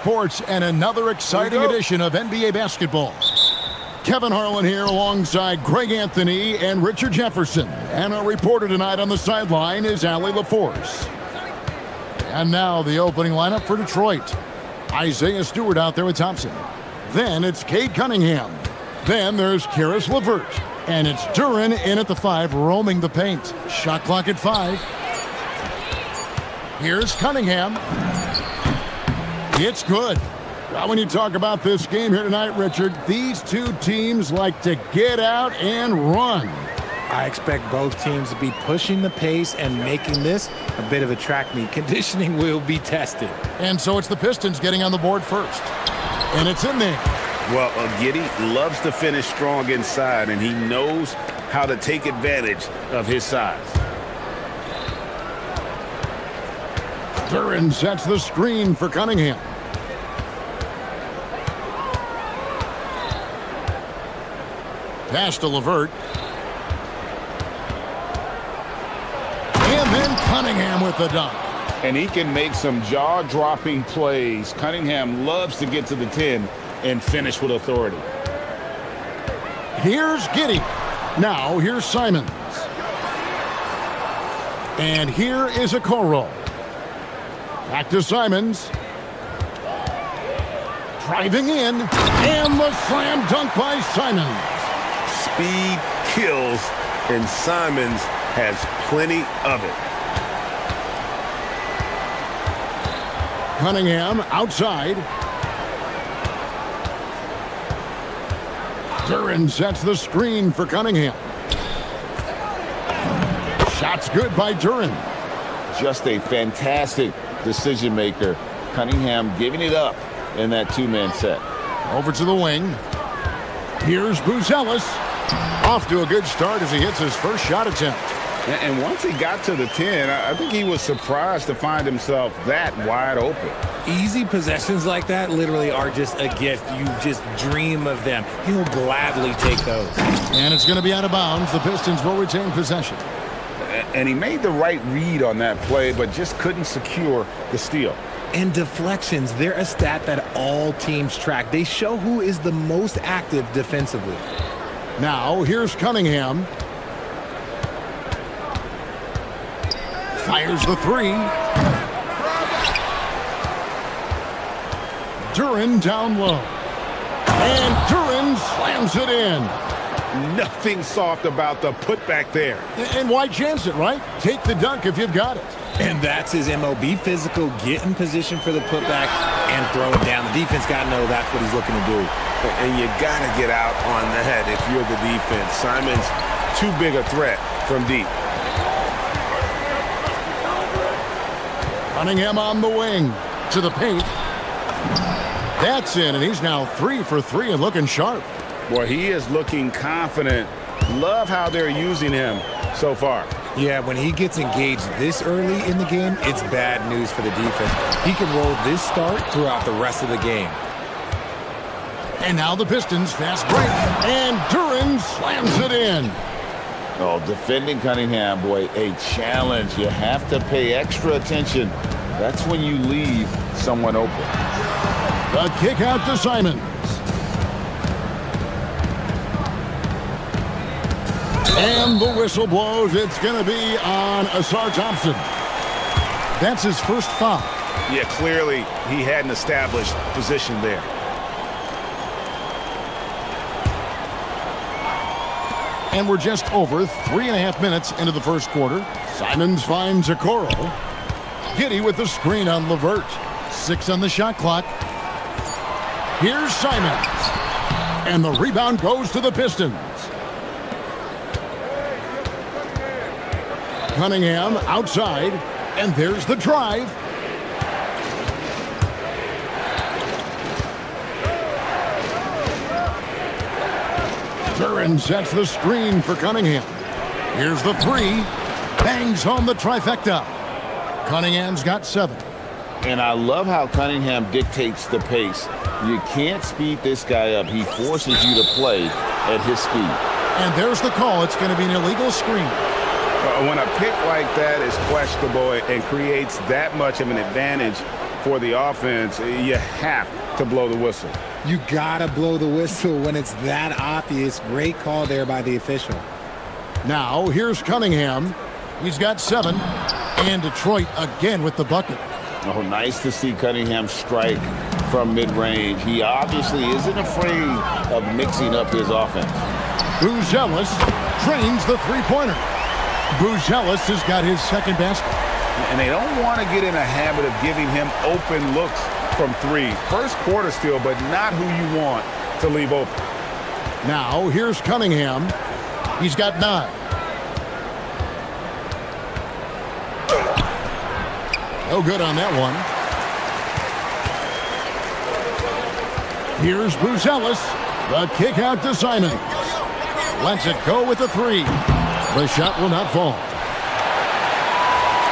Sports and another exciting edition of NBA basketball. Kevin Harlan here alongside Greg Anthony and Richard Jefferson. And our reporter tonight on the sideline is Allie LaForce. And now the opening lineup for Detroit. Isaiah Stewart out there with Thompson. Then it's Cade Cunningham. Then there's Karis LeVert. And it's Duren in at the 5, roaming the paint. Shot clock at 5. Here's Cunningham. It's good. Now, when you talk about this game here tonight, Richard, these two teams like to get out and run. I expect both teams to be pushing the pace and making this a bit of a track meet. Conditioning will be tested. And so it's the Pistons getting on the board first. And it's in there. Well, Giddey loves to finish strong inside, and he knows how to take advantage of his size. Duren sets the screen for Cunningham. Pass to LeVert. And then Cunningham with the dunk. And he can make some jaw-dropping plays. Cunningham loves to get to the 10 and finish with authority. Here's Giddey. Now here's Simons. And here is Okoro. Back to Simons. Driving in. And the slam dunk by Simons. Speed kills, and Simons has plenty of it. Cunningham outside. Duren sets the screen for Cunningham. Shot's good by Duren. Just a fantastic decision maker. Cunningham giving it up in that two-man set. Over to the wing. Here's Buzelis. Off to a good start as he hits his first shot attempt. And once he got to the 10, I think he was surprised to find himself that wide open. Easy possessions like that literally are just a gift. You just dream of them. He'll gladly take those. And it's going to be out of bounds. The Pistons will retain possession. And he made the right read on that play, but just couldn't secure the steal. And deflections, they're a stat that all teams track. They show who is the most active defensively. Now, here's Cunningham. Fires the 3. Duren down low. And Duren slams it in. Nothing soft about the putback there. And why chance it, right? Take the dunk if you've got it. And that's his MO. Be physical, get in position for the putback, and throw it down. The defense got to know that's what he's looking to do. And you got to get out on that if you're the defense. Simon's too big a threat from deep. Cunningham on the wing to the paint. That's in, and he's now 3 for 3 and looking sharp. Boy, he is looking confident. Love how they're using him so far. Yeah, when he gets engaged this early in the game, it's bad news for the defense. He can roll this start throughout the rest of the game. And now the Pistons fast break. And Duren slams it in. Oh, defending Cunningham, boy, a challenge. You have to pay extra attention. That's when you leave someone open. The kick out to Simons. And the whistle blows. It's going to be on Asar Thompson. That's his first foul. Yeah, clearly he had an established position there. And we're just over 3.5 minutes into the first quarter. Simons finds Okoro. Giddey with the screen on LeVert. 6 on the shot clock. Here's Simons. And the rebound goes to the Pistons. Cunningham outside. And there's the drive. Duren sets the screen for Cunningham. Here's the 3. Bangs home the trifecta. Cunningham's got 7. And I love how Cunningham dictates the pace. You can't speed this guy up. He forces you to play at his speed. And there's the call. It's going to be an illegal screen. When a pick like that is questionable and creates that much of an advantage, for the offense, you have to blow the whistle. You gotta blow the whistle when it's that obvious. Great call there by the official. Now, here's Cunningham. He's got 7. And Detroit again with the bucket. Oh, nice to see Cunningham strike from mid-range. He obviously isn't afraid of mixing up his offense. Buzelis drains the three-pointer. Buzelis has got his second basket. And they don't want to get in a habit of giving him open looks from 3. First quarter still, but not who you want to leave open. Now, here's Cunningham. He's got 9. No good on that one. Here's Buzelis. The kick out to Simons. Lets it go with the 3. The shot will not fall.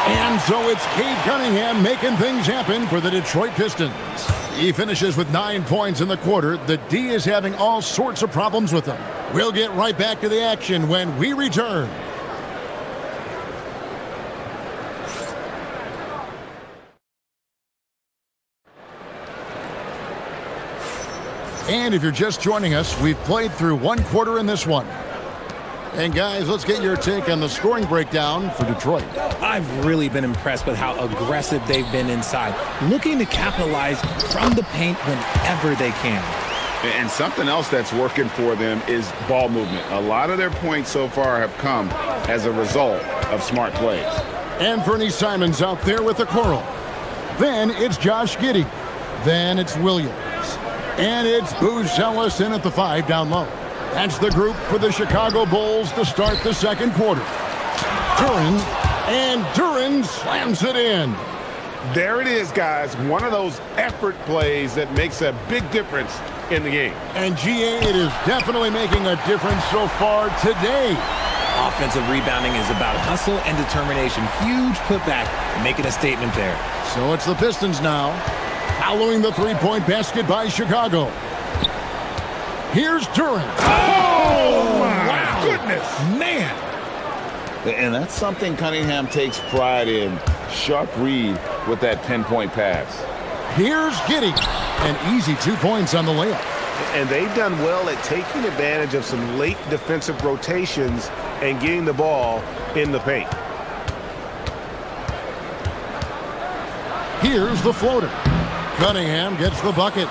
And so it's Cade Cunningham making things happen for the Detroit Pistons. He finishes with 9 points in the quarter. The D is having all sorts of problems with him. We'll get right back to the action when we return. And if you're just joining us, we've played through 1 quarter in this one. And guys, let's get your take on the scoring breakdown for Detroit. I've really been impressed with how aggressive they've been inside, looking to capitalize from the paint whenever they can. And something else that's working for them is ball movement. A lot of their points so far have come as a result of smart plays. And Fernie Simons out there with the curl. Then it's Josh Giddey. Then it's Williams. And it's Buzelis in at the 5 down low. That's the group for the Chicago Bulls to start the second quarter. Duren, and Duren slams it in. There it is, guys. One of those effort plays that makes a big difference in the game. And GA, it is definitely making a difference so far today. Offensive rebounding is about hustle and determination. Huge putback, making a statement there. So it's the Pistons now, following the three-point basket by Chicago. Here's Duren. Oh, my goodness. Man. And that's something Cunningham takes pride in. Sharp read with that pinpoint pass. Here's Giddey. An easy 2 points on the layup. And they've done well at taking advantage of some late defensive rotations and getting the ball in the paint. Here's the floater. Cunningham gets the bucket.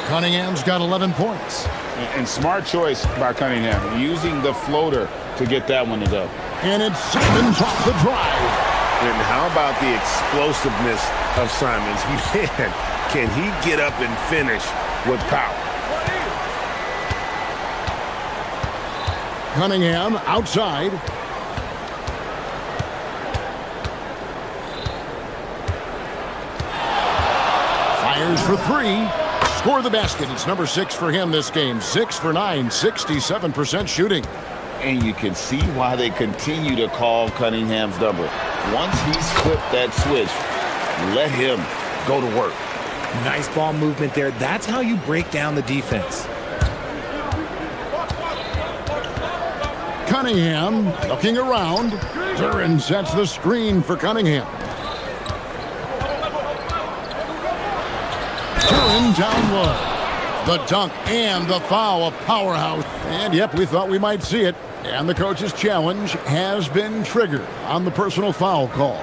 Cunningham's got 11 points. And smart choice by Cunningham, using the floater to get that one to go. And it's Simons off the drive. And how about the explosiveness of Simons? Man, can he get up and finish with power? Cunningham outside. Fires for 3. Score the basket. It's number 6 for him this game. 6 for 9, 67% shooting. And you can see why they continue to call Cunningham's number. Once he's flipped that switch, let him go to work. Nice ball movement there. That's how you break down the defense. Cunningham looking around. Duren sets the screen for Cunningham. Duren down low. The dunk and the foul, a powerhouse. And yep, we thought we might see it. And the coach's challenge has been triggered on the personal foul call.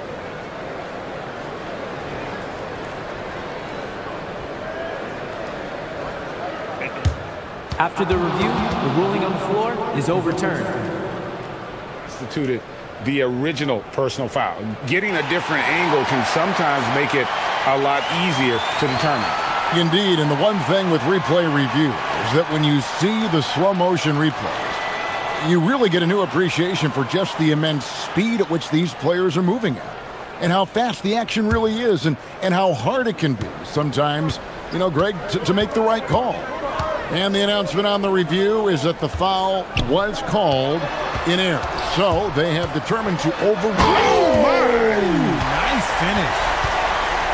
After the review, the ruling on the floor is overturned. Instituted the original personal foul. Getting a different angle can sometimes make it a lot easier to determine. Indeed, and the one thing with replay review is that when you see the slow motion replays, you really get a new appreciation for just the immense speed at which these players are moving at, and how fast the action really is, and how hard it can be sometimes, you know, Greg, to make the right call. And the announcement on the review is that the foul was called in error. So they have determined to overrule. Oh, nice finish.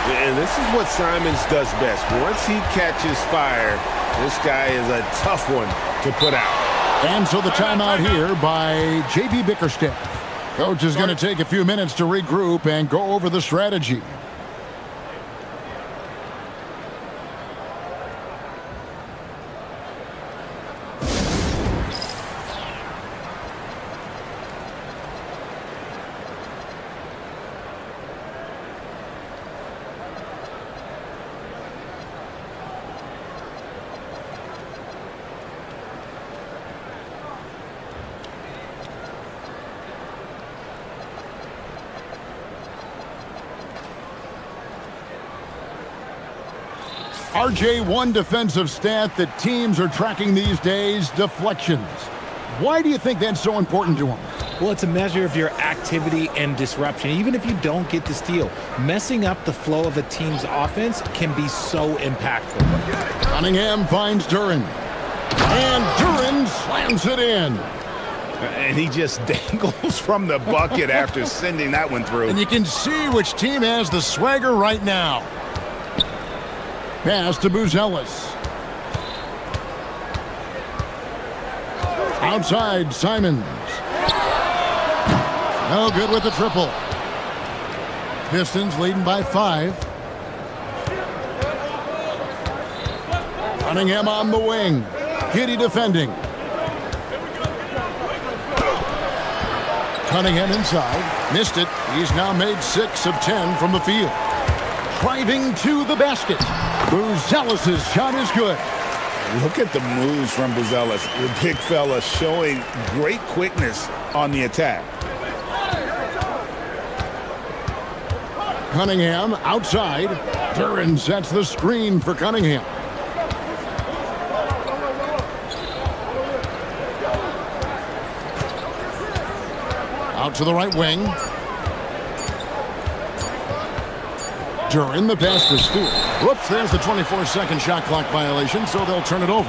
And this is what Simons does best. Once he catches fire, this guy is a tough one to put out. And so the timeout here by J.B. Bickerstaff. Coach is going to take a few minutes to regroup and go over the strategy. RJ, one defensive stat that teams are tracking these days, deflections. Why do you think that's so important to them? Well, it's a measure of your activity and disruption. Even if you don't get the steal, messing up the flow of a team's offense can be so impactful. Cunningham finds Duran. And Duran slams it in. And he just dangles from the bucket after sending that one through. And you can see which team has the swagger right now. Pass to Buzelis. Outside, Simons. No good with the triple. Pistons leading by 5. Cunningham on the wing. Giddy defending. Cunningham inside. Missed it. He's now made 6 of 10 from the field. Driving to the basket. Buzelis' shot is good. Look at the moves from Buzelis. The big fella showing great quickness on the attack. Cunningham outside. Duran sets the screen for Cunningham. Out to the right wing. Duran, the pass to Stewart. Whoops, there's the 24-second shot clock violation, so they'll turn it over.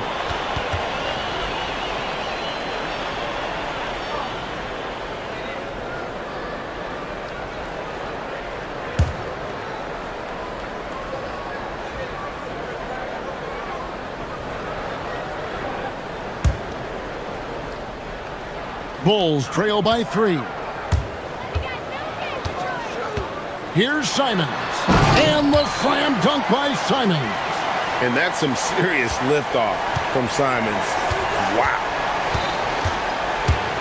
Bulls trail by 3. Here's Simons. And the slam dunk by Simons. And that's some serious liftoff from Simons. Wow.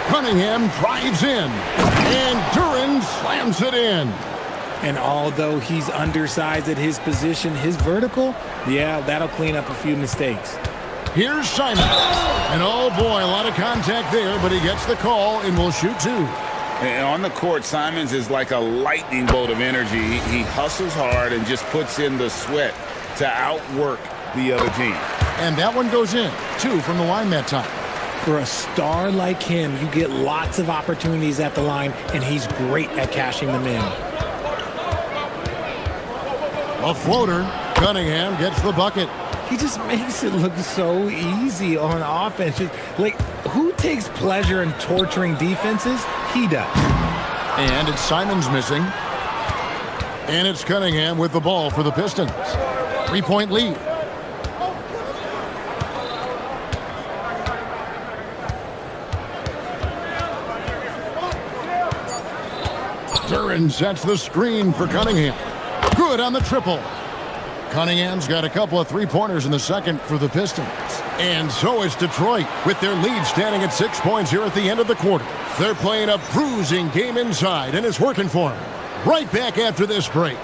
Cunningham drives in. And Duran slams it in. And although he's undersized at his position, his vertical, yeah, that'll clean up a few mistakes. Here's Simons. And oh boy, a lot of contact there, but he gets the call and will shoot 2. And on the court, Simons is like a lightning bolt of energy. He hustles hard and just puts in the sweat to outwork the other team. And that one goes in. 2 from the line that time. For a star like him, you get lots of opportunities at the line, and he's great at cashing them in. A floater. Cunningham gets the bucket. He just makes it look so easy on offense. Like, who takes pleasure in torturing defenses? He does. And it's Simons missing. And it's Cunningham with the ball for the Pistons. 3-point lead. Duran sets the screen for Cunningham. Good on the triple. Cunningham's got a couple of 3-pointers in the second for the Pistons. And so is Detroit, with their lead standing at 6 points here at the end of the quarter. They're playing a bruising game inside, and it's working for them. Right back after this break.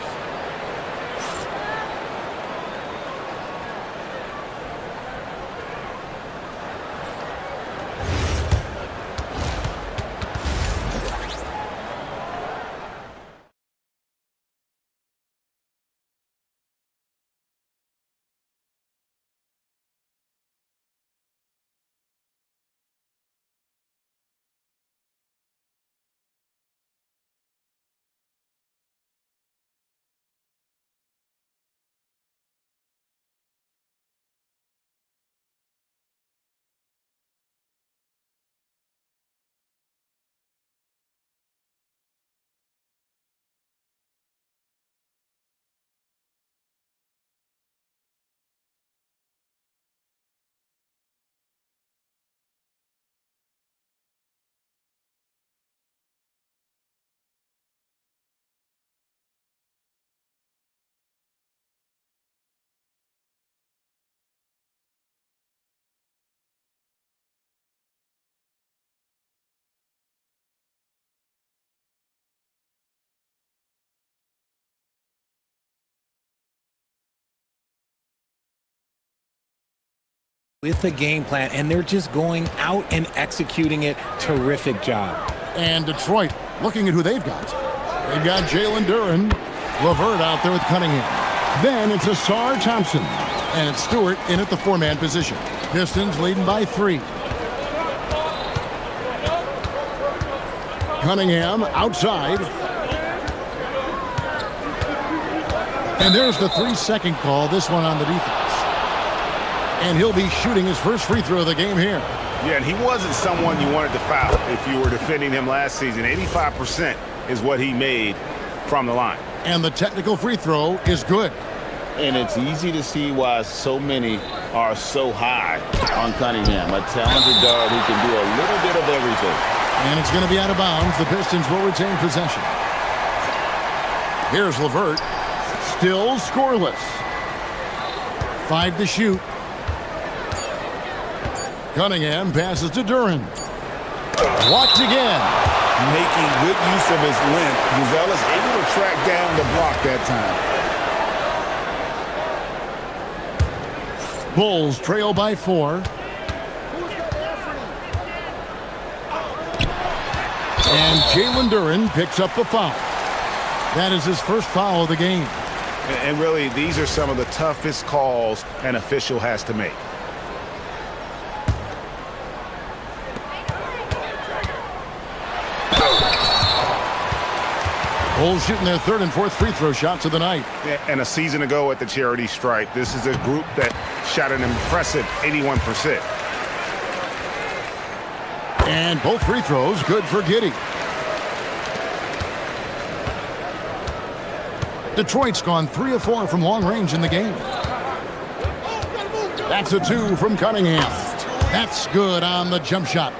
With the game plan, and they're just going out and executing it. Terrific job. And Detroit, looking at who they've got. They've got Jalen Duran. LeVert out there with Cunningham. Then it's Asar Thompson. And it's Stewart in at the four-man position. Pistons leading by 3. Cunningham outside. And there's the 3-second call, this one on the defense. And he'll be shooting his first free throw of the game here. Yeah, and he wasn't someone you wanted to foul if you were defending him last season. 85% is what he made from the line. And the technical free throw is good. And it's easy to see why so many are so high on Cunningham, a talented guard who can do a little bit of everything. And it's going to be out of bounds. The Pistons will retain possession. Here's LeVert. Still scoreless. 5 to shoot. Cunningham passes to Duran. Blocked again. Making good use of his length. Buzelis able to track down the block that time. Bulls trail by 4. And Jalen Duran picks up the foul. That is his first foul of the game. And really, these are some of the toughest calls an official has to make. Bulls shooting their third and fourth free throw shots of the night. And a season ago at the charity stripe, this is a group that shot an impressive 81%. And both free throws good for Giddey. Detroit's gone 3 of 4 from long range in the game. That's a 2 from Cunningham. That's good on the jump shot.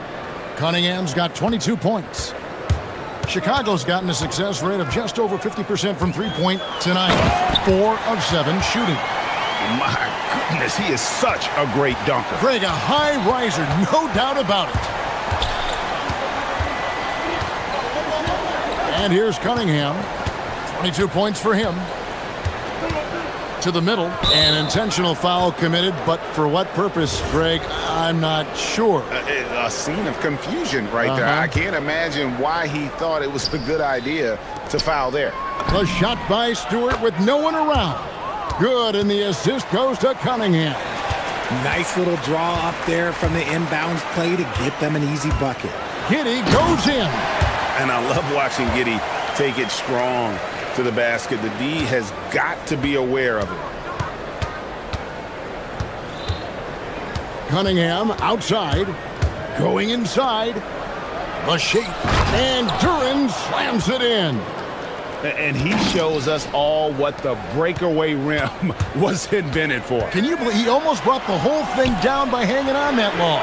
Cunningham's got 22 points. Chicago's gotten a success rate of just over 50% from three-point tonight. 4 of 7 shooting. My goodness, he is such a great dunker. Greg, a high riser, no doubt about it. And here's Cunningham. 22 points for him. To the middle. An intentional foul committed, but for what purpose, Greg? I'm not sure. A scene of confusion right there. I can't imagine why he thought it was a good idea to foul there. The shot by Stewart with no one around. Good, and the assist goes to Cunningham. Nice little draw up there from the inbounds play to get them an easy bucket. Giddey goes in. And I love watching Giddey take it strong to the basket. The D has got to be aware of it. Cunningham outside. Going inside. The shake. And Duran slams it in. And he shows us all what the breakaway rim was invented for. Can you believe he almost brought the whole thing down by hanging on that long?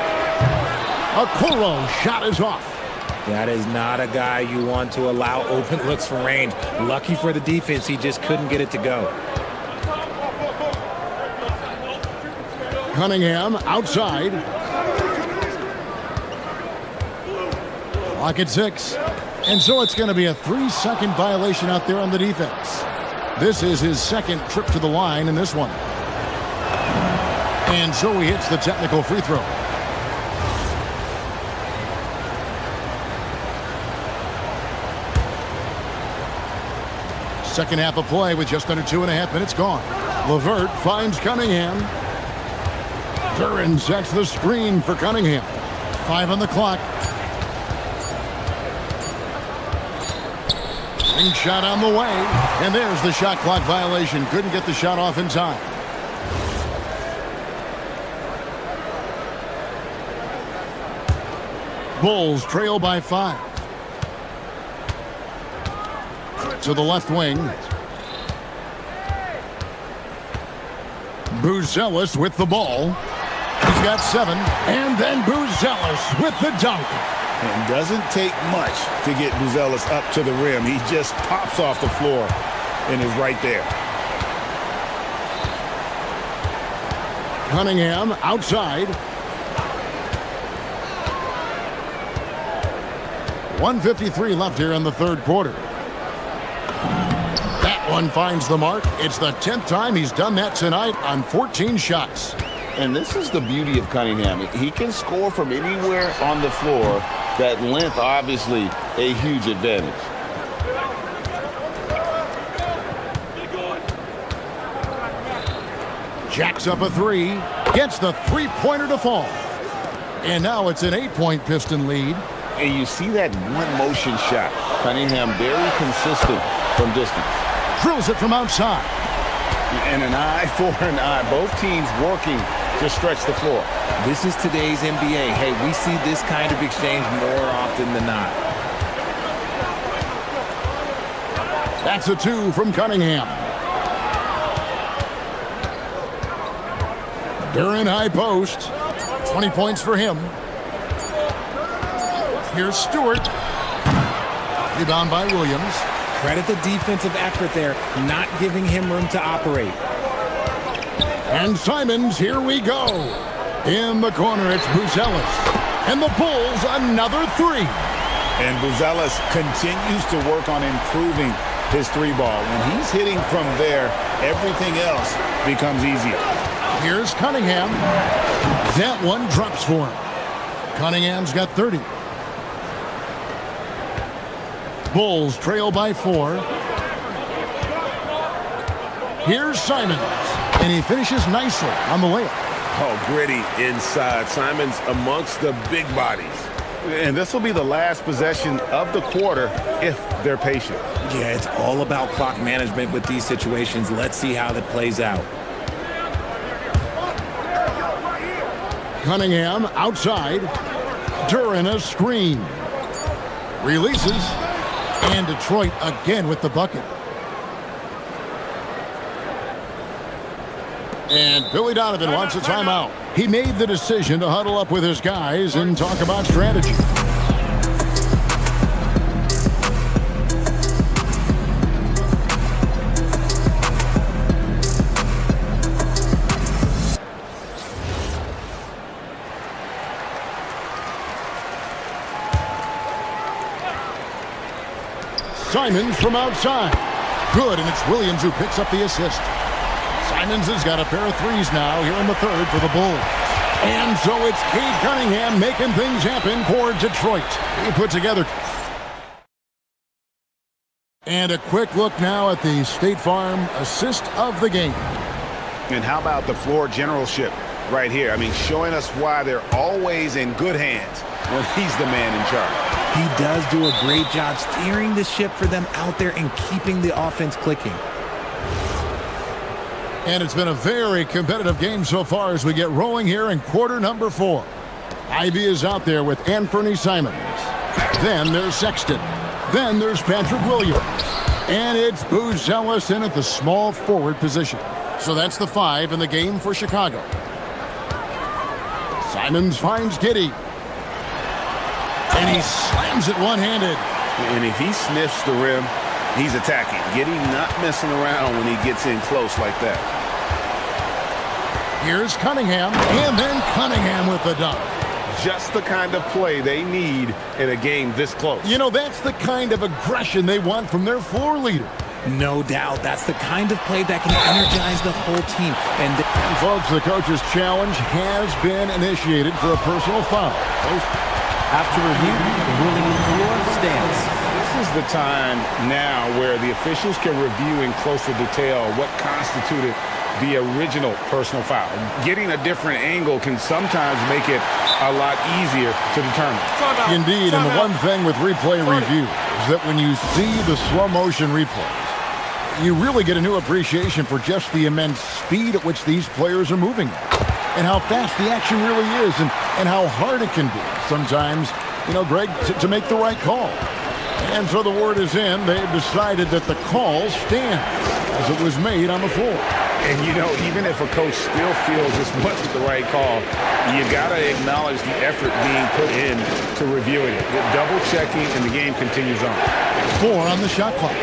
Okoro shot is off. That is not a guy you want to allow open looks from range. Lucky for the defense, he just couldn't get it to go. Cunningham outside. Clock at 6. And so it's going to be a 3-second violation out there on the defense. This is his second trip to the line in this one. And so he hits the technical free throw. Second half of play with just under 2.5 minutes gone. LeVert finds Cunningham. Duran sets the screen for Cunningham. 5 on the clock. Ring shot on the way. And there's the shot clock violation. Couldn't get the shot off in time. Bulls trail by 5. To the left wing. Buzelis with the ball. He's got 7. And then Buzelis with the dunk. And doesn't take much to get Buzelis up to the rim. He just pops off the floor and is right there. Cunningham outside. 1:53 left here in the third quarter. That one finds the mark. It's the 10th time he's done that tonight on 14 shots. And this is the beauty of Cunningham. He can score from anywhere on the floor. That length, obviously, a huge advantage. Jacks up a three. Gets the three-pointer to fall. And now it's an 8-point Piston lead. And you see that one-motion shot. Cunningham very consistent from distance. Drills it from outside. And an eye for an eye. Both teams working to stretch the floor. This is today's NBA. Hey, we see this kind of exchange more often than not. That's a two from Cunningham. Duran high post. 20 points for him. Here's Stewart. Rebound by Williams. Credit the defensive effort there, not giving him room to operate. And Simons, here we go. In the corner, it's Buzelis. And the Bulls, another three. And Buzelis continues to work on improving his three ball. When he's hitting from there, everything else becomes easier. Here's Cunningham. That one drops for him. Cunningham's got 30. Bulls trail by 4. Here's Simons. And he finishes nicely on the layup. Oh, gritty inside. Simons amongst the big bodies. And this will be the last possession of the quarter if they're patient. Yeah, it's all about clock management with these situations. Let's see how that plays out. Cunningham outside. Duran a screen. Releases. And Detroit again with the bucket. And Billy Donovan wants a timeout. He made the decision to huddle up with his guys and talk about strategy. Simons from outside. Good, and it's Williams who picks up the assist. Simons has got a pair of threes now here in the third for the Bulls. And so it's Cade Cunningham making things happen for Detroit. He put together. And a quick look now at the State Farm assist of the game. And how about the floor generalship right here? I mean, showing us why they're always in good hands when he's the man in charge. He does do a great job steering the ship for them out there and keeping the offense clicking. And it's been a very competitive game so far as we get rolling here in quarter number 4. Ivy is out there with Anthony Simons. Then there's Sexton. Then there's Patrick Williams. And it's Buzelis in at the small forward position. So that's the 5 in the game for Chicago. Simons finds Giddey. And he slams it one-handed. And if he sniffs the rim, he's attacking. Giddey not messing around when he gets in close like that. Here's Cunningham, and then Cunningham with the dunk. Just the kind of play they need in a game this close. You know, that's the kind of aggression they want from their floor leader. No doubt. That's the kind of play that can energize the whole team. And folks, the coach's challenge has been initiated for a personal foul. After review, the ruling on the floor stands. This is the time now where the officials can review in closer detail what constituted the original personal foul. Getting a different angle can sometimes make it a lot easier to determine. Indeed, and the one thing with replay review is that when you see the slow motion replays, you really get a new appreciation for just the immense speed at which these players are moving and how fast the action really is and how hard it can be sometimes, you know, Greg, to make the right call. And so the word is in. They've decided that the call stands as it was made on the floor. And, you know, even if a coach still feels this wasn't the right call, you got to acknowledge the effort being put in to reviewing it. The double checking, and the game continues on. 4 on the shot clock.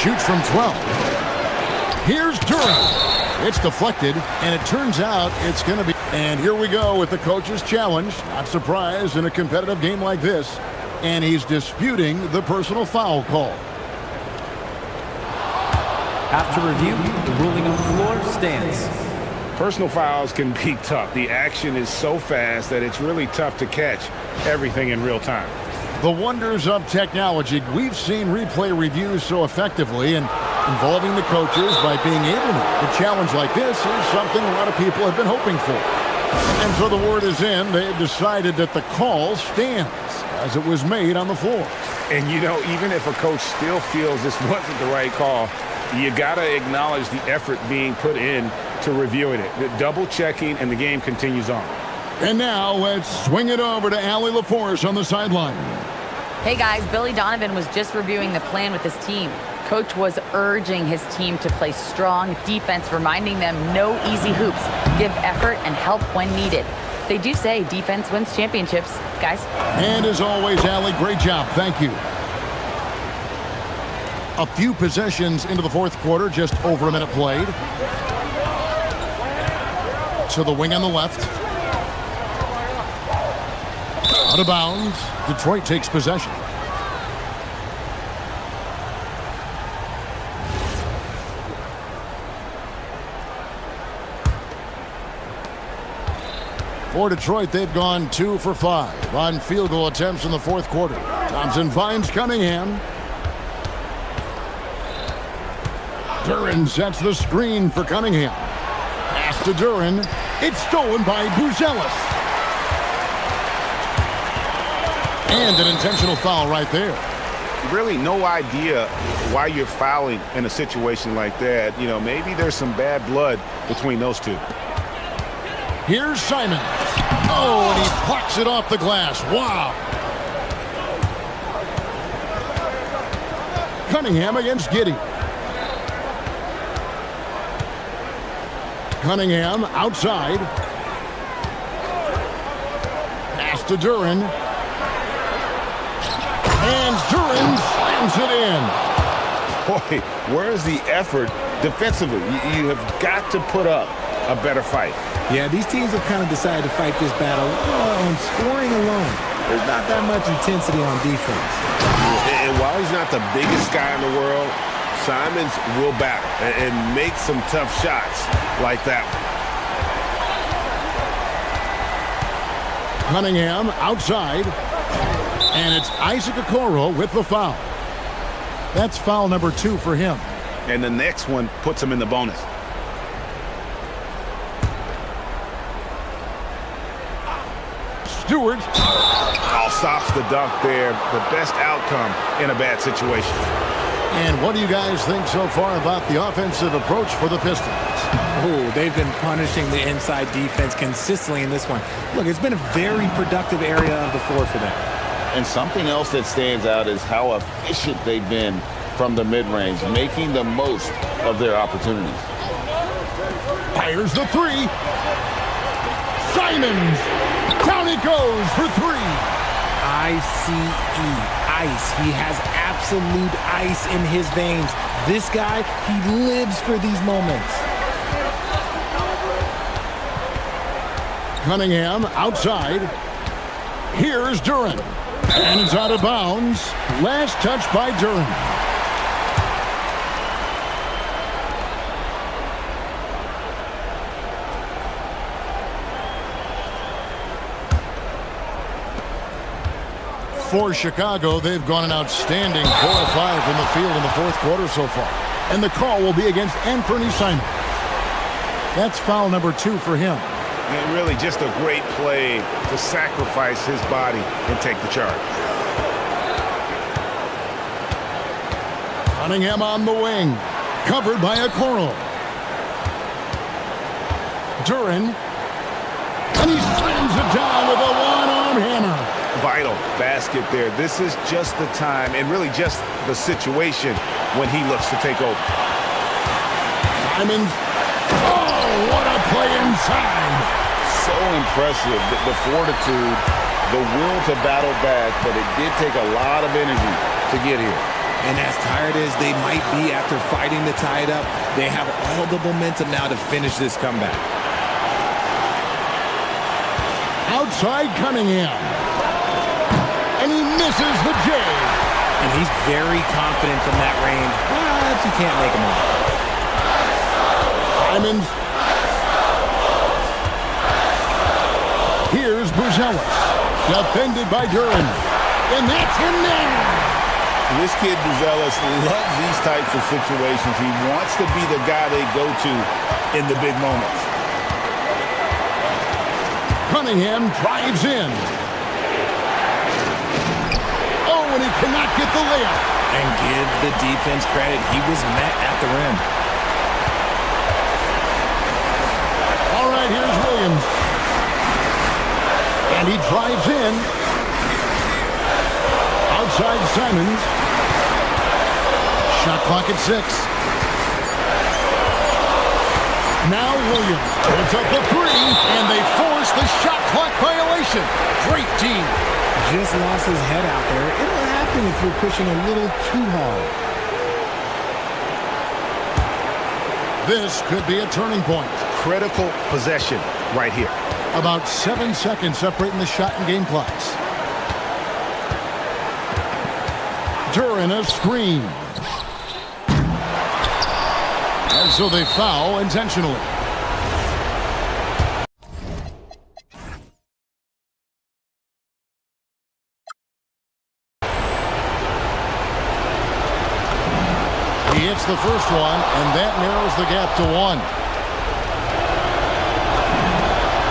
Shoots from 12. Here's Duran. It's deflected, and it turns out it's going to be. And here we go with the coach's challenge. Not surprised in a competitive game like this. And he's disputing the personal foul call. After review, the ruling on the floor stands. Personal fouls can be tough. The action is so fast that it's really tough to catch everything in real time. The wonders of technology. We've seen replay reviews so effectively, and involving the coaches by being able to. A challenge like this is something a lot of people have been hoping for. And so the word is in. They've decided that the call stands as it was made on the floor. And, you know, even if a coach still feels this wasn't the right call, you got to acknowledge the effort being put in to reviewing it. The double checking, and the game continues on. And now let's swing it over to Allie LaForce on the sideline. Hey guys, Billy Donovan was just reviewing the plan with his team. Coach was urging his team to play strong defense, reminding them no easy hoops, give effort and help when needed. They do say defense wins championships, guys. And as always, Allie, great job. Thank you. A few possessions into the fourth quarter, just over a minute played. To the wing on the left. Out of bounds. Detroit takes possession. For Detroit, they've gone 2 for 5 on field goal attempts in the fourth quarter. Thompson finds Cunningham. Duran sets the screen for Cunningham. Pass to Duran. It's stolen by Buzelis. And an intentional foul right there. Really no idea why you're fouling in a situation like that. You know, maybe there's some bad blood between those two. Here's Simon. Oh, and he plucks it off the glass. Wow. Cunningham against Giddey. Cunningham outside. Pass to Duran. And Duran slams it in. Boy, where's the effort defensively? You have got to put up a better fight. Yeah, these teams have kind of decided to fight this battle on scoring alone. There's not that much intensity on defense. And while he's not the biggest guy in the world, Simons will battle and make some tough shots like that one. Cunningham outside. And it's Isaac Okoro with the foul. That's foul number 2 for him. And the next one puts him in the bonus. Stewart. Oh, stops the dunk there. The best outcome in a bad situation. And what do you guys think so far about the offensive approach for the Pistons? Oh, they've been punishing the inside defense consistently in this one. Look, it's been a very productive area of the floor for them. And something else that stands out is how efficient they've been from the mid-range, making the most of their opportunities. Fires the 3. Simons. Down it goes for 3. I-C-E, ice. He has absolute ice in his veins. This guy, he lives for these moments. Cunningham outside. Here's Duran. And it's out of bounds. Last touch by Duran. For Chicago, they've gone an outstanding 4 of 5 from the field in the fourth quarter so far. And the call will be against Anthony Simon. That's foul number 2 for him. And really just a great play to sacrifice his body and take the charge. Cunningham on the wing. Covered by Okoro. Duran. And he slams it down with a one-arm hammer. Vital basket there. This is just the time and really just the situation when he looks to take over. Simons. Oh, what a play inside. So impressive, the fortitude, the will to battle back, but it did take a lot of energy to get here. And as tired as they might be after fighting to tie it up, they have all the momentum now to finish this comeback. Outside Cunningham. And he misses the J. And he's very confident from that range, but you can't make him all. Simons. Here's Buzelis. Defended by Duran. And that's in there. This kid, Buzelis, loves these types of situations. He wants to be the guy they go to in the big moments. Cunningham drives in. Oh, and he cannot get the layup. And give the defense credit. He was met at the rim. All right, here's Williams. And he drives in. Outside Simons. Shot clock at 6. Now Williams puts up the 3, and they force the shot clock violation. Great team. Just lost his head out there. It'll happen if you're pushing a little too hard. This could be a turning point. Critical possession right here. About 7 seconds separating the shot and game clocks. During a screen. And so they foul intentionally. He hits the first one, and that narrows the gap to 1.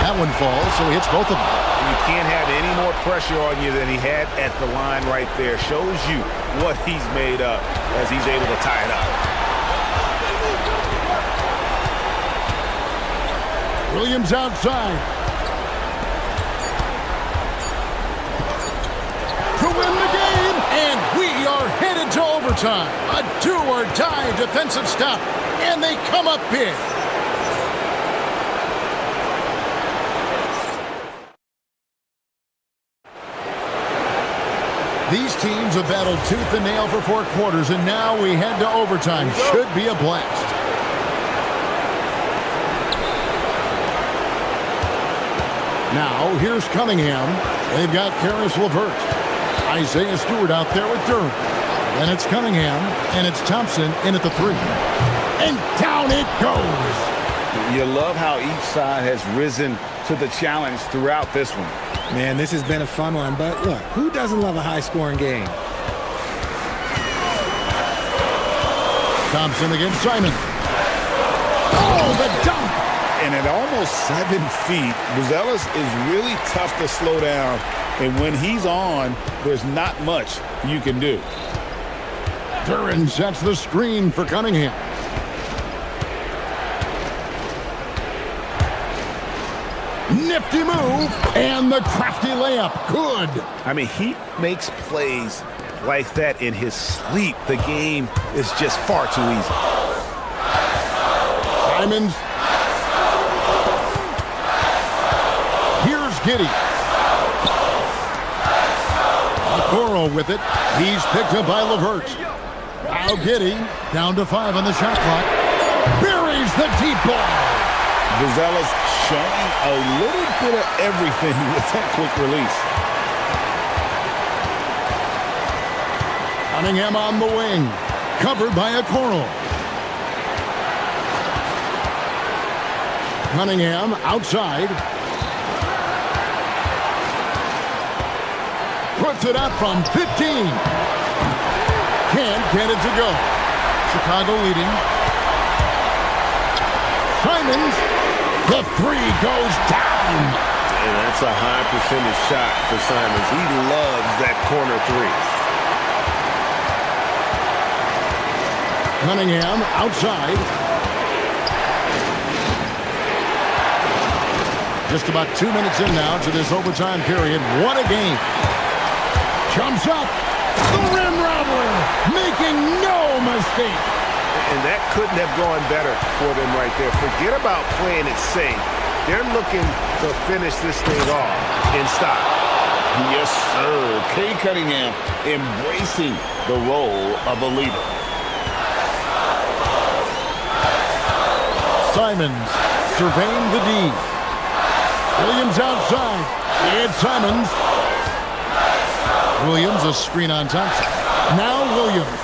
That one falls, so he hits both of them. You can't have any more pressure on you than he had at the line right there. Shows you what he's made up as he's able to tie it up. Williams outside. To win the game, and we are headed to overtime. A do-or-die defensive stop, and they come up big. These teams have battled tooth and nail for 4 quarters, and now we head to overtime. Should be a blast. Now, here's Cunningham. They've got Karis LeVert. Isaiah Stewart out there with Durham. Then it's Cunningham, and it's Thompson in at the 3. And down it goes. You love how each side has risen to the challenge throughout this one. Man, this has been a fun one, but look, who doesn't love a high-scoring game? Thompson against Simon. Oh, the dunk! And at almost 7 feet, Buzelis is really tough to slow down. And when he's on, there's not much you can do. Duran sets the screen for Cunningham. Nifty move, and the crafty layup. Good. I mean, he makes plays like that in his sleep. The game is just far too easy. Simons. Here's Giddey. Okoro with it. He's picked up by LeVert. Now Giddey down to 5 on the shot clock. Buries the deep ball. Buzelis showing a little bit of everything with that quick release. Cunningham on the wing. Covered by Okoro. Cunningham outside. Puts it up from 15. Can't get it to go. Chicago leading. Simons. The 3 goes down. And that's a high percentage shot for Simons. He loves that corner 3. Cunningham outside. Just about 2 minutes in now to this overtime period. What a game. Jumps up. The rim rattler. Making no mistake. And that couldn't have gone better for them right there. Forget about playing it safe. They're looking to finish this thing off in style. Yes, sir. Kay Cunningham embracing the role of a leader. Simons surveying the D. Williams outside. It's Simons. Williams, a screen on Thompson. Now Williams.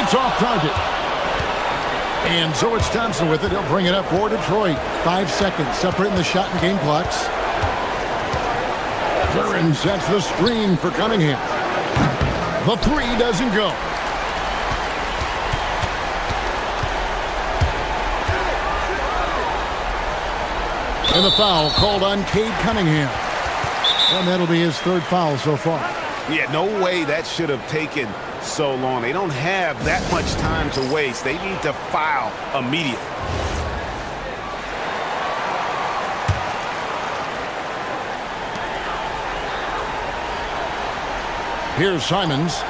It's off target. And so it's Thompson with it. He'll bring it up for Detroit. 5 seconds separating the shot and game clocks. Curran sets the screen for Cunningham. The three doesn't go. And the foul called on Cade Cunningham. And that'll be his third foul so far. Yeah, no way that should have taken so long. They don't have that much time to waste. They need to foul immediately. Here's Simons.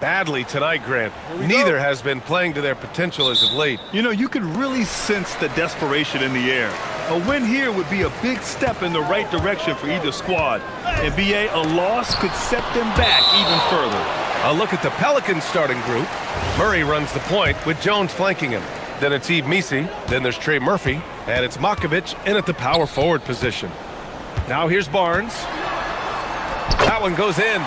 Badly tonight, Grant. Neither has been playing to their potential as of late. You know, you could really sense the desperation in the air. A win here would be a big step in the right direction for either squad. And BA, a loss could set them back even further. A look at the Pelicans starting group. Murray runs the point with Jones flanking him. Then it's Yves Missi. Then there's Trey Murphy. And it's Makovic in at the power forward position. Now here's Barnes. That one goes in.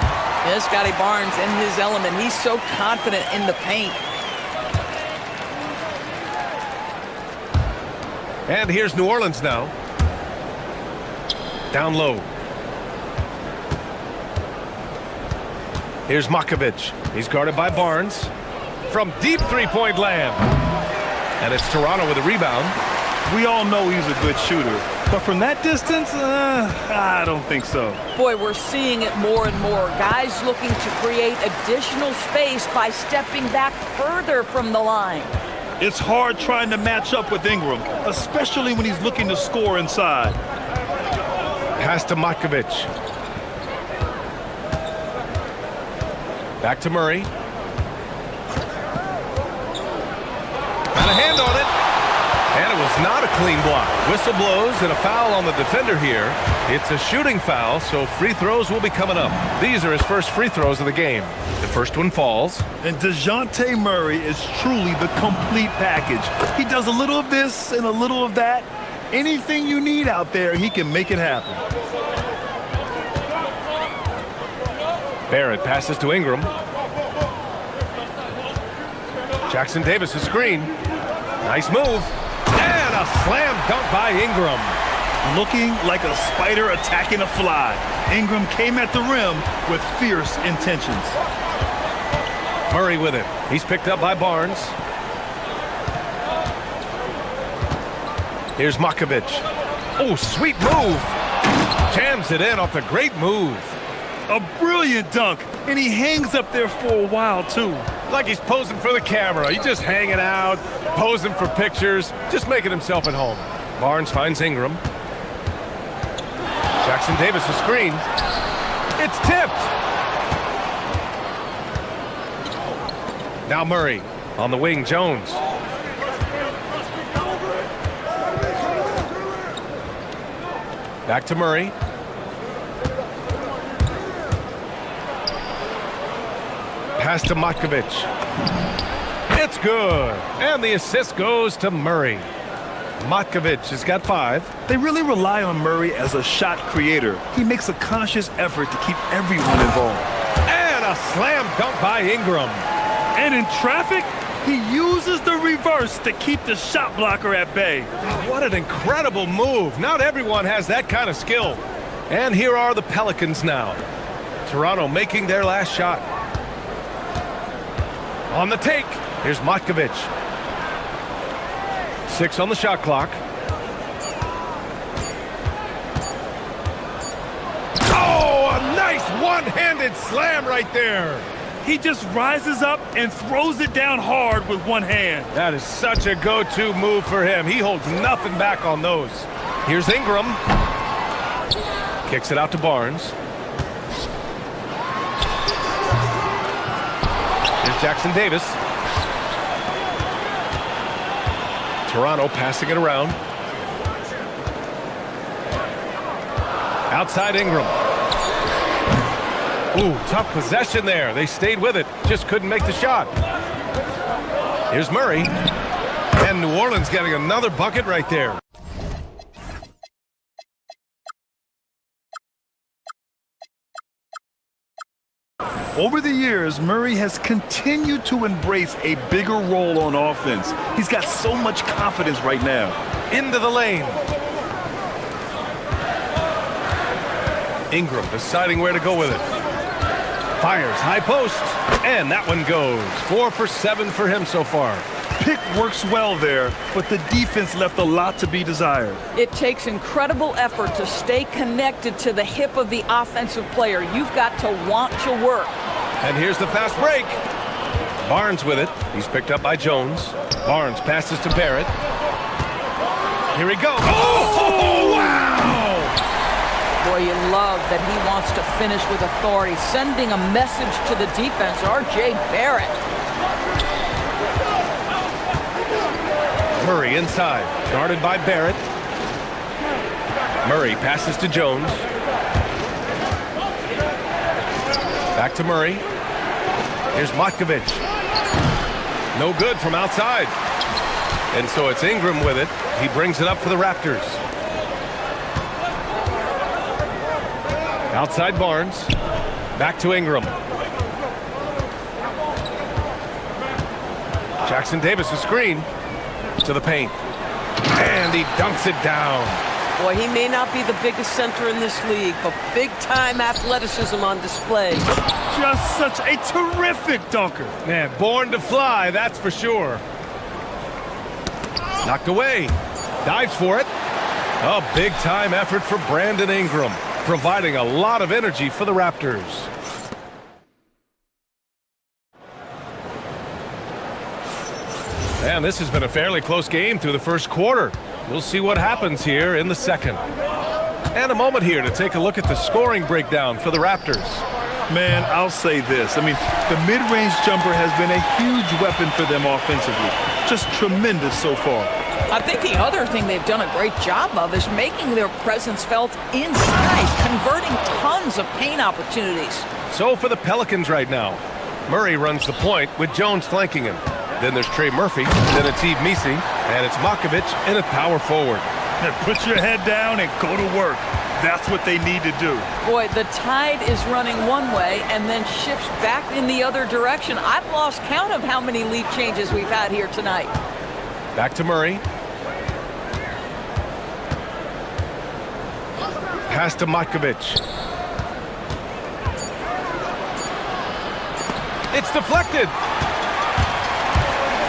Yeah, Scotty Barnes in his element. He's so confident in the paint. And here's New Orleans now. Down low. Here's Makovic. He's guarded by Barnes. From deep three-point land. And it's Toronto with a rebound. We all know he's a good shooter. But from that distance, I don't think so. Boy, we're seeing it more and more. Guys looking to create additional space by stepping back further from the line. It's hard trying to match up with Ingram, especially when he's looking to score inside. Pass to Makovic. Back to Murray. Got a hand on it. And it was It's not a clean block. Whistle blows and a foul on the defender here. It's a shooting foul, so free throws will be coming up. These are his first free throws of the game. The first one falls. And DeJounte Murray is truly the complete package. He does a little of this and a little of that. Anything you need out there, he can make it happen. Barrett passes to Ingram. Jackson Davis' screen. Nice move. And a slam dunk by Ingram. Looking like a spider attacking a fly. Ingram came at the rim with fierce intentions. Murray with it. He's picked up by Barnes. Here's Makovic. Oh, sweet move. Jams it in off the great move. A brilliant dunk, and he hangs up there for a while, too. Like he's posing for the camera. He's just hanging out, posing for pictures, just making himself at home. Barnes finds Ingram. Jackson Davis' screen. It's tipped. Now Murray on the wing, Jones. Back to Murray. Pass to Makovic. It's good. And the assist goes to Murray. Makovic has got 5. They really rely on Murray as a shot creator. He makes a conscious effort to keep everyone involved. And a slam dunk by Ingram. And in traffic, he uses the reverse to keep the shot blocker at bay. What an incredible move. Not everyone has that kind of skill. And here are the Pelicans now. Toronto making their last shot. On the take, here's Makovic. 6 on the shot clock. Oh, a nice one-handed slam right there. He just rises up and throws it down hard with one hand. That is such a go-to move for him. He holds nothing back on those. Here's Ingram. Kicks it out to Barnes. Here's Jackson Davis. Toronto passing it around. Outside Ingram. Ooh, tough possession there. They stayed with it. Just couldn't make the shot. Here's Murray. And New Orleans getting another bucket right there. Over the years, Murray has continued to embrace a bigger role on offense. He's got so much confidence right now. Into the lane. Ingram deciding where to go with it. Fires high post. And that one goes. 4 for 7 for him so far. Pick works well there, but the defense left a lot to be desired. It takes incredible effort to stay connected to the hip of the offensive player. You've got to want to work. And here's the fast break. Barnes with it. He's picked up by Jones. Barnes passes to Barrett. Here he goes. Oh, wow! Boy, you love that he wants to finish with authority, sending a message to the defense. R.J. Barrett. Murray inside, guarded by Barrett. Murray passes to Jones. Back to Murray. Here's Makovic. No good from outside. And so it's Ingram with it. He brings it up for the Raptors. Outside Barnes. Back to Ingram. Jackson Davis a screen. To the paint. And he dunks it down. Boy, he may not be the biggest center in this league, but big-time athleticism on display. Just such a terrific dunker. Man, born to fly, that's for sure. Knocked away. Dives for it. A big-time effort for Brandon Ingram, providing a lot of energy for the Raptors. And this has been a fairly close game through the first quarter. We'll see what happens here in the second. And a moment here to take a look at the scoring breakdown for the Raptors. Man, I'll say this. I mean, the mid-range jumper has been a huge weapon for them offensively. Just tremendous so far. I think the other thing they've done a great job of is making their presence felt inside, converting tons of paint opportunities. So for the Pelicans right now, Murray runs the point with Jones flanking him. Then there's Trey Murphy, then it's Yves Missi, and it's Makovich in at power forward. Put your head down and go to work. That's what they need to do. Boy, the tide is running one way and then shifts back in the other direction. I've lost count of how many lead changes we've had here tonight. Back to Murray. Pass to Makovich. It's deflected.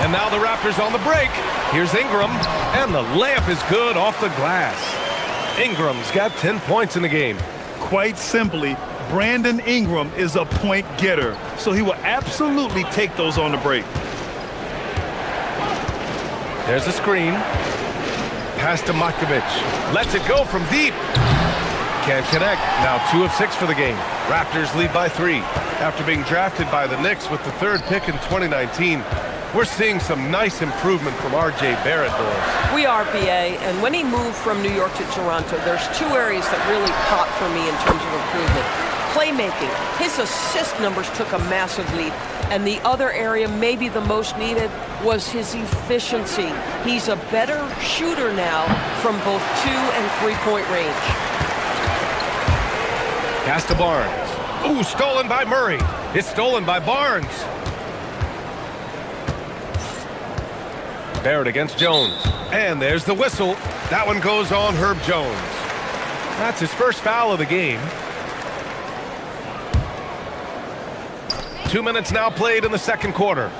And now the Raptors on the break. Here's Ingram, and the layup is good off the glass. Ingram's got 10 points in the game. Quite simply, Brandon Ingram is a point getter, so he will absolutely take those on the break. There's a screen. Pass to Makovich. Lets it go from deep. Can't connect. Now 2 of 6 for the game. Raptors lead by 3. After being drafted by the Knicks with the 3rd pick in 2019, we're seeing some nice improvement from R.J. Barrett, Doris. We are, BA, and when he moved from New York to Toronto, there's 2 areas that really popped for me in terms of improvement. Playmaking. His assist numbers took a massive leap. And the other area, maybe the most needed, was his efficiency. He's a better shooter now from both 2 and 3-point range. Pass to Barnes. Ooh, stolen by Murray. It's stolen by Barnes. Barrett against Jones. And there's the whistle. That one goes on Herb Jones. That's his first foul of the game. 2 minutes now played in the second quarter.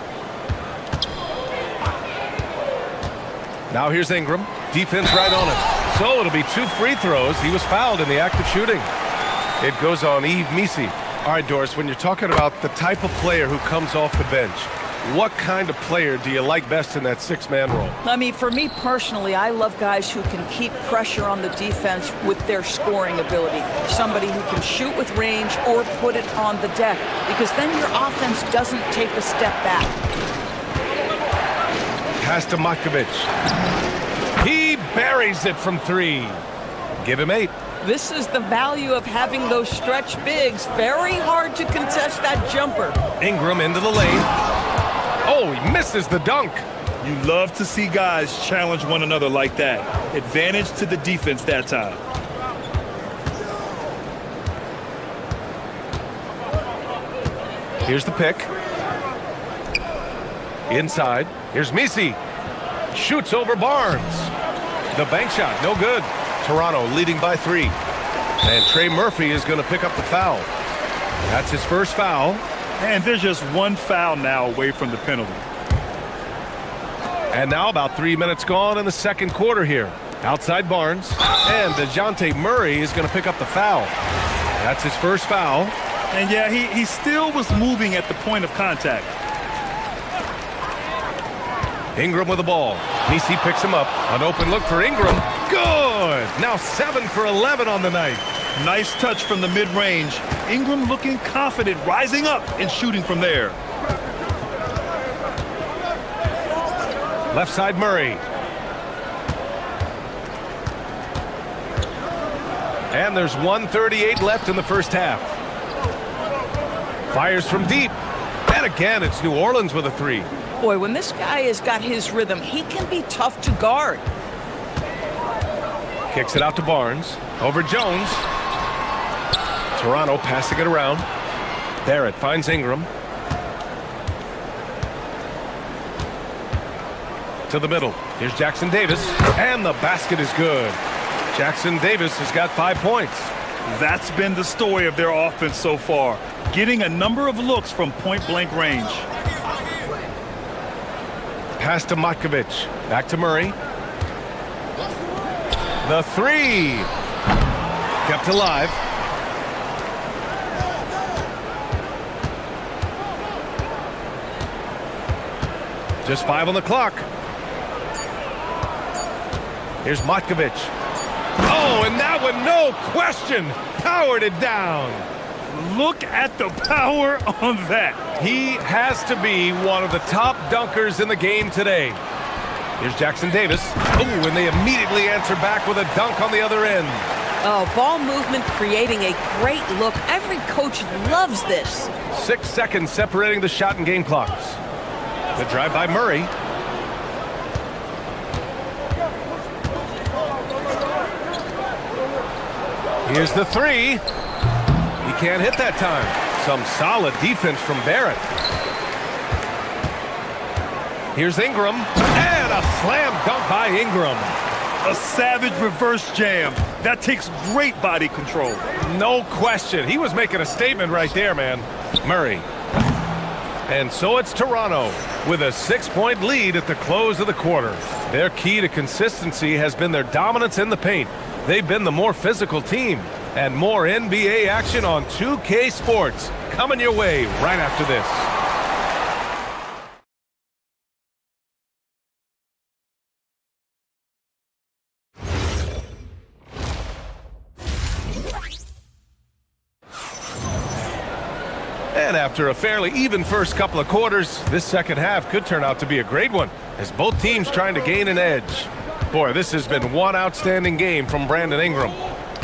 Now here's Ingram. Defense right on him. So it'll be 2 free throws. He was fouled in the act of shooting. It goes on Yves Missi. All right, Doris, when you're talking about the type of player who comes off the bench, what kind of player do you like best in that 6-man role? I mean, for me personally, I love guys who can keep pressure on the defense with their scoring ability. Somebody who can shoot with range or put it on the deck, because then your offense doesn't take a step back. Pass to Makovich. He buries it from 3. Give him 8. This is the value of having those stretch bigs. Very hard to contest that jumper. Ingram into the lane. Oh, he misses the dunk. You love to see guys challenge one another like that. Advantage to the defense that time. Here's the pick. Inside. Here's Missi. Shoots over Barnes. The bank shot, no good. Toronto leading by 3. And Trey Murphy is going to pick up the foul. That's his first foul. And there's just 1 foul now away from the penalty. And now about 3 minutes gone in the second quarter here. Outside Barnes. And DeJounte Murray is going to pick up the foul. That's his first foul. And yeah, he still was moving at the point of contact. Ingram with the ball. Missi picks him up. An open look for Ingram. Good! Now 7 for 11 on the night. Nice touch from the mid-range. Ingram looking confident, rising up and shooting from there. Left side Murray. And there's 1:38 left in the first half. Fires from deep. And again, it's New Orleans with a 3. Boy, when this guy has got his rhythm, he can be tough to guard. Kicks it out to Barnes. Over Jones. Toronto passing it around. Barrett finds Ingram. To the middle. Here's Jackson Davis. And the basket is good. Jackson Davis has got 5 points. That's been the story of their offense so far. Getting a number of looks from point-blank range. Pass to Makovich. Back to Murray. The 3. Kept alive. Just 5 on the clock. Here's Makovich. Oh, and that one, no question, powered it down. Look at the power on that. He has to be one of the top dunkers in the game today. Here's Jackson Davis. Oh, and they immediately answer back with a dunk on the other end. Oh, ball movement creating a great look. Every coach loves this. 6 seconds separating the shot and game clocks. The drive by Murray. Here's the three. He can't hit that time. Some solid defense from Barrett. Here's Ingram. And a slam dunk by Ingram. A savage reverse jam. That takes great body control. No question. He was making a statement right there, man. Murray. And so it's Toronto with a 6-point lead at the close of the quarter. Their key to consistency has been their dominance in the paint. They've been the more physical team. And more NBA action on 2K Sports coming your way right after this. And after a fairly even first couple of quarters, this second half could turn out to be a great one, as both teams trying to gain an edge. Boy, this has been one outstanding game from Brandon Ingram.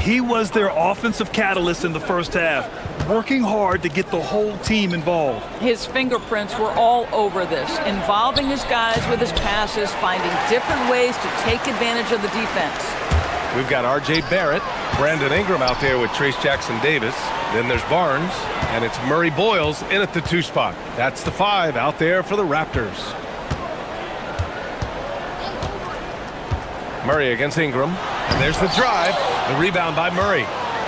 He was their offensive catalyst in the first half, working hard to get the whole team involved. His fingerprints were all over this, involving his guys with his passes, finding different ways to take advantage of the defense. We've got R.J. Barrett, Brandon Ingram out there with Trace Jackson Davis. Then there's Barnes, and it's Murray Boyles in at the 2 spot. That's the 5 out there for the Raptors. Murray against Ingram, and there's the drive. The rebound by Murray.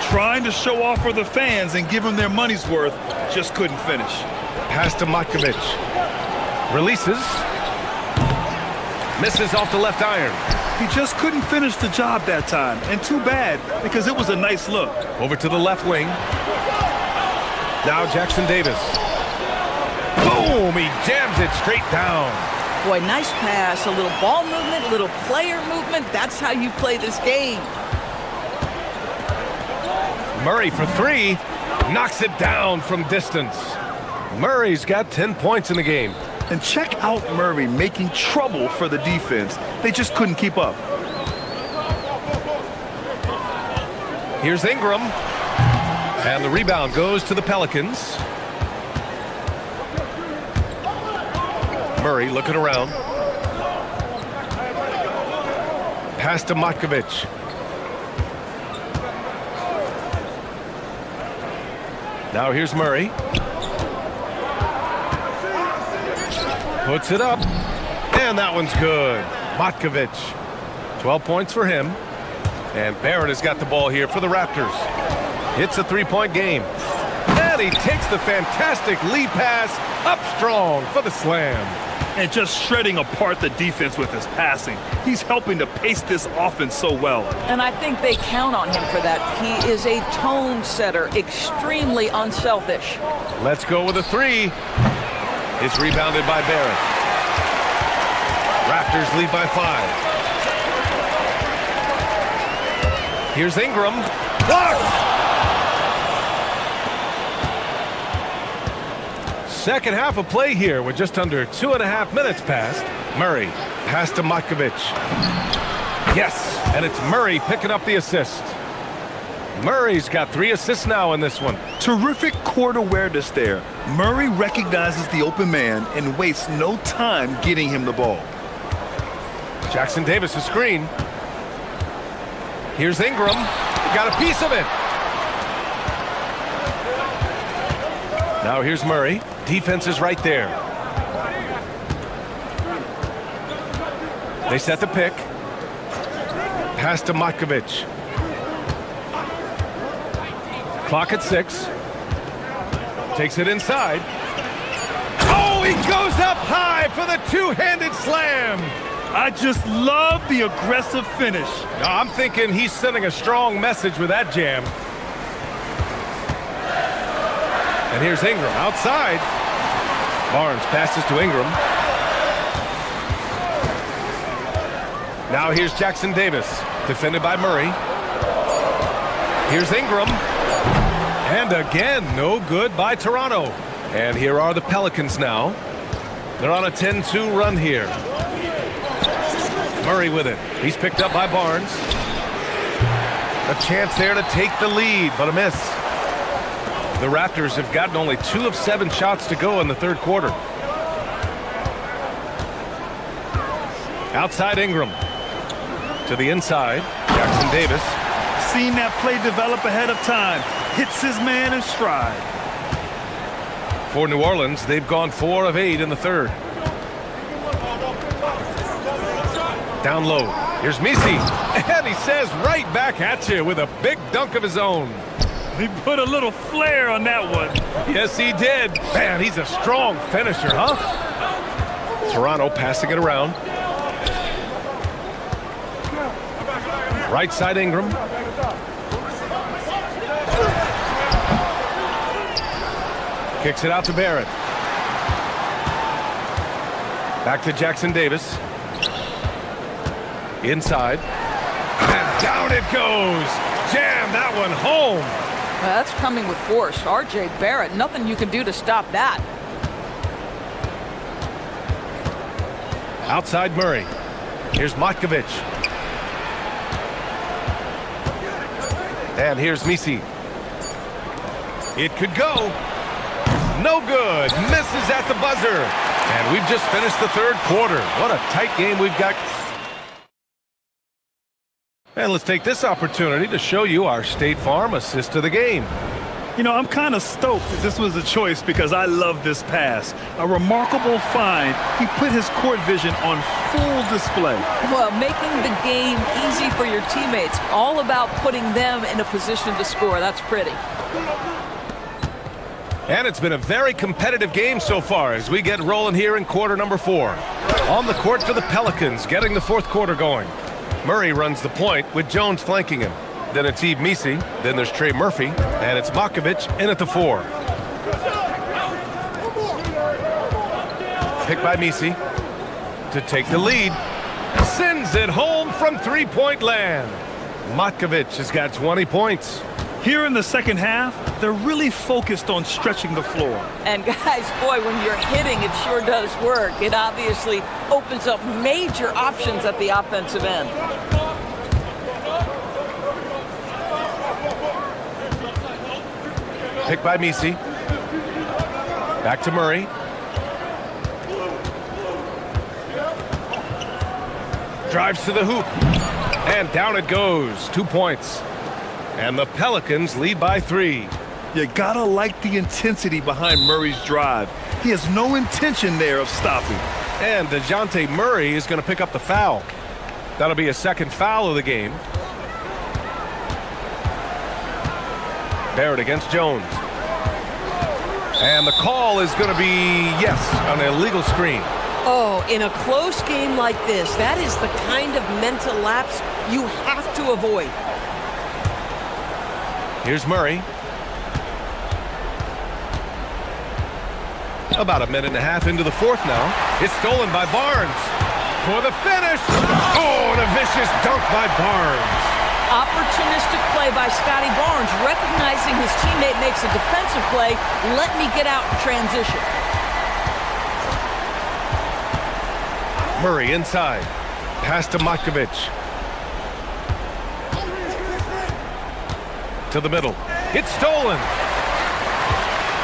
Trying to show off for the fans and give them their money's worth, just couldn't finish. Pass to Matkovic. Releases. Misses off the left iron. He just couldn't finish the job that time, and too bad, because it was a nice look. Over to the left wing. Now Jackson Davis. Boom! He jams it straight down. Boy, nice pass, a little ball movement, a little player movement. That's how you play this game. Murray for 3. Knocks it down from distance. Murray's got 10 points in the game. And check out Murray making trouble for the defense. They just couldn't keep up. Here's Ingram. And the rebound goes to the Pelicans. Murray looking around. Pass to Matkovic. Now here's Murray. Puts it up. And that one's good. Matkovic. 12 points for him. And Barrett has got the ball here for the Raptors. It's a 3-point game. And he takes the fantastic lead pass up strong for the slam. And just shredding apart the defense with his passing. He's helping to pace this offense so well. And I think they count on him for that. He is a tone setter, extremely unselfish. Let's go with a 3. It's rebounded by Barrett. Raptors lead by 5. Here's Ingram. Blocked! Second half of play here with just under 2.5 minutes passed. Murray, pass to Matkovic. Yes, and it's Murray picking up the assist. Murray's got 3 assists now in this one. Terrific court awareness there. Murray recognizes the open man and wastes no time getting him the ball. Jackson Davis' screen. Here's Ingram. Got a piece of it. Now here's Murray. Defense is right there. They set the pick. Pass to Matkovic. Clock at 6. Takes it inside. Oh, he goes up high for the 2-handed slam. I just love the aggressive finish. I'm thinking he's sending a strong message with that jam. And here's Ingram outside. Barnes passes to Ingram. Now here's Jackson Davis, defended by Murray. Here's Ingram. And again, no good by Toronto. And here are the Pelicans now. They're on a 10-2 run here. Murray with it. He's picked up by Barnes. A chance there to take the lead, but a miss. The Raptors have gotten only 2 of 7 shots to go in the third quarter. Outside Ingram. To the inside. Jackson Davis. Seen that play develop ahead of time. Hits his man in stride. For New Orleans, they've gone 4 of 8 in the third. Down low. Here's Misi. And he says right back at you with a big dunk of his own. He put a little flair on that one. Yes, he did. Man, he's a strong finisher, huh? Toronto passing it around. Right side Ingram. Kicks it out to Barrett. Back to Jackson Davis. Inside. And down it goes. Jam that one home. That's coming with force. R.J. Barrett, nothing you can do to stop that. Outside Murray. Here's Matkovic. And here's Misi. It could go. No good. Misses at the buzzer. And we've just finished the third quarter. What a tight game we've got. And let's take this opportunity to show you our State Farm assist of the game. You know, I'm kind of stoked that this was a choice because I love this pass. A remarkable find. He put his court vision on full display. Well, making the game easy for your teammates. All about putting them in a position to score. That's pretty. And it's been a very competitive game so far as we get rolling here in quarter number 4. On the court for the Pelicans, getting the fourth quarter going. Murray runs the point with Jones flanking him. Then it's Yves Misi. Then there's Trey Murphy. And it's Matkovic in at the 4. Picked by Misi to take the lead. Sends it home from three-point land. Matkovic has got 20 points. Here in the second half, they're really focused on stretching the floor. And guys, boy, when you're hitting, it sure does work. It obviously opens up major options at the offensive end. Picked by Misi. Back to Murray. Drives to the hoop. And down it goes. 2 points. And the Pelicans lead by 3. You gotta like the intensity behind Murray's drive. He has no intention there of stopping. And DeJounte Murray is going to pick up the foul. That'll be a second foul of the game. Barrett against Jones. And the call is going to be, yes, an illegal screen. Oh, in a close game like this, that is the kind of mental lapse you have to avoid. Here's Murray. About a minute and a half into the fourth now. It's stolen by Barnes. For the finish. Oh, and a vicious dunk by Barnes. Opportunistic play by Scotty Barnes, recognizing his teammate makes a defensive play. Let me get out in transition. Murray inside. Pass to Matkovic. To the middle. It's stolen.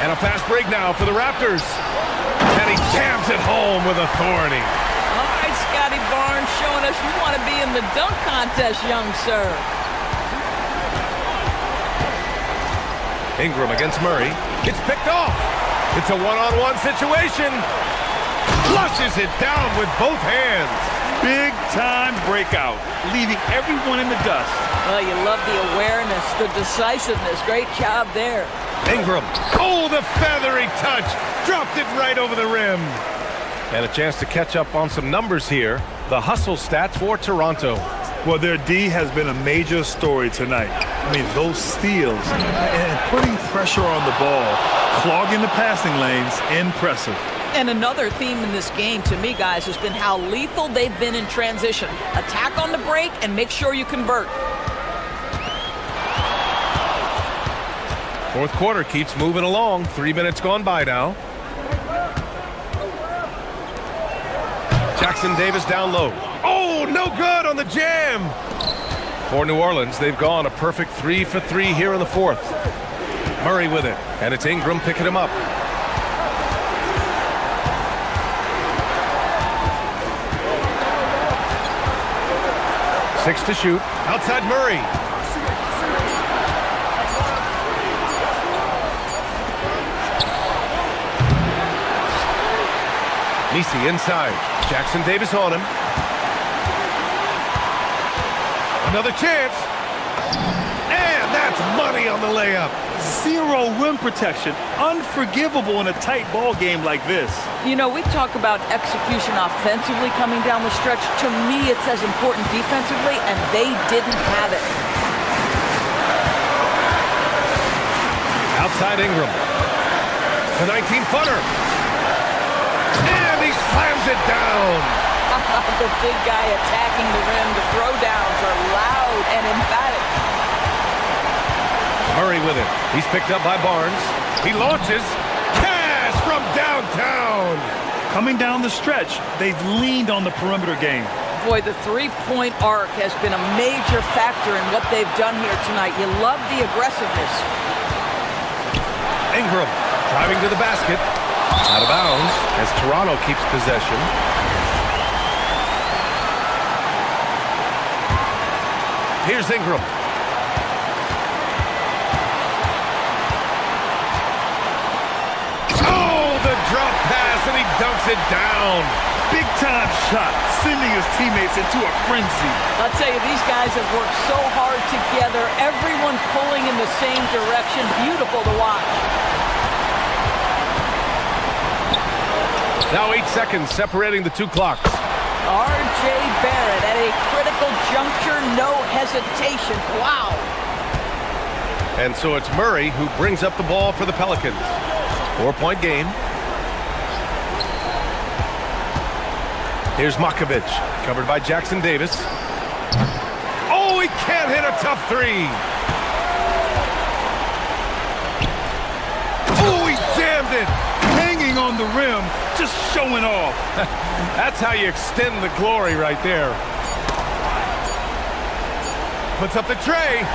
And a fast break now for the Raptors. And he jams it home with authority. All right, Scotty Barnes showing us you want to be in the dunk contest, young sir. Ingram against Murray. It's picked off. It's a one-on-one situation. Flushes it down with both hands. Big time breakout, leaving everyone in the dust. Well, you love the awareness, the decisiveness. Great job there. Ingram. Oh, the feathery touch. Dropped it right over the rim. And a chance to catch up on some numbers here. The hustle stats for Toronto. Well, their D has been a major story tonight. I mean, those steals and putting pressure on the ball, clogging the passing lanes, impressive. And another theme in this game to me, guys, has been how lethal they've been in transition. Attack on the break and make sure you convert. Fourth quarter keeps moving along. 3 minutes gone by now. Jackson Davis down low. Oh, Oh, no good on the jam. For New Orleans, they've gone a perfect 3 for 3 here in the fourth. Murray with it, and it's Ingram picking him up. Six to shoot. Outside Murray. Nisi inside. Jackson Davis on him. Another chance. And that's money on the layup. Zero rim protection. Unforgivable in a tight ball game like this. You know, we talk about execution offensively coming down the stretch. To me, it's as important defensively, and they didn't have it. Outside Ingram. The 19-footer. And he slams it down. The big guy attacking the rim. The throwdowns are loud and emphatic. Murray with it. He's picked up by Barnes. He launches. Cash from downtown. Coming down the stretch, they've leaned on the perimeter game. Boy, the three-point arc has been a major factor in what they've done here tonight. You love the aggressiveness. Ingram driving to the basket. Out of bounds as Toronto keeps possession. Here's Ingram. Oh, the drop pass, and he dunks it down. Big-time shot, sending his teammates into a frenzy. I'll tell you, these guys have worked so hard together, everyone pulling in the same direction. Beautiful to watch. Now 8 seconds separating the two clocks. R.J. Barrett at a critical juncture, no hesitation. Wow. And so it's Murray who brings up the ball for the Pelicans. 4-point game. Here's Makovich, covered by Jackson Davis. Oh, he can't hit a tough three. Oh, he jammed it. Hanging on the rim, just showing off. That's how you extend the glory right there. Puts up the tray.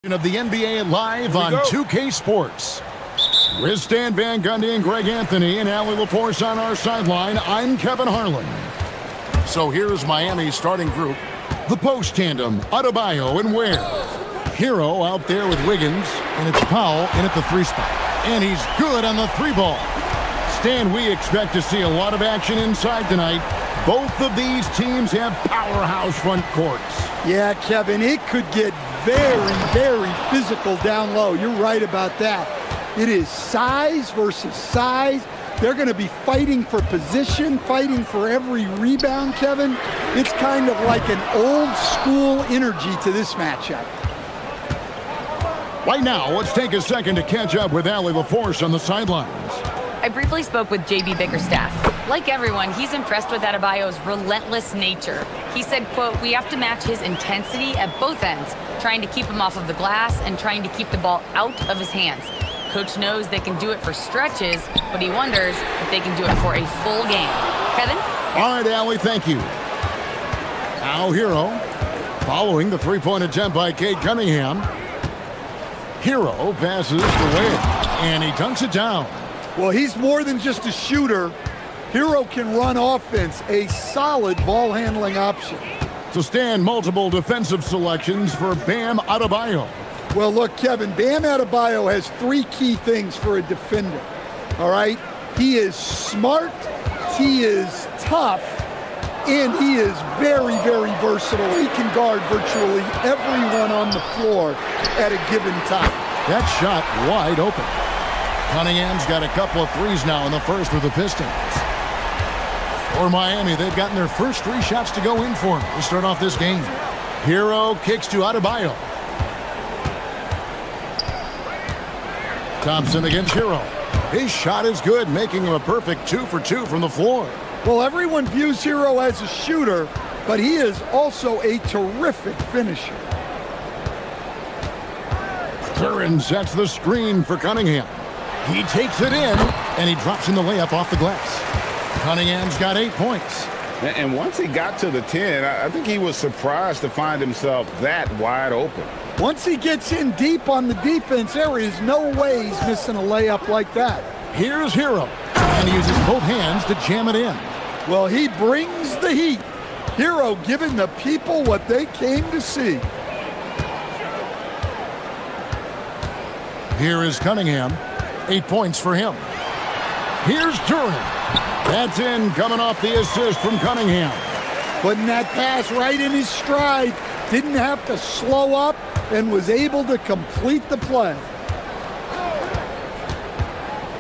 Of the NBA live on 2K Sports. With Stan Van Gundy and Greg Anthony and Allie LaForce on our sideline, I'm Kevin Harlan. So here's Miami's starting group. The post tandem, Adebayo and Ware. Hero out there with Wiggins, and it's Powell in at the 3 spot. And he's good on the 3 ball. Stan, we expect to see a lot of action inside tonight. Both of these teams have powerhouse front courts. Yeah, Kevin, it could get very, very physical down low. You're right about that. It is size versus size. They're going to be fighting for position, fighting for every rebound, Kevin. It's kind of like an old school energy to this matchup. Right now, let's take a second to catch up with Allie LaForce on the sidelines. I briefly spoke with JB Bickerstaff. Like everyone, he's impressed with Adebayo's relentless nature. He said, quote, "We have to match his intensity at both ends, trying to keep him off of the glass and trying to keep the ball out of his hands. Coach knows they can do it for stretches, but he wonders if they can do it for a full game." Kevin? All right, Allie, thank you. Now Hero, following the three-point attempt by Cade Cunningham. Hero passes to Ware, and he dunks it down. Well, he's more than just a shooter. Hero can run offense, a solid ball handling option. To stand multiple defensive selections for Bam Adebayo. Well, look, Kevin, Bam Adebayo has 3 key things for a defender, all right? He is smart, he is tough, and he is very, very versatile. He can guard virtually everyone on the floor at a given time. That shot wide open. Cunningham's got a couple of threes now in the first with the Pistons. For Miami, they've gotten their first 3 shots to go in for him to start off this game. Hero kicks to Adebayo. Thompson against Hero. His shot is good, making him a perfect 2 for 2 from the floor. Well, everyone views Hero as a shooter, but he is also a terrific finisher. Curran sets the screen for Cunningham. He takes it in, and he drops in the layup off the glass. Cunningham's got 8 points. And once he got to the 10, I think he was surprised to find himself that wide open. Once he gets in deep on the defense, there is no way he's missing a layup like that. Here's Hero, and he uses both hands to jam it in. Well, he brings the heat. Hero giving the people what they came to see. Here is Cunningham. 8 points for him. Here's Duran. That's in, coming off the assist from Cunningham. Putting that pass right in his stride. Didn't have to slow up and was able to complete the play.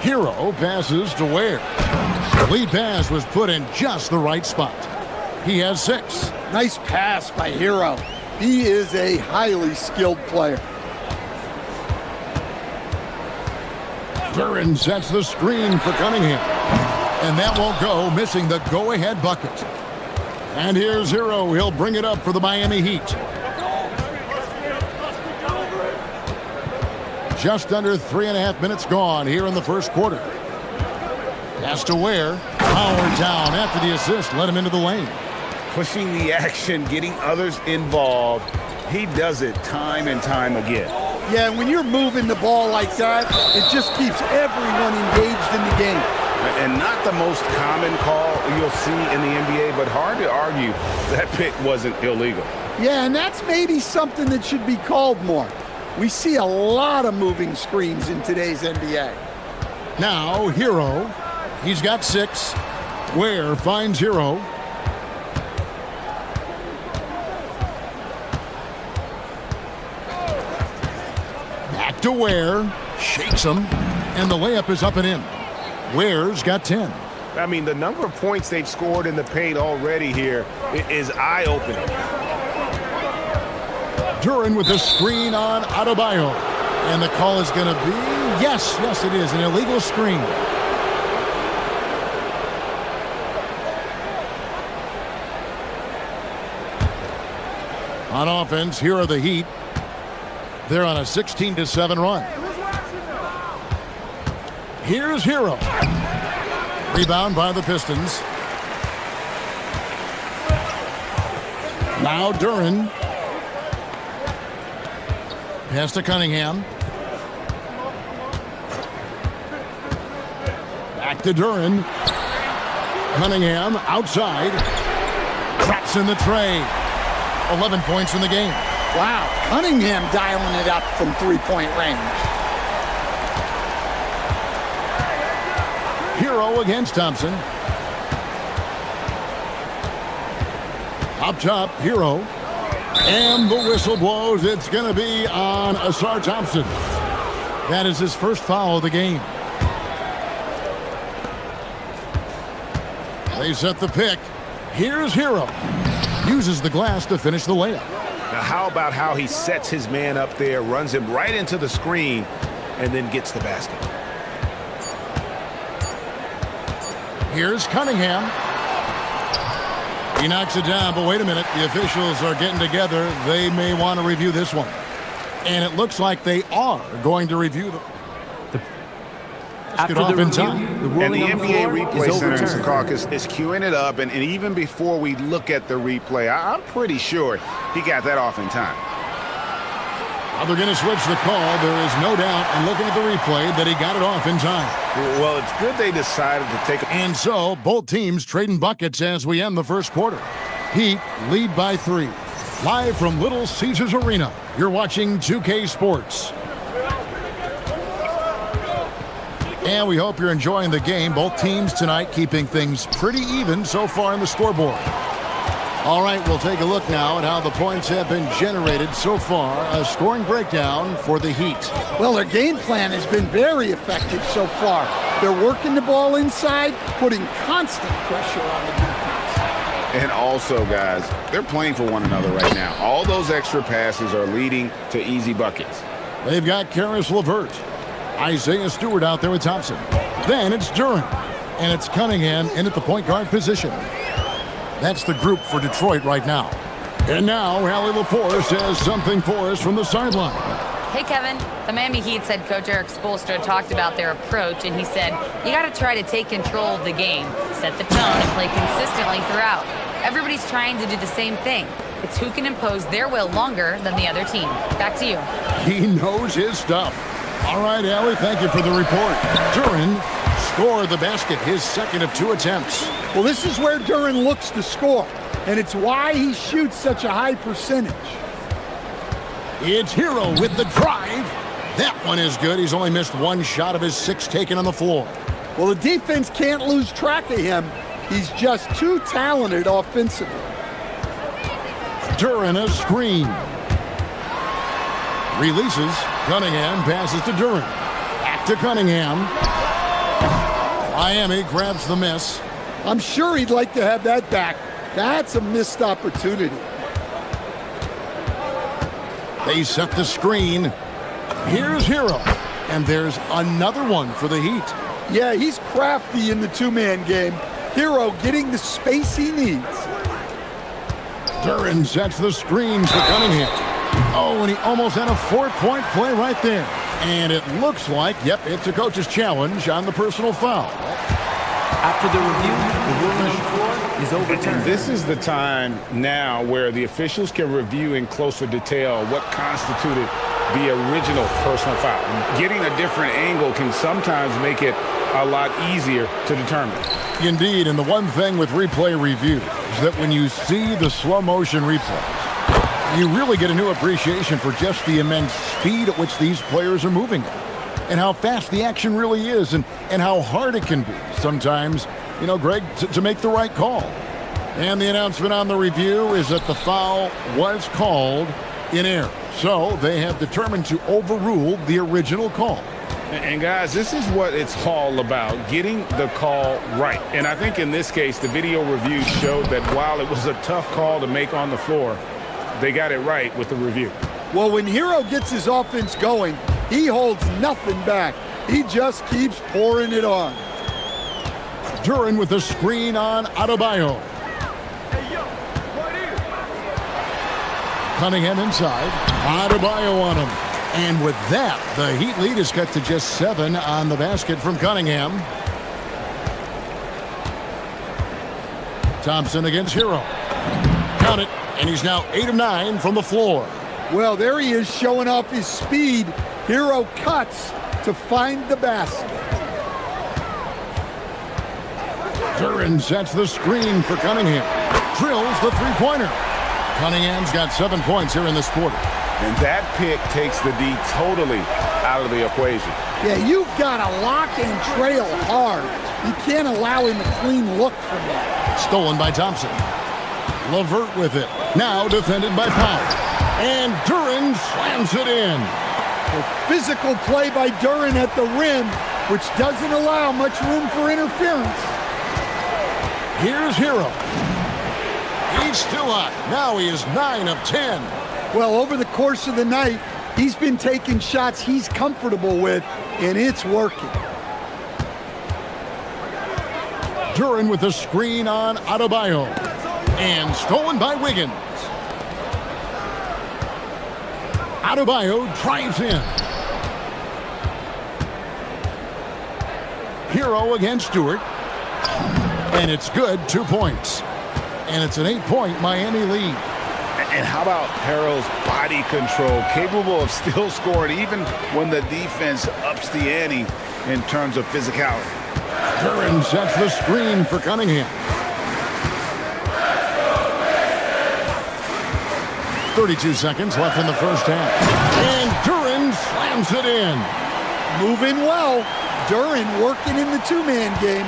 Hero passes to Ware. The lead pass was put in just the right spot. He has 6. Nice pass by Hero. He is a highly skilled player. Duran sets the screen for Cunningham. And that won't go, missing the go-ahead bucket. And here's Hero. He'll bring it up for the Miami Heat. Just under 3.5 minutes gone here in the first quarter. Pass to Ware. Power down after the assist. Let him into the lane. Pushing the action, getting others involved. He does it time and time again. Yeah, when you're moving the ball like that, it just keeps everyone engaged in the game. And not the most common call you'll see in the NBA, but hard to argue that pick wasn't illegal. Yeah, and that's maybe something that should be called more. We see a lot of moving screens in today's NBA. Now, Hero. He's got 6. Ware finds Hero. Back to Ware. Shakes him. And the layup is up and in. Ware's got 10. I mean, the number of points they've scored in the paint already here is eye-opening. Duran with the screen on Adebayo. And the call is going to be, yes, it is, an illegal screen. On offense, here are the Heat. They're on a 16-7 run. Here's Hero. Rebound by the Pistons. Now Duran. Pass to Cunningham. Back to Duran. Cunningham outside. Traps in the tray. 11 points in the game. Wow, Cunningham dialing it up from three-point range. Hero against Thompson. Up top, Hero. And the whistle blows. It's going to be on Asar Thompson. That is his first foul of the game. They set the pick. Here's Hero. Uses the glass to finish the layup. Now, how about how he sets his man up there, runs him right into the screen, and then gets the basket? Here's Cunningham. He knocks it down, but wait a minute. The officials are getting together. They may want to review this one. And it looks like they are going to review the After the review, the ruling and the on the NBA floor replay is center in overturned. Secaucus is queuing it up, and even before we look at the replay, I'm pretty sure he got that off in time. Now they're going to switch the call. There is no doubt, and looking at the replay, that he got it off in time. Well, it's good they decided to take a... And so, both teams trading buckets as we end the first quarter. Heat lead by 3. Live from Little Caesars Arena, you're watching 2K Sports. And we hope you're enjoying the game. Both teams tonight keeping things pretty even so far in the scoreboard. All right, we'll take a look now at how the points have been generated so far. A scoring breakdown for the Heat. Well, their game plan has been very effective so far. They're working the ball inside, putting constant pressure on the defense. And also, guys, they're playing for one another right now. All those extra passes are leading to easy buckets. They've got Karis LeVert. Isaiah Stewart out there with Thompson. Then it's Duran. And it's Cunningham in at the point guard position. That's the group for Detroit right now. And now, Allie LaForce has something for us from the sideline. Hey, Kevin. The Miami Heat's head coach Eric Spoelstra talked about their approach, and he said, you got to try to take control of the game, set the tone, and play consistently throughout. Everybody's trying to do the same thing. It's who can impose their will longer than the other team. Back to you. He knows his stuff. All right, Allie, thank you for the report. Duran scored the basket, his second of 2 attempts. Well, this is where Duran looks to score, and it's why he shoots such a high percentage. It's Hero with the drive. That one is good. He's only missed 1 shot of his 6 taken on the floor. Well, the defense can't lose track of him. He's just too talented offensively. Duran a screen. Releases. Cunningham passes to Duran. Back to Cunningham. Miami grabs the miss. I'm sure he'd like to have that back. That's a missed opportunity. They set the screen. Here's Hero. And there's another one for the Heat. Yeah, he's crafty in the 2-man game. Hero getting the space he needs. Duran sets the screen for Cunningham. Oh, and he almost had a 4-point play right there. And it looks like, yep, it's a coach's challenge on the personal foul. After the review, the ruling on the floor is overturned. And this is the time now where the officials can review in closer detail what constituted the original personal foul. Getting a different angle can sometimes make it a lot easier to determine. Indeed, and the one thing with replay review is that when you see the slow motion replays, you really get a new appreciation for just the immense speed at which these players are moving at, and how fast the action really is, and how hard it can be sometimes, you know, Greg, to make the right call. And the announcement on the review is that the foul was called in error. So they have determined to overrule the original call. And guys, this is what it's all about, getting the call right. And I think in this case, the video review showed that while it was a tough call to make on the floor, they got it right with the review. Well, when Hero gets his offense going, he holds nothing back. He just keeps pouring it on. Duran with the screen on Adebayo. Cunningham inside. Adebayo on him. And with that, the Heat lead is cut to just 7 on the basket from Cunningham. Thompson against Hero. Count it. And he's now 8 of 9 from the floor. Well, there he is showing off his speed. Hero cuts to find the basket. Duran sets the screen for Cunningham. Drills the three-pointer. Cunningham's got 7 points here in this quarter. And that pick takes the D totally out of the equation. Yeah, you've got to lock and trail hard. You can't allow him a clean look from that. Stolen by Thompson. Levert with it. Now defended by Powell. And Duran slams it in. A physical play by Duran at the rim, which doesn't allow much room for interference. Here's Hero. He's still hot. Now he is 9 of 10. Well, over the course of the night, he's been taking shots he's comfortable with, and it's working. Duran with the screen on Adebayo. And stolen by Wiggins. Adebayo drives in. Hero against Stewart. And it's good, 2 points. And it's an 8-point Miami lead. And how about Harrell's body control, capable of still scoring even when the defense ups the ante in terms of physicality. Duran sets the screen for Cunningham. 32 seconds left in the first half. And Duran slams it in. Moving well. Duran working in the two-man game.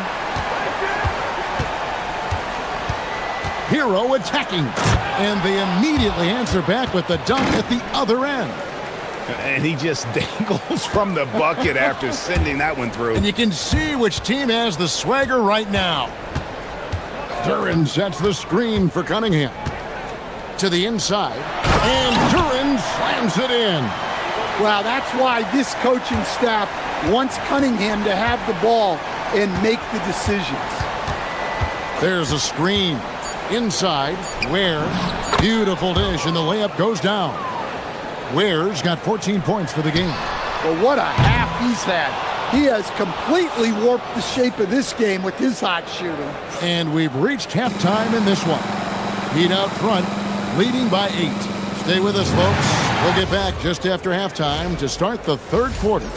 Hero attacking. And they immediately answer back with the dunk at the other end. And he just dangles from the bucket after sending that one through. And you can see which team has the swagger right now. Duran sets the screen for Cunningham. To the inside. And Duran slams it in. Wow, that's why this coaching staff wants Cunningham to have the ball and make the decisions. There's a screen. Inside, Ware. Beautiful dish, and the layup goes down. Ware's got 14 points for the game. Well, what a half he's had. He has completely warped the shape of this game with his hot shooting. And we've reached halftime in this one. Heat out front, leading by 8. Stay with us, folks. We'll get back just after halftime to start the third quarter.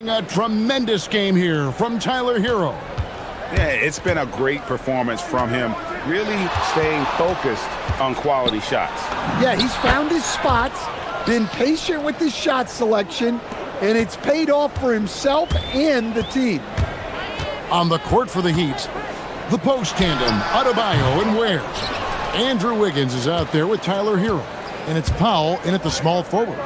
A tremendous game here from Tyler Hero. Yeah, it's been a great performance from him, really staying focused on quality shots. Yeah, he's found his spots, been patient with his shot selection, and it's paid off for himself and the team. On the court for the Heat, the post tandem, Adebayo and Ware. Andrew Wiggins is out there with Tyler Hero, and it's Powell in at the small forward.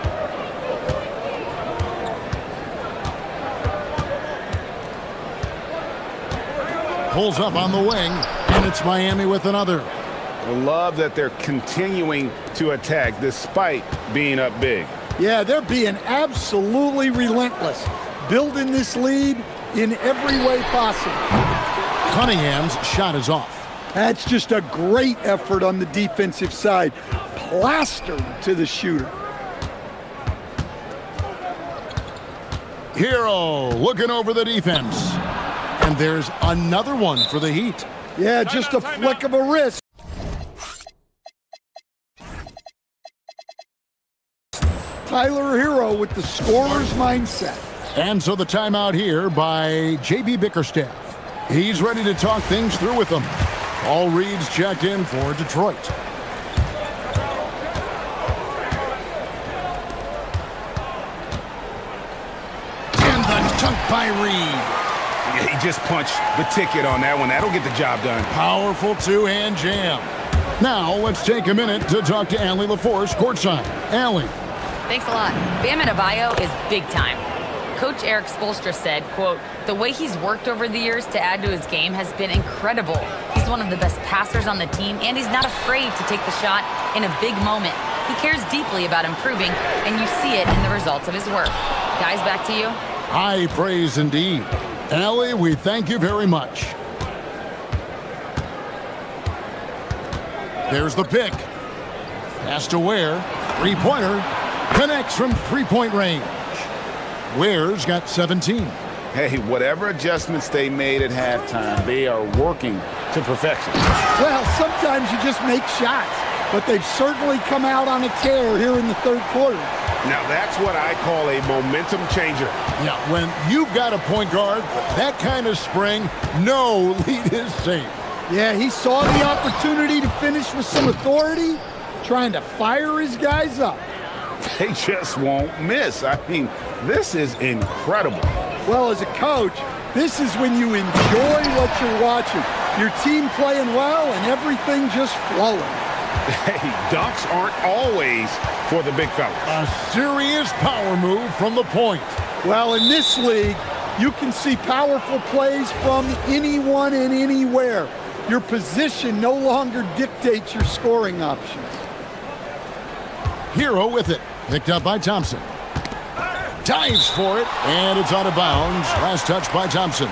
Pulls up on the wing, and it's Miami with another. I love that they're continuing to attack despite being up big. Yeah, they're being absolutely relentless, building this lead in every way possible. Cunningham's shot is off. That's just a great effort on the defensive side. Plastered to the shooter. Hero looking over the defense. And there's another one for the Heat. Yeah, just a flick of a wrist. Tyler Hero with the scorer's mindset. And so the timeout here by J.B. Bickerstaff. He's ready to talk things through with them. All reads checked in for Detroit. And the dunk by Reed. Yeah, he just punched the ticket on that one. That'll get the job done. Powerful two-hand jam. Now let's take a minute to talk to Allie LaForce courtside. Allie. Thanks a lot. Bam Adebayo is big time. Coach Eric Spoelstra said, quote, "The way he's worked over the years to add to his game has been incredible. He's one of the best passers on the team, and he's not afraid to take the shot in a big moment. He cares deeply about improving, and you see it in the results of his work." Guys, back to you. High praise indeed. Allie, we thank you very much. There's the pick. Pass to Ware. Three-pointer. Connects from three-point range. Ware's got 17. Hey, whatever adjustments they made at halftime, they are working to perfection. Well, sometimes you just make shots, but they've certainly come out on a tear here in the third quarter. Now that's what I call a momentum changer. Yeah, when you've got a point guard with that kind of spring, no lead is safe. Yeah, he saw the opportunity to finish with some authority, trying to fire his guys up. They just won't miss. I mean, this is incredible. Well, as a coach, this is when you enjoy what you're watching. Your team playing well and everything just flowing. Hey, dunks aren't always for the big fellas. A serious power move from the point. Well, in this league, you can see powerful plays from anyone and anywhere. Your position no longer dictates your scoring options. Hero with it. Picked up by Thompson. Dives for it, and it's out of bounds. Last touch by Thompson.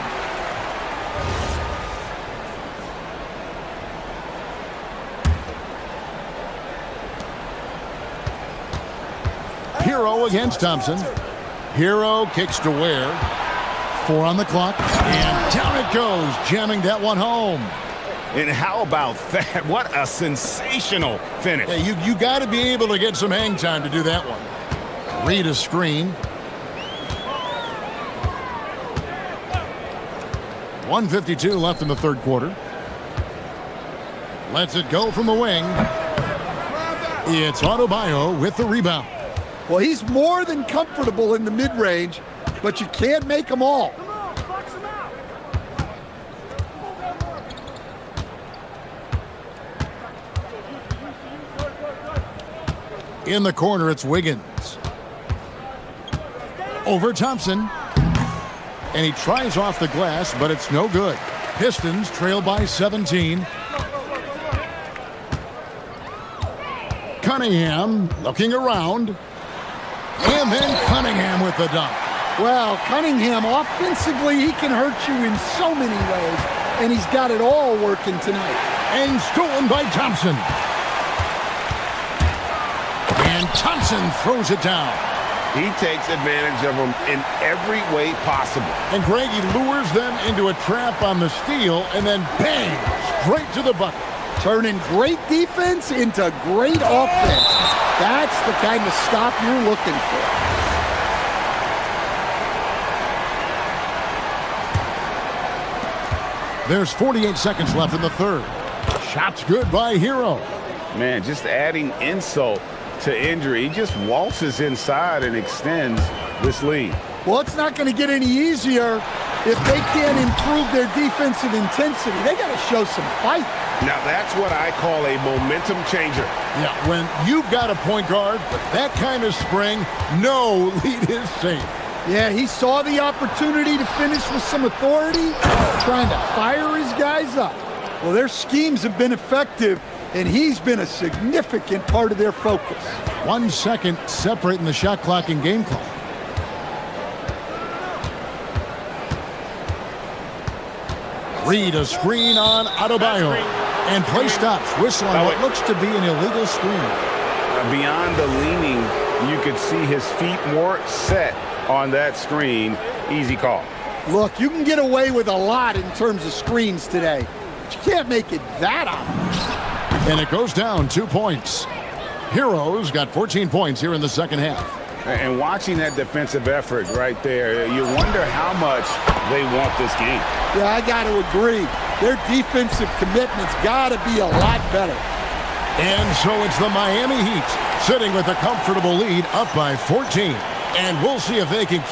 Hero against Thompson. Hero kicks to Ware. 4 on the clock, and down it goes, jamming that one home. And how about that? What a sensational finish. Hey, you got to be able to get some hang time to do that one. Read a screen. 1:52 left in the third quarter. Lets it go from the wing. It's Adebayo with the rebound. Well, he's more than comfortable in the mid-range, but you can't make them all. In the corner, it's Wiggins. Over Thompson. And he tries off the glass, but it's no good. Pistons trail by 17. Cunningham looking around. And then Cunningham with the dunk. Well, Cunningham, offensively, he can hurt you in so many ways, and he's got it all working tonight. And stolen by Thompson. And Thompson throws it down. He takes advantage of them in every way possible. And Greg, he lures them into a trap on the steal, and then bang, straight to the bucket. Turning great defense into great offense. That's the kind of stop you're looking for. There's 48 seconds left in the third. Shot's good by Hero. Man, just adding insult to injury. He just waltzes inside and extends this lead. Well, it's not going to get any easier if they can't improve their defensive intensity. They got to show some fight. Now that's what I call a momentum changer. Yeah, when you've got a point guard with that kind of spring, no lead is safe. Yeah, he saw the opportunity to finish with some authority, trying to fire his guys up. Well, their schemes have been effective, and he's been a significant part of their focus. 1 second separating the shot clock and game clock. Reed a screen on Adebayo. And play stops. Whistle on what looks to be an illegal screen. Beyond the leaning, you could see his feet more set on that screen. Easy call. Look, you can get away with a lot in terms of screens today, but you can't make it that obvious. And it goes down 2 points. Heroes got 14 points here in the second half. And watching that defensive effort right there, you wonder how much they want this game. Yeah, I got to agree. Their defensive commitment's got to be a lot better. And so it's the Miami Heat sitting with a comfortable lead up by 14. And we'll see if they can...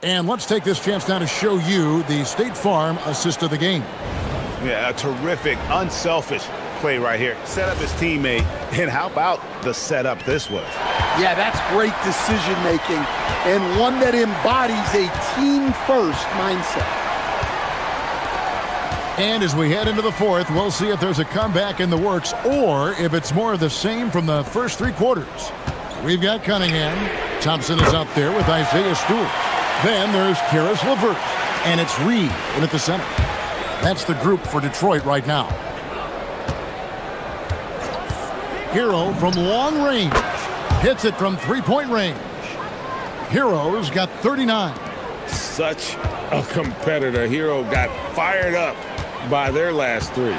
And let's take this chance now to show you the State Farm assist of the game. Yeah, a terrific, unselfish play right here. Set up his teammate, and how about the setup this was? Yeah, that's great decision-making, and one that embodies a team-first mindset. And as we head into the fourth, we'll see if there's a comeback in the works or if it's more of the same from the first three quarters. We've got Cunningham. Thompson is out there with Isaiah Stewart. Then there's Karis LeVert, and it's Reed in at the center. That's the group for Detroit right now. Hero from long range. Hits it from three-point range. Hero's got 39. Such a competitor. Hero got fired up by their last three.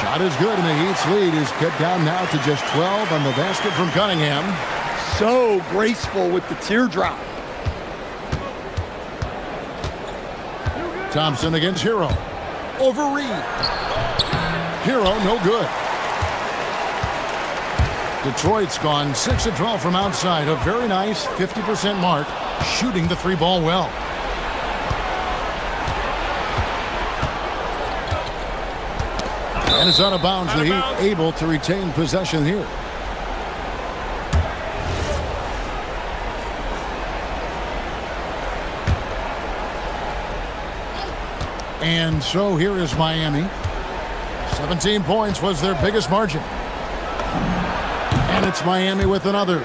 Shot is good, and the Heat's lead is cut down now to just 12 on the basket from Cunningham. So graceful with the teardrop. Thompson against Hero. Over Reed. Hero, no good. Detroit's gone 6 of 12 from outside. A very nice 50% mark, shooting the three ball well. And it's out of bounds. The Heat able to retain possession here. And so here is Miami. 17 points was their biggest margin. And it's Miami with another.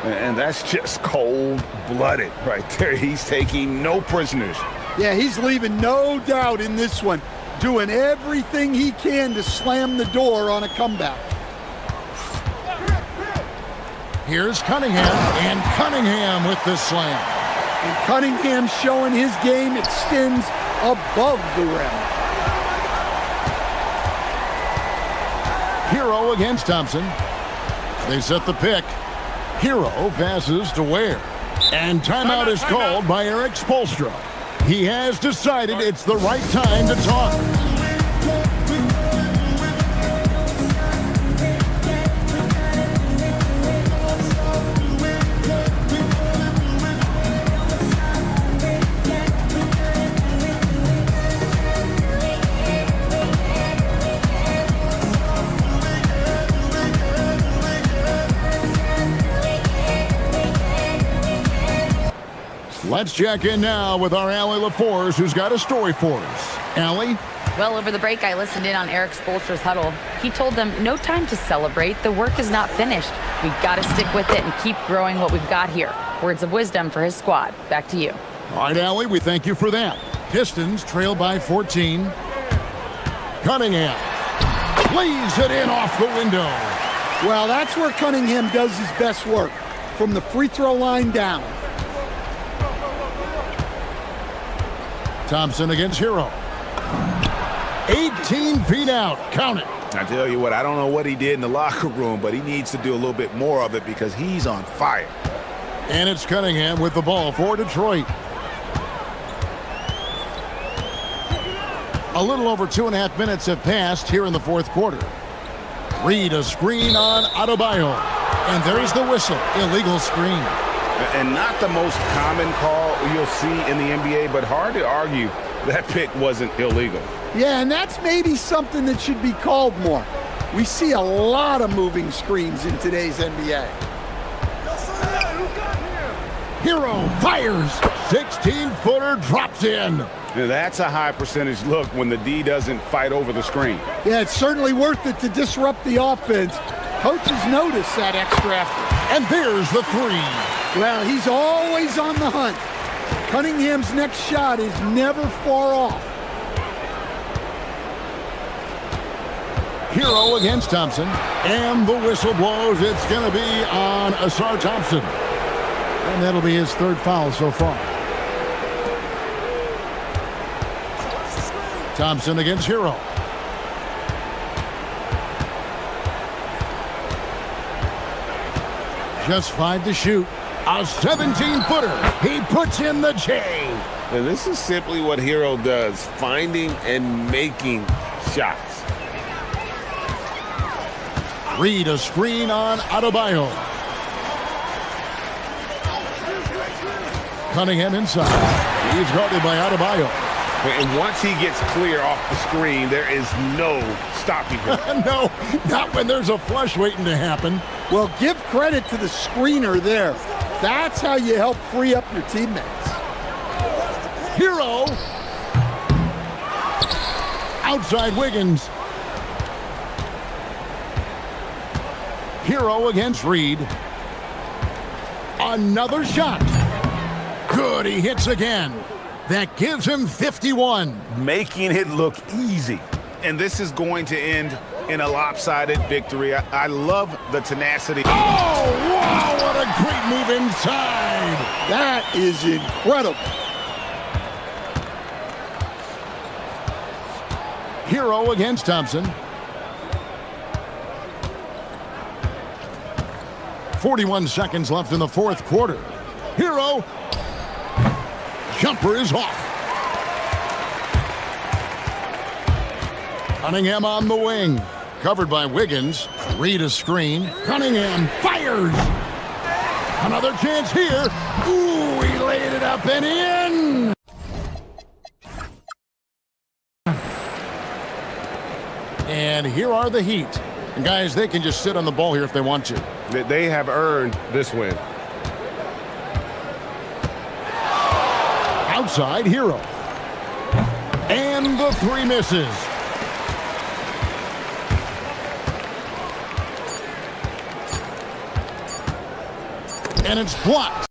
And that's just cold-blooded right there. He's taking no prisoners. Yeah, he's leaving no doubt in this one. Doing everything he can to slam the door on a comeback. Here's Cunningham, and Cunningham with the slam. And Cunningham showing his game extends above the rim. Hero against Thompson. They set the pick. Hero passes to Ware. And timeout is called by Eric Spoelstra. He has decided it's the right time to talk. Let's check in now with our Allie LaForce, who's got a story for us. Allie? Well, over the break, I listened in on Eric Spoelstra's huddle. He told them, no time to celebrate. The work is not finished. We've got to stick with it and keep growing what we've got here. Words of wisdom for his squad. Back to you. All right, Allie, we thank you for that. Pistons trail by 14. Cunningham lays it in off the window. Well, that's where Cunningham does his best work, from the free throw line down. Thompson against Hero. 18 feet out. Count it. I tell you what, I don't know what he did in the locker room, but he needs to do a little bit more of it because he's on fire. And it's Cunningham with the ball for Detroit. A little over 2.5 minutes have passed here in the fourth quarter. Reed a screen on Adebayo. And there's the whistle. Illegal screen. And not the most common call you'll see in the NBA, but hard to argue that pick wasn't illegal. Yeah, and that's maybe something that should be called more. We see a lot of moving screens in today's NBA. Hero fires. 16-footer drops in. Now, that's a high percentage look when the D doesn't fight over the screen. Yeah, it's certainly worth it to disrupt the offense. Coaches notice that extra effort. And there's the three. Well, he's always on the hunt. Cunningham's next shot is never far off. Hero against Thompson. And the whistle blows. It's going to be on Asar Thompson. And that'll be his third foul so far. Thompson against Hero. Just 5 to shoot. A 17-footer. He puts in the J. And this is simply what Hero does, finding and making shots. Reed a screen on Adebayo. Cunningham inside. He's guarded by Adebayo. And once he gets clear off the screen, there is no stopping him. No, not when there's a flush waiting to happen. Well, give credit to the screener there. That's how you help free up your teammates. Hero. Outside Wiggins. Hero against Reed. Another shot. Good, he hits again. That gives him 51. Making it look easy. And this is going to end in a lopsided victory. I love the tenacity. Oh, wow, what a great move inside. That is incredible. Hero against Thompson. 41 seconds left in the fourth quarter. Hero. Jumper is off. Cunningham on the wing. Covered by Wiggins. Reed a screen. Cunningham fires. Another chance here. Ooh, he laid it up and in. And here are the Heat. And guys, they can just sit on the ball here if they want to. They have earned this win. Outside Hero. And the three misses. And it's blocked.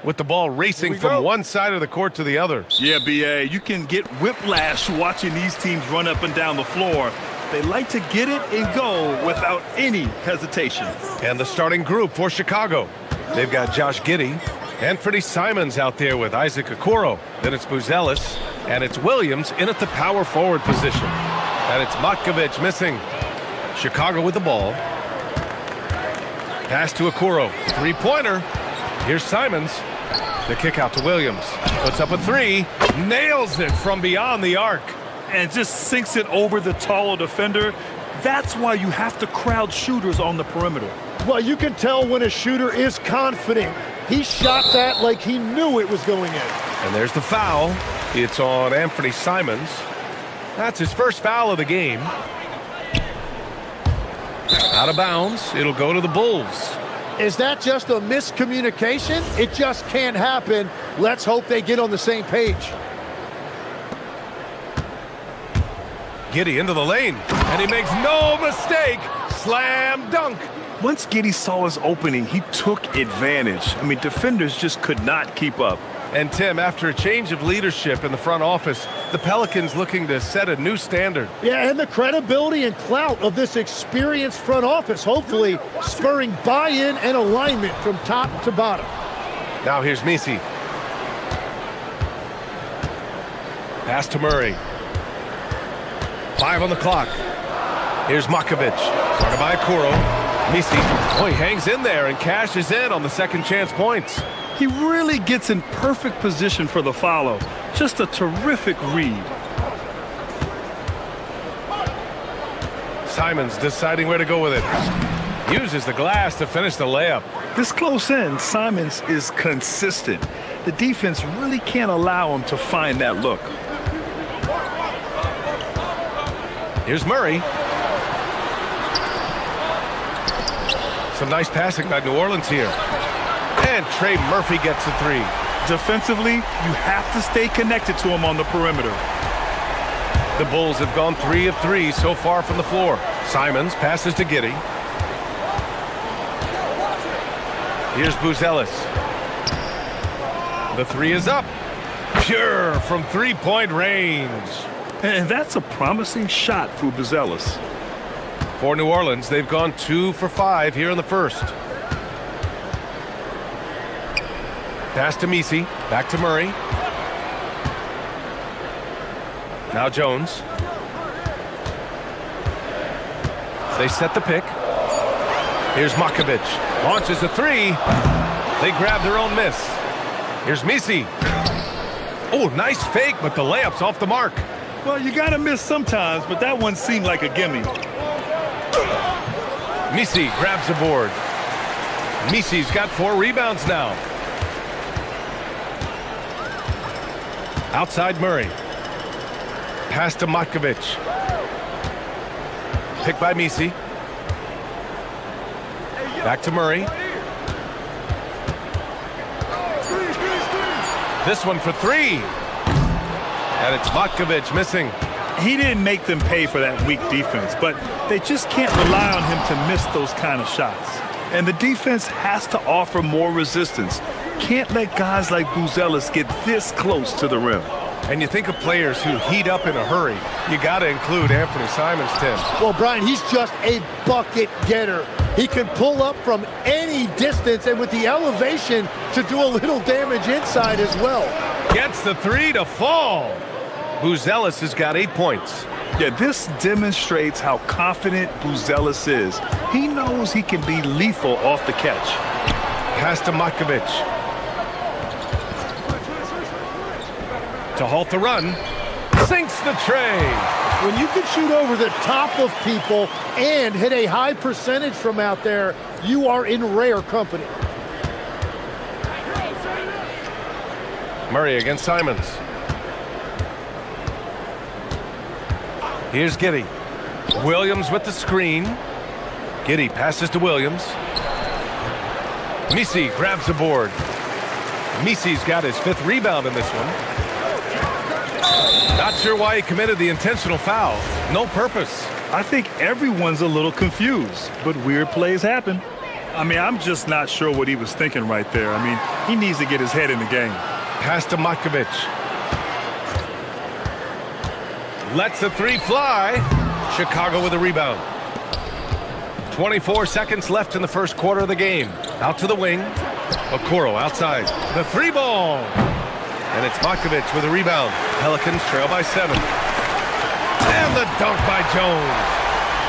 with the ball racing from one side of the court to the other. Yeah, B.A., you can get whiplash watching these teams run up and down the floor. They like to get it and go without any hesitation. And the starting group for Chicago. They've got Josh Giddey, Anthony Simons out there with Isaac Okoro. Then it's Buzelis, and it's Williams in at the power forward position. And it's Matkovic missing. Chicago with the ball. Pass to Okoro. Three-pointer. Here's Simons. The kick out to Williams. Puts up a three. Nails it from beyond the arc. And just sinks it over the taller defender. That's why you have to crowd shooters on the perimeter. Well, you can tell when a shooter is confident. He shot that like he knew it was going in. And there's the foul. It's on Anthony Simons. That's his first foul of the game. Out of bounds. It'll go to the Bulls. Is that just a miscommunication? It just can't happen. Let's hope they get on the same page. Giddey into the lane, and he makes no mistake. Slam dunk. Once Giddey saw his opening, he took advantage. I mean, defenders just could not keep up. And Tim, after a change of leadership in the front office, the Pelicans looking to set a new standard. Yeah, and the credibility and clout of this experienced front office, hopefully spurring buy-in and alignment from top to bottom. Now here's Misi. Pass to Murray. 5 on the clock. Here's Matkovic. Started by Okoro. Misi. Oh, he hangs in there and cashes in on the second chance points. He really gets in perfect position for the follow. Just a terrific read. Simons deciding where to go with it. Uses the glass to finish the layup. This close in, Simons is consistent. The defense really can't allow him to find that look. Here's Murray. Some nice passing by New Orleans here. And Trey Murphy gets a three. Defensively, you have to stay connected to him on the perimeter. The Bulls have gone 3 of 3 so far from the floor. Simons passes to Giddey. Here's Buzelis. The three is up. Pure from three-point range. And that's a promising shot for Buzelis. For New Orleans, they've gone 2 for 5 here in the first. Pass to Misi. Back to Murray. Now Jones. They set the pick. Here's Matkovic. Launches a three. They grab their own miss. Here's Misi. Oh, nice fake, but the layup's off the mark. Well, you got to miss sometimes, but that one seemed like a gimme. Misi grabs the board. Misi's got 4 rebounds now. Outside Murray. Pass to Matkovic. Picked by Misi. Back to Murray. This one for 3. And it's Matkovic missing. He didn't make them pay for that weak defense, but they just can't rely on him to miss those kind of shots. And the defense has to offer more resistance. Can't let guys like Buzelis get this close to the rim. And you think of players who heat up in a hurry. You got to include Anthony Simons, Tim. Well, Brian, he's just a bucket getter. He can pull up from any distance and with the elevation to do a little damage inside as well. Gets the three to fall. Buzelis has got 8 points. Yeah, this demonstrates how confident Buzelis is. He knows he can be lethal off the catch. Pass to Matkovic. To halt the run. Sinks the tray. When you can shoot over the top of people and hit a high percentage from out there, you are in rare company. Murray against Simons. Here's Giddey. Williams with the screen. Giddey passes to Williams. Misi grabs the board. Misi's got his 5th rebound in this one. Not sure why he committed the intentional foul. No purpose. I think everyone's a little confused, but weird plays happen. I mean, I'm just not sure what he was thinking right there. I mean, he needs to get his head in the game. Pass to Matkovic. Lets the three fly. Chicago with a rebound. 24 seconds left in the first quarter of the game. Out to the wing. Okoro outside. The three ball. And it's Matkovic with a rebound. Pelicans trail by 7. And the dunk by Jones.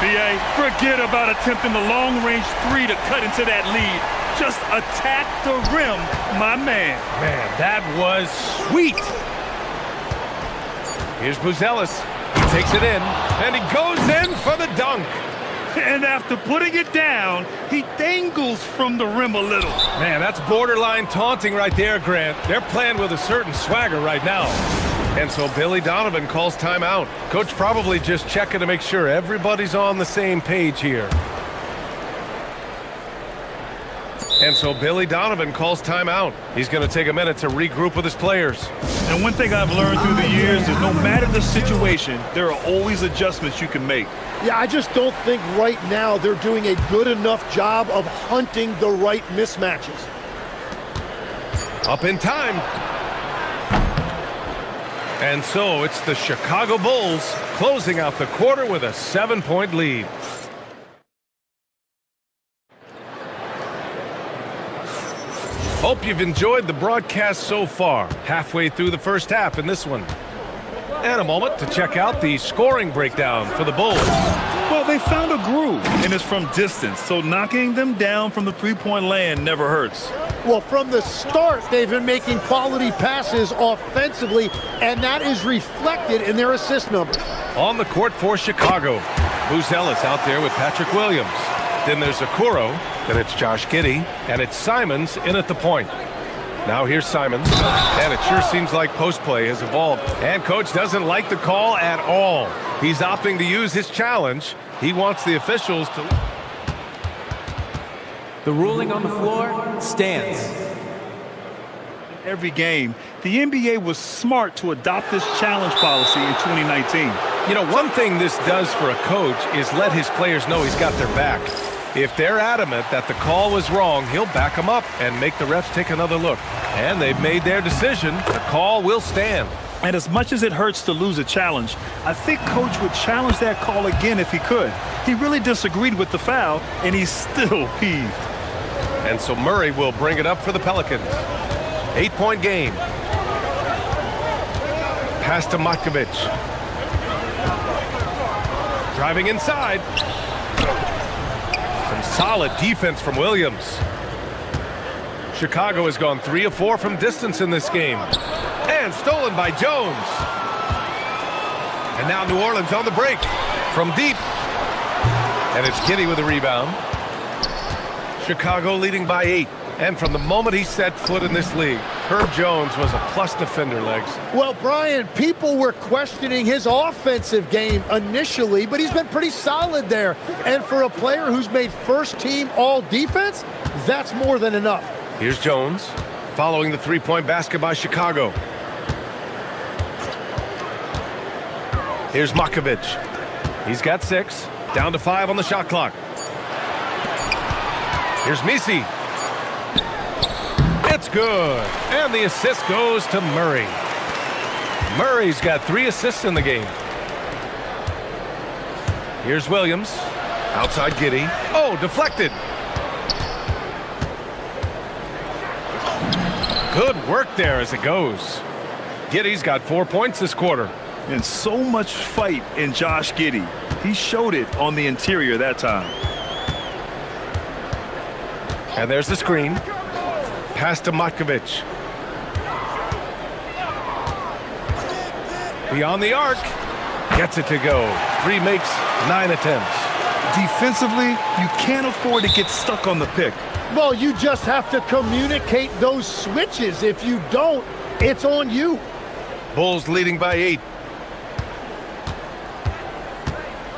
B.A., forget about attempting the long-range three to cut into that lead. Just attack the rim, my man. Man, that was sweet. Here's Buzelis. He takes it in, and he goes in for the dunk. And after putting it down, he dangles from the rim a little. Man, that's borderline taunting right there, Grant. They're playing with a certain swagger right now. And so Billy Donovan calls timeout. Coach probably just checking to make sure everybody's on the same page here. And so Billy Donovan calls timeout. He's going to take a minute to regroup with his players. And one thing I've learned through the years is no matter the situation, there are always adjustments you can make. Yeah, I just don't think right now they're doing a good enough job of hunting the right mismatches. Up in time. And so it's the Chicago Bulls closing out the quarter with a 7-point lead. Hope you've enjoyed the broadcast so far. Halfway through the first half in this one. And a moment to check out the scoring breakdown for the Bulls. Well, they found a groove, and it's from distance, so knocking them down from the three-point land never hurts. Well, from the start, they've been making quality passes offensively, and that is reflected in their assist numbers. On the court for Chicago, Buzelis out there with Patrick Williams. Then there's Okoro, then it's Josh Giddey, and it's Simons in at the point. Now here's Simons, and it sure seems like post play has evolved. And coach doesn't like the call at all. He's opting to use his challenge. He wants the officials to... The ruling on the floor stands. Every game, the NBA was smart to adopt this challenge policy in 2019. You know, one thing this does for a coach is let his players know he's got their back. If they're adamant that the call was wrong, he'll back them up and make the refs take another look. And they've made their decision. The call will stand. And as much as it hurts to lose a challenge, I think Coach would challenge that call again if he could. He really disagreed with the foul, and he's still peeved. And so Murray will bring it up for the Pelicans. 8-point game. Pass to Matkovic. Driving inside. Some solid defense from Williams. Chicago has gone 3 of 4 from distance in this game. And stolen by Jones. And now New Orleans on the break from deep. And it's Giddey with a rebound. Chicago leading by 8. And from the moment he set foot in this league, Herb Jones was a plus defender, Legs. Well, Brian, people were questioning his offensive game initially, but he's been pretty solid there. And for a player who's made first team all defense, that's more than enough. Here's Jones following the three-point basket by Chicago. Here's Matkovic. He's got 6, down to 5 on the shot clock. Here's Misi. It's good. And the assist goes to Murray. Murray's got 3 assists in the game. Here's Williams. Outside Giddey. Oh, deflected. Good work there as it goes. Giddey's got 4 points this quarter. And so much fight in Josh Giddey. He showed it on the interior that time. And there's the screen. Pass to Matkovic. Beyond the arc. Gets it to go. 3 makes, 9 attempts. Defensively, you can't afford to get stuck on the pick. Well, you just have to communicate those switches. If you don't, it's on you. Bulls leading by 8.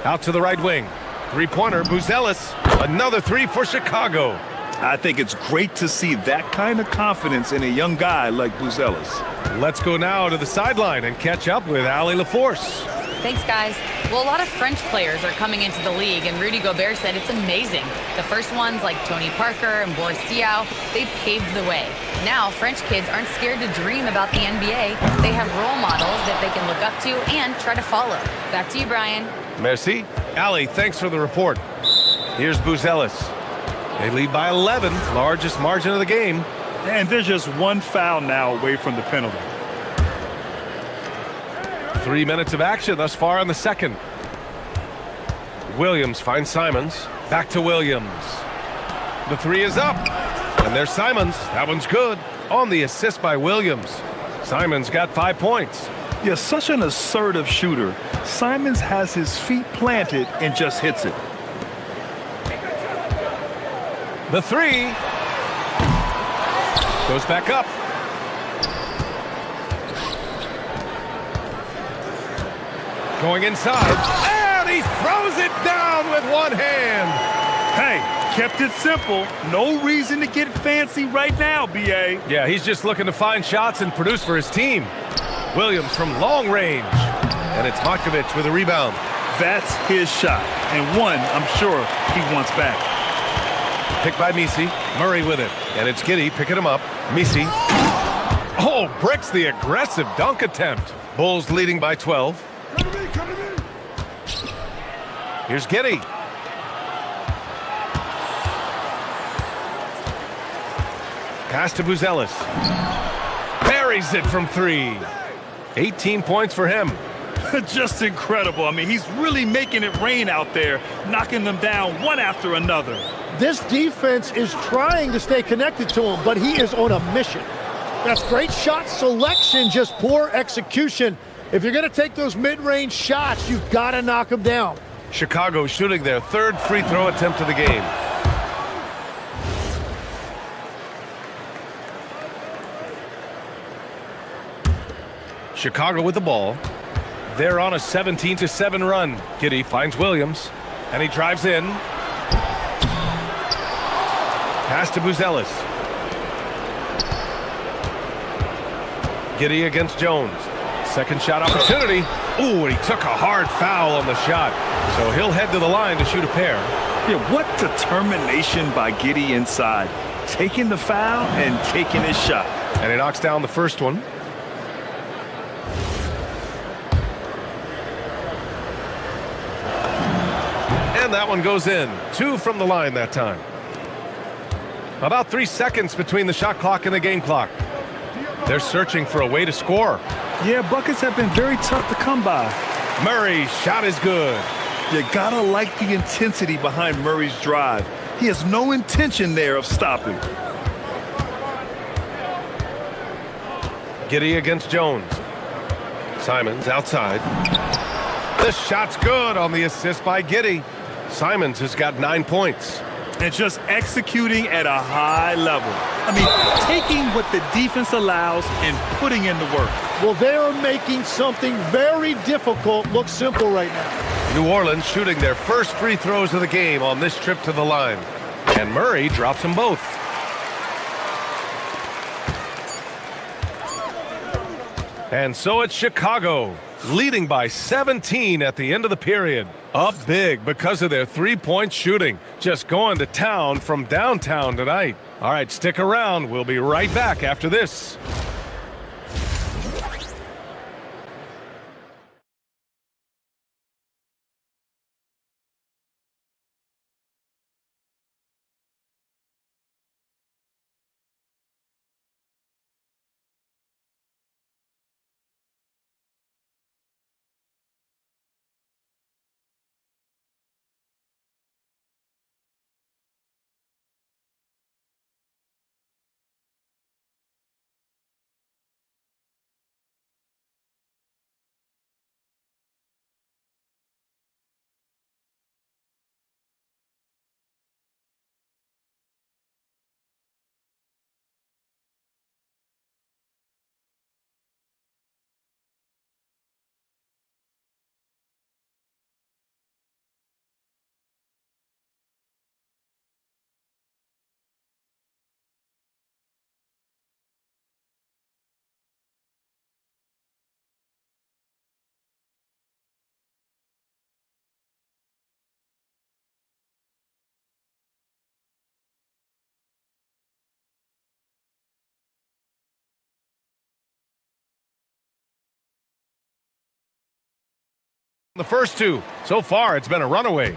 Out to the right wing. Three-pointer, Buzelis. Another 3 for Chicago. I think it's great to see that kind of confidence in a young guy like Buzelis. Let's go now to the sideline and catch up with Allie LaForce. Thanks, guys. Well, a lot of French players are coming into the league, and Rudy Gobert said it's amazing. The first ones, like Tony Parker and Boris Diaw, they paved the way. Now, French kids aren't scared to dream about the NBA. They have role models that they can look up to and try to follow. Back to you, Brian. Merci. Ali, thanks for the report. Here's Buzelis. They lead by 11, largest margin of the game. And there's just one foul now away from the penalty. 3 minutes of action thus far in the second. Williams finds Simons. Back to Williams. The three is up. And there's Simons. That one's good. On the assist by Williams. Simons got 5 points. Yeah, such an assertive shooter. Simons has his feet planted and just hits it. The three goes back up. Going inside, and he throws it down with one hand. Hey, kept it simple. No reason to get fancy right now, B.A. Yeah, he's just looking to find shots and produce for his team. Williams from long range, and it's Makovic with a rebound. That's his shot, and one I'm sure he wants back. Picked by Misi, Murray with it, and it's Giddey picking him up. Misi, oh, breaks the aggressive dunk attempt. Bulls leading by 12. Here's Giddey. Pass to Buzelis. Buries it from three. 18 points for him. Just incredible. I mean, he's really making it rain out there, knocking them down one after another. This defense is trying to stay connected to him, but he is on a mission. That's great shot selection, just poor execution. If you're going to take those mid-range shots, you've got to knock them down. Chicago shooting their third free throw attempt of the game. Chicago with the ball. They're on a 17-7 run. Giddey finds Williams, and he drives in. Pass to Buzelis. Giddey against Jones. Second shot opportunity. Ooh, and he took a hard foul on the shot. So he'll head to the line to shoot a pair. Yeah, what determination by Giddey inside. Taking the foul and taking his shot. And he knocks down the first one. And that one goes in. 2 from the line that time. About 3 seconds between the shot clock and the game clock. They're searching for a way to score. Yeah, buckets have been very tough to come by. Murray's shot is good. You gotta like the intensity behind Murray's drive. He has no intention there of stopping. Giddey against Jones. Simons outside. The shot's good on the assist by Giddey. Simons has got 9 points. And just executing at a high level. I mean, taking what the defense allows and putting in the work. Well, they are making something very difficult look simple right now. New Orleans shooting their first free throws of the game on this trip to the line. And Murray drops them both. And so it's Chicago, leading by 17 at the end of the period. Up big because of their three-point shooting. Just going to town from downtown tonight. All right, stick around. We'll be right back after this. The first two. So far, it's been a runaway.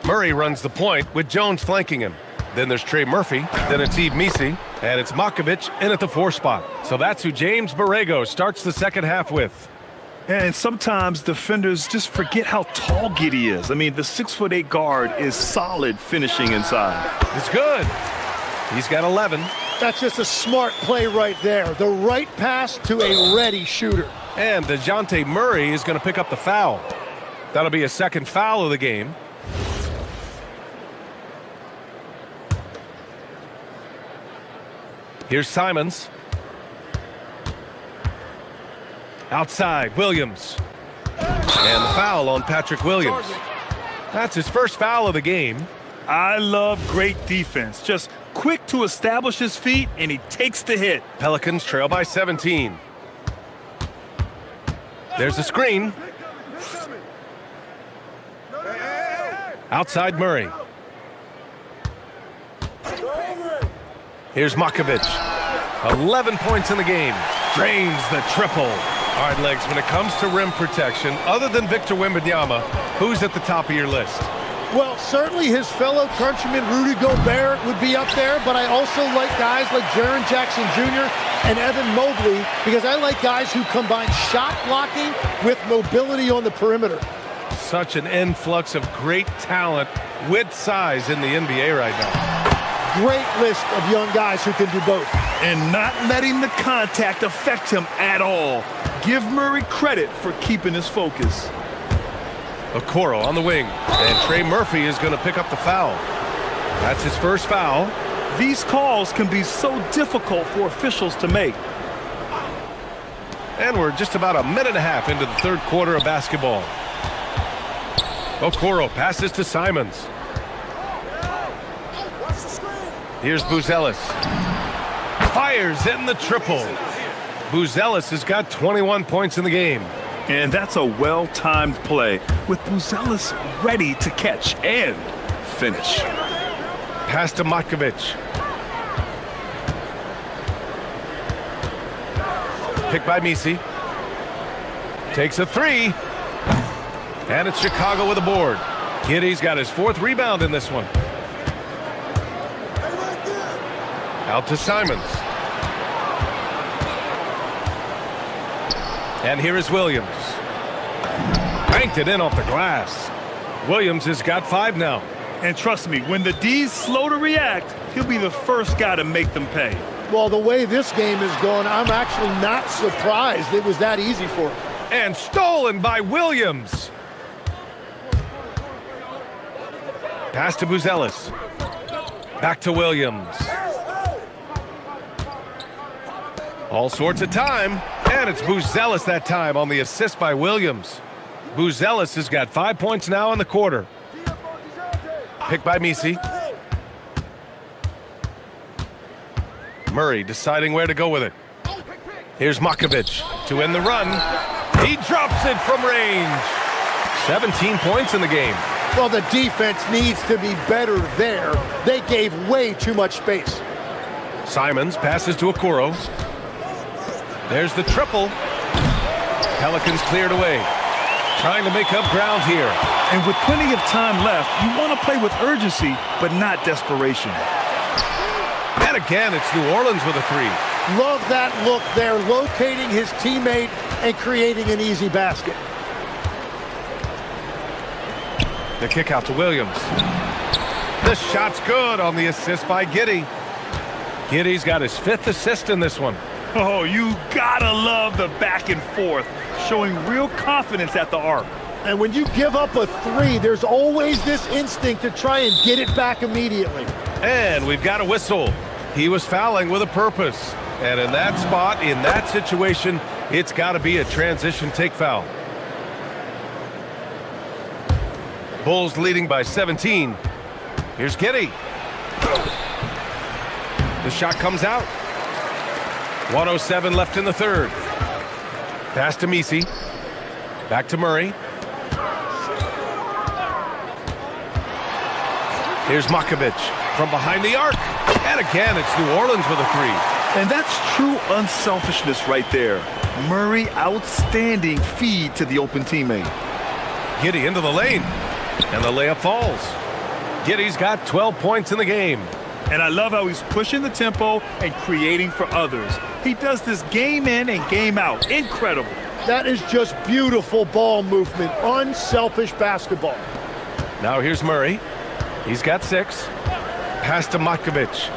Murray runs the point with Jones flanking him. Then there's Trey Murphy. Then it's eBasketball. And it's Makovich in at the 4 spot. So that's who James Borrego starts the second half with. And sometimes defenders just forget how tall Giddey is. I mean, the 6'8" guard is solid finishing inside. It's good. He's got 11. That's just a smart play right there. The right pass to a ready shooter. And DeJounte Murray is going to pick up the foul. That'll be a second foul of the game. Here's Simons. Outside, Williams. And the foul on Patrick Williams. That's his first foul of the game. I love great defense. Just quick to establish his feet, and he takes the hit. Pelicans trail by 17. There's a screen. Outside Murray. Here's Makovich. 11 points in the game. Drains the triple. All right, Legs, when it comes to rim protection, other than Victor Wembanyama, who's at the top of your list? Well, certainly his fellow countryman Rudy Gobert would be up there, but I also like guys like Jaren Jackson Jr. and Evan Mobley because I like guys who combine shot blocking with mobility on the perimeter. Such an influx of great talent with size in the NBA right now. Great list of young guys who can do both. And not letting the contact affect him at all. Give Murray credit for keeping his focus. Okoro on the wing. And Trey Murphy is going to pick up the foul. That's his first foul. These calls can be so difficult for officials to make. And we're just about a minute and a half into the third quarter of basketball. Okoro passes to Simons. Here's Buzelis. Fires in the triple. Buzelis has got 21 points in the game. And that's a well-timed play with Buzelis ready to catch and finish. Pass to Makovich. Picked by Misi. Takes a three. And it's Chicago with a board. Giddey's got his 4th rebound in this one. Out to Simons. And here is Williams. Banked it in off the glass. Williams has got 5 now. And trust me, when the D's slow to react, he'll be the first guy to make them pay. Well, the way this game is going, I'm actually not surprised it was that easy for him. And stolen by Williams. Pass to Buzelis. Back to Williams. All sorts of time. And it's Buzelis that time on the assist by Williams. Buzelis has got 5 points now in the quarter. Picked by Misi. Murray deciding where to go with it. Here's Makovich to end the run. He drops it from range. 17 points in the game. Well, the defense needs to be better there. They gave way too much space. Simons passes to Okoro. There's the triple. Pelicans cleared away. Trying to make up ground here. And with plenty of time left, you want to play with urgency, but not desperation. And again, it's New Orleans with a 3. Love that look there, locating his teammate and creating an easy basket. The kick out to Williams. The shot's good on the assist by Giddey. Giddey's got his 5th assist in this one. Oh, you gotta love the back and forth, showing real confidence at the arc. And when you give up a 3, there's always this instinct to try and get it back immediately. And we've got a whistle. He was fouling with a purpose. And in that spot, in that situation, it's got to be a transition take foul. Bulls leading by 17. Here's Giddey. The shot comes out. 1:07 left in the third. Pass to Misi. Back to Murray. Here's Makovich from behind the arc. And again, it's New Orleans with a 3. And that's true unselfishness right there. Murray, outstanding feed to the open teammate. Giddey into the lane, and the layup falls. Giddey's got 12 points in the game. And I love how he's pushing the tempo and creating for others. He does this game in and game out. Incredible. That is just beautiful ball movement, unselfish basketball. Now here's Murray. He's got 6. Pass to Matkovic.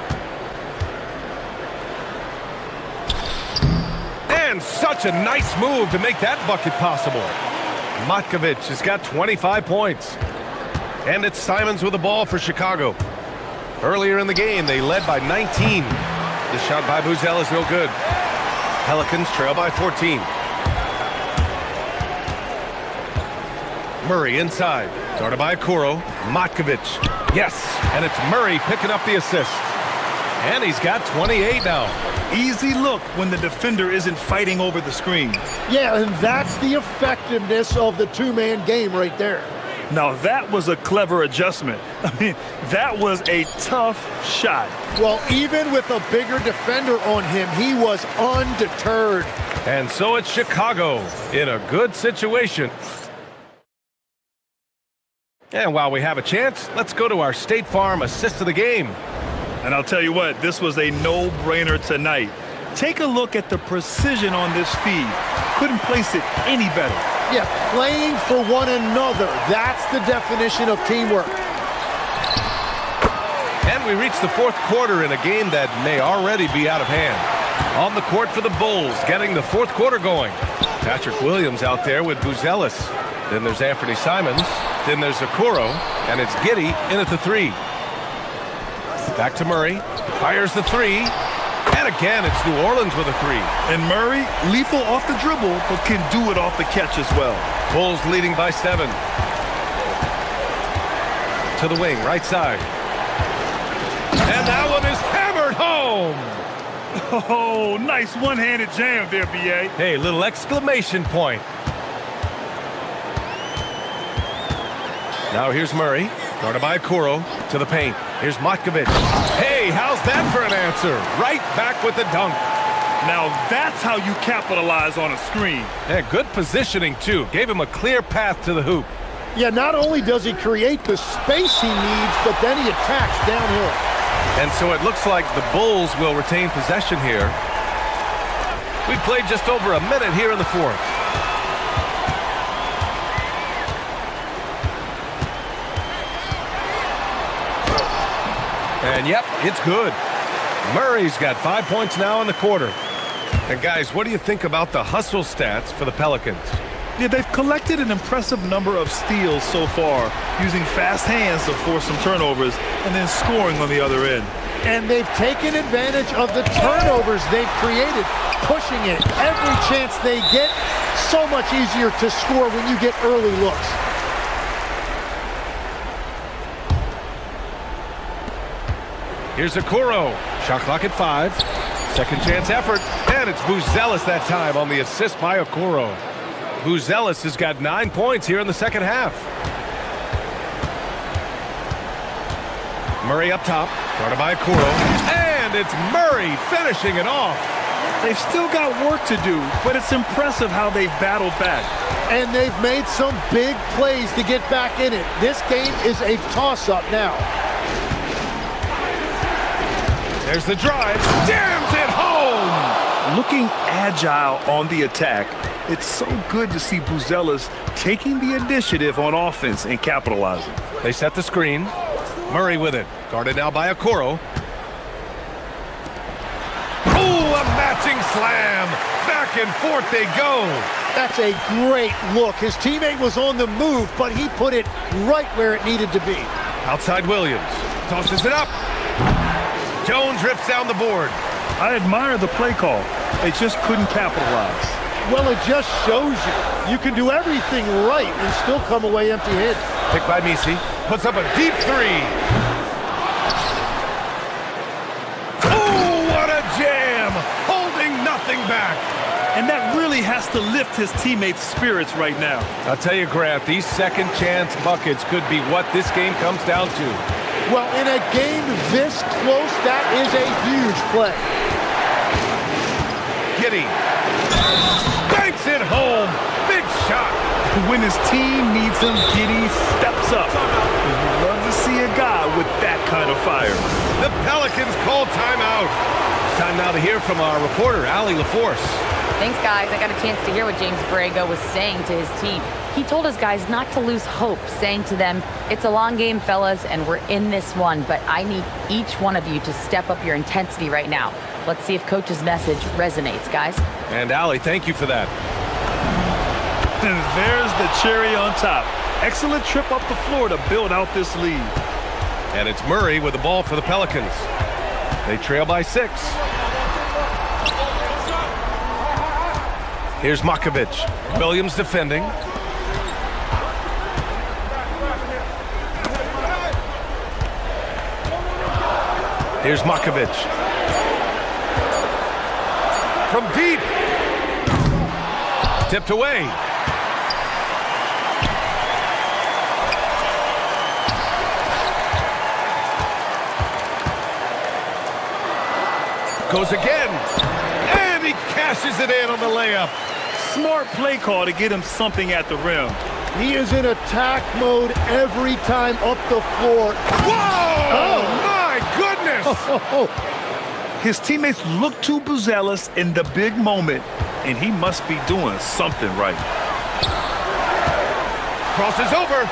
And such a nice move to make that bucket possible. Matkovic has got 25 points. And it's Simons with the ball for Chicago. Earlier in the game, they led by 19. The shot by Buzel is no good. Pelicans trail by 14. Murray inside. Started by Okoro. Matkovic. Yes, and it's Murray picking up the assist. And he's got 28 now. Easy look when the defender isn't fighting over the screen. Yeah, and that's the effectiveness of the two-man game right there. Now that was a clever adjustment. I mean, that was a tough shot. Well, even with a bigger defender on him, he was undeterred. And so it's Chicago in a good situation. And while we have a chance, let's go to our State Farm assist of the game. And I'll tell you what, this was a no-brainer tonight. Take a look at the precision on this feed. Couldn't place it any better. Yeah, playing for one another. That's the definition of teamwork. And we reach the fourth quarter in a game that may already be out of hand. On the court for the Bulls, getting the fourth quarter going. Patrick Williams out there with Buzelis. Then there's Anthony Simons. Then there's Okoro. And it's Giddey in at the 3. Back to Murray. Fires the 3. And again, it's New Orleans with a 3. And Murray, lethal off the dribble, but can do it off the catch as well. Bulls leading by 7. To the wing, right side. And that one is hammered home. Oh, nice one-handed jam there, B.A. Hey, little exclamation point. Now here's Murray. Guarded by Okoro. To the paint. Here's Matkovic. Hey, how's that for an answer? Right back with the dunk. Now that's how you capitalize on a screen. Yeah, good positioning, too. Gave him a clear path to the hoop. Yeah, not only does he create the space he needs, but then he attacks downhill. And so it looks like the Bulls will retain possession here. We played just over a minute here in the fourth. And yep, it's good. Murray's got 5 points now in the quarter. And guys, what do you think about the hustle stats for the Pelicans? Yeah, they've collected an impressive number of steals so far, using fast hands to force some turnovers and then scoring on the other end. And they've taken advantage of the turnovers they've created, pushing it every chance they get. So much easier to score when you get early looks. Here's Okoro. Shot clock at 5. Second chance effort. And it's Buzelis that time on the assist by Okoro. Buzelis has got 9 points here in the second half. Murray up top. Guarded by Okoro. And it's Murray finishing it off. They've still got work to do, but it's impressive how they've battled back. And they've made some big plays to get back in it. This game is a toss-up now. There's the drive. Jams it home! Looking agile on the attack, it's so good to see Buzelis taking the initiative on offense and capitalizing. They set the screen. Murray with it. Guarded now by Okoro. Oh, a matching slam! Back and forth they go! That's a great look. His teammate was on the move, but he put it right where it needed to be. Outside Williams. Tosses it up. Jones rips down the board. I admire the play call. They just couldn't capitalize. Well, it just shows you can do everything right and still come away empty-handed. Picked by Misi. Puts up a deep 3. Oh, what a jam! Holding nothing back. And that really has to lift his teammates' spirits right now. I'll tell you, Grant, these second chance buckets could be what this game comes down to. Well, in a game this close, that is a huge play. Giddy. Banks it home. Big shot. When his team needs him, Giddy steps up. You love to see a guy with that kind of fire. The Pelicans call timeout. Time now to hear from our reporter, Allie LaForce. Thanks, guys. I got a chance to hear what James Borrego was saying to his team. He told his guys not to lose hope, saying to them, it's a long game, fellas, and we're in this one, but I need each one of you to step up your intensity right now. Let's see if Coach's message resonates, guys. And Allie, thank you for that. And there's the cherry on top. Excellent trip up the floor to build out this lead. And it's Murray with the ball for the Pelicans. They trail by 6. Here's Makovic. Williams defending. Here's Makovic. From deep. Tipped away. Goes again. And he cashes it in on the layup. Smart play call to get him something at the rim. He is in attack mode every time up the floor. Whoa! Oh, my goodness! His teammates look too overzealous in the big moment, and he must be doing something right. Crosses over.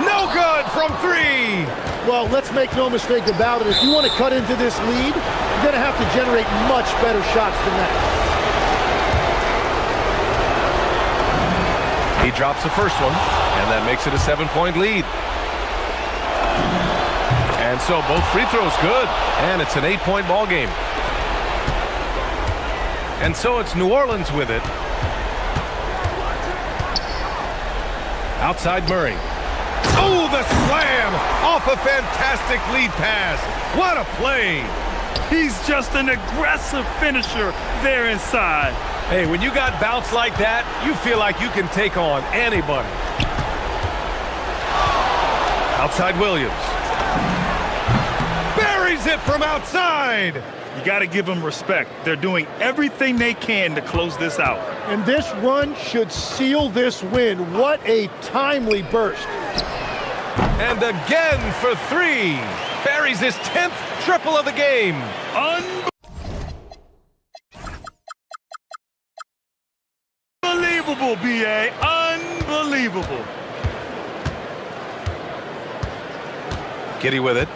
No good from 3. Well, let's make no mistake about it. If you want to cut into this lead, you're going to have to generate much better shots than that. He drops the first one, and that makes it a 7-point lead. And so both free throws good, and it's an 8-point ball game. And so it's New Orleans with it. Outside Murray. Oh, the slam off a fantastic lead pass. What a play. He's just an aggressive finisher there inside. Hey, when you got bounce like that, you feel like you can take on anybody. Outside Williams. Buries it from outside. You got to give them respect. They're doing everything they can to close this out. And this run should seal this win. What a timely burst. And again for 3. Buries his 10th triple of the game. Unbelievable, B.A. Unbelievable. Giddy with it.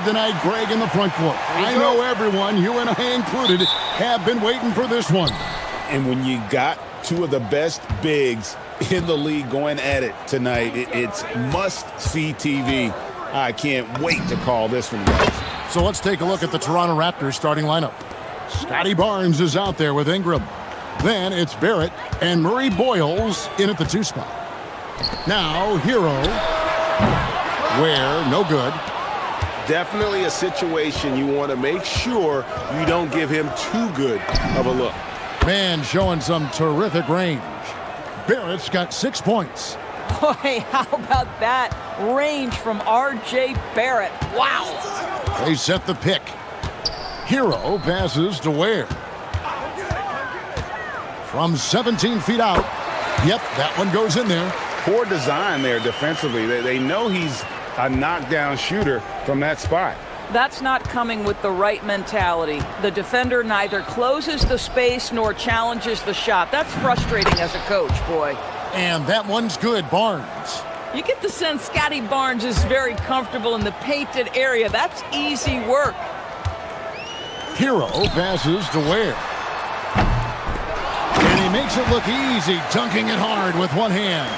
Tonight, Greg in the front court. I know everyone, you and I included, have been waiting for this one. And when you got two of the best bigs in the league going at it tonight, it's must-see TV. I can't wait to call this one, guys. So let's take a look at the Toronto Raptors starting lineup. Scotty Barnes is out there with Ingram. Then it's Barrett and Murray Boyles in at the 2 spot. Now, Hero. Ware, no good. Definitely a situation you want to make sure you don't give him too good of a look. Man showing some terrific range. Barrett's got 6 points. Boy, how about that range from R.J. Barrett? Wow. They set the pick. Hero passes to Ware. From 17 feet out. Yep, that one goes in there. Poor design there defensively. They know he's a knockdown shooter from that spot. That's not coming with the right mentality. The defender neither closes the space nor challenges the shot. That's frustrating as a coach, boy. And that one's good, Barnes. You get the sense Scotty Barnes is very comfortable in the painted area. That's easy work. Hero passes to Ware. And he makes it look easy, dunking it hard with one hand.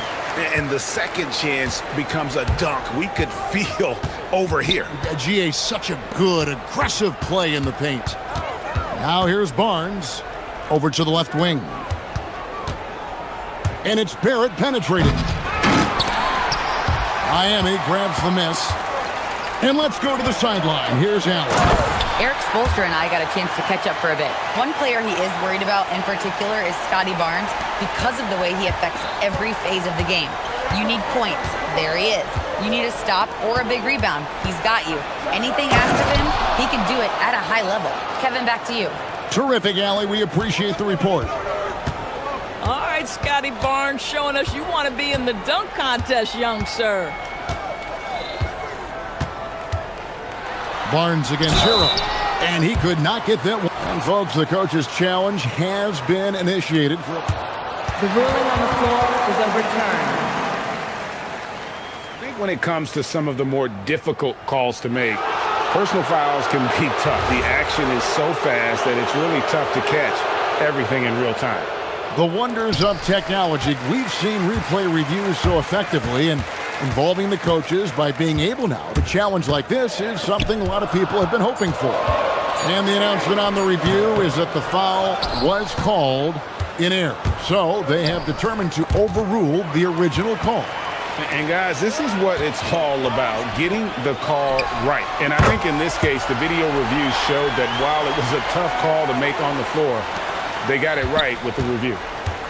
And the second chance becomes a dunk. We could feel over here. GA, such a good, aggressive play in the paint. Now here's Barnes over to the left wing. And it's Barrett penetrating. Miami grabs the miss. And let's go to the sideline. Here's Allen. Eric Spoelstra and I got a chance to catch up for a bit. One player he is worried about in particular is Scotty Barnes because of the way he affects every phase of the game. You need points. There he is. You need a stop or a big rebound. He's got you. Anything asked of him, he can do it at a high level. Kevin, back to you. Terrific, Allie. We appreciate the report. All right, Scotty Barnes showing us you want to be in the dunk contest, young sir. Barnes against Hero. And he could not get that one. And folks, the coach's challenge has been initiated. The ruling on the floor is overturned. I think when it comes to some of the more difficult calls to make, personal fouls can be tough. The action is so fast that it's really tough to catch everything in real time. The wonders of technology. We've seen replay reviews so effectively, and involving the coaches by being able now to challenge like this is something a lot of people have been hoping for. And the announcement on the review is that the foul was called in error. So they have determined to overrule the original call. And guys, this is what it's all about, getting the call right. And I think in this case, the video reviews showed that while it was a tough call to make on the floor, they got it right with the review.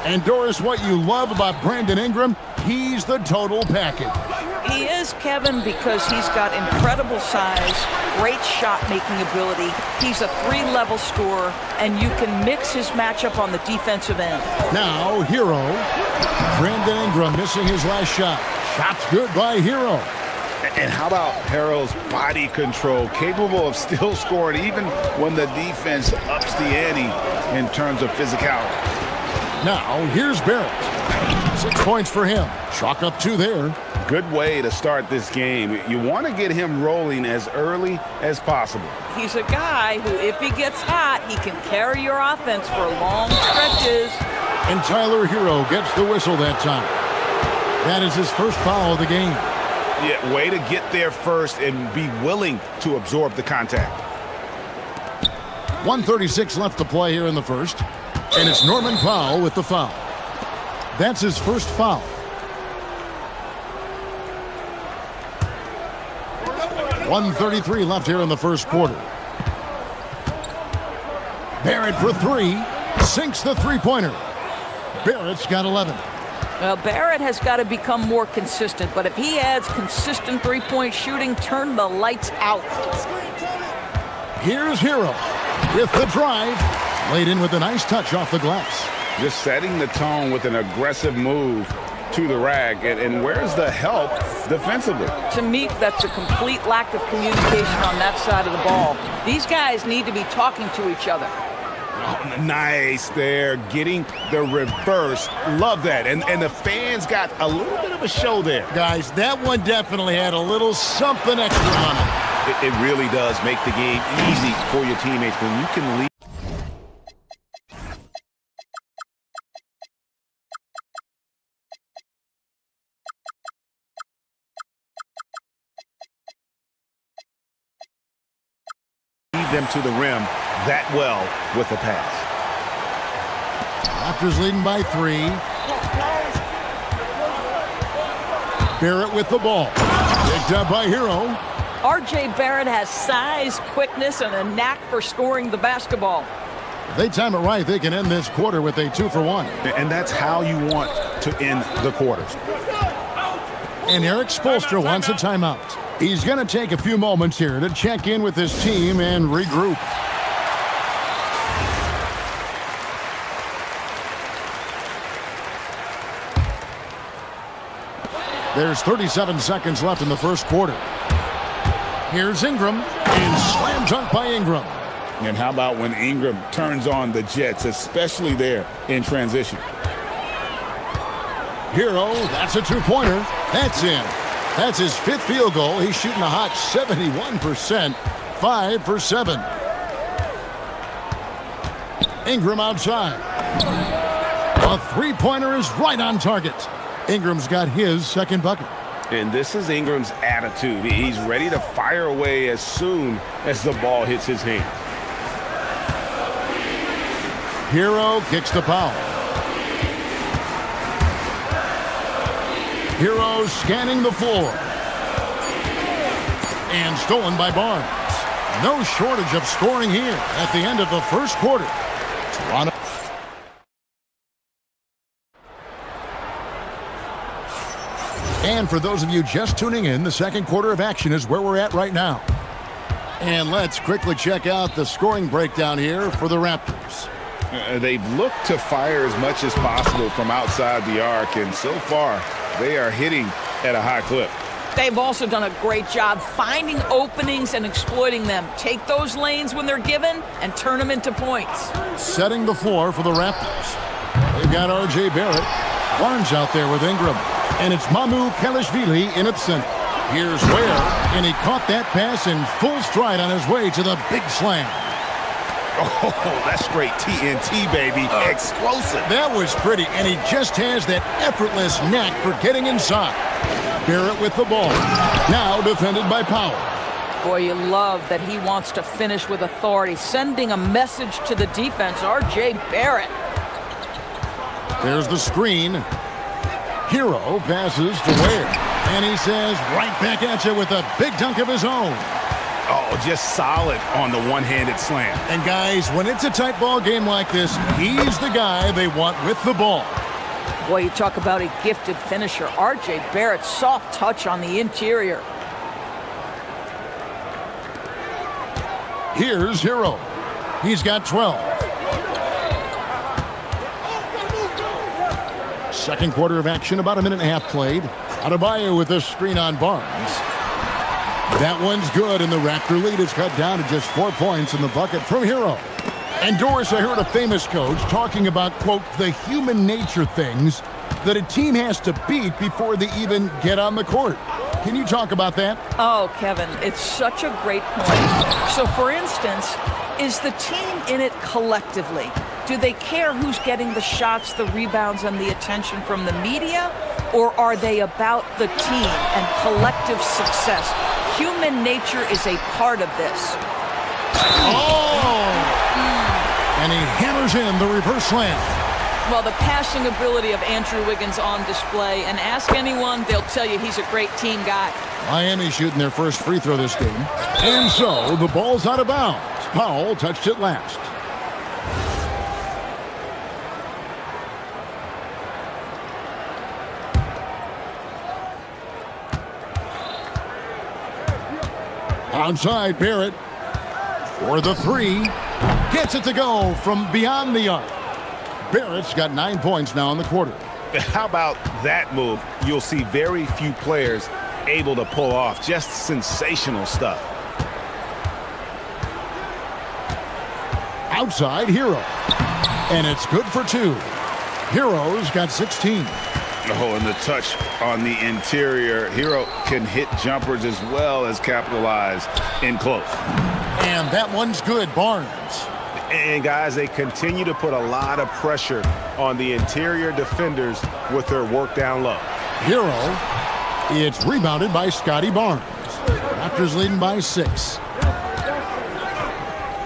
And Doris, what you love about Brandon Ingram, he's the total package. He is, Kevin, because he's got incredible size, great shot-making ability. He's a 3-level scorer, and you can mix his matchup on the defensive end. Now, Hero. Brandon Ingram missing his last shot. Shot's good by Hero. And how about Hero's body control, capable of still scoring even when the defense ups the ante in terms of physicality. Now, here's Barrett. 6 points for him. Chalk up 2 there. Good way to start this game. You want to get him rolling as early as possible. He's a guy who, if he gets hot, he can carry your offense for long stretches. And Tyler Hero gets the whistle that time. That is his first foul of the game. Yeah, way to get there first and be willing to absorb the contact. 1:36 left to play here in the first. And it's Norman Powell with the foul. That's his first foul. .133 left here in the first quarter. Barrett for 3. Sinks the three-pointer. Barrett's got 11. Well, Barrett has got to become more consistent, but if he adds consistent three-point shooting, turn the lights out. Here's Hero with the drive. Laid in with a nice touch off the glass. Just setting the tone with an aggressive move to the rack. And where's the help defensively? To me, that's a complete lack of communication on that side of the ball. These guys need to be talking to each other. Oh, nice there, getting the reverse. Love that. And the fans got a little bit of a show there. Guys, that one definitely had a little something extra on it. It really does make the game easy for your teammates when you can lead them to the rim that well with the pass. Raptors leading by 3. Barrett with the ball. Picked up by Hero. R.J. Barrett has size, quickness, and a knack for scoring the basketball. If they time it right, they can end this quarter with a 2-for-1. And that's how you want to end the quarters. And Eric Spoelstra wants a timeout. He's going to take a few moments here to check in with his team and regroup. There's 37 seconds left in the first quarter. Here's Ingram, and slam dunk by Ingram. And how about when Ingram turns on the Jets, especially there in transition? Hero, that's a two-pointer. That's in. That's his 5th field goal. He's shooting a hot 71%, 5 for 7. Ingram outside. A three-pointer is right on target. Ingram's got his second bucket. And this is Ingram's attitude. He's ready to fire away as soon as the ball hits his hand. Hero kicks the foul. Hero scanning the floor. And stolen by Barnes. No shortage of scoring here at the end of the first quarter. Toronto. And for those of you just tuning in, the second quarter of action is where we're at right now. And let's quickly check out the scoring breakdown here for the Raptors. They've looked to fire as much as possible from outside the arc, and so far, they are hitting at a high clip. They've also done a great job finding openings and exploiting them. Take those lanes when they're given and turn them into points. Setting the floor for the Raptors. They've got R.J. Barrett. Barnes out there with Ingram. And it's Mamu Kelishvili in its center. Here's Ware, and he caught that pass in full stride on his way to the big slam. Oh, that's straight TNT, baby. Explosive. That was pretty, and he just has that effortless knack for getting inside. Barrett with the ball. Now defended by Powell. Boy, you love that he wants to finish with authority, sending a message to the defense. R.J. Barrett. There's the screen. Hero passes to Ware, and he says right back at you with a big dunk of his own. Oh, just solid on the one-handed slam. And guys, when it's a tight ball game like this, he's the guy they want with the ball. Boy, you talk about a gifted finisher. R.J. Barrett, soft touch on the interior. Here's Hero. He's got 12. Second quarter of action, about a minute and a half played. Adebayo with a screen on Barnes. That one's good, and the Raptor lead is cut down to just 4 points in the bucket from Hero. And Doris, I heard a famous coach talking about, quote, the human nature things that a team has to beat before they even get on the court. Can you talk about that? Oh, Kevin, it's such a great point. So, for instance, is the team in it collectively? Do they care who's getting the shots, the rebounds, and the attention from the media? Or are they about the team and collective success? Human nature is a part of this. Oh! And he hammers in the reverse slam. Well, the passing ability of Andrew Wiggins on display, and ask anyone, they'll tell you he's a great team guy. Miami shooting their first free throw this game. And so, the ball's out of bounds. Powell touched it last. Outside, Barrett for the three. Gets it to go from beyond the arc. Barrett's got 9 points now in the quarter. How about that move? You'll see very few players able to pull off. Just sensational stuff. Outside, Hero. And it's good for 2. Hero's got 16. Oh, and the touch on the interior. Hero can hit jumpers as well as capitalize in close. And that one's good, Barnes. And guys, they continue to put a lot of pressure on the interior defenders with their work down low. Hero, it's rebounded by Scotty Barnes. Raptors leading by 6.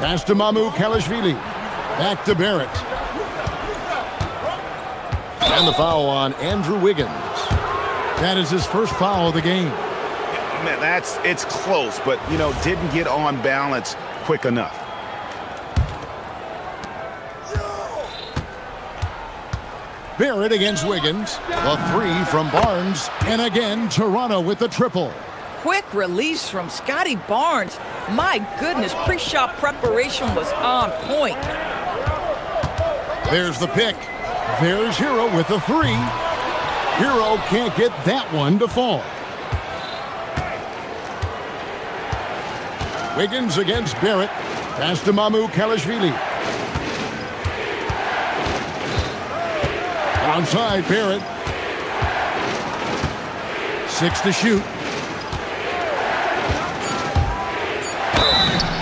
Pass to Mamu Kalashvili. Back to Barrett. And the foul on Andrew Wiggins. That is his first foul of the game. Man, it's close, but, you know, didn't get on balance quick enough. Barrett against Wiggins. The 3 from Barnes. And again, Toronto with the triple. Quick release from Scotty Barnes. My goodness, pre-shot preparation was on point. There's the pick. There's Hero with the 3. Hero can't get that one to fall. Wiggins against Barrett. Pass to Mamu Kalashvili. Outside Barrett. 6 to shoot.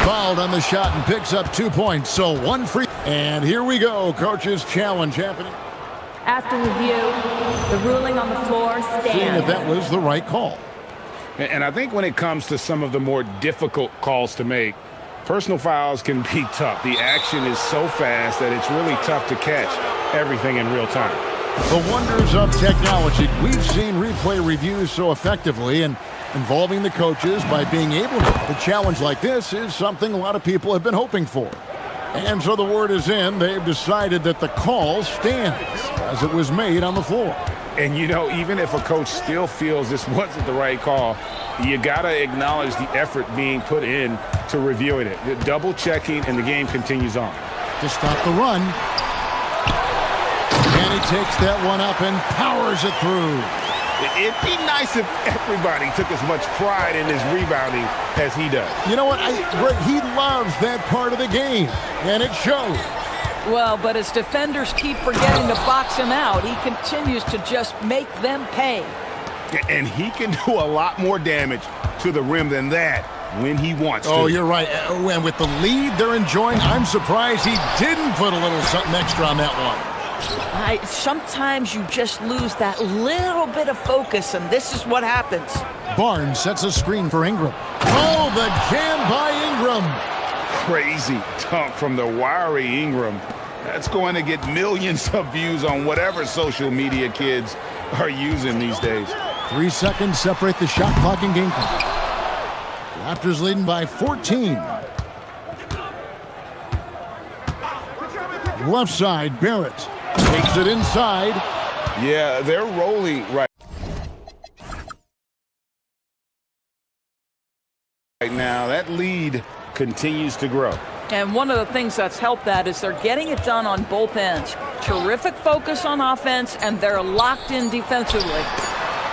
Fouled on the shot and picks up 2 points. So 1 free. And here we go. Coach's challenge happening. After review, the ruling on the floor stands. Seeing if that was the right call. And I think when it comes to some of the more difficult calls to make, personal fouls can be tough. The action is so fast that it's really tough to catch everything in real time. The wonders of technology. We've seen replay reviews so effectively, and involving the coaches by being able to. A challenge like this is something a lot of people have been hoping for. And so the word is in. They've decided that the call stands as it was made on the floor. And, you know, even if a coach still feels this wasn't the right call, you got to acknowledge the effort being put in to reviewing it. The double checking, and the game continues on. To stop the run. And he takes that one up and powers it through. It'd be nice if everybody took as much pride in his rebounding as he does. You know what? Greg, he loves that part of the game, and it shows. Well, but as defenders keep forgetting to box him out, he continues to just make them pay. And he can do a lot more damage to the rim than that when he wants to. Oh, you're right. And with the lead they're enjoying, I'm surprised he didn't put a little something extra on that one. Sometimes you just lose that little bit of focus, and this is what happens. Barnes sets a screen for Ingram. Oh, the jam by Ingram. Crazy dunk from the wiry Ingram. That's going to get millions of views on whatever social media kids are using these days. 3 seconds separate the shot clock and game clock. Raptors leading by 14. Left side, Barrett takes it inside. Yeah, they're rolling right now. That lead continues to grow. And one of the things that's helped that is they're getting it done on both ends. Terrific focus on offense, and they're locked in defensively.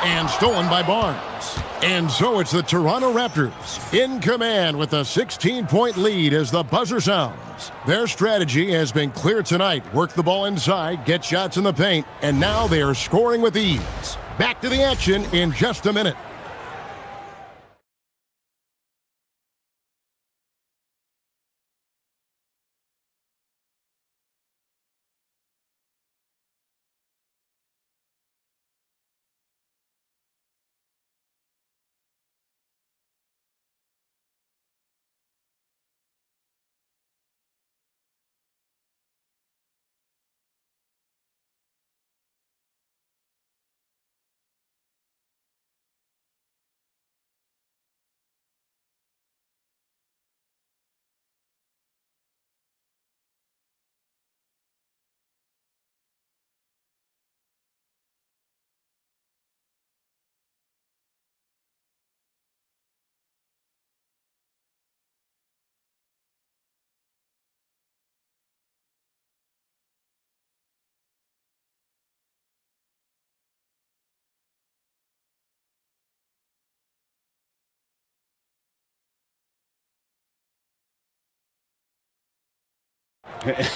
And stolen by Barnes. And so it's the Toronto Raptors in command with a 16-point lead as the buzzer sounds. Their strategy has been clear tonight. Work the ball inside, get shots in the paint, and now they are scoring with ease. Back to the action in just a minute.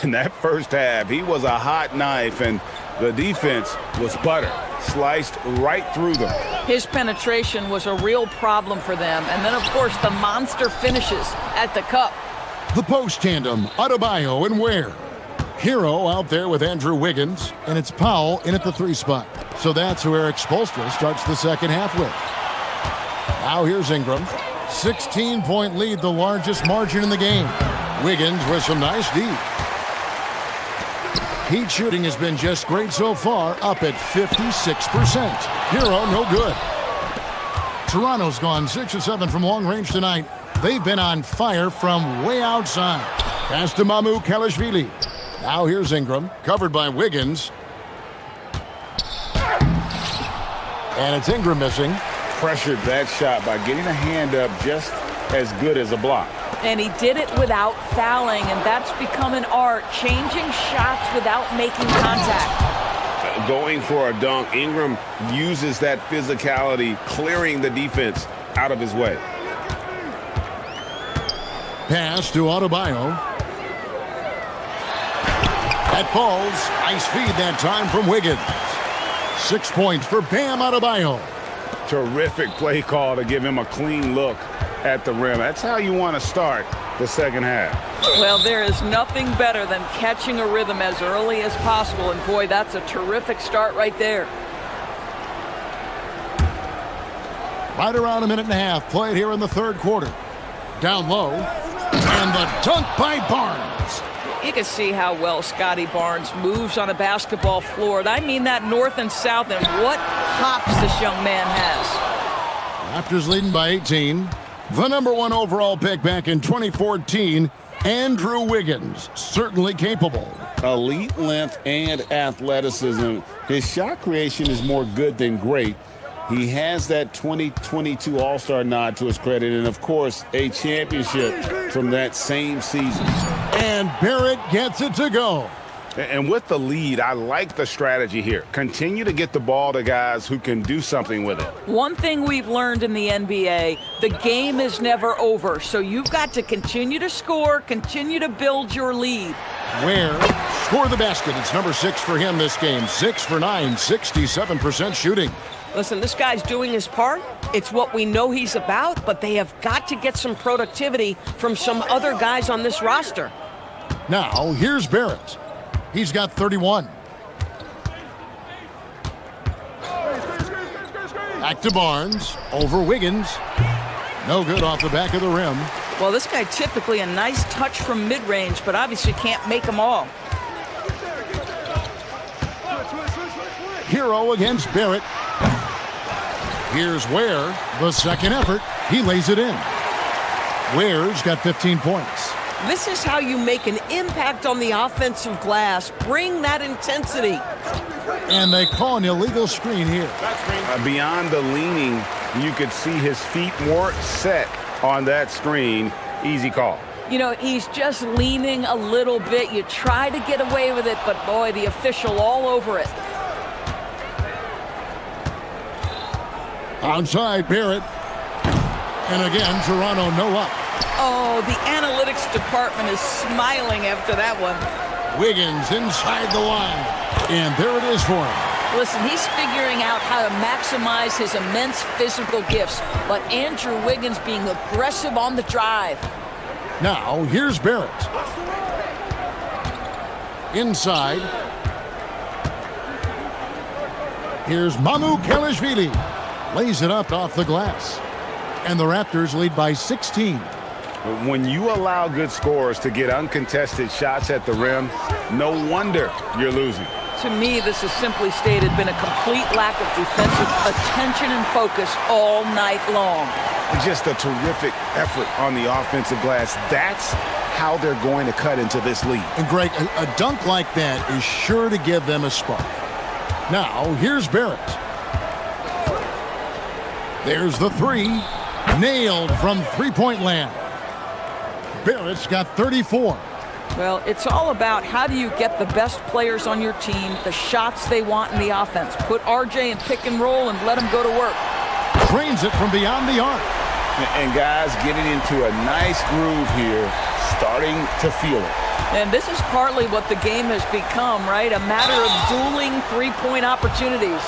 In that first half, he was a hot knife, and The defense was butter, sliced right through them. His penetration was a real problem for them. And then, of course, the monster finishes at the cup. The post tandem, Adebayo and Ware. Hero out there with Andrew Wiggins, and it's Powell in at the 3 spot. So that's who Eric Spoelstra starts the second half with. Now here's Ingram. 16-point lead, the largest margin in the game. Wiggins with some nice D. Heat shooting has been just great so far, up at 56%. Hero, no good. Toronto's gone 6 of 7 from long range tonight. They've been on fire from way outside. Pass to Mamu Kalashvili. Now here's Ingram, covered by Wiggins. And it's Ingram missing. Pressured that shot by getting a hand up just as good as a block. And he did it without fouling, and that's become an art, changing shots without making contact. Going for a dunk, Ingram uses that physicality, clearing the defense out of his way. Pass to Adebayo. That falls. Nice feed that time from Wiggins. 6 points for Bam Adebayo. Terrific play call to give him a clean look at the rim. That's how you want to start the second half. Well, there is nothing better than catching a rhythm as early as possible, and boy, that's a terrific start right there. Right around a minute and a half played here in the third quarter. Down low, and the dunk by Barnes. You can see how well Scotty Barnes moves on a basketball floor. And I mean that north and south, and what hops this young man has. Raptors leading by 18. The number 1 overall pick back in 2014, Andrew Wiggins, certainly capable. Elite length and athleticism. His shot creation is more good than great. He has that 2022 All-Star nod to his credit, and of course, a championship from that same season. And Barrett gets it to go. And with the lead, I like the strategy here. Continue to get the ball to guys who can do something with it. One thing we've learned in the NBA, the game is never over. So you've got to continue to score, continue to build your lead. Ware scored the basket. It's number 6 for him this game. 6 for 9, 67% shooting. Listen, this guy's doing his part. It's what we know he's about, but they have got to get some productivity from some other guys on this roster. Now, here's Barrett. He's got 31. Back to Barnes. Over Wiggins. No good off the back of the rim. Well, this guy typically a nice touch from mid-range, but obviously can't make them all. Hero against Barrett. Here's Ware, the second effort. He lays it in. Ware's got 15 points. This is how you make an impact on the offensive glass. Bring that intensity. And they call an illegal screen here. Beyond the leaning, you could see his feet weren't set on that screen. Easy call. You know, he's just leaning a little bit. You try to get away with it, but boy, the official all over it. Outside Barrett. And again, Toronto no up. Oh, the analytics department is smiling after that one. Wiggins inside the line. And there it is for him. Listen, he's figuring out how to maximize his immense physical gifts, but Andrew Wiggins being aggressive on the drive. Now, here's Barrett. Inside. Here's Mamu Kalashvili. Lays it up off the glass. And the Raptors lead by 16. When you allow good scorers to get uncontested shots at the rim, no wonder you're losing. To me, this has simply stated been a complete lack of defensive attention and focus all night long. Just a terrific effort on the offensive glass. That's how they're going to cut into this lead. And Greg, a dunk like that is sure to give them a spark. Now, here's Barrett. There's the 3. Nailed from three-point land. Barrett's got 34. Well, it's all about how do you get the best players on your team, the shots they want in the offense. Put RJ in pick and roll and let him go to work. Trains it from beyond the arc. And guys getting into a nice groove here, starting to feel it. And this is partly what the game has become, right? A matter of dueling three-point opportunities.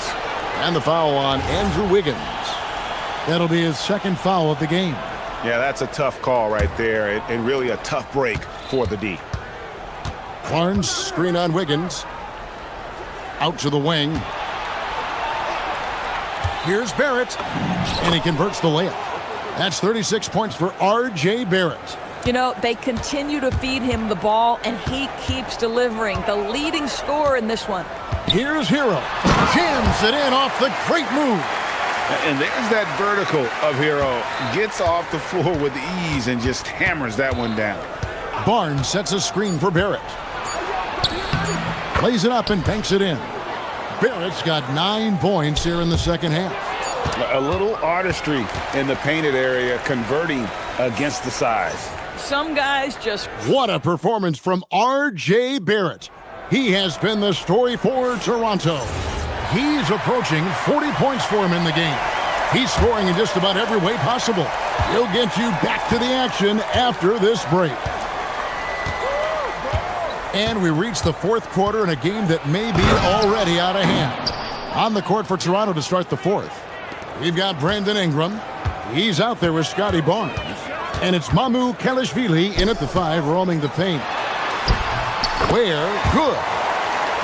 And the foul on Andrew Wiggins. That'll be his second foul of the game. Yeah, that's a tough call right there, and really a tough break for the D. Barnes, screen on Wiggins. Out to the wing. Here's Barrett, and he converts the layup. That's 36 points for R.J. Barrett. You know, they continue to feed him the ball, and he keeps delivering. The leading scorer in this one. Here's Hero. Jams it in off the great move. And there's that vertical of Hero. Gets off the floor with ease and just hammers that one down. Barnes sets a screen for Barrett. Plays it up and banks it in. Barrett's got 9 points here in the second half. A little artistry in the painted area, converting against the size. Some guys just... What a performance from R.J. Barrett. He has been the story for Toronto. He's approaching 40 points for him in the game. He's scoring in just about every way possible. He'll get you back to the action after this break. And we reach the fourth quarter in a game that may be already out of hand. On the court for Toronto to start the fourth. We've got Brandon Ingram. He's out there with Scotty Barnes. And it's Mamu Kelishvili in at the 5, roaming the paint. Ware, good.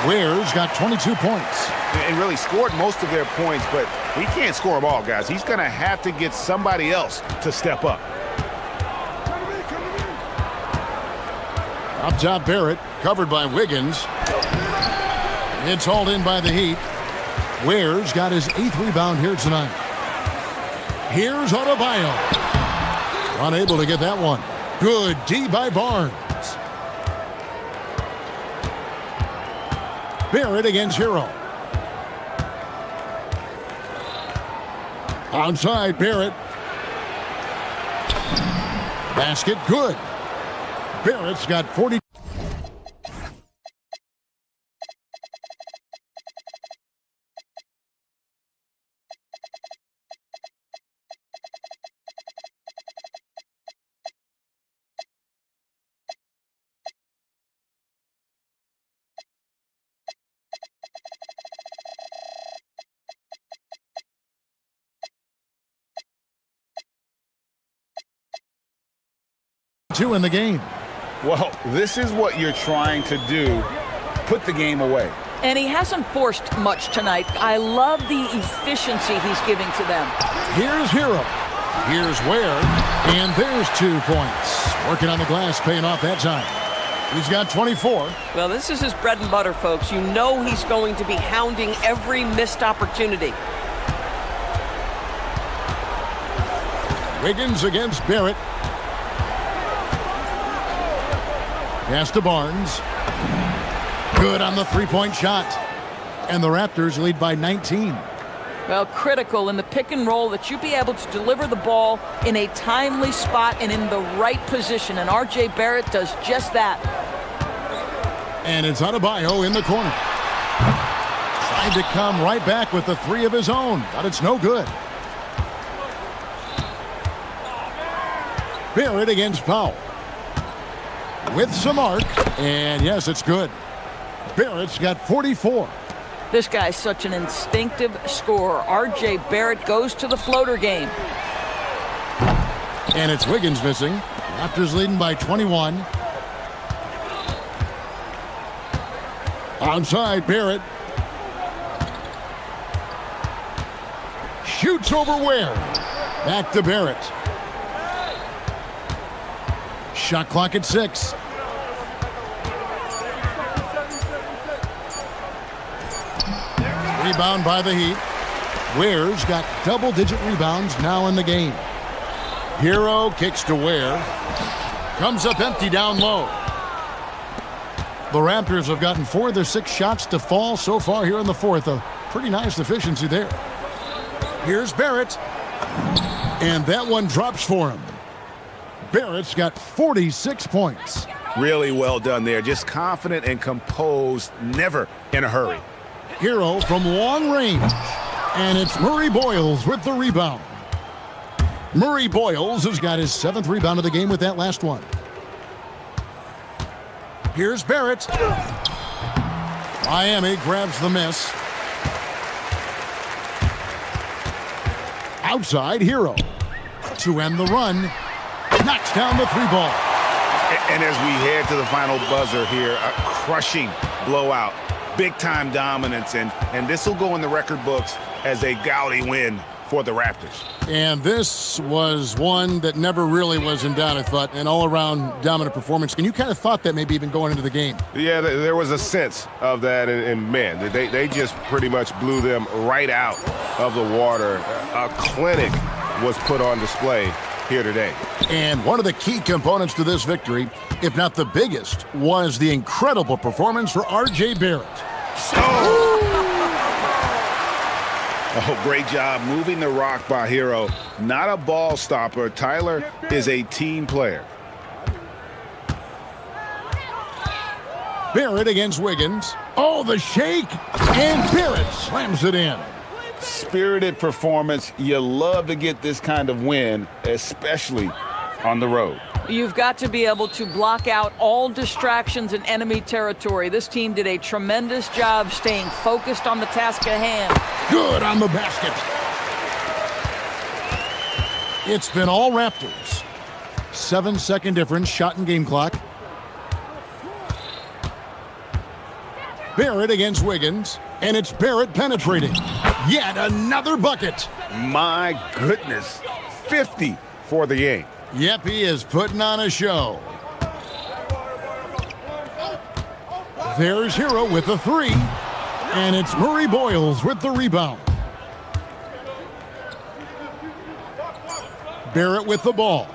Ware's got 22 points. And really scored most of their points, but he can't score them all, guys. He's going to have to get somebody else to step up. Up top, Barrett, covered by Wiggins. It's hauled in by the Heat. Ware's got his 8th rebound here tonight. Here's Adebayo. Unable to get that one. Good D by Barnes. Barrett against Hero. Outside, Barrett. Basket, good. Barrett's got 40. Two in the game. Well, this is what you're trying to do. Put the game away. And he hasn't forced much tonight. I love the efficiency he's giving to them. Here's Hero. Here's Ware. And there's 2 points. Working on the glass, paying off that time. He's got 24. Well, this is his bread and butter, folks. You know he's going to be hounding every missed opportunity. Wiggins against Barrett. Pass to Barnes. Good on the 3-point shot. And the Raptors lead by 19. Well, critical in the pick and roll that you be able to deliver the ball in a timely spot and in the right position. And R.J. Barrett does just that. And it's Adebayo in the corner. Tried to come right back with the 3 of his own, but it's no good. Barrett against Powell. With some arc, and yes, it's good. Barrett's got 44. This guy's such an instinctive scorer. R.J. Barrett goes to the floater game. And it's Wiggins missing. Raptors leading by 21. Outside, Barrett. Shoots over Ware. Back to Barrett. Shot clock at 6. Rebound by the Heat. Ware's got double-digit rebounds now in the game. Hero kicks to Ware. Comes up empty down low. The Raptors have gotten 4 of their 6 shots to fall so far here in the fourth. A pretty nice efficiency there. Here's Barrett. And that one drops for him. Barrett's got 46 points. Really well done there. Just confident and composed, never in a hurry. Hero from long range. And it's Murray Boyles with the rebound. Murray Boyles has got his 7th rebound of the game with that last one. Here's Barrett. Miami grabs the miss. Outside, Hero. To end the run. Knocks down the three ball. And as we head to the final buzzer here, a crushing blowout. Big-time dominance, and this will go in the record books as a gaudy win for the Raptors. And this was one that never really was in doubt, I thought, an all-around dominant performance. And you kind of thought that maybe even going into the game. Yeah, there was a sense of that, and man, they just pretty much blew them right out of the water. A clinic was put on display here today. And one of the key components to this victory, if not the biggest, was the incredible performance for R.J. Barrett. Oh, great job moving the rock by Hero. Not a ball stopper. Tyler is a team player. Barrett against Wiggins. Oh, the shake! And Barrett slams it in. Spirited performance. You love to get this kind of win, especially on the road. You've got to be able to block out all distractions in enemy territory. This team did a tremendous job staying focused on the task at hand. Good on the basket. It's been all Raptors. 7-second difference, shot and game clock. Barrett against Wiggins, and it's Barrett penetrating. Yet another bucket. My goodness, 50 for the game. Yep, he is putting on a show. There's Hero with the three, and it's Murray Boyles with the rebound. Barrett with the ball.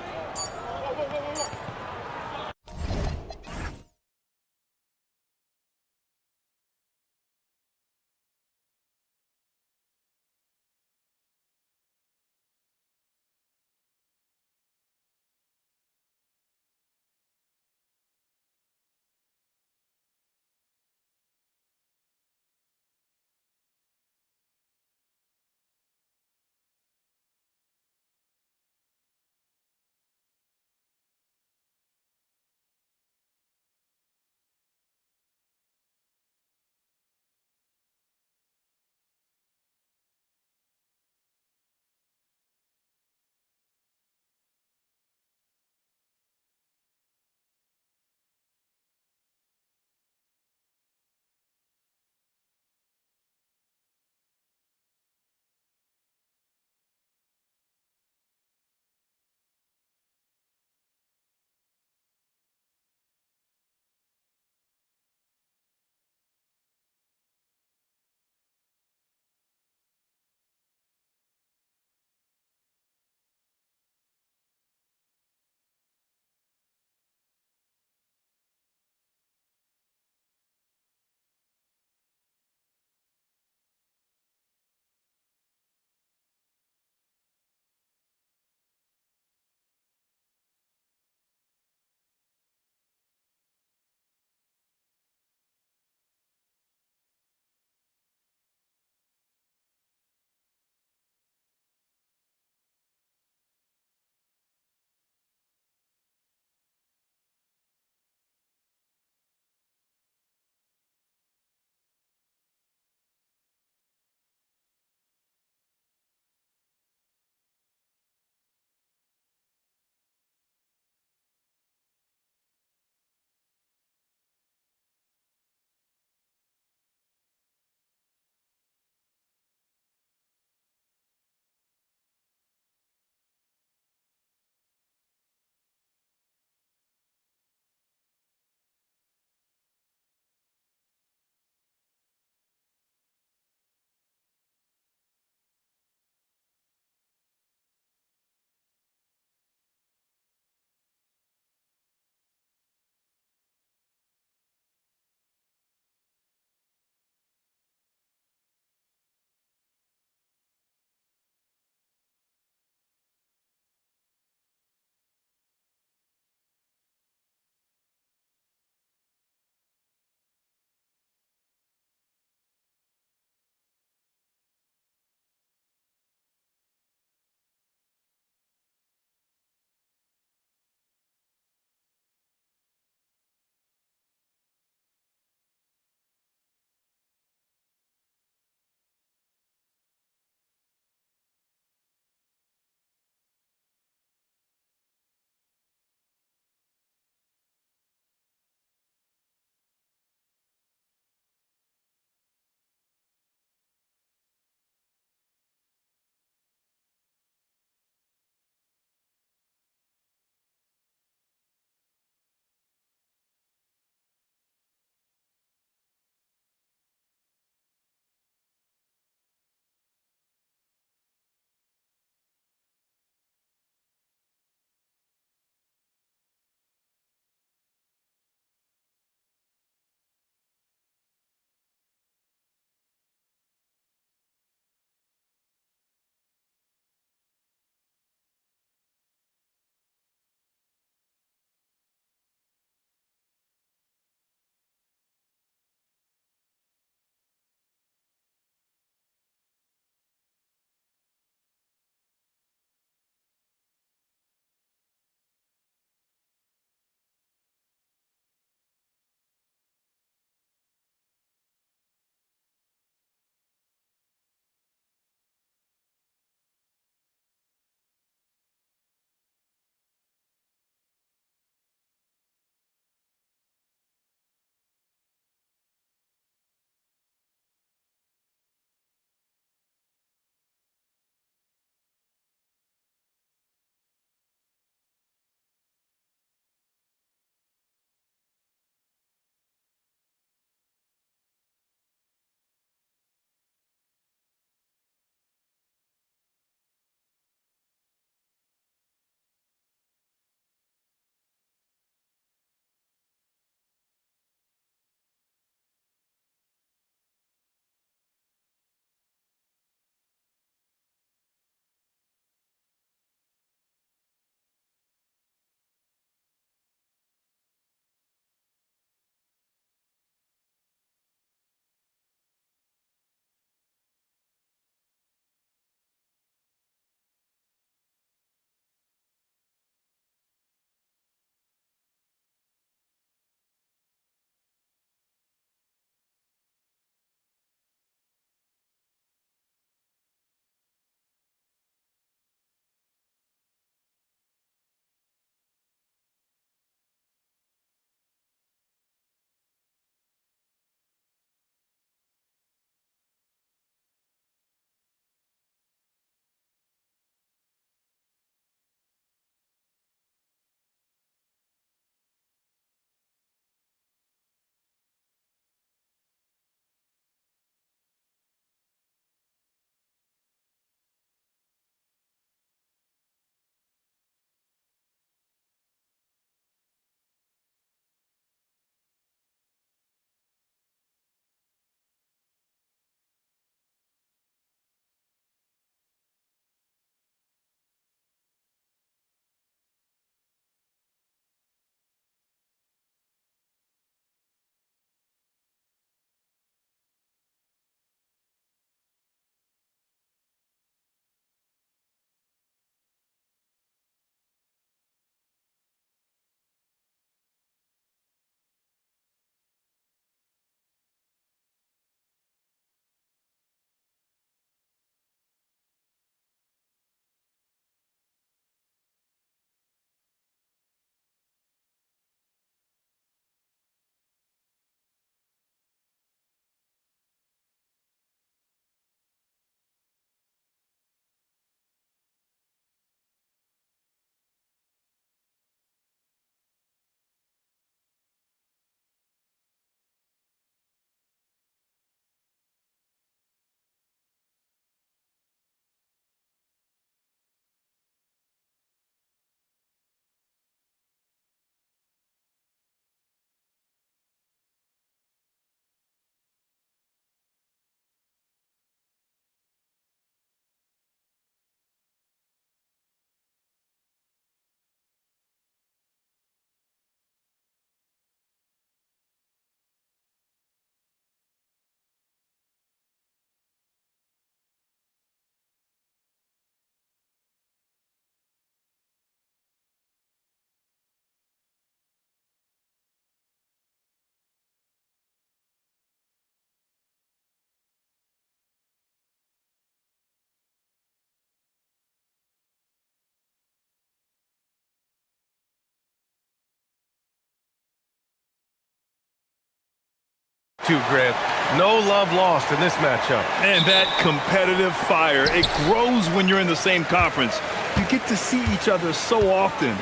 two, Grant. No love lost in this matchup. And that competitive fire, it grows when you're in the same conference. You get to see each other so often.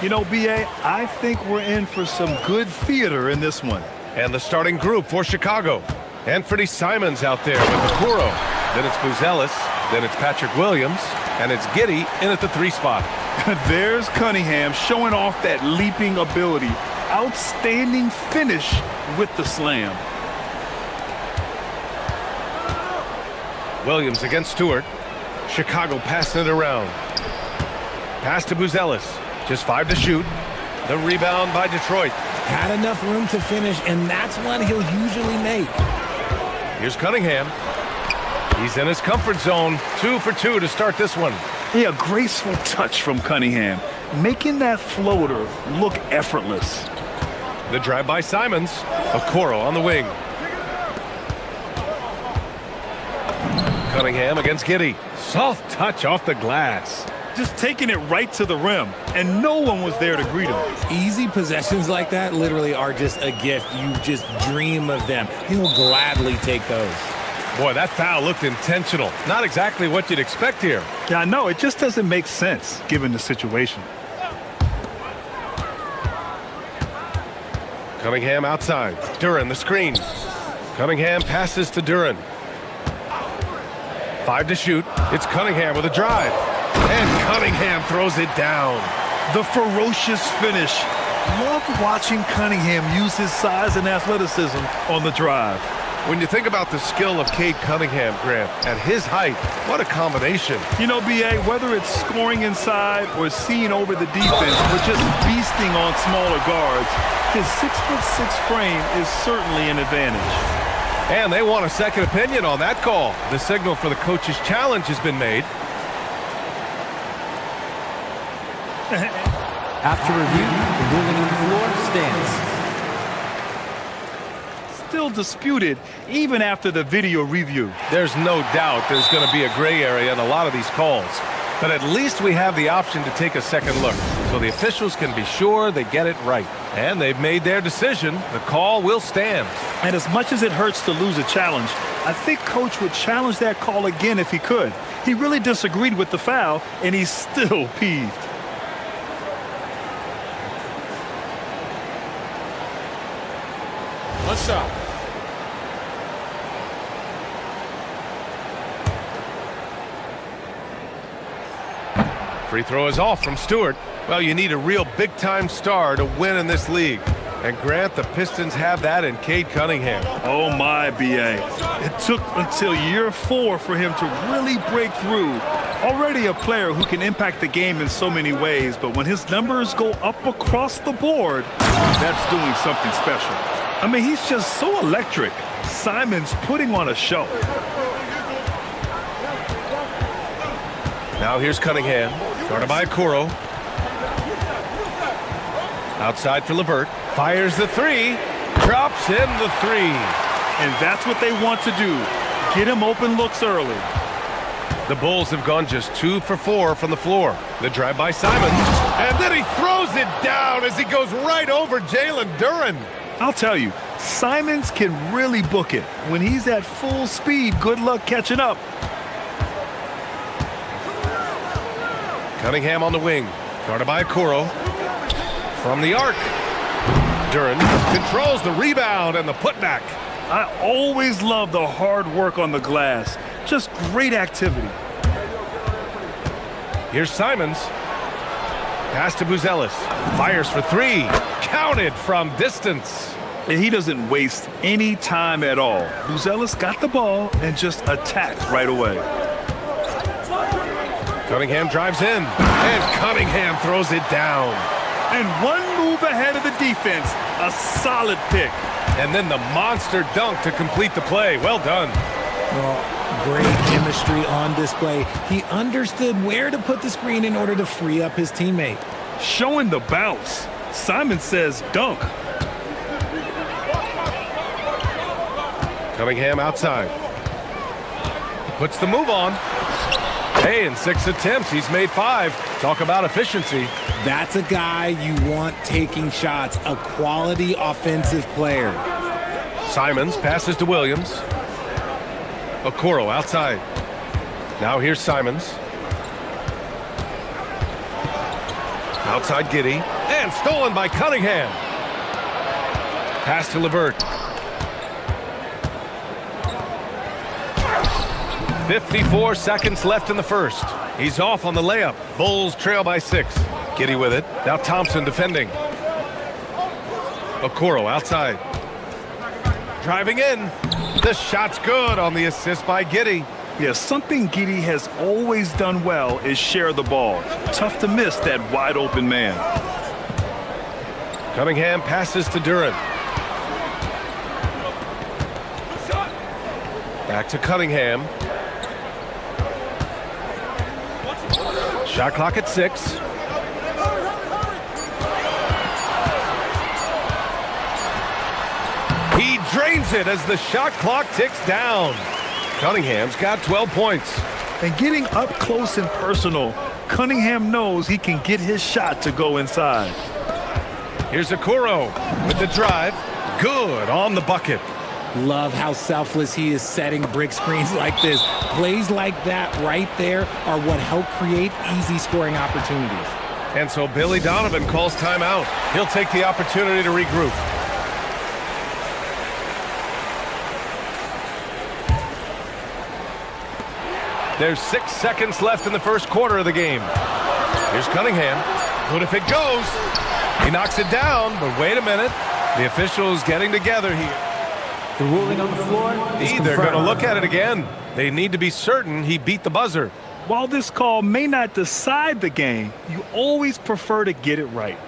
You know, B.A., I think we're in for some good theater in this one. And the starting group for Chicago. Anthony Simons out there with Okoro. Then it's Buzelis. Then it's Patrick Williams. And it's Giddey in at the 3 spot. There's Cunningham showing off that leaping ability. Outstanding finish with the slam. Williams against Stewart. Chicago passing it around. Pass to Buzelis. Just 5 to shoot. The rebound by Detroit. Had enough room to finish, and that's one he'll usually make. Here's Cunningham. He's in his comfort zone. 2 for 2 to start this one. Yeah, a graceful touch from Cunningham, making that floater look effortless. The drive by Simons. Okoro on the wing. Cunningham against Giddey. Soft touch off the glass. Just taking it right to the rim, and no one was there to greet him. Easy possessions like that literally are just a gift. You just dream of them. He'll gladly take those. Boy, that foul looked intentional. Not exactly what you'd expect here. Yeah, I know. It just doesn't make sense, given the situation. Cunningham outside. Duren the screen. Cunningham passes to Duren. 5 to shoot. It's Cunningham with a drive. And Cunningham throws it down. The ferocious finish. Love watching Cunningham use his size and athleticism on the drive. When you think about the skill of Cade Cunningham, Grant, at his height, what a combination. You know, B.A., whether it's scoring inside or seeing over the defense or just beasting on smaller guards, his 6'6" frame is certainly an advantage. And they want a second opinion on that call. The signal for the coach's challenge has been made. After review, the ruling on the floor stands. Still disputed even after the video review. There's no doubt there's going to be a gray area in a lot of these calls. But at least we have the option to take a second look, so the officials can be sure they get it right. And they've made their decision. The call will stand. And as much as it hurts to lose a challenge, I think Coach would challenge that call again if he could. He really disagreed with the foul, and he's still peeved. What's up? Free throw is off from Stewart. Well, you need a real big-time star to win in this league. And Grant, the Pistons have that in Cade Cunningham. Oh my, B.A. It took until year 4 for him to really break through. Already a player who can impact the game in so many ways, but when his numbers go up across the board, that's doing something special. I mean, he's just so electric. Simons putting on a show. Now here's Cunningham, guarded by Okoro. Outside for LeVert. Fires the 3. Drops in the 3. And that's what they want to do. Get him open looks early. The Bulls have gone just 2 for 4 from the floor. The drive by Simons. And then he throws it down as he goes right over Jalen Duren. I'll tell you, Simons can really book it. When he's at full speed, good luck catching up. Cunningham on the wing. Guarded by Okoro. From the arc. Duren controls the rebound and the putback. I always love the hard work on the glass. Just great activity. Here's Simons. Pass to Buzelis. Fires for 3. Counted from distance. And he doesn't waste any time at all. Buzelis got the ball and just attacked right away. Cunningham drives in. And Cunningham throws it down. And one move ahead of the defense. A solid pick. And then the monster dunk to complete the play. Well done. Well, great chemistry on display. He understood where to put the screen in order to free up his teammate. Showing the bounce. Simon says dunk. Cunningham outside. Puts the move on. Hey, in 6 attempts, he's made 5. Talk about efficiency. That's a guy you want taking shots, a quality offensive player. Simons passes to Williams. Okoro outside. Now here's Simons. Outside Giddy. And stolen by Cunningham. Pass to Levert. 54 seconds left in the first. He's off on the layup. Bulls trail by 6. Giddy with it. Now Thompson defending. Okoro outside. Driving in. The shot's good on the assist by Giddy. Yeah, something Giddy has always done well is share the ball. Tough to miss that wide open man. Cunningham passes to Duran. Back to Cunningham. Shot clock at 6. He drains it as the shot clock ticks down. Cunningham's got 12 points. And getting up close and personal, Cunningham knows he can get his shot to go inside. Here's Okoro with the drive. Good on the bucket. Love how selfless he is setting brick screens like this. Plays like that right there are what help create easy scoring opportunities. And so Billy Donovan calls timeout. He'll take the opportunity to regroup. There's 6 seconds left in the first quarter of the game. Here's Cunningham. Good if it goes. He knocks it down, but wait a minute. The officials getting together here. The ruling on the floor is They're going to look at it again. They need to be certain he beat the buzzer. While this call may not decide the game, you always prefer to get it right.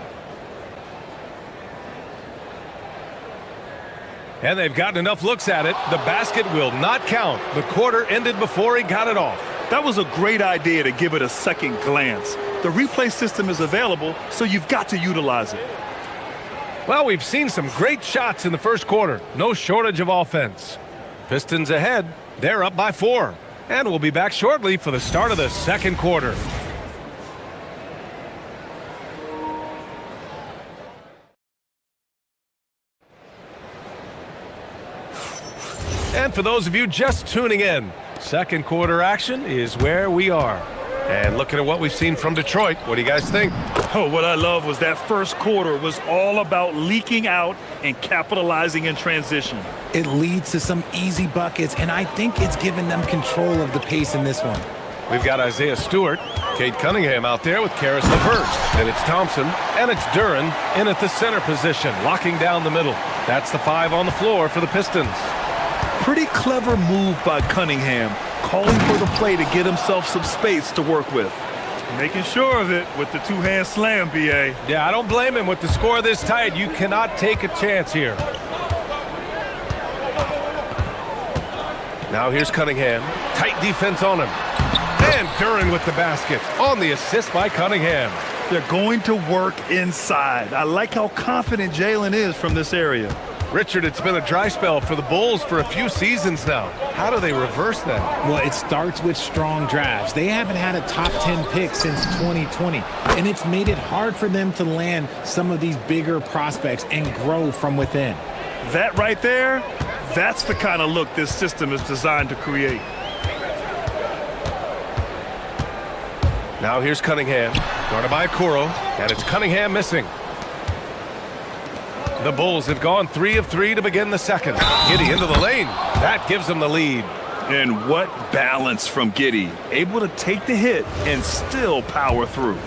And they've gotten enough looks at it. The basket will not count. The quarter ended before he got it off. That was a great idea to give it a second glance. The replay system is available, so you've got to utilize it. Well, we've seen some great shots in the first quarter. No shortage of offense. Pistons ahead. They're up by 4. And we'll be back shortly for the start of the second quarter. And for those of you just tuning in, second quarter action is where we are. And looking at what we've seen from Detroit, what do you guys think? Oh, what I love was that first quarter was all about leaking out and capitalizing in transition. It leads to some easy buckets, and I think it's given them control of the pace in this one. We've got Isaiah Stewart, Kate Cunningham out there with Karis LeVert. Then it's Thompson, and it's Duran in at the center position, locking down the middle. That's the 5 on the floor for the Pistons. Pretty clever move by Cunningham, calling for the play to get himself some space to work with. Making sure of it with the two-hand slam, B.A. Yeah, I don't blame him with the score this tight. You cannot take a chance here. Now here's Cunningham. Tight defense on him. And Duran with the basket on the assist by Cunningham. They're going to work inside. I like how confident Jalen is from this area. Richard, it's been a dry spell for the Bulls for a few seasons now. How do they reverse that? Well, it starts with strong drives. They haven't had a top 10 pick since 2020, and it's made it hard for them to land some of these bigger prospects and grow from within. That right there, that's the kind of look this system is designed to create. Now here's Cunningham, guarded by Okoro, and it's Cunningham missing. The Bulls have gone 3 of 3 to begin the second. Giddy into the lane. That gives them the lead. And what balance from Giddy. Able to take the hit and still power through.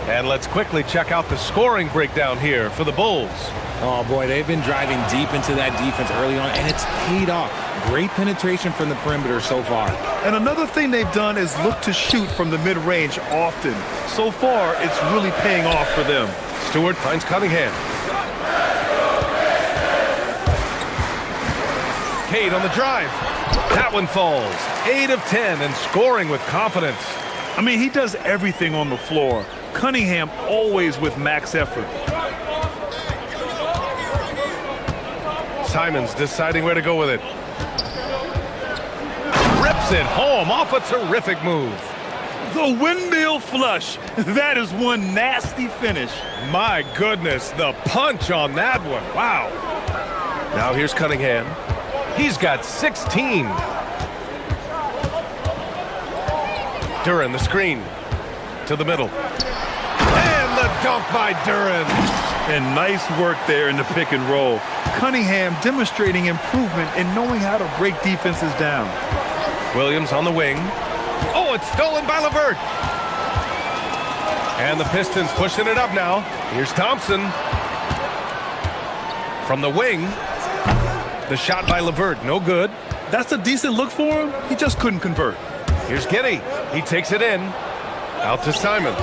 And let's quickly check out the scoring breakdown here for the Bulls. Oh, boy, they've been driving deep into that defense early on, and it's paid off. Great penetration from the perimeter so far. And another thing they've done is look to shoot from the mid-range often. So far, it's really paying off for them. Stewart finds Cunningham. Cade on the drive. That one falls. 8 of 10 and scoring with confidence. I mean, he does everything on the floor. Cunningham always with max effort. Simons deciding where to go with it. Rips it home off a terrific move. The windmill flush. That is one nasty finish. My goodness, the punch on that one. Wow. Now here's Cunningham. He's got 16. Duran, the screen. To the middle. And the dunk by Duran. And nice work there in the pick and roll. Cunningham demonstrating improvement in knowing how to break defenses down. Williams on the wing. Oh, it's stolen by LeVert. And the Pistons pushing it up now. Here's Thompson. From the wing. The shot by LeVert, no good. That's a decent look for him. He just couldn't convert. Here's Giddey. He takes it in. Out to Simons.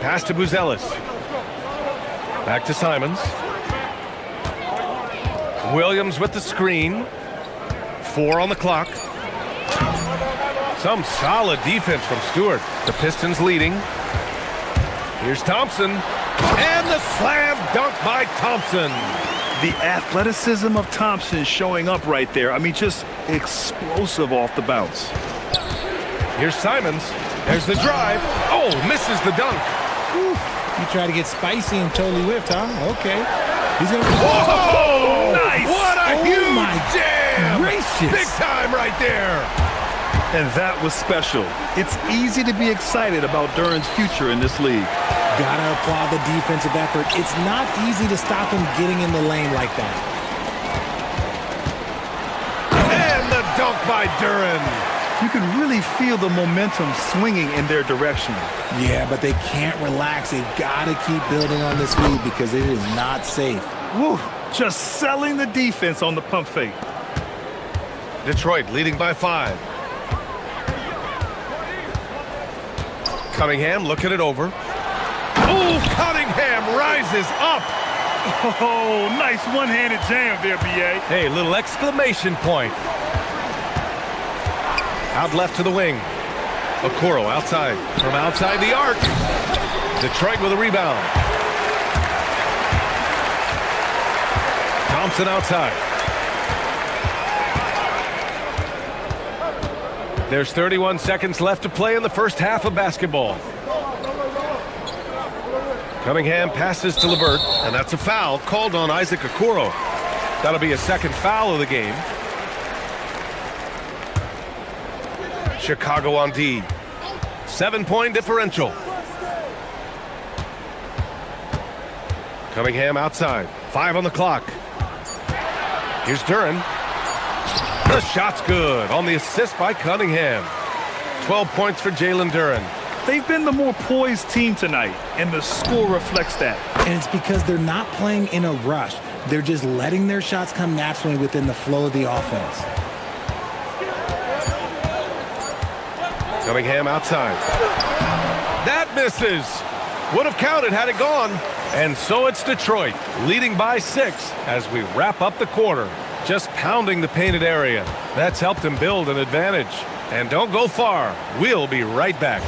Pass to Buzelis. Back to Simons. Williams with the screen. 4 on the clock. Some solid defense from Stewart. The Pistons leading. Here's Thompson. And the slam dunk by Thompson. The athleticism of Thompson showing up right there. I mean, just explosive off the bounce. Here's Simons. There's the drive. Oh, misses the dunk. Whew. You try to get spicy and totally whiffed, huh? Okay. He's gonna. Whoa! Nice! What a huge jam! Gracious. Big time right there. And that was special. It's easy to be excited about Duran's future in this league. Gotta applaud the defensive effort. It's not easy to stop him getting in the lane like that. And the dunk by Duran. You can really feel the momentum swinging in their direction. Yeah, but they can't relax. They've got to keep building on this lead because it is not safe. Woo! Just selling the defense on the pump fake. Detroit leading by 5. Cunningham looking it over. Oh, Cunningham rises up. Oh, nice one-handed jam there, B.A. Hey, little exclamation point. Out left to the wing. Okoro outside. From outside the arc. Detroit with a rebound. Thompson outside. There's 31 seconds left to play in the first half of basketball. Cunningham passes to LeVert, and that's a foul called on Isaac Okoro. That'll be a second foul of the game. Chicago on D. 7-point differential. Cunningham outside. 5 on the clock. Here's Duran. The shot's good on the assist by Cunningham. 12 points for Jalen Duran. They've been the more poised team tonight, and the score reflects that. And it's because they're not playing in a rush. They're just letting their shots come naturally within the flow of the offense. Cunningham outside. That misses. Would have counted had it gone. And so it's Detroit, leading by 6 as we wrap up the quarter. Just pounding the painted area. That's helped them build an advantage. And don't go far. We'll be right back.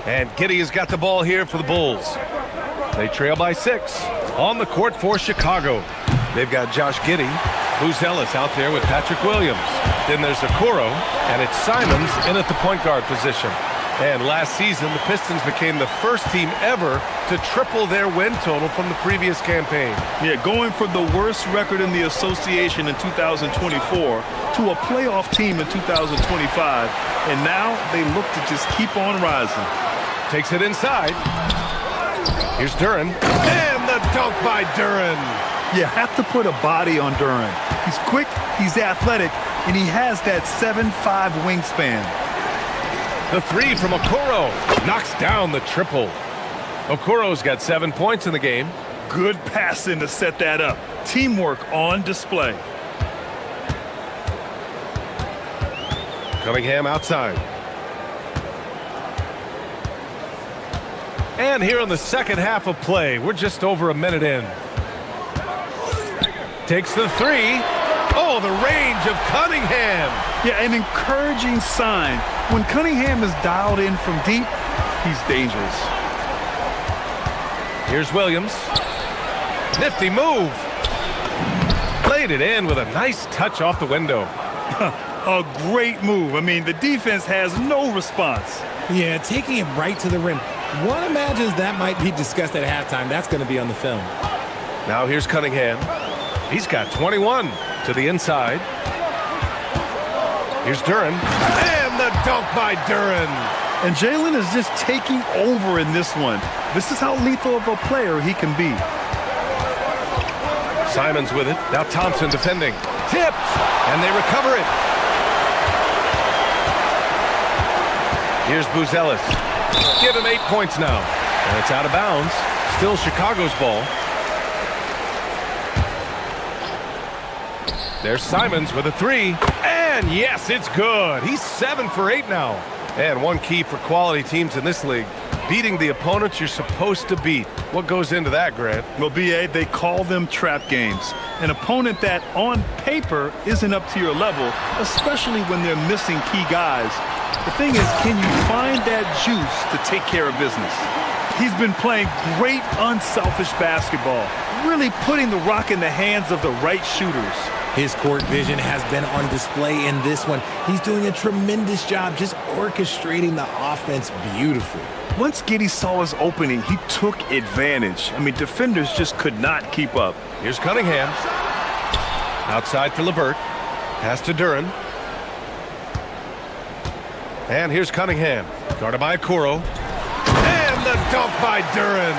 And Giddey has got the ball here for the Bulls. They trail by 6. On the court for Chicago. They've got Josh Giddey. Buzelis out there with Patrick Williams. Then there's Okoro, and it's Simons in at the point guard position. And last season, the Pistons became the first team ever to triple their win total from the previous campaign. Yeah, going from the worst record in the association in 2024 to a playoff team in 2025. And now they look to just keep on rising. Takes it inside. Here's Duren. And the dunk by Duren. You have to put a body on Duren. He's quick, he's athletic, and he has that 7'5" wingspan. The three from Okoro knocks down the triple. Okoro's got 7 points in the game. Good passing to set that up. Teamwork on display. Cunningham outside. And here in the second half of play, we're just over a minute in. Takes the three. Oh, the range of Cunningham. Yeah, an encouraging sign. When Cunningham is dialed in from deep, he's dangerous. Here's Williams. Nifty move. Played it in with a nice touch off the window. A great move. I mean, the defense has no response. Yeah, taking it right to the rim. One imagines that might be discussed at halftime. That's going to be on the film. Now here's Cunningham. He's got 21 to the inside. Here's Duren. And the dunk by Duren. And Jalen is just taking over in this one. This is how lethal of a player he can be. Simons with it. Now Thompson defending. Tipped. And they recover it. Here's Buzelis. Give him 8 points now. And it's out of bounds. Still Chicago's ball. There's Simons with a three. And yes, it's good. He's 7 for 8 now. And one key for quality teams in this league, beating the opponents you're supposed to beat. What goes into that, Grant? Well, B.A., they call them trap games. An opponent that, on paper, isn't up to your level, especially when they're missing key guys. The thing is, can you find that juice to take care of business? He's been playing great, unselfish basketball, really putting the rock in the hands of the right shooters. His court vision has been on display in this one. He's doing a tremendous job just orchestrating the offense beautifully. Once Giddey saw his opening, he took advantage. I mean, defenders just could not keep up. Here's Cunningham. Outside for LeVert. Pass to Duren. And here's Cunningham. Guarded by Okoro. And the dunk by Duren.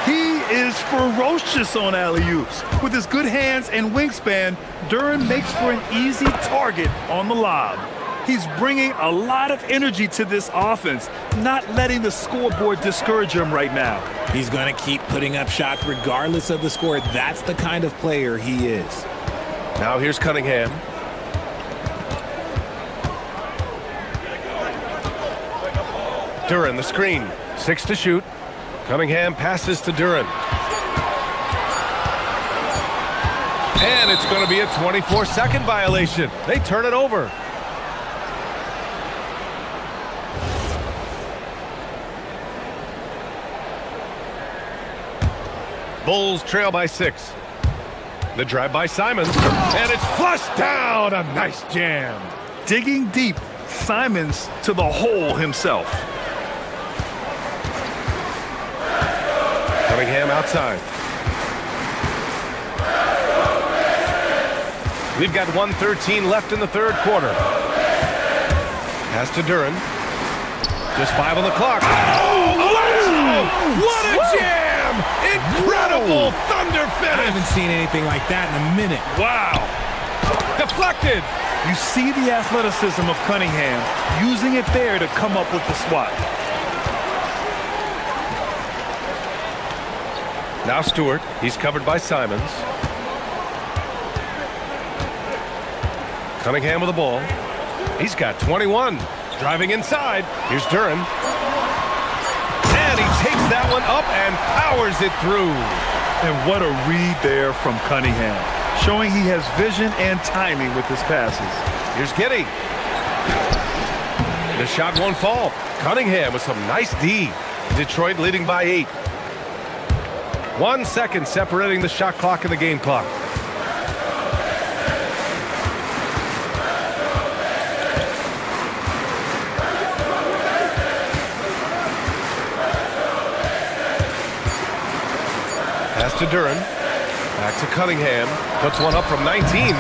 He is ferocious on alley-oops. With his good hands and wingspan, Duren makes for an easy target on the lob. He's bringing a lot of energy to this offense, not letting the scoreboard discourage him right now. He's going to keep putting up shots regardless of the score. That's the kind of player he is. Now here's Cunningham. Duren, the screen. 6 to shoot. Cunningham passes to Duren. And it's going to be a 24-second violation. They turn it over. Bulls trail by 6. The drive by Simons. And it's flushed down. A nice jam. Digging deep, Simons to the hole himself. Cunningham outside. We've got 1:13 left in the third quarter. Pass to Duren. Just 5 on the clock. Oh, wow! What a jam! Incredible thunder finish! I haven't seen anything like that in a minute. Wow! Deflected! You see the athleticism of Cunningham, using it there to come up with the swat. Now Stewart. He's covered by Simons. Cunningham with the ball. He's got 21. Driving inside. Here's Duren. And he takes that one up and powers it through. And what a read there from Cunningham, showing he has vision and timing with his passes. Here's Giddey. The shot won't fall. Cunningham with some nice D. Detroit leading by 8. 1 second separating the shot clock and the game clock. Pass to Duren. Back to Cunningham. Puts one up from 19.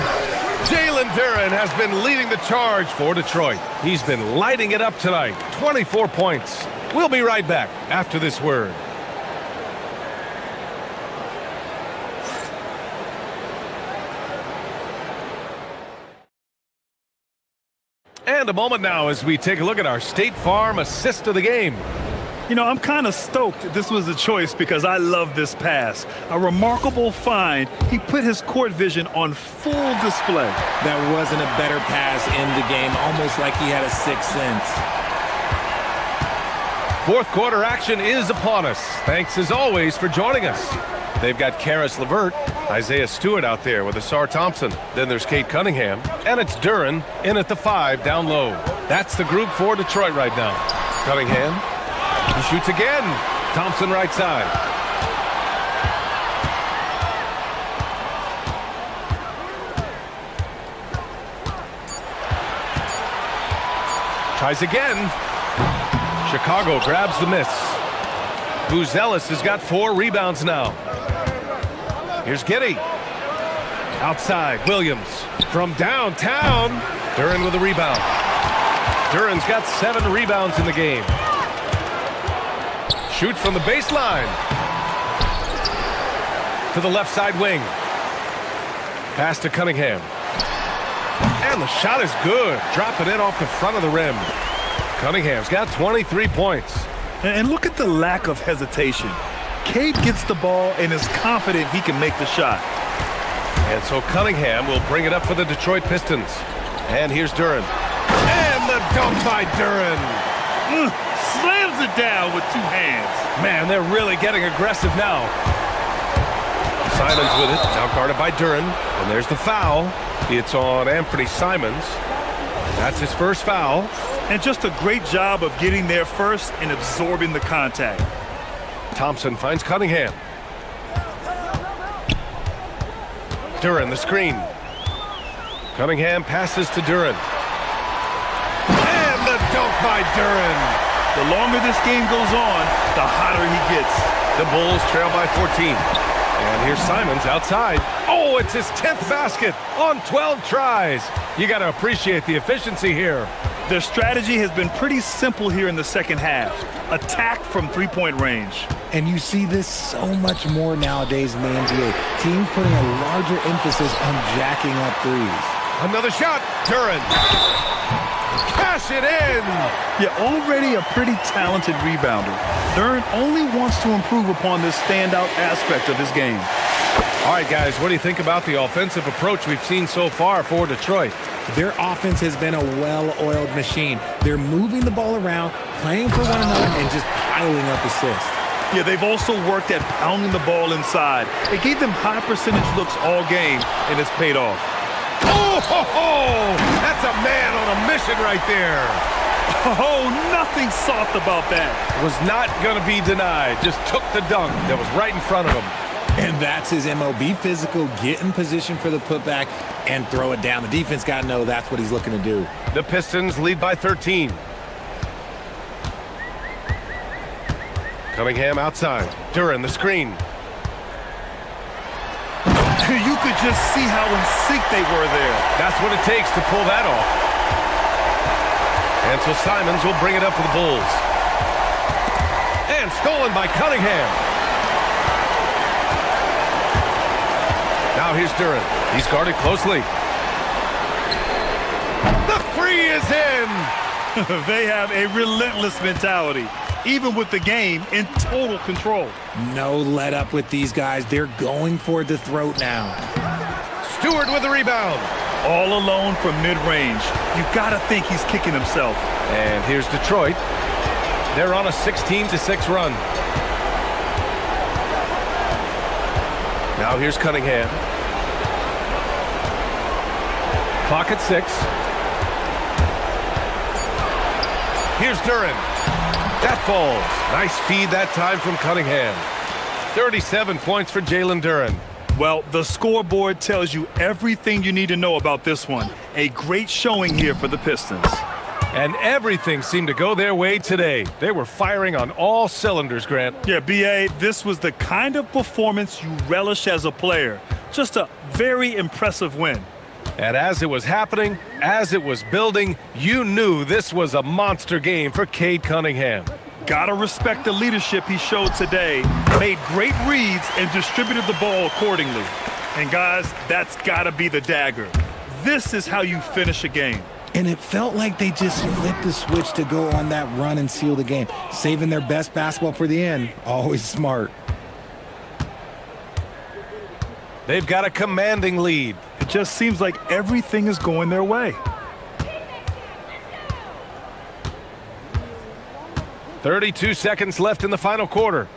Jalen Duren has been leading the charge for Detroit. He's been lighting it up tonight. 24 points. We'll be right back after this word. And a moment now as we take a look at our State Farm assist of the game. You know, I'm kind of stoked this was a choice because I love this pass. A remarkable find. He put his court vision on full display. That wasn't a better pass in the game, almost like he had a sixth sense. Fourth quarter action is upon us. Thanks as always for joining us. They've got Karis LeVert, Isaiah Stewart out there with Asar Thompson. Then there's Kate Cunningham, and it's Duren in at the 5 down low. That's the group for Detroit right now. Cunningham, he shoots again. Thompson right side. Tries again. Chicago grabs the miss. Buzelis has got 4 rebounds now. Here's Giddey. Outside, Williams. From downtown, Duren with a rebound. Duren's got 7 rebounds in the game. Shoots from the baseline. To the left side wing. Pass to Cunningham. And the shot is good. Dropping it off the front of the rim. Cunningham's got 23 points. And look at the lack of hesitation. Cade gets the ball and is confident he can make the shot. And so Cunningham will bring it up for the Detroit Pistons. And here's Duren. And the dunk by Duren. Slams it down with 2 hands. Man, they're really getting aggressive now. Simons with it. Now guarded by Duren. And there's the foul. It's on Anthony Simons. That's his first foul. And just a great job of getting there first and absorbing the contact. Thompson finds Cunningham. Duren, the screen. Cunningham passes to Duren. And the dunk by Duren. The longer this game goes on, the hotter he gets. The Bulls trail by 14. And here's Simons outside. Oh, it's his 10th basket on 12 tries. You got to appreciate the efficiency here. Their strategy has been pretty simple here in the second half. Attack from 3-point range. And you see this so much more nowadays in the NBA. Teams putting a larger emphasis on jacking up threes. Another shot. Duren. Cash it in. Yeah, already a pretty talented rebounder. Duren only wants to improve upon this standout aspect of his game. All right, guys, what do you think about the offensive approach we've seen so far for Detroit? Their offense has been a well-oiled machine. They're moving the ball around, playing for one another, and just piling up assists. Yeah, they've also worked at pounding the ball inside. It gave them high percentage looks all game, and it's paid off. Oh, ho, ho! That's a man on a mission right there. Oh, nothing soft about that. Was not going to be denied. Just took the dunk that was right in front of him. And that's his MO. Be physical, get in position for the putback, and throw it down. The defense got to know that's what he's looking to do. The Pistons lead by 13. Cunningham outside. Duren, the screen. You could just see how in sync they were there. That's what it takes to pull that off. And so Simons will bring it up for the Bulls. And stolen by Cunningham. Now here's Duren. He's guarded closely. The three is in. They have a relentless mentality, even with the game in total control. No let up with these guys. They're going for the throat now. Stewart with the rebound. All alone from mid-range. You've got to think he's kicking himself. And here's Detroit. They're on a 16-6 run. Now here's Cunningham. Clock at 6. Here's Duren. That falls. Nice feed that time from Cunningham. 37 points for Jalen Duren. Well, the scoreboard tells you everything you need to know about this one. A great showing here for the Pistons. And everything seemed to go their way today. They were firing on all cylinders, Grant. Yeah, B.A., this was the kind of performance you relish as a player. Just a very impressive win. And as it was happening, as it was building, you knew this was a monster game for Cade Cunningham. Gotta respect the leadership he showed today. Made great reads and distributed the ball accordingly. And guys, that's gotta be the dagger. This is how you finish a game. And it felt like they just flipped the switch to go on that run and seal the game. Saving their best basketball for the end. Always smart. They've got a commanding lead. It just seems like everything is going their way. 32 seconds left in the final quarter.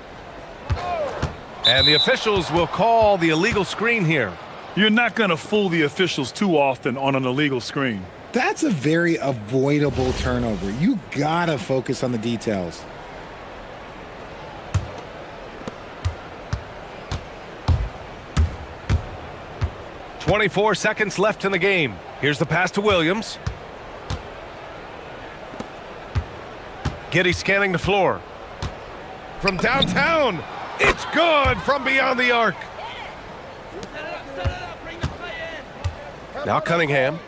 And the officials will call the illegal screen here. You're not going to fool the officials too often on an illegal screen. That's a very avoidable turnover. You gotta focus on the details. "24 seconds left in the game. Here's the pass to Williams. Giddey scanning the floor. From downtown, it's good from beyond the arc. Now Cunningham.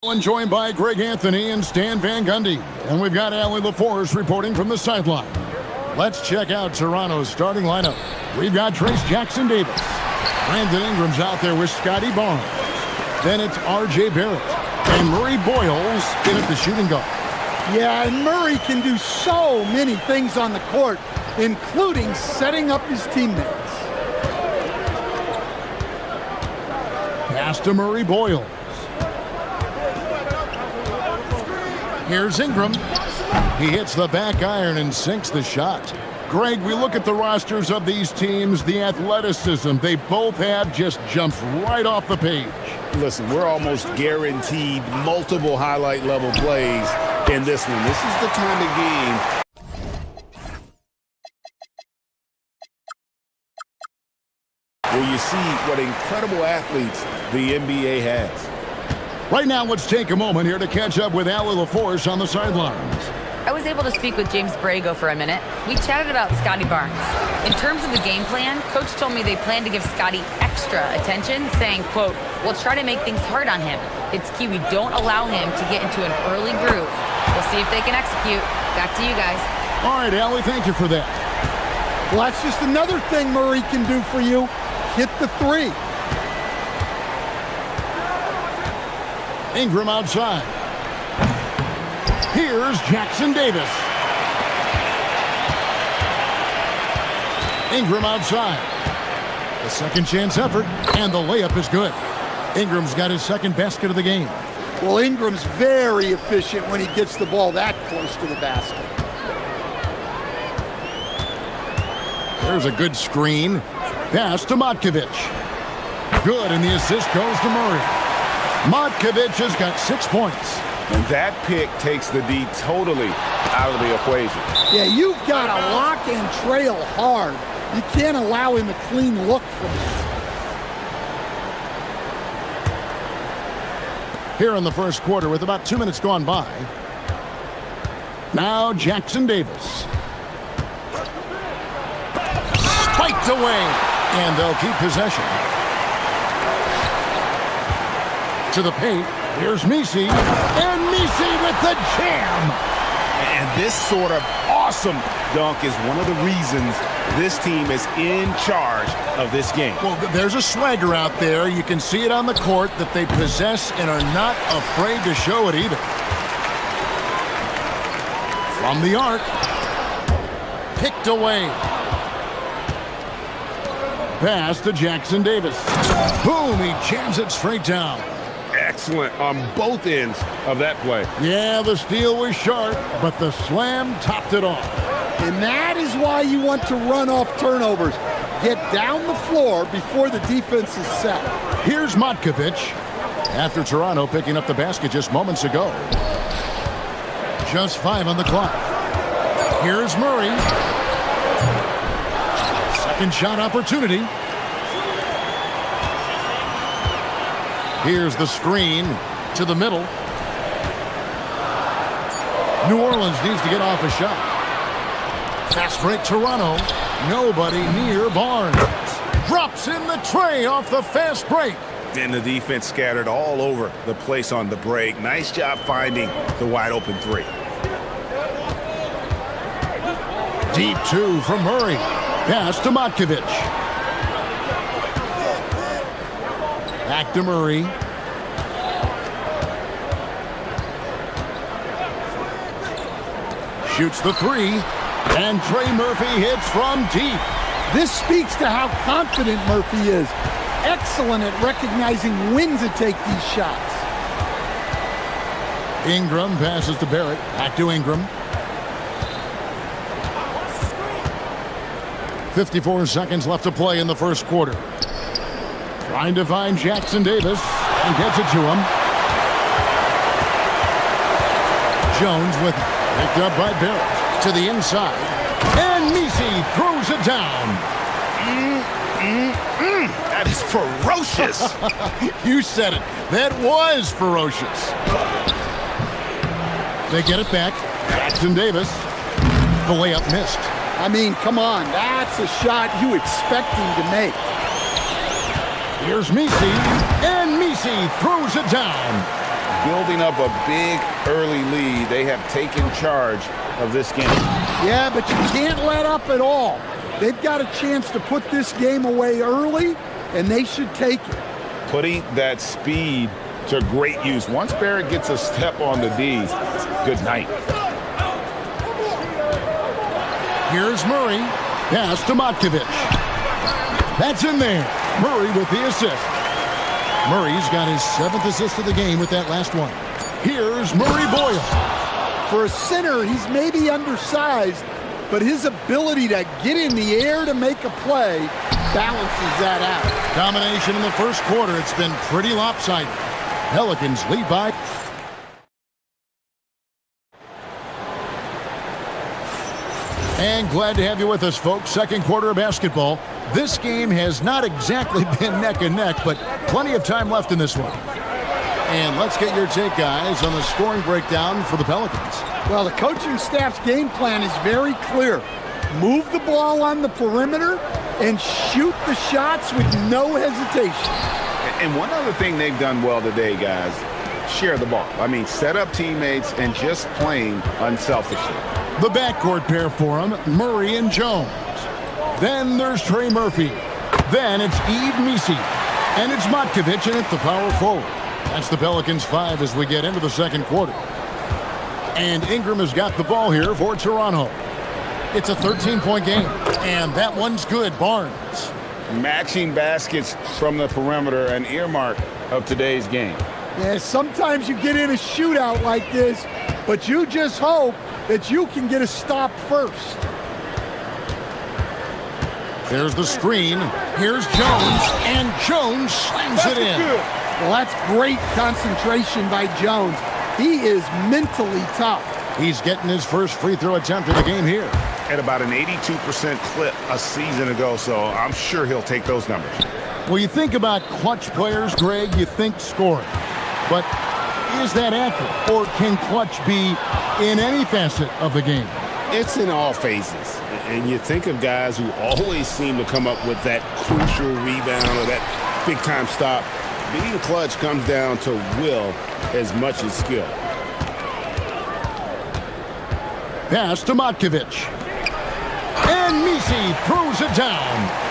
And joined by Greg Anthony and Stan Van Gundy. And we've got Allie LaForce reporting from the sideline. Let's check out Toronto's starting lineup. We've got Trace Jackson Davis. Brandon Ingram's out there with Scotty Barnes. Then it's R.J. Barrett. And Murray Boyles in at the shooting guard. Yeah, and Murray can do so many things on the court, including setting up his teammates. Pass to Murray Boyles. Here's Ingram. He hits the back iron and sinks the shot. Greg, we look at the rosters of these teams, the athleticism they both have just jumps right off the page. Listen, we're almost guaranteed multiple highlight level plays in this one. This is the kind of game where you see what incredible athletes the NBA has. Right now, let's take a moment here to catch up with Allie LaForce on the sidelines. I was able to speak with James Brago for a minute. We chatted about Scotty Barnes. In terms of the game plan, Coach told me they plan to give Scotty extra attention, saying, quote, "We'll try to make things hard on him. It's key we don't allow him to get into an early groove. We'll see if they can execute." Back to you guys. All right, Allie, thank you for that. Well, that's just another thing Murray can do for you. Hit the three. Ingram outside. Here's Jackson Davis. Ingram outside. The second chance effort, and the layup is good. Ingram's got his second basket of the game. Well, Ingram's very efficient when he gets the ball that close to the basket. There's a good screen. Pass to Matkovic. Good, and the assist goes to Murray. Matkovic has got 6 points. And that pick takes the D totally out of the equation. Yeah, you've got to lock and trail hard. You can't allow him a clean look from that. Here in the first quarter with about 2 minutes gone by. Now Jackson Davis. Spiked away, and they'll keep possession. To the paint, here's Misi, and Misi with the jam! And this sort of awesome dunk is one of the reasons this team is in charge of this game. Well, there's a swagger out there. You can see it on the court that they possess and are not afraid to show it either. From the arc. Picked away. Pass to Jackson Davis. Boom, he jams it straight down. Excellent on both ends of that play. Yeah, the steal was sharp, but the slam topped it off. And that is why you want to run off turnovers. Get down the floor before the defense is set. Here's Matkovic. After Toronto picking up the basket just moments ago. Just 5 on the clock. Here's Murray. Second shot opportunity. Here's the screen to the middle. New Orleans needs to get off a shot. Fast break Toronto. Nobody near Barnes. Drops in the tray off the fast break. Then the defense scattered all over the place on the break. Nice job finding the wide open three. Deep 2 from Murray. Pass to Matkovic. Back to Murray. Shoots the 3. And Trey Murphy hits from deep. This speaks to how confident Murphy is. Excellent at recognizing when to take these shots. Ingram passes to Barrett. Back to Ingram. 54 seconds left to play in the first quarter. Trying to find Jackson Davis and gets it to him. Jones with it. Picked up by Barrett to the inside. And Misi throws it down. That is ferocious. You said it. That was ferocious. They get it back. Jackson Davis. The layup missed. I mean, come on. That's a shot you expect him to make. Here's Misi. And Misi throws it down. building up a big early lead. They have taken charge of this game. Yeah, but you can't let up at all. They've got a chance to put this game away early, and they should take it. Putting that speed to great use. Once Barrett gets a step on the D, good night. Here's Murray. Pass to Matkovic. That's in there. Murray with the assist. Murray's got his 7th assist of the game with that last one. Here's Murray Boyle. For a center, he's maybe undersized, but his ability to get in the air to make a play balances that out. Domination in the first quarter. It's been pretty lopsided. Pelicans lead by. And glad to have you with us, folks. Second quarter of basketball. This game has not exactly been neck and neck, but plenty of time left in this one. And let's get your take, guys, on the scoring breakdown for the Pelicans. Well, the coaching staff's game plan is very clear. Move the ball on the perimeter and shoot the shots with no hesitation. And one other thing they've done well today, guys, share the ball. I mean, set up teammates and just playing unselfishly. The backcourt pair for him, Murray and Jones. Then there's Trey Murphy. Then it's Misi. And it's Matkovic in at the power forward. That's the Pelicans 5 as we get into the second quarter. And Ingram has got the ball here for Toronto. It's a 13-point game. And that one's good, Barnes. Matching baskets from the perimeter, an earmark of today's game. Yeah, sometimes you get in a shootout like this, but you just hope that you can get a stop first. There's the screen. Here's Jones, and Jones slams it in. Good. Well, that's great concentration by Jones. He is mentally tough. He's getting his first free throw attempt of the game here. At about an 82% clip a season ago, so I'm sure he'll take those numbers. Well, you think about clutch players, Greg, you think scoring. But is that accurate? Or can clutch be in any facet of the game? It's in all phases. And you think of guys who always seem to come up with that crucial rebound or that big-time stop. Being clutch comes down to will as much as skill. Pass to Matkovic. And Misi throws it down.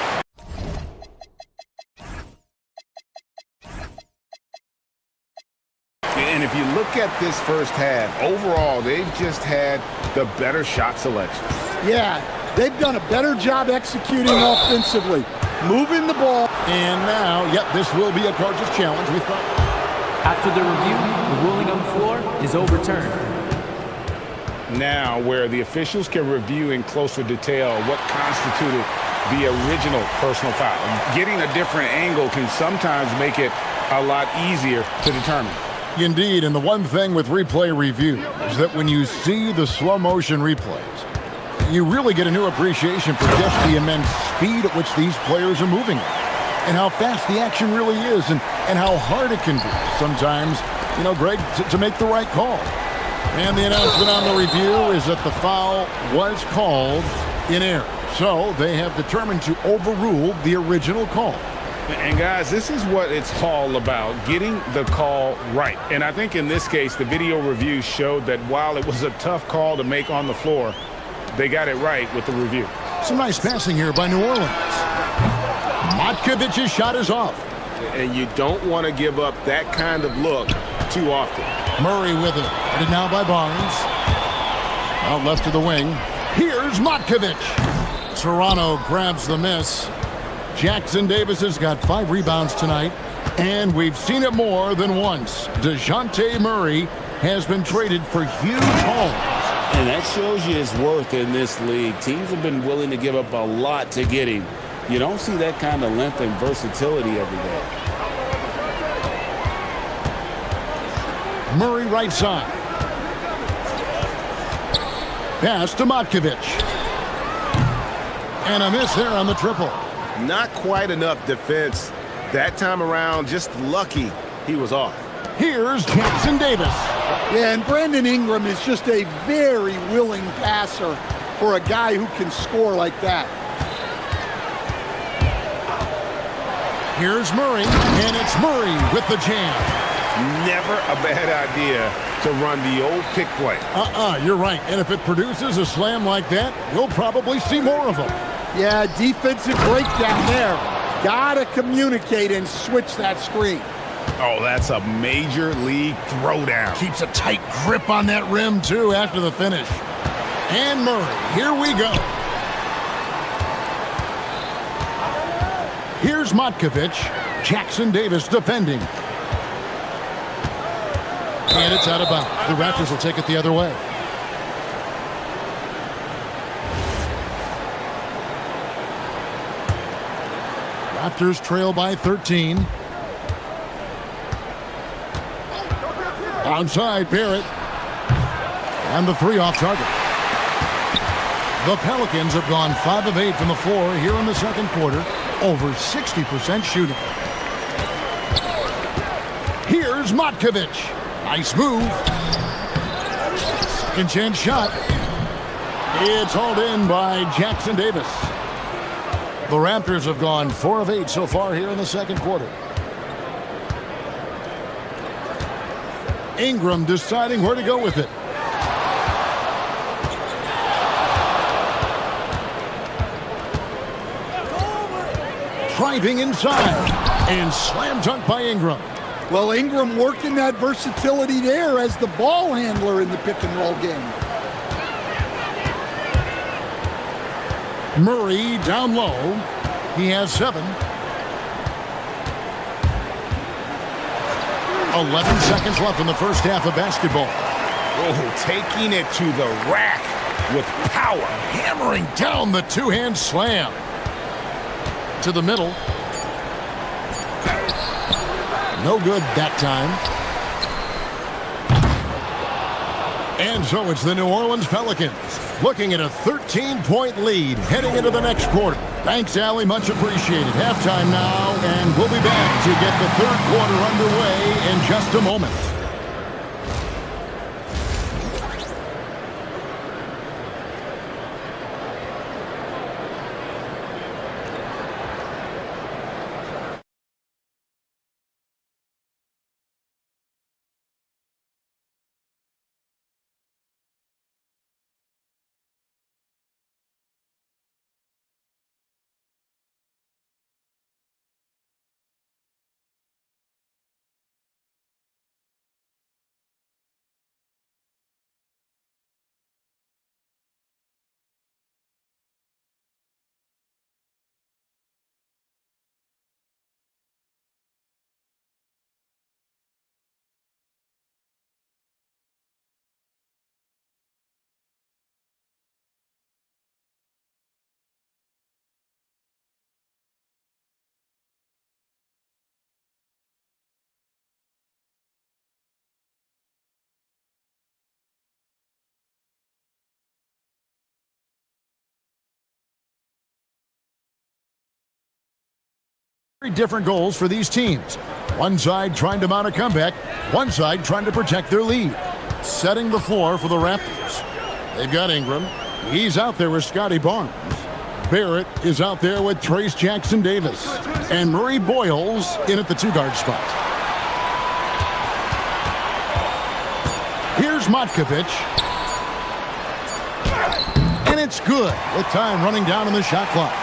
And if you look at this first half, overall, they've just had the better shot selection. Yeah, they've done a better job executing offensively, moving the ball. And now, yep, this will be a coach's challenge. We thought. After the review, the ruling on the floor is overturned. Now, where the officials can review in closer detail what constituted the original personal foul. Getting a different angle can sometimes make it a lot easier to determine. Indeed, and the one thing with replay review is that when you see the slow motion replays, you really get a new appreciation for just the immense speed at which these players are moving and how fast the action really is and how hard it can be sometimes, you know, Greg, to make the right call. And the announcement on the review is that the foul was called in error. So they have determined to overrule the original call. And guys, this is what it's all about, getting the call right. And I think in this case, the video review showed that while it was a tough call to make on the floor, they got it right with the review. Some nice passing here by New Orleans. Matkovic's shot is off. And you don't want to give up that kind of look too often. Murray with it. Headed now by Barnes. Out left of the wing. Here's Matkovic. Toronto grabs the miss. Jackson Davis has got 5 rebounds tonight, and we've seen it more than once. DeJounte Murray has been traded for huge hauls. And that shows you his worth in this league. Teams have been willing to give up a lot to get him. You don't see that kind of length and versatility every day. Murray right side. Pass to Matkovic. And a miss there on the triple. Not quite enough defense that time around. Just lucky he was off. Here's Jackson Davis. Yeah, and Brandon Ingram is just a very willing passer for a guy who can score like that. Here's Murray, and it's Murray with the jam. never a bad idea to run the old pick play. You're right. And if it produces a slam like that, you'll probably see more of them. Yeah, defensive breakdown there. Gotta communicate and switch that screen. Oh, that's a major league throwdown. Keeps a tight grip on that rim, too, after the finish. And Murray, here we go. Here's Matkovic. Jackson Davis defending. And it's out of bounds. The Raptors will take it the other way. Raptors trail by 13. Onside, Barrett. And the three off target. The Pelicans have gone 5 of 8 from the floor here in the second quarter. Over 60% shooting. Here's Matkovic. Nice move. Second chance shot. It's hauled in by Jackson Davis. The Raptors have gone 4 of 8 so far here in the second quarter. Ingram deciding where to go with it. Driving inside and slam dunk by Ingram. Well, Ingram working that versatility there as the ball handler in the pick and roll game. Murray down low. He has 7. 11 seconds left in the first half of basketball. Oh, taking it to the rack with power. Hammering down the two-hand slam. To the middle. No good that time. And so it's the New Orleans Pelicans looking at a 13-point lead heading into the next quarter. Thanks, Allie. Much appreciated. Halftime now, and we'll be back to get the third quarter underway in just a moment. Different goals for these teams. One side trying to mount a comeback, one side trying to protect their lead. Setting the floor for the Raptors. They've got Ingram. He's out there with Scotty Barnes. Barrett is out there with Trace Jackson Davis. And Murray Boyles in at the 2-guard spot. Here's Matkovic. And it's good with time running down on the shot clock.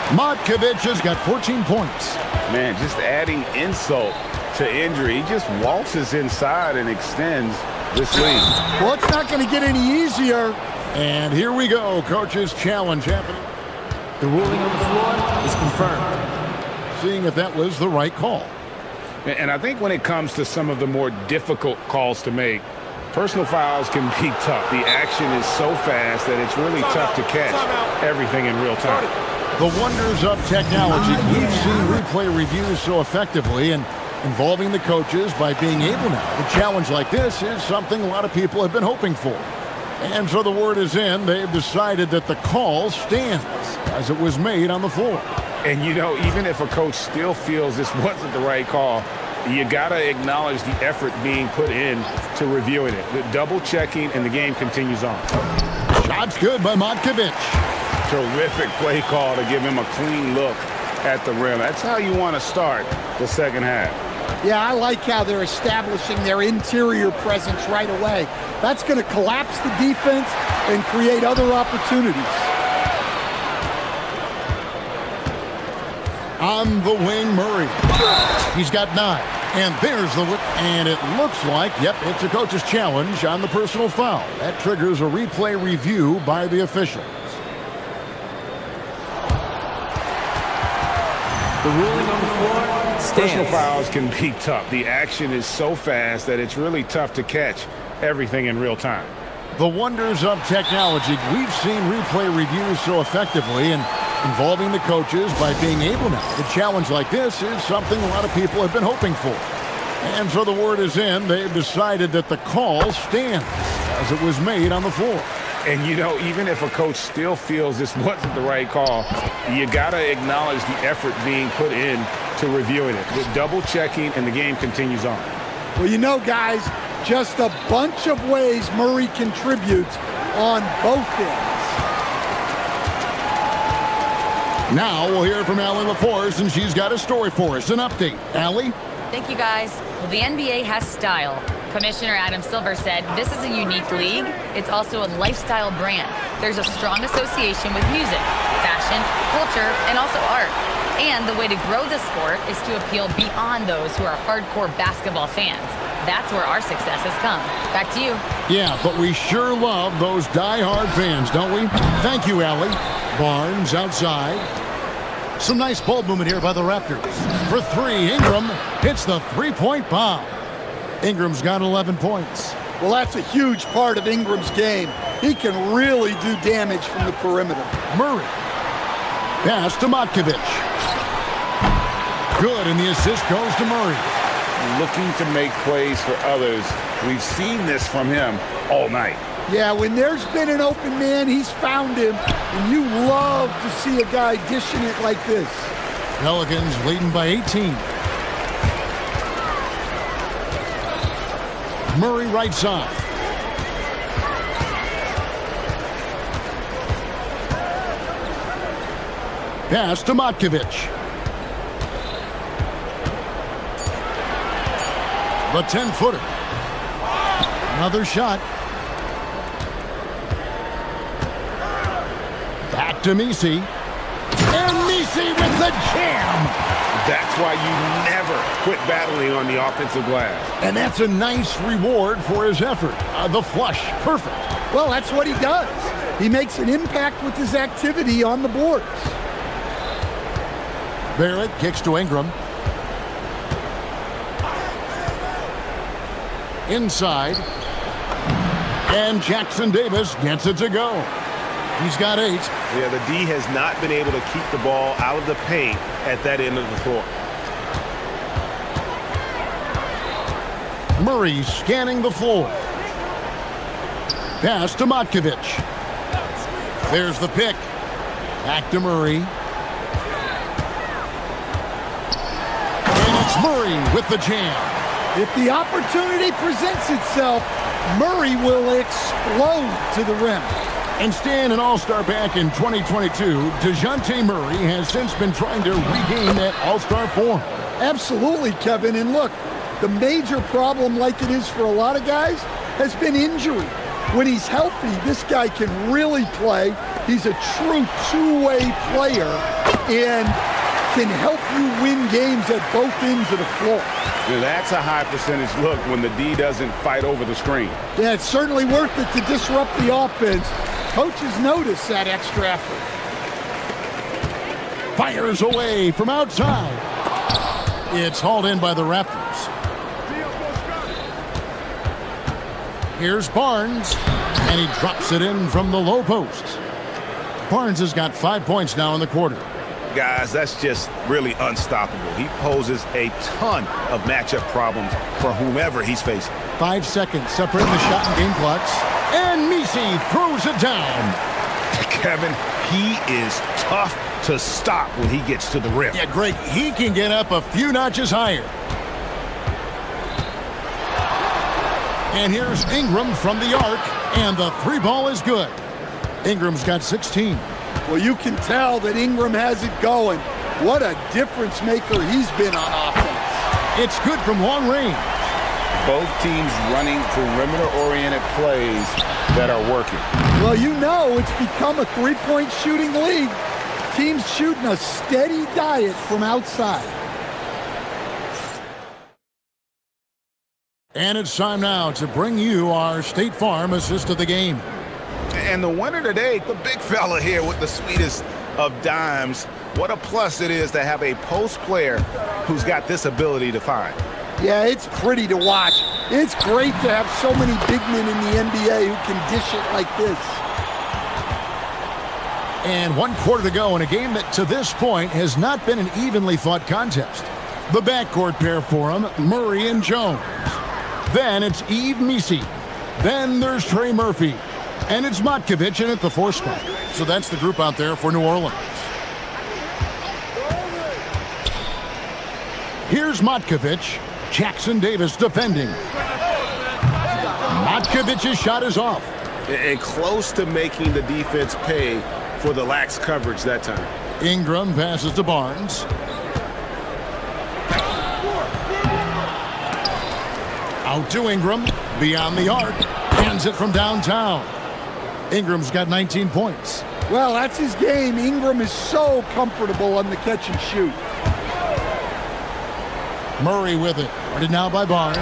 Matkovic has got 14 points. Man, just adding insult to injury. He just waltzes inside and extends this lead. Well, it's not going to get any easier. And here we go. Coach's challenge happening. The ruling on the floor is confirmed. Seeing if that was the right call. And I think when it comes to some of the more difficult calls to make, personal fouls can be tough. The action is so fast that it's really tough to catch everything in real time. The wonders of technology. We've seen replay reviews so effectively and involving the coaches by being able now. A challenge like this is something a lot of people have been hoping for. And so the word is in. They've decided that the call stands as it was made on the floor. And, you know, even if a coach still feels this wasn't the right call, you got to acknowledge the effort being put in to reviewing it. The double checking, and the game continues on. Shot's good by Matkovic. Terrific play call to give him a clean look at the rim. That's how you want to start the second half. Yeah, I like how they're establishing their interior presence right away. That's going to collapse the defense and create other opportunities. On the wing, Murray. He's got 9. And there's the whip. And it looks like, yep, it's a coach's challenge on the personal foul. That triggers a replay review by the officials. The ruling on the floor stands. Personal fouls can be tough. The action is so fast that it's really tough to catch everything in real time. The wonders of technology. We've seen replay reviews so effectively and involving the coaches by being able now. A challenge like this is something a lot of people have been hoping for. And so the word is in. They've decided that the call stands as it was made on the floor. And, you know, even if a coach still feels this wasn't the right call, you got to acknowledge the effort being put in to reviewing it. With double checking, and the game continues on. Well, you know, guys, just a bunch of ways Murray contributes on both ends. Now we'll hear from Allie LaForce, and she's got a story for us. An update. Allie? Thank you, guys. Well, the NBA has style. Commissioner Adam Silver said this is a unique league. It's also a lifestyle brand. There's a strong association with music, fashion, culture, and also art. And the way to grow the sport is to appeal beyond those who are hardcore basketball fans. That's where our success has come. Back to you. Yeah, but we sure love those die-hard fans, don't we? Thank you, Allie. Barnes outside. Some nice ball movement here by the Raptors. For 3, Ingram hits the three-point bomb. Ingram's got 11 points. Well, that's a huge part of Ingram's game. He can really do damage from the perimeter. Murray. Pass to Matkovic. Good, and the assist goes to Murray. Looking to make plays for others. We've seen this from him all night. Yeah, when there's been an open man, he's found him, and you love to see a guy dishing it like this. Pelicans leading by 18. Murray right side. Pass to Matkovic. The 10-footer. Another shot. Back to Misi. And Misi with the jam. That's why you never quit battling on the offensive glass. And that's a nice reward for his effort. The flush, perfect. Well, that's what he does. He makes an impact with his activity on the boards. Barrett kicks to Ingram. Inside. And Jackson Davis gets it to go. He's got 8. Yeah, the D has not been able to keep the ball out of the paint at that end of the floor. Murray scanning the floor. Pass to Matkovic. There's the pick. Back to Murray. And it's Murray with the jam. If the opportunity presents itself, Murray will explode to the rim. And staying an all-star back in 2022, DeJounte Murray has since been trying to regain that all-star form. Absolutely, Kevin. And look, the major problem, like it is for a lot of guys, has been injury. When he's healthy, this guy can really play. He's a true two-way player and can help you win games at both ends of the floor. Yeah, that's a high percentage look when the D doesn't fight over the screen. Yeah, it's certainly worth it to disrupt the offense. Coaches notice that extra effort. Fires away from outside. It's hauled in by the Raptors. Here's Barnes, and he drops it in from the low post. Barnes has got 5 points now in the quarter. Guys, that's just really unstoppable. He poses a ton of matchup problems for whomever he's facing. 5 seconds separating the shot and game clocks. And Misi throws it down. Kevin, he is tough to stop when he gets to the rim. Yeah, Greg, he can get up a few notches higher. And here's Ingram from the arc, and the 3-ball is good. Ingram's got 16. Well, you can tell that Ingram has it going. What a difference maker he's been on offense. It's good from long range. Both teams running perimeter-oriented plays that are working. Well, you know it's become a three-point shooting league. Teams shooting a steady diet from outside. And it's time now to bring you our State Farm assist of the game. And the winner today, the big fella here with the sweetest of dimes. What a plus it is to have a post player who's got this ability to find. Yeah, it's pretty to watch. It's great to have so many big men in the NBA who can dish it like this. And 1 quarter to go in a game that to this point has not been an evenly fought contest. The backcourt pair for him, Murray and Jones. Then it's Yves Missi. Then there's Trey Murphy. And it's Matkovic in at the 4 spot. So that's the group out there for New Orleans. Here's Matkovic. Jackson Davis defending. Matkovic's shot is off. And close to making the defense pay for the lax coverage that time. Ingram passes to Barnes. Out to Ingram. Beyond the arc. Hands it from downtown. Ingram's got 19 points. Well, that's his game. Ingram is so comfortable on the catch and shoot. Murray with it. Guarded now by Barnes.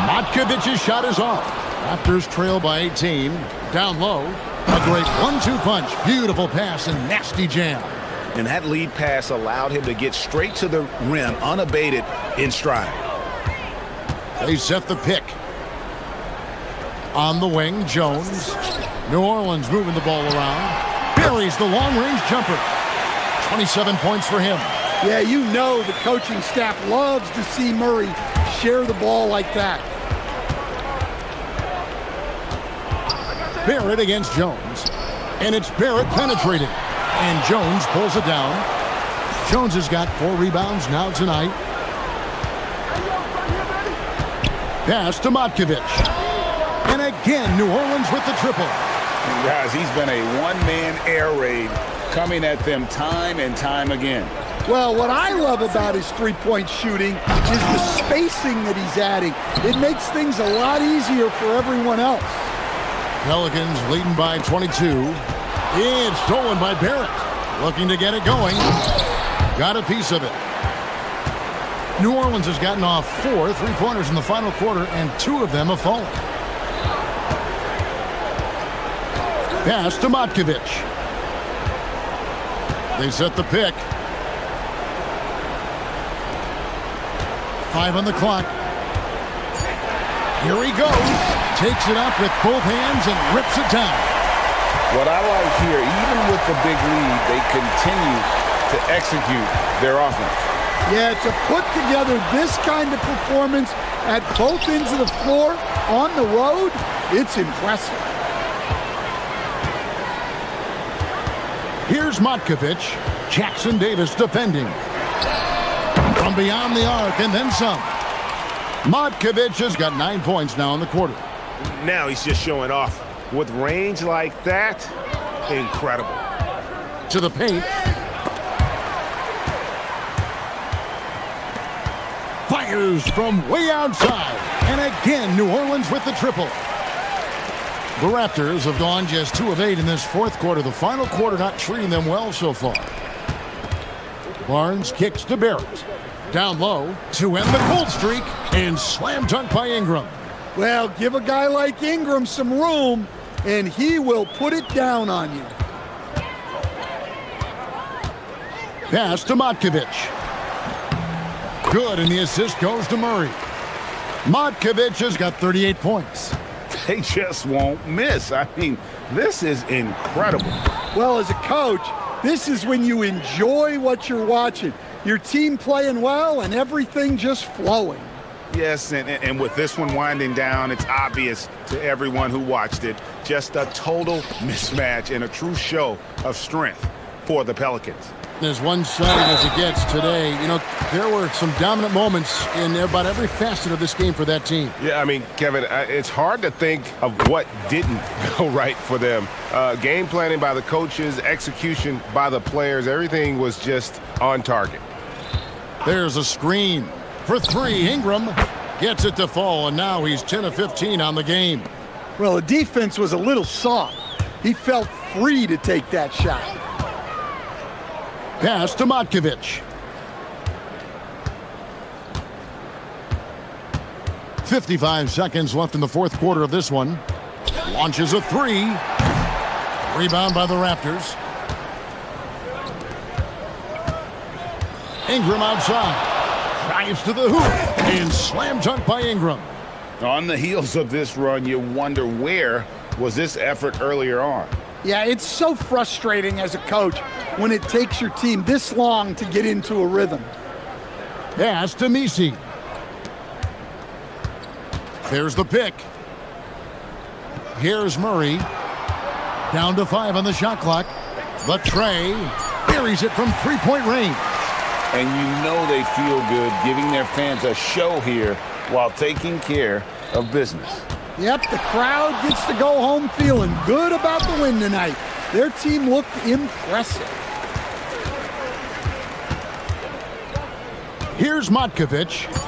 Matkovic's shot is off. Raptors trail by 18. Down low. A great 1-2 punch. Beautiful pass and nasty jam. And that lead pass allowed him to get straight to the rim unabated in stride. They set the pick. On the wing, Jones. New Orleans moving the ball around. Buries the long-range jumper. 27 points for him. Yeah, you know the coaching staff loves to see Murray share the ball like that. Barrett against Jones. And it's Barrett penetrating. And Jones pulls it down. Jones has got 4 rebounds now tonight. Pass to Matkovic. And again, New Orleans with the triple. Guys, he's been a one-man air raid coming at them time and time again. Well, what I love about his three-point shooting is the spacing that he's adding. It makes things a lot easier for everyone else. Pelicans leading by 22. It's stolen by Barrett. Looking to get it going. Got a piece of it. New Orleans has gotten off 4 3-pointers in the final quarter, and 2 of them have fallen. Pass to Matkovic. They set the pick. 5 on the clock. Here he goes. Takes it up with both hands and rips it down. What I like here, even with the big lead, they continue to execute their offense. Yeah, to put together this kind of performance at both ends of the floor on the road, it's impressive. Here's Matkovic. Jackson Davis defending. From beyond the arc and then some. Matkovic has got 9 points now in the quarter. Now he's just showing off. With range like that, incredible. To the paint. Fires from way outside. And again, New Orleans with the triple. The Raptors have gone just 2 of 8 in this 4th quarter. The final quarter not treating them well so far. Barnes kicks to Barrett. Down low to end the cold streak, and slam dunk by Ingram. Well, give a guy like Ingram some room, and he will put it down on you. Pass to Matkovic. Good, and the assist goes to Murray. Matkovic has got 38 points. They just won't miss. I mean, this is incredible. Well, as a coach, this is when you enjoy what you're watching. Your team playing well and everything just flowing. Yes, and with this one winding down, it's obvious to everyone who watched it. Just a total mismatch and a true show of strength for the Pelicans. As one-sided as it gets today, you know, there were some dominant moments in about every facet of this game for that team. Yeah, I mean, Kevin, it's hard to think of what didn't go right for them. Game planning by the coaches, execution by the players, everything was just on target. There's a screen for three. Ingram gets it to fall, and now he's 10 of 15 on the game. Well, the defense was a little soft. He felt free to take that shot. Pass to Matkovic. 55 seconds left in the fourth quarter of this one. Launches a three. Rebound by the Raptors. Ingram outside. Drives to the hoop. And slam dunk by Ingram. On the heels of this run, you wonder where was this effort earlier on. Yeah, it's so frustrating as a coach when it takes your team this long to get into a rhythm. Pass to Misi. There's the pick. Here's Murray. Down to 5 on the shot clock. The tray. Buries it from three-point range. And you know they feel good giving their fans a show here while taking care of business. Yep, the crowd gets to go home feeling good about the win tonight. Their team looked impressive. Here's Matkovic.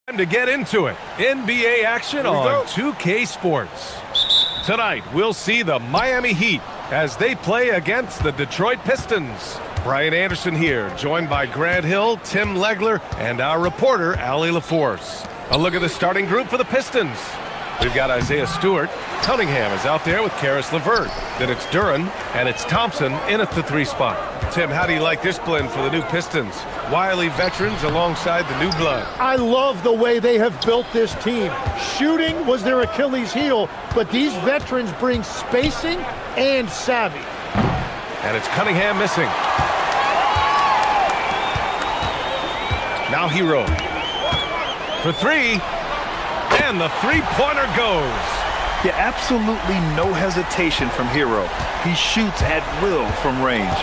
Time to get into it. NBA action on 2K Sports. Tonight, we'll see the Miami Heat as they play against the Detroit Pistons. Brian Anderson here, joined by Grant Hill, Tim Legler, and our reporter, Allie LaForce. A look at the starting group for the Pistons. We've got Isaiah Stewart. Cunningham is out there with Karis LeVert. Then it's Duran, and it's Thompson in at the 3 spot. Tim, how do you like this blend for the new Pistons? Wily veterans alongside the new blood. I love the way they have built this team. Shooting was their Achilles heel, but these veterans bring spacing and savvy. And it's Cunningham missing. Now Hero. For 3. And the 3-pointer goes. Yeah, absolutely no hesitation from Hero. He shoots at will from range.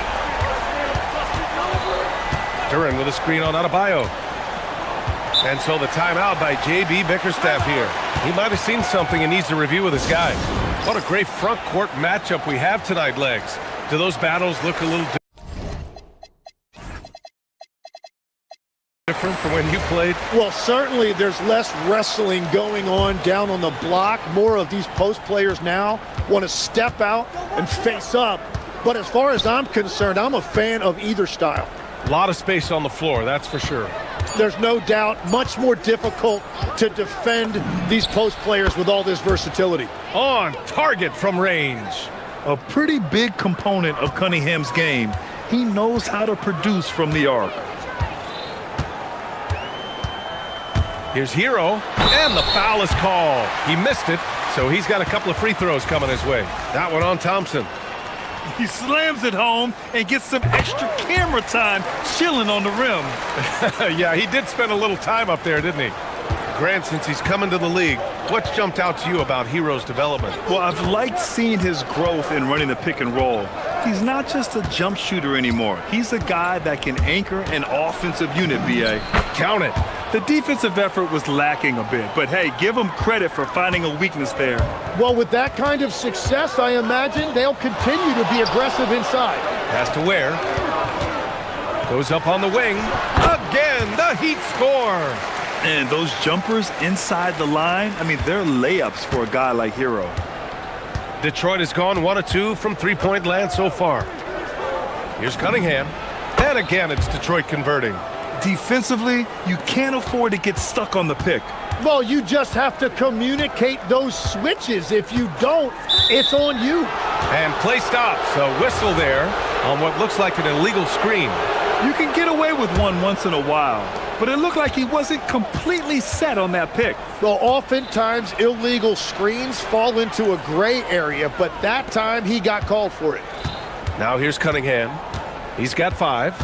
Duran with a screen on Adebayo. And so the timeout by J.B. Bickerstaff here. He might have seen something and needs to review with his guys. What a great front court matchup we have tonight, Legs. Do those battles look a little different from when you played? Well, certainly there's less wrestling going on down on the block. More of these post players now want to step out and face up. But as far as I'm concerned, I'm a fan of either style. A lot of space on the floor, that's for sure. There's no doubt much more difficult to defend these post players with all this versatility. On target from range. A pretty big component of Cunningham's game. He knows how to produce from the arc. Here's Hero, and the foul is called. He missed it, so he's got a couple of free throws coming his way. That one on Thompson. He slams it home and gets some extra camera time chilling on the rim. Yeah, he did spend a little time up there, didn't he? Grant, since he's coming to the league, what's jumped out to you about Hero's development? Well, I've liked seeing his growth in running the pick and roll. He's not just a jump shooter anymore. He's a guy that can anchor an offensive unit, B.A. Count it. The defensive effort was lacking a bit, but hey, give him credit for finding a weakness there. Well, with that kind of success, I imagine they'll continue to be aggressive inside. Has to wear. Goes up on the wing. Again, the Heat score. And those jumpers inside the line, I mean, they're layups for a guy like Hero. Detroit has gone 1 of 2 from three-point land so far. Here's Cunningham. And again, it's Detroit converting. Defensively, you can't afford to get stuck on the pick. Well, you just have to communicate those switches. If you don't, it's on you. And play stops. A whistle there on what looks like an illegal screen. You can get away with one once in a while, but it looked like he wasn't completely set on that pick. Well, oftentimes illegal screens fall into a gray area, but that time he got called for it. Now here's Cunningham. He's got 5.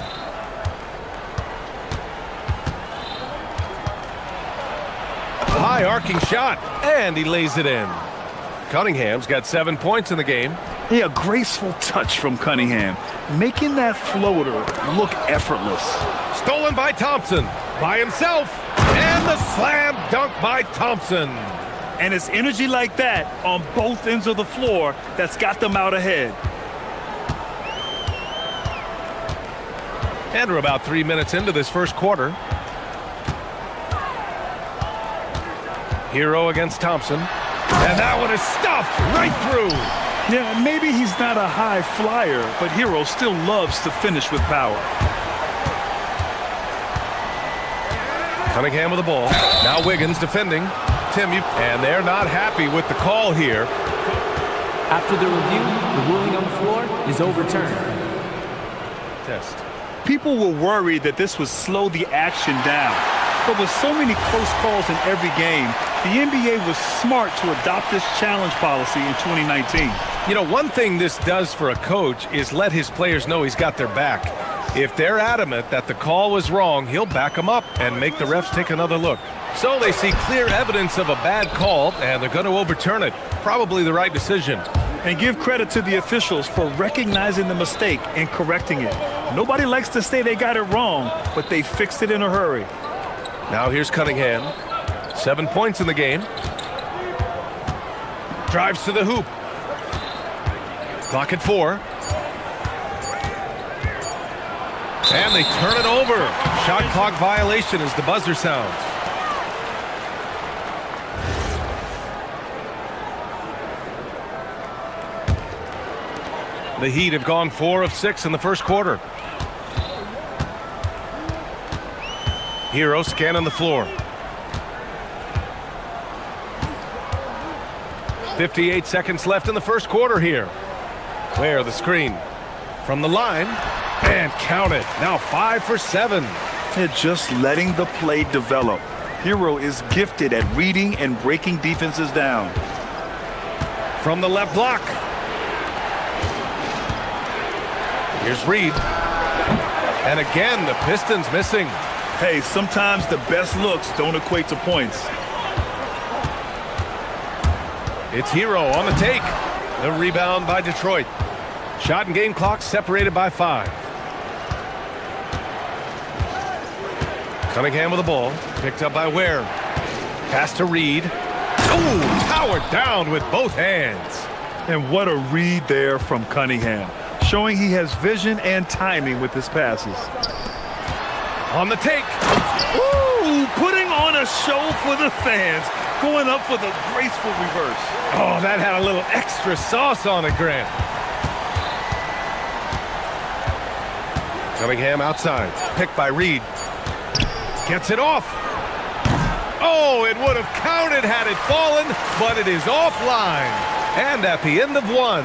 High arcing shot, and he lays it in. Cunningham's got 7 points in the game. Yeah, a graceful touch from Cunningham, making that floater look effortless. Stolen by Thompson, by himself, and the slam dunk by Thompson. And it's energy like that on both ends of the floor that's got them out ahead. And we're about 3 minutes into this first quarter. Hero against Thompson. And that one is stuffed right through. Yeah, maybe he's not a high flyer, but Hero still loves to finish with power. Cunningham with the ball. Now Wiggins defending. And they're not happy with the call here. After the review, the ruling on the floor is overturned. Test. People were worried that this would slow the action down. But with so many close calls in every game, the NBA was smart to adopt this challenge policy in 2019. You know, one thing this does for a coach is let his players know he's got their back. If they're adamant that the call was wrong, he'll back them up and make the refs take another look. So they see clear evidence of a bad call, and they're going to overturn it. Probably the right decision. And give credit to the officials for recognizing the mistake and correcting it. Nobody likes to say they got it wrong, but they fixed it in a hurry. Now here's Cunningham. 7 points in the game. Drives to the hoop. Clock at 4. And they turn it over. Shot clock violation as the buzzer sounds. The Heat have gone 4 of 6 in the first quarter. Hero scanning the floor. 58 seconds left in the first quarter here. Where the screen from the line and count it. Now 5 for 7. They're just letting the play develop. Hero is gifted at reading and breaking defenses down. From the left block. Here's Reed. And again, the Pistons missing. Hey, sometimes the best looks don't equate to points. It's Hero on the take. The rebound by Detroit. Shot and game clock separated by 5. Cunningham with the ball. Picked up by Ware. Pass to Reed. Oh, powered down with both hands. And what a read there from Cunningham, showing he has vision and timing with his passes. On the take. Ooh, putting on a show for the fans, going up for the graceful reverse. Oh, that had a little extra sauce on it, Grant. Cunningham outside. Picked by Reed. Gets it off. Oh, it would have counted had it fallen, but it is offline. And at the end of 1.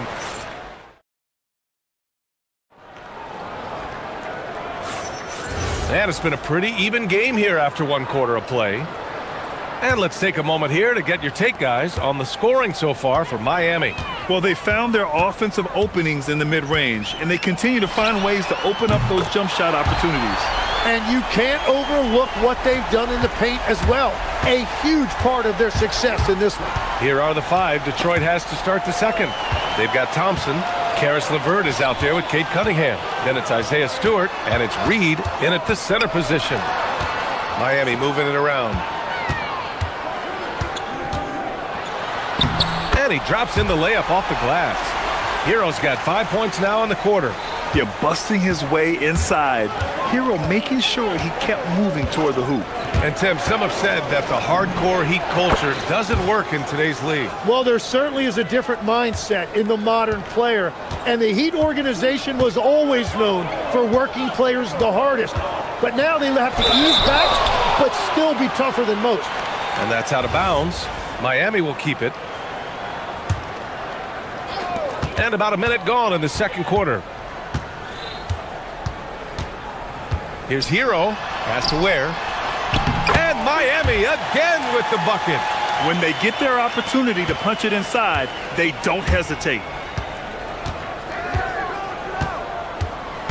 And it's been a pretty even game here after 1 quarter of play. And let's take a moment here to get your take, guys, on the scoring so far for Miami. Well, they found their offensive openings in the mid-range, and they continue to find ways to open up those jump shot opportunities. And you can't overlook what they've done in the paint as well. A huge part of their success in this one. Here are the 5 Detroit has to start the second. They've got Thompson. Karis LeVert is out there with Cade Cunningham. Then it's Isaiah Stewart, and it's Reed in at the center position. Miami moving it around. And he drops in the layup off the glass. Hero's got 5 points now in the quarter. You're busting his way inside. Hero making sure he kept moving toward the hoop. And Tim, some have said that the hardcore Heat culture doesn't work in today's league. Well, there certainly is a different mindset in the modern player. And the Heat organization was always known for working players the hardest. But now they have to ease back, but still be tougher than most. And that's out of bounds. Miami will keep it. And about a minute gone in the second quarter. Here's Hero. Pass to Ware. And Miami again with the bucket. When they get their opportunity to punch it inside, they don't hesitate.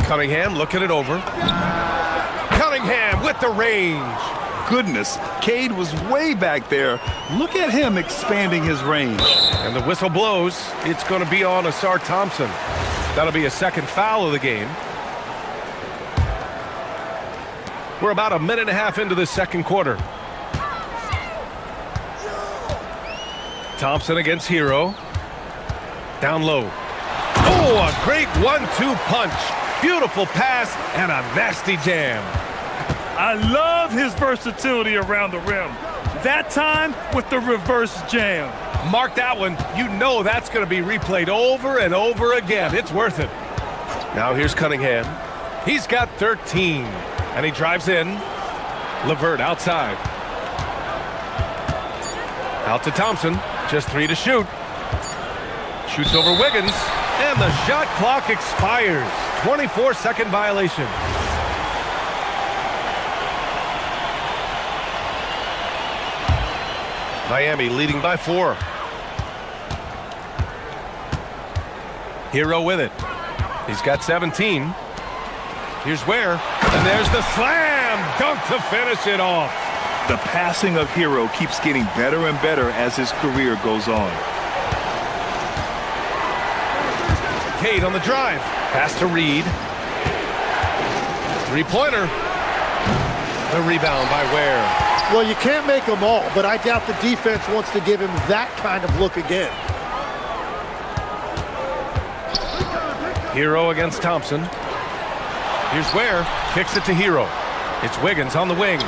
Cunningham looking it over. Cunningham with the range. Goodness, Cade was way back there. Look at him expanding his range. And the whistle blows. It's going to be on Asar Thompson. That'll be a second foul of the game. We're about a minute and a half into the second quarter. Thompson against Hero. Down low. Oh, a great 1-2 punch. Beautiful pass and a nasty jam. I love his versatility around the rim. That time with the reverse jam. Mark that one. You know that's going to be replayed over and over again. It's worth it. Now here's Cunningham. He's got 13. And he drives in. LeVert outside. Out to Thompson. Just 3 to shoot. Shoots over Wiggins. And the shot clock expires. 24-second violation. Miami leading by 4. Hero with it. He's got 17. Here's Ware. And there's the slam dunk to finish it off. The passing of Hero keeps getting better and better as his career goes on. Cade on the drive. Pass to Reed. Three-pointer. The rebound by Ware. Well, you can't make them all, but I doubt the defense wants to give him that kind of look again. Hero against Thompson. Here's Ware. Kicks it to Hero. It's Wiggins on the wing.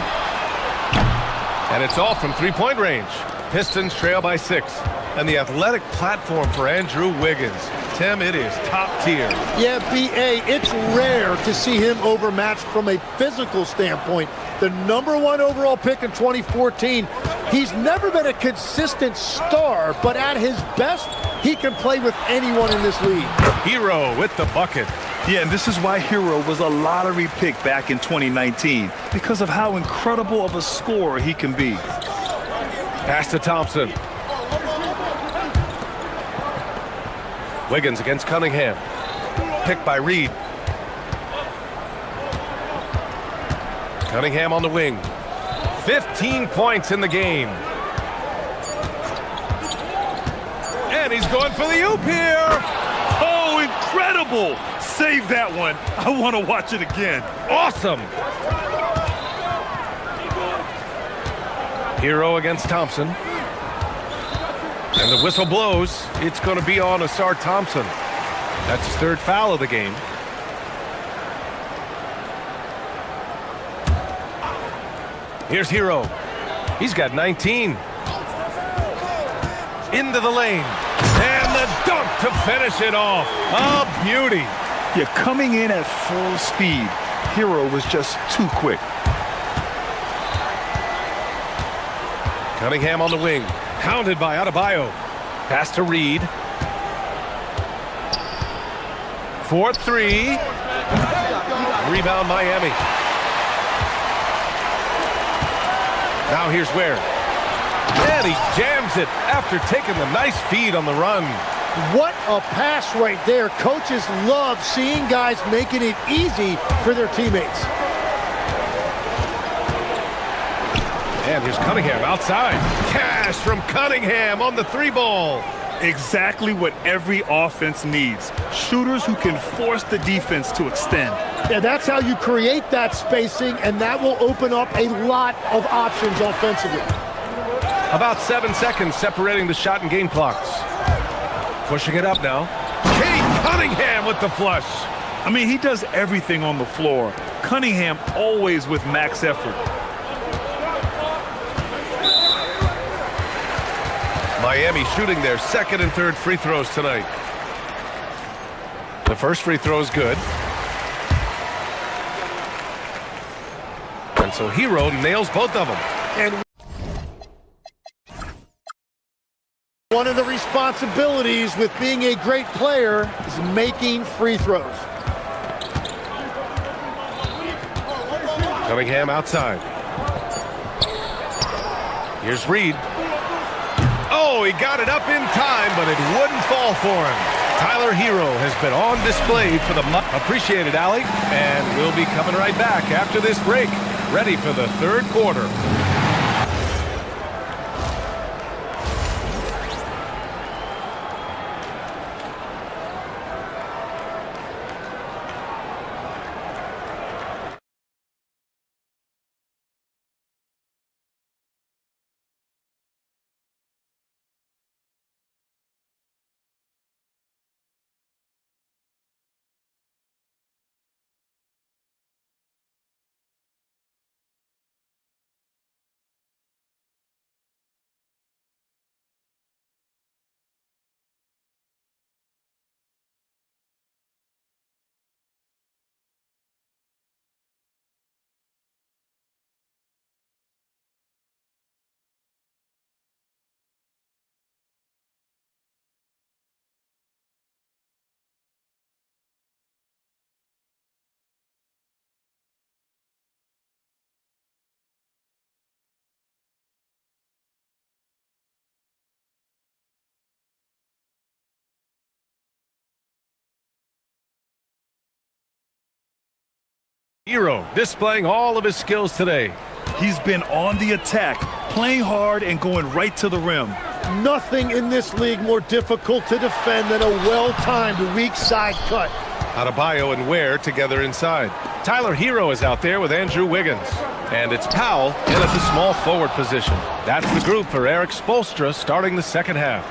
And it's off from three-point range. Pistons trail by 6. and the athletic platform for Andrew Wiggins. Tim, it is top tier. Yeah, B.A., it's rare to see him overmatched from a physical standpoint. The #1 overall pick in 2014. He's never been a consistent star, but at his best, he can play with anyone in this league. Hero with the bucket. Yeah, and this is why Hero was a lottery pick back in 2019, because of how incredible of a scorer he can be. Pass to Thompson. Wiggins against Cunningham. Picked by Reed. Cunningham on the wing. 15 points in the game. And he's going for the oop here. Oh, incredible! Save that one. I want to watch it again. Awesome. Hero against Thompson. And the whistle blows. It's going to be on Asar Thompson. That's his 3rd foul of the game. Here's Hero. He's got 19. Into the lane. And the dunk to finish it off. A beauty. Yeah, coming in at full speed. Hero was just too quick. Cunningham on the wing. Hounded by Adebayo. Pass to Reed. 4-3. Rebound Miami. Now here's Ware. And he jams it after taking the nice feed on the run. What a pass right there. Coaches love seeing guys making it easy for their teammates. And here's Cunningham outside. Cash from Cunningham on the 3-ball. Exactly what every offense needs. Shooters who can force the defense to extend. Yeah, that's how you create that spacing, and that will open up a lot of options offensively. About 7 seconds separating the shot and game clocks. Pushing it up now. Kate Cunningham with the flush. I mean, he does everything on the floor. Cunningham always with max effort. Miami shooting their 2nd and 3rd free throws tonight. The first free throw is good. And so Hero nails both of them. And one of the responsibilities with being a great player is making free throws. Cunningham outside. Here's Reed. Oh, he got it up in time, but it wouldn't fall for him. Tyler Hero has been on display for the month. Appreciate it, Allie. And we'll be coming right back after this break, ready for the 3rd quarter. Hero displaying all of his skills today. He's been on the attack, playing hard and going right to the rim. Nothing in this league more difficult to defend than a well-timed weak side cut. Adebayo and Ware together inside. Tyler Hero is out there with Andrew Wiggins. And it's Powell in at the small forward position. That's the group for Eric Spoelstra starting the 2nd half.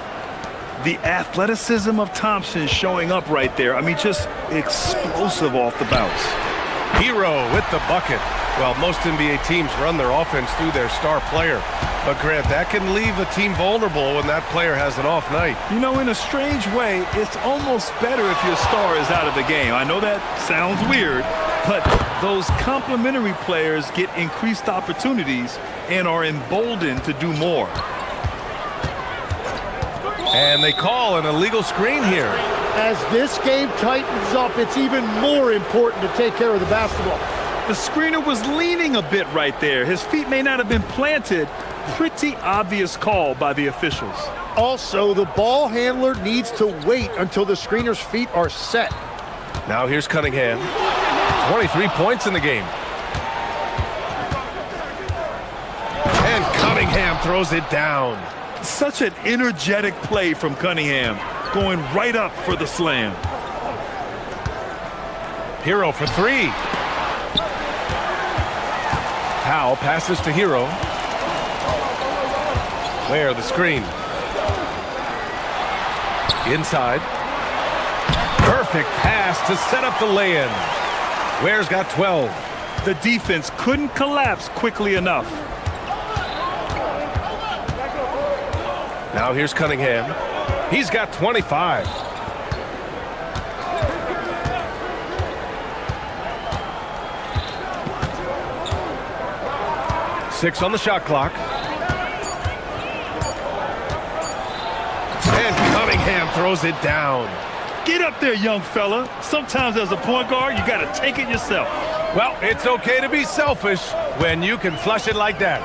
The athleticism of Thompson showing up right there. I mean, just explosive off the bounce. Hero with the bucket. Well, most NBA teams run their offense through their star player. But, Grant, that can leave a team vulnerable when that player has an off night. You know, in a strange way, it's almost better if your star is out of the game. I know that sounds weird, but those complementary players get increased opportunities and are emboldened to do more. And they call an illegal screen here. As this game tightens up, it's even more important to take care of the basketball. The screener was leaning a bit right there. His feet may not have been planted. Pretty obvious call by the officials. Also, the ball handler needs to wait until the screener's feet are set. Now here's Cunningham. 23 points in the game. And Cunningham throws it down. Such an energetic play from Cunningham, going right up for the slam. Hero for three. Powell passes to Hero. Where the screen. Inside. Perfect pass to set up the lay-in. Ware's got 12. The defense couldn't collapse quickly enough. Now here's Cunningham. He's got 25. Six on the shot clock. And Cunningham throws it down. Get up there, young fella. Sometimes as a point guard, you got to take it yourself. Well, it's okay to be selfish when you can flush it like that.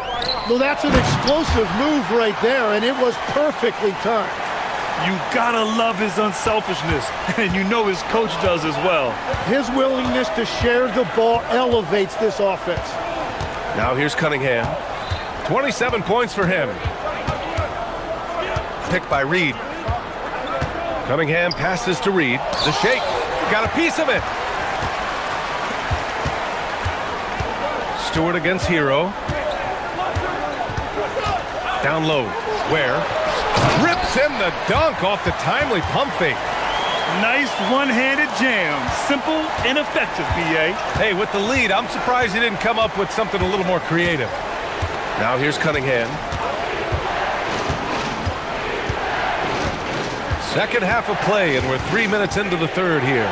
Well, that's an explosive move right there, and it was perfectly timed. You gotta love his unselfishness, and you know his coach does as well. His willingness to share the ball elevates this offense. Now here's Cunningham. 27 points for him. Picked by Reed. Cunningham passes to Reed. The shake. Got a piece of it. Stewart against Hero. Down low. Ware rips in the dunk off the timely pump fake. Nice one-handed jam. Simple and effective, B.A. Hey, with the lead, I'm surprised he didn't come up with something a little more creative. Now here's Cunningham. Second half of play, and we're 3 minutes into the third here.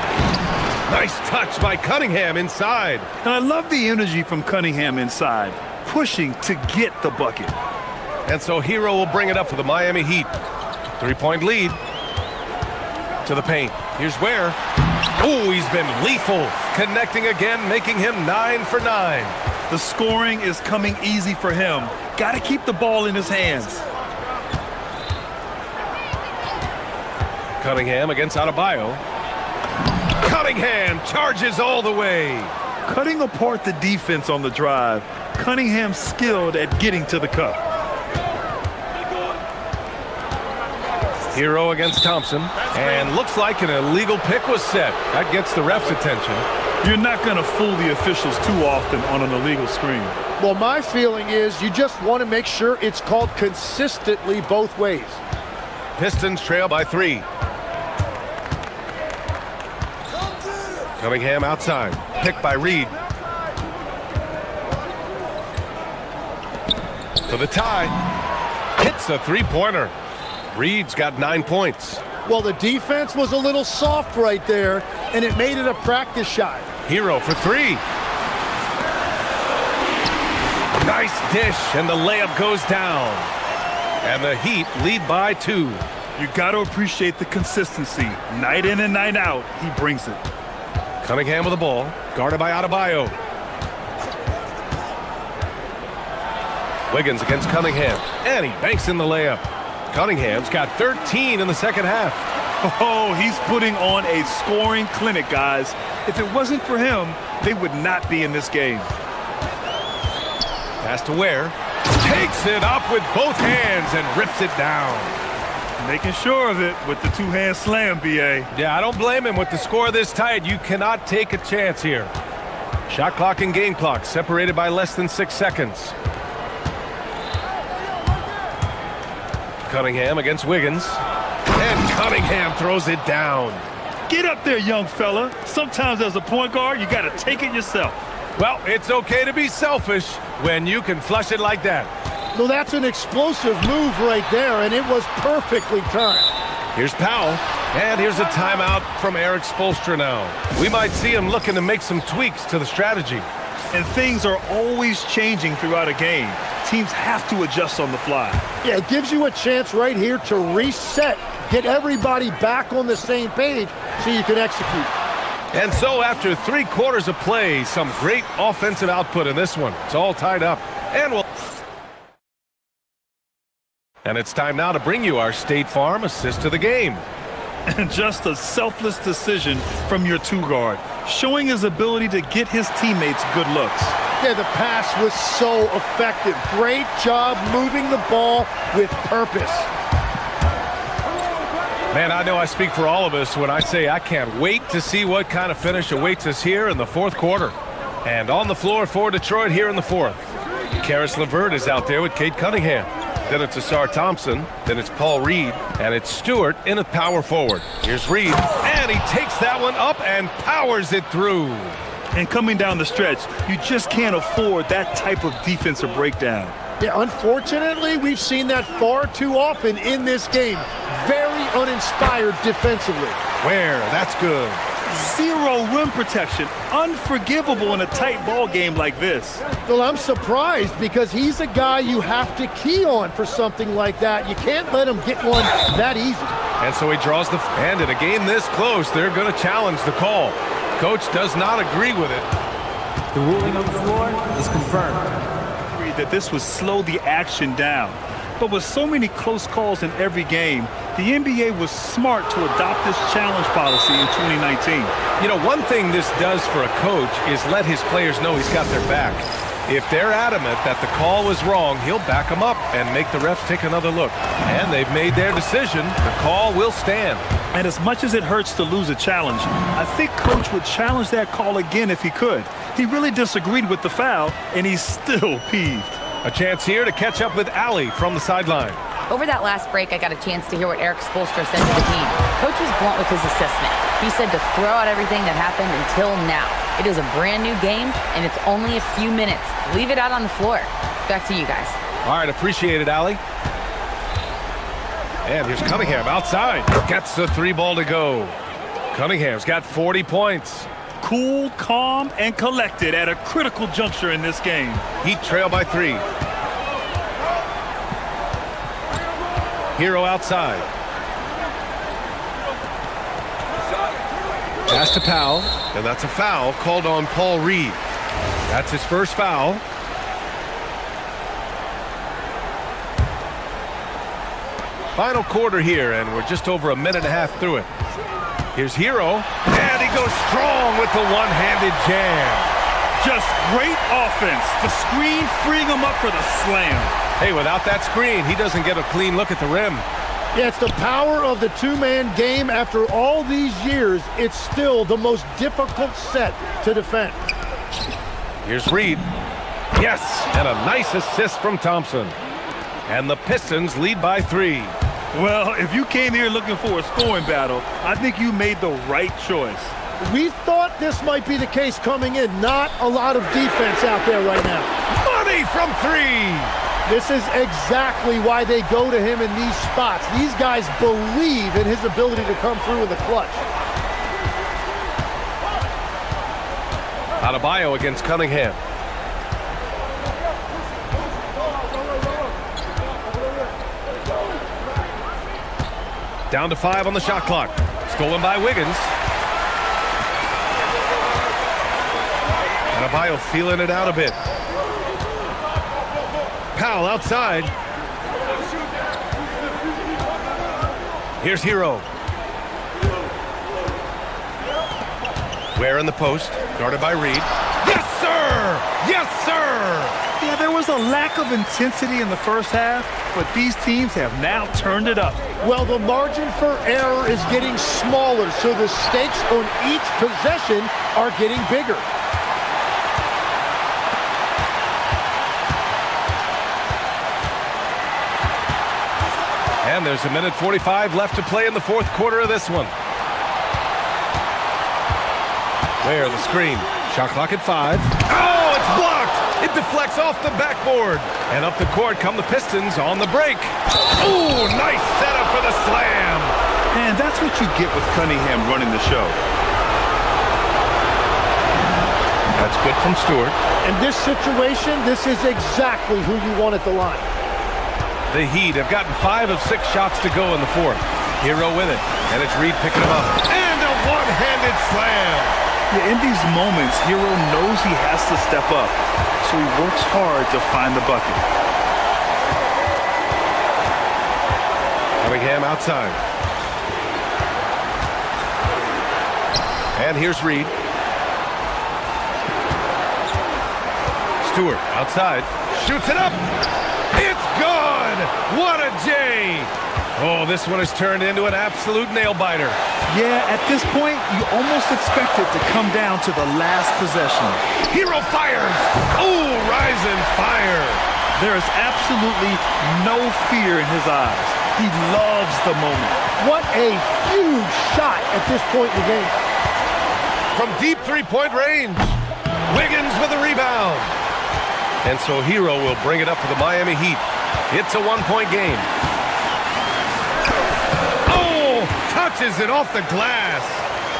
Nice touch by Cunningham inside. And I love the energy from Cunningham inside, pushing to get the bucket. And so Hero will bring it up for the Miami Heat. 3-point lead. To the paint. Here's Ware. Oh, he's been lethal. Connecting again, making him 9 for 9. The scoring is coming easy for him. Got to keep the ball in his hands. Cunningham against Adebayo. Cunningham charges all the way. Cutting apart the defense on the drive. Cunningham skilled at getting to the cup. Hero against Thompson. And looks like an illegal pick was set. That gets the ref's attention. You're not going to fool the officials too often on an illegal screen. Well, my feeling is you just want to make sure it's called consistently both ways. Pistons trail by 3. Cunningham outside. Picked by Reed. For the tie. Hits a three-pointer. Reed's got 9 points. Well, the defense was a little soft right there, and it made it a practice shot. Hero for 3. Nice dish, and the layup goes down. And the Heat lead by 2. You got to appreciate the consistency. Night in and night out, he brings it. Cunningham with the ball, guarded by Adebayo. Wiggins against Cunningham, and he banks in the layup. Cunningham's got 13 in the second half. Oh, he's putting on a scoring clinic, guys. If it wasn't for him, they would not be in this game. Pass to Ware. Takes it up with both hands and rips it down. Making sure of it with the two-hand slam, B.A. Yeah, I don't blame him. With the score this tight, you cannot take a chance here. Shot clock and game clock separated by less than 6 seconds. Cunningham against Wiggins. And Cunningham throws it down. Get up there, young fella. Sometimes as a point guard, you got to take it yourself. Well, it's okay to be selfish when you can flush it like that. Well, that's an explosive move right there, and it was perfectly timed. Here's Powell, and here's a timeout from Eric Spoelstra now. We might see him looking to make some tweaks to the strategy. And things are always changing throughout a game. Teams have to adjust on the fly. Yeah, it gives you a chance right here to reset, get everybody back on the same page so you can execute. And so after 3 quarters of play, some great offensive output in this one. It's all tied up. And it's time now to bring you our State Farm assist to the game. And just a selfless decision from your 2-guard, showing his ability to get his teammates good looks. Yeah, the pass was so effective. Great job moving the ball with purpose. Man, I know I speak for all of us when I say I can't wait to see what kind of finish awaits us here in the 4th quarter. And on the floor for Detroit here in the 4th. Karis LeVert is out there with Cade Cunningham. Then it's Asar Thompson, then it's Paul Reed, and it's Stewart in at power forward. Here's Reed, and he takes that one up and powers it through. And coming down the stretch, you just can't afford that type of defensive breakdown. Yeah, unfortunately, we've seen that far too often in this game. Very uninspired defensively. Where? That's good. Zero rim protection. Unforgivable in a tight ball game like this. Well, I'm surprised because he's a guy you have to key on for something like that. You can't let him get one that easy. And so he draws the... And in a game this close, they're going to challenge the call. Coach does not agree with it. The ruling on the floor is confirmed. That this would slow the action down. But with so many close calls in every game, the NBA was smart to adopt this challenge policy in 2019. You know, one thing this does for a coach is let his players know he's got their back. If they're adamant that the call was wrong, he'll back them up and make the refs take another look. And they've made their decision. The call will stand. And as much as it hurts to lose a challenge, I think Coach would challenge that call again if he could. He really disagreed with the foul, and he's still peeved. A chance here to catch up with Allie from the sideline. Over that last break, I got a chance to hear what Eric Spoelstra said to the team. Coach was blunt with his assessment. He said to throw out everything that happened until now. It is a brand new game, and it's only a few minutes. Leave it out on the floor. Back to you guys. All right, appreciate it, Allie. And here's Cunningham outside. Gets the 3 ball to go. Cunningham's got 40 points. Cool, calm, and collected at a critical juncture in this game. Heat trail by 3. Hero outside. Pass to Powell, and that's a foul called on Paul Reed. That's his first foul. Final quarter here, and we're just over a minute and a half through it. Here's Hero, and he goes strong with the one-handed jam. Just great offense. The screen freeing him up for the slam. Hey, without that screen, he doesn't get a clean look at the rim. Yeah, it's the power of the 2-man game. After all these years, it's still the most difficult set to defend. Here's Reed. Yes, and a nice assist from Thompson. And the Pistons lead by 3. Well, if you came here looking for a scoring battle, I think you made the right choice. We thought this might be the case coming in. Not a lot of defense out there right now. Money from 3. This is exactly why they go to him in these spots. These guys believe in his ability to come through in the clutch. Adebayo against Cunningham. Down to 5 on the shot clock. Stolen by Wiggins. Adebayo feeling it out a bit. Powell outside. Here's Hero. Ware in the post, guarded by Reed. Yes, sir! Yes, sir! Yeah, there was a lack of intensity in the first half, but these teams have now turned it up. Well, the margin for error is getting smaller, so the stakes on each possession are getting bigger. And there's a minute 45 left to play in the 4th quarter of this one. Where the screen. Shot clock at 5. Oh, it's blocked. It deflects off the backboard. And up the court come the Pistons on the break. Ooh, nice setup for the slam. And that's what you get with Cunningham running the show. That's good from Stewart. In this situation, this is exactly who you want at the line. The Heat have gotten 5 of 6 shots to go in the fourth. Hero with it. And it's Reed picking him up. And a one-handed slam. Yeah, in these moments, Hero knows he has to step up, so he works hard to find the bucket. Cunningham outside. And here's Reed. Stewart outside. Shoots it up. It's good. What a J. Oh, this one has turned into an absolute nail-biter. Yeah, at this point, you almost expect it to come down to the last possession. Hero fires. Oh, rising fire. There is absolutely no fear in his eyes. He loves the moment. What a huge shot at this point in the game. From deep three-point range. Wiggins with a rebound. And so Hero will bring it up for the Miami Heat. It's a one-point game. Oh, touches it off the glass.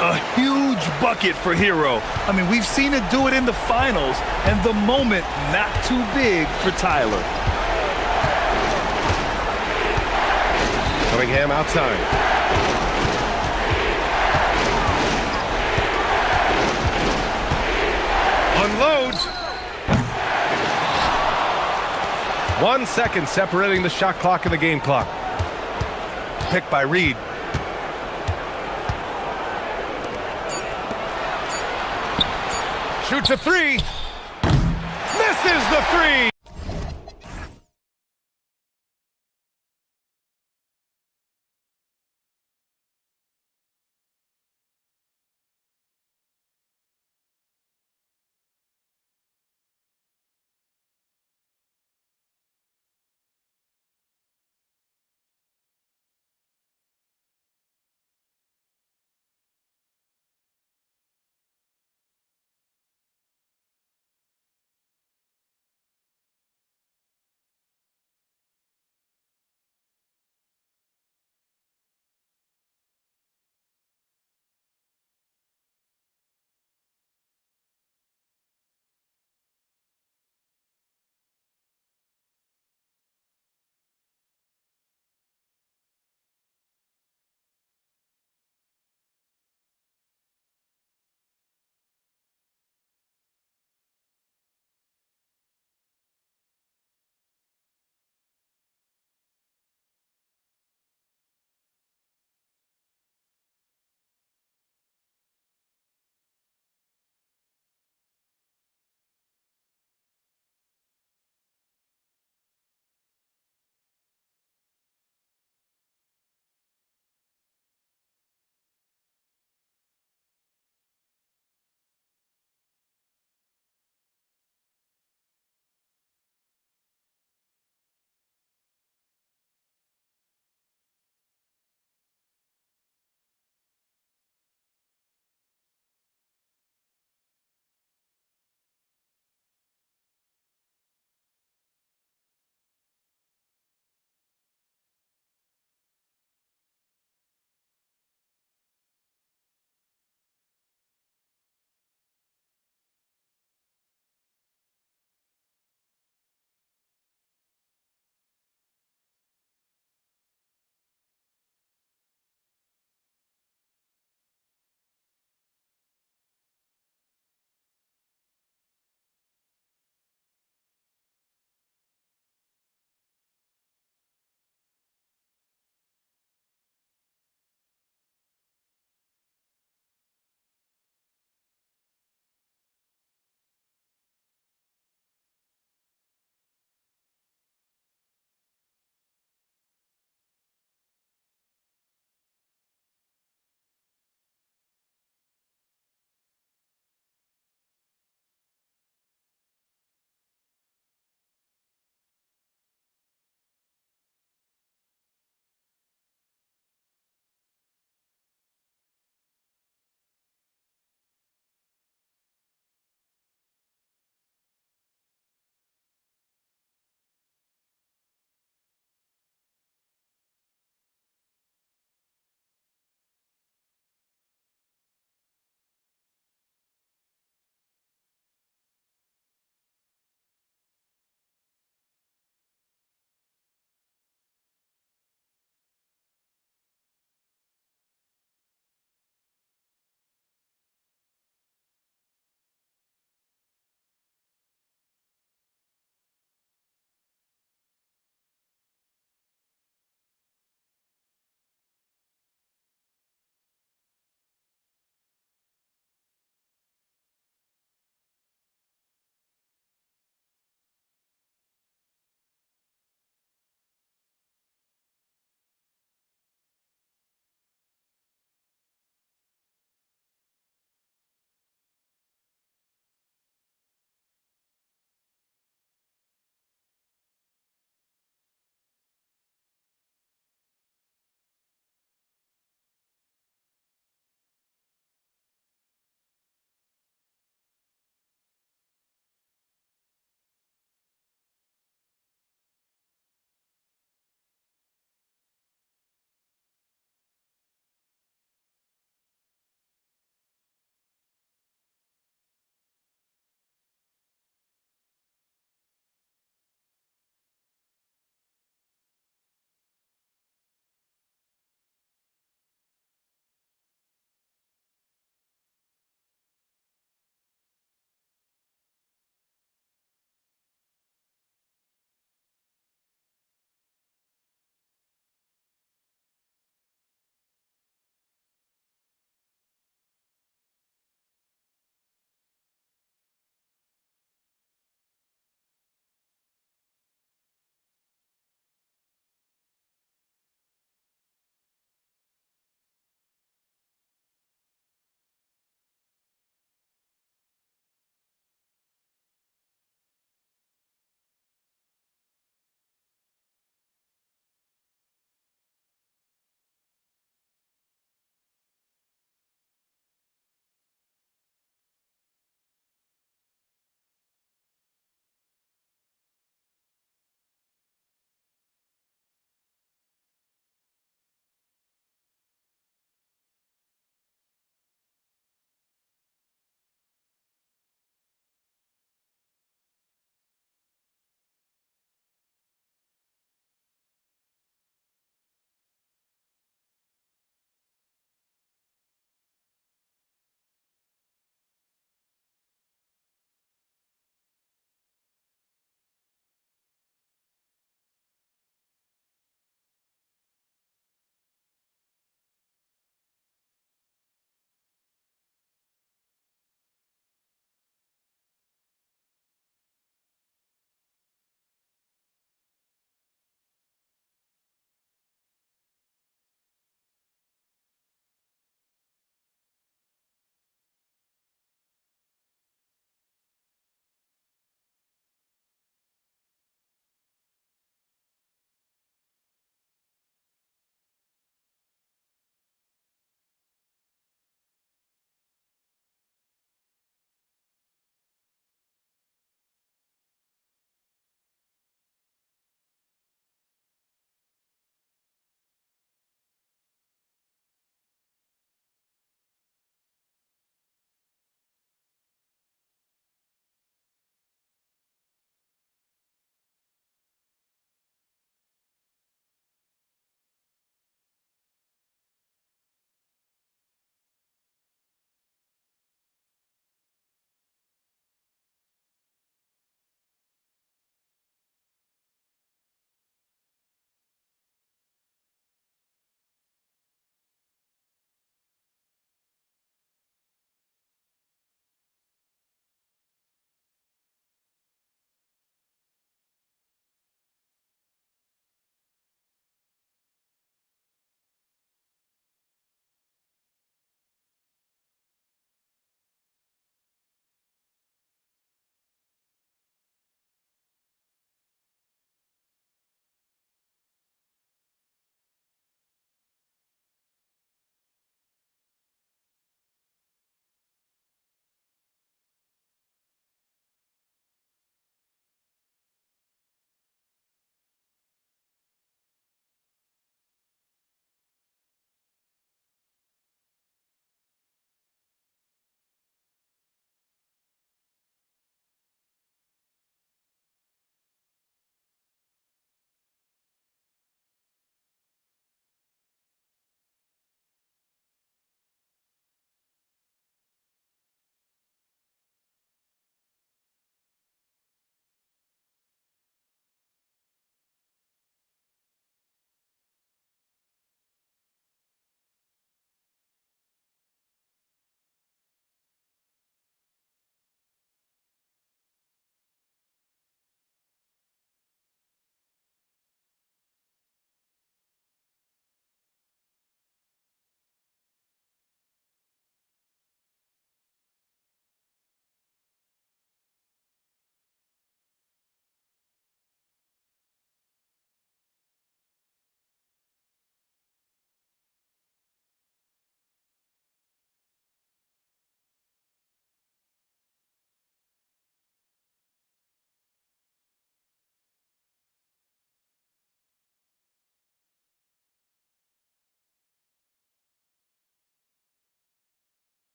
A huge bucket for Hero. I mean, we've seen it do it in the finals, and the moment not too big for Tyler. Cunningham outside. Unloads. 1 second separating the shot clock and the game clock. Picked by Reed. Shoots a 3. Misses the 3.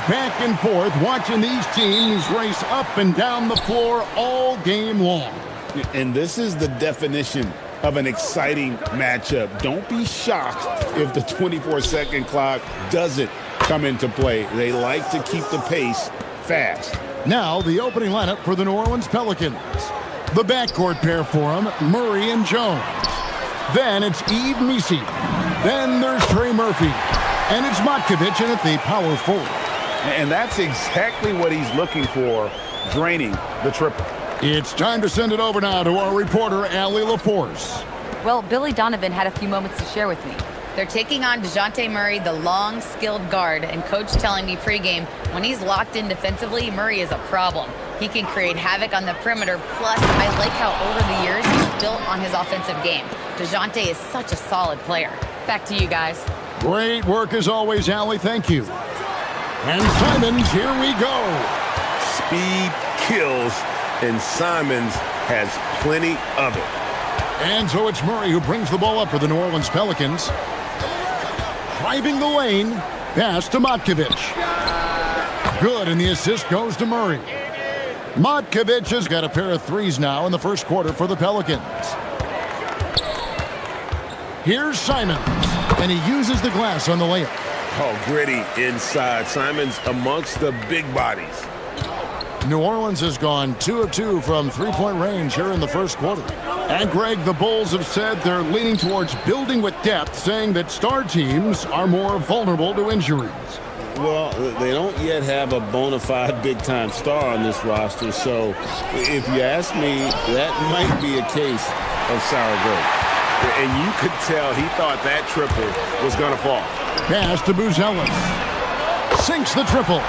back and forth, watching these teams race up and down the floor all game long. And this is the definition of an exciting matchup. Don't be shocked if the 24-second clock doesn't come into play. They like to keep the pace fast. Now the opening lineup for the New Orleans Pelicans. The backcourt pair for them, Murray and Jones. Then it's Yves Missi. Then there's Trey Murphy. And it's Matkovic in at the power forward. And that's exactly what he's looking for, draining the triple. It's time to send it over now to our reporter, Allie LaForce. Well, Billy Donovan had a few moments to share with me. They're taking on DeJounte Murray, the long, skilled guard, and coach telling me pregame, when he's locked in defensively, Murray is a problem. He can create havoc on the perimeter, plus I like how over the years he's built on his offensive game. DeJounte is such a solid player. Back to you guys. Great work as always, Allie. Thank you. And Simons, here we go. Speed kills, and Simons has plenty of it. And so it's Murray who brings the ball up for the New Orleans Pelicans. Driving the lane, pass to Matkovic. Good, and the assist goes to Murray. Matkovic has got a pair of threes now in the first quarter for the Pelicans. Here's Simons, and he uses the glass on the layup. Oh, gritty inside. Simons amongst the big bodies. New Orleans has gone 2 of 2 from three-point range here in the first quarter. And Greg, the Bulls have said they're leaning towards building with depth, saying that star teams are more vulnerable to injuries. Well, they don't yet have a bona fide big-time star on this roster, so if you ask me, that might be a case of sour grapes. And you could tell he thought that triple was going to fall. Pass to Buzelis. Sinks the triple.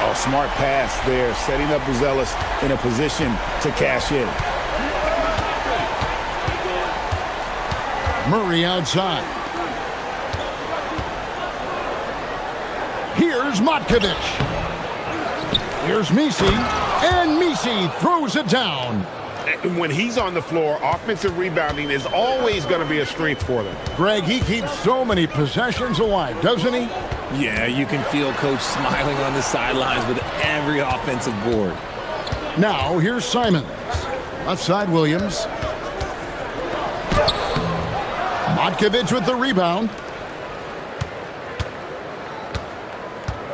Oh, smart pass there, setting up Buzelis in a position to cash in. Murray outside. Here's Matkovic. Here's Missi, and Missi throws it down. When he's on the floor, offensive rebounding is always going to be a strength for them. Greg, he keeps so many possessions alive, doesn't he? Yeah, you can feel Coach smiling on the sidelines with every offensive board. Now, here's Simons. Left side, Williams. Matkovic with the rebound.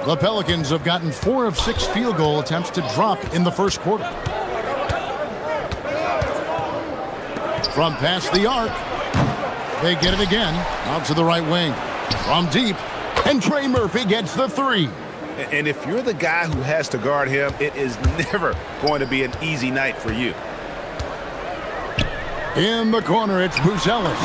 The Pelicans have gotten 4 of 6 field goal attempts to drop in the first quarter. From past the arc, they get it again. Out to the right wing. From deep, and Trey Murphy gets the 3. And if you're the guy who has to guard him, it is never going to be an easy night for you. In the corner, it's Buzelis.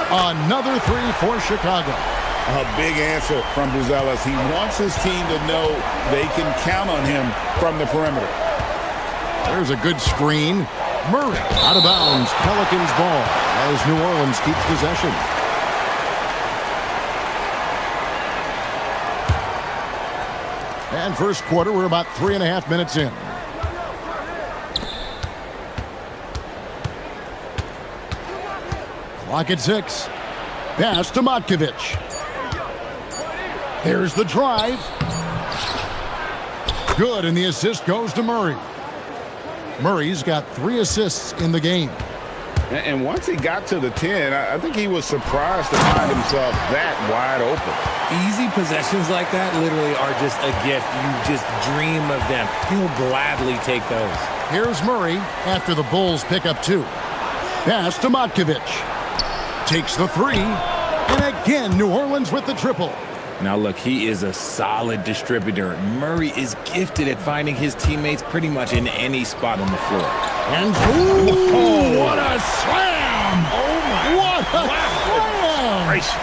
Another 3 for Chicago. A big answer from Buzelis. He wants his team to know they can count on him from the perimeter. There's a good screen. Murray out of bounds. Pelicans ball as New Orleans keeps possession. And first quarter, we're about 3.5 minutes in. Clock at 6. Pass to Matkovic. Here's the drive. Good, and the assist goes to Murray. Murray's got 3 assists in the game. And once he got to the 10, I think he was surprised to find himself that wide open. Easy possessions like that literally are just a gift. You just dream of them. He'll gladly take those. Here's Murray after the Bulls pick up 2. Pass to Matkovic. Takes the 3. And again, New Orleans with the triple. Now look, he is a solid distributor. Murray is gifted at finding his teammates pretty much in any spot on the floor. And ooh, what a slam! Oh my! What a slam! Gracious.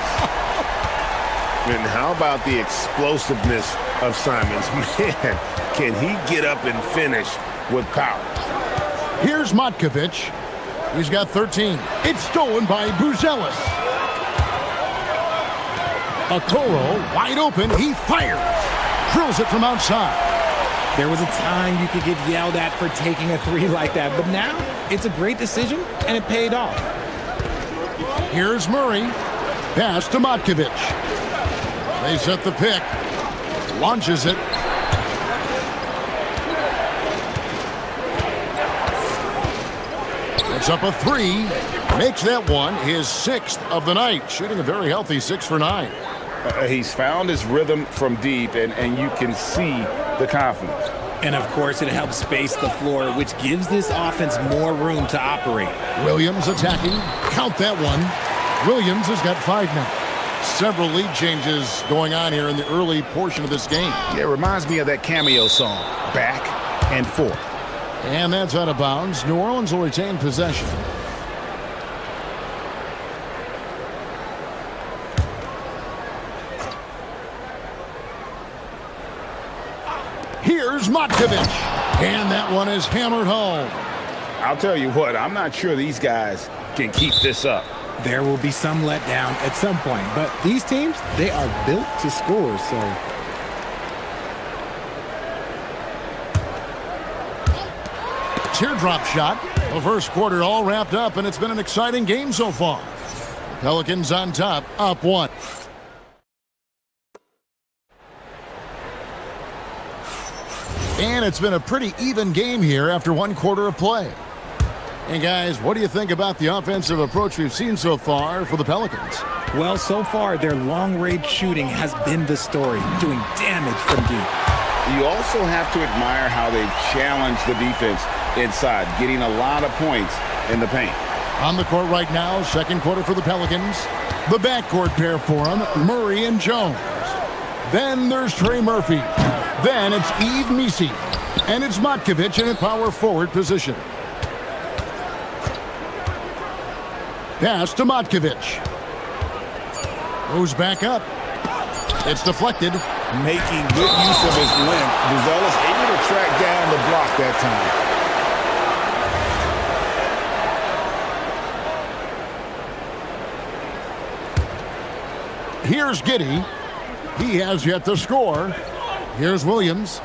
And how about the explosiveness of Simons? Man, can he get up and finish with power? Here's Matkovic. He's got 13. It's stolen by Buzelis. Okoro, wide open, he fires. Drills it from outside. There was a time you could get yelled at for taking a 3 like that, but now it's a great decision, and it paid off. Here's Murray. Pass to Matkovic. They set the pick. Launches it. It's up a three. Makes that one his 6th of the night. Shooting a very healthy 6 for 9. He's found his rhythm from deep, and you can see the confidence. And, of course, it helps space the floor, which gives this offense more room to operate. Williams attacking. Count that one. Williams has got 5 now. Several lead changes going on here in the early portion of this game. Yeah, it reminds me of that Cameo song, Back and Forth. And that's out of bounds. New Orleans will retain possession. Here's Matkovic. And that one is hammered home. I'll tell you what, I'm not sure these guys can keep this up. There will be some letdown at some point, but these teams, they are built to score, so... Teardrop shot. The first quarter all wrapped up, and it's been an exciting game so far. The Pelicans on top, up 1. And it's been a pretty even game here after 1 quarter of play. And guys, what do you think about the offensive approach we've seen so far for the Pelicans? Well, so far, their long-range shooting has been the story, doing damage from deep. You also have to admire how they've challenged the defense inside, getting a lot of points in the paint. On the court right now, second quarter for the Pelicans. The backcourt pair for them, Murray and Jones. Then there's Trey Murphy. Then it's Yves Missi. And it's Matkovic in a power forward position. Pass to Matkovic. Moves back up. It's deflected. Making good use of his length. Buzelis able to track down the block that time. Here's Giddey. He has yet to score. Here's Williams.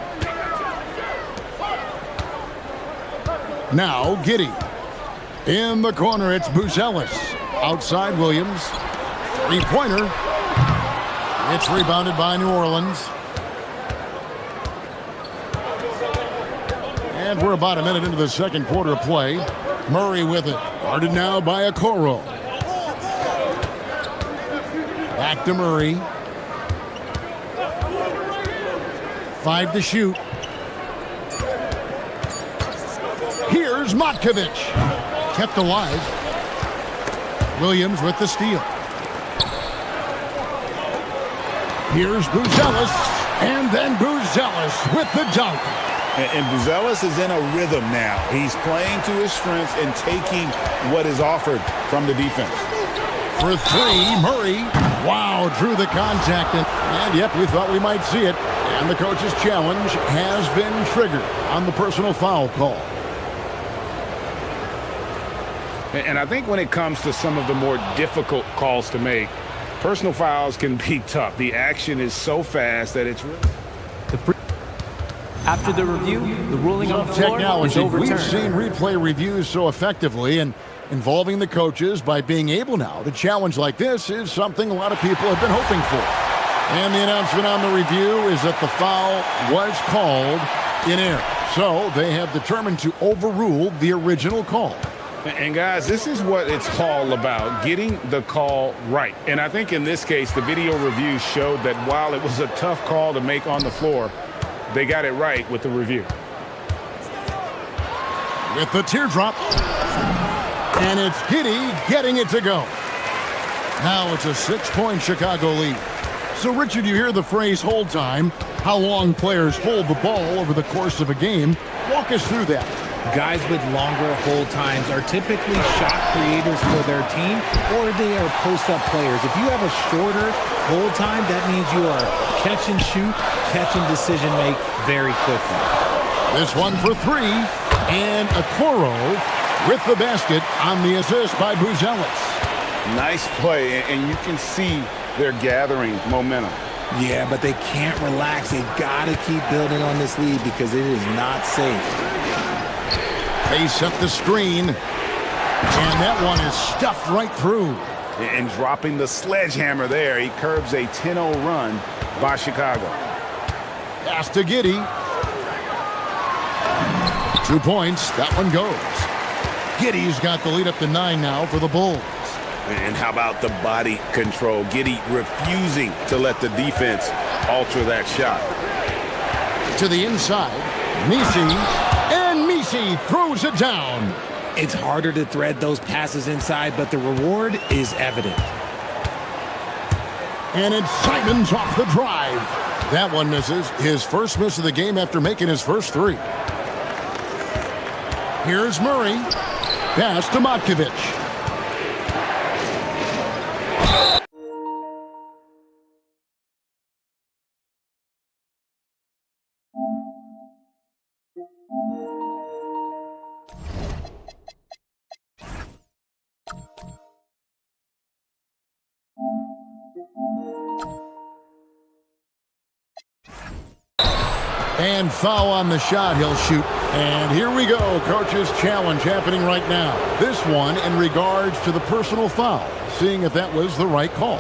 Now Giddey. In the corner, it's Buzelis. Outside Williams. Three-pointer. It's rebounded by New Orleans. And we're about a minute into the second quarter of play. Murray with it. Guarded now by Okoro. Back to Murray. 5 to shoot. Here's Matkovic. Kept alive. Williams with the steal. Here's Buzelis. And then Buzelis with the dunk. And Buzelis is in a rhythm now. He's playing to his strengths and taking what is offered from the defense. For 3, Murray. Wow, drew the contact. And yep, we thought we might see it. And the coach's challenge has been triggered on the personal foul call. And I think when it comes to some of the more difficult calls to make, personal fouls can be tough. The action is so fast that it's really... After the review, the ruling on the floor is Technology. overturned. We've seen replay reviews so effectively, and involving the coaches by being able now to challenge like this is something a lot of people have been hoping for. And the announcement on the review is that the foul was called in error. So they have determined to overrule the original call. And guys, this is what it's all about, getting the call right. And I think in this case, the video review showed that while it was a tough call to make on the floor, they got it right with the review. With the teardrop. And it's Giddey getting it to go. Now it's a 6-point Chicago lead. So, Richard, you hear the phrase hold time, how long players hold the ball over the course of a game. Walk us through that. Guys with longer hold times are typically shot creators for their team, or they are post-up players. If you have a shorter hold time, that means you are catch and shoot, catch and decision make very quickly. This one for 3, and Okoro with the basket on the assist by Buzelis. Nice play, and you can see they're gathering momentum. Yeah, but they can't relax. They've got to keep building on this lead because it is not safe. They set the screen, and that one is stuffed right through. And dropping the sledgehammer there, he curbs a 10-0 run by Chicago. Pass to Giddey. 2 points. That one goes. Giddey's got the lead up to 9 now for the Bulls. And how about the body control? Giddey refusing to let the defense alter that shot. To the inside. Misi. And Misi throws it down. It's harder to thread those passes inside, but the reward is evident. And it's Simons off the drive. That one misses. His first miss of the game after making his first 3. Here's Murray. Pass to Matkovic. And foul on the shot, he'll shoot. And here we go, coach's challenge happening right now. This one in regards to the personal foul, seeing if that was the right call.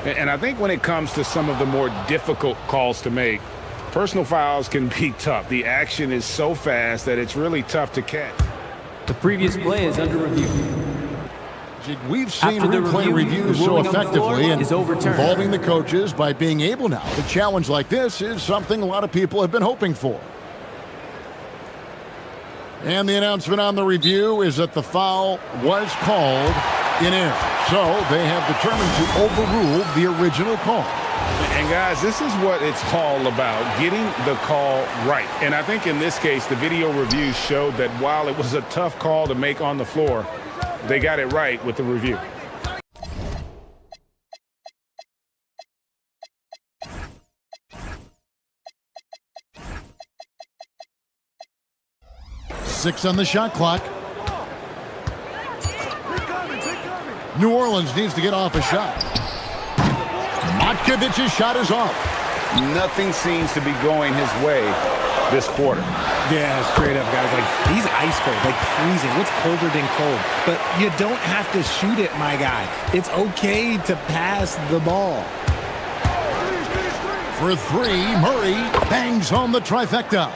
And I think when it comes to some of the more difficult calls to make, personal fouls can be tough. The action is so fast that it's really tough to catch. The previous play is under review. We've seen After the replay review, reviews the so ruling on the floor effectively and is overturned. involving the coaches by being able now to challenge like this is something a lot of people have been hoping for. And the announcement on the review is that the foul was called in error. So they have determined to overrule the original call. And guys, this is what it's all about, getting the call right. And I think in this case, the video reviews showed that while it was a tough call to make on the floor, they got it right with the review. Six on the shot clock. New Orleans needs to get off a shot. Matkovic's shot is off. Nothing seems to be going his way this quarter. Yeah, straight up, guys. Like, he's ice cold, like freezing. What's colder than cold? But you don't have to shoot it, my guy. It's okay to pass the ball. For 3, Murray bangs home the trifecta.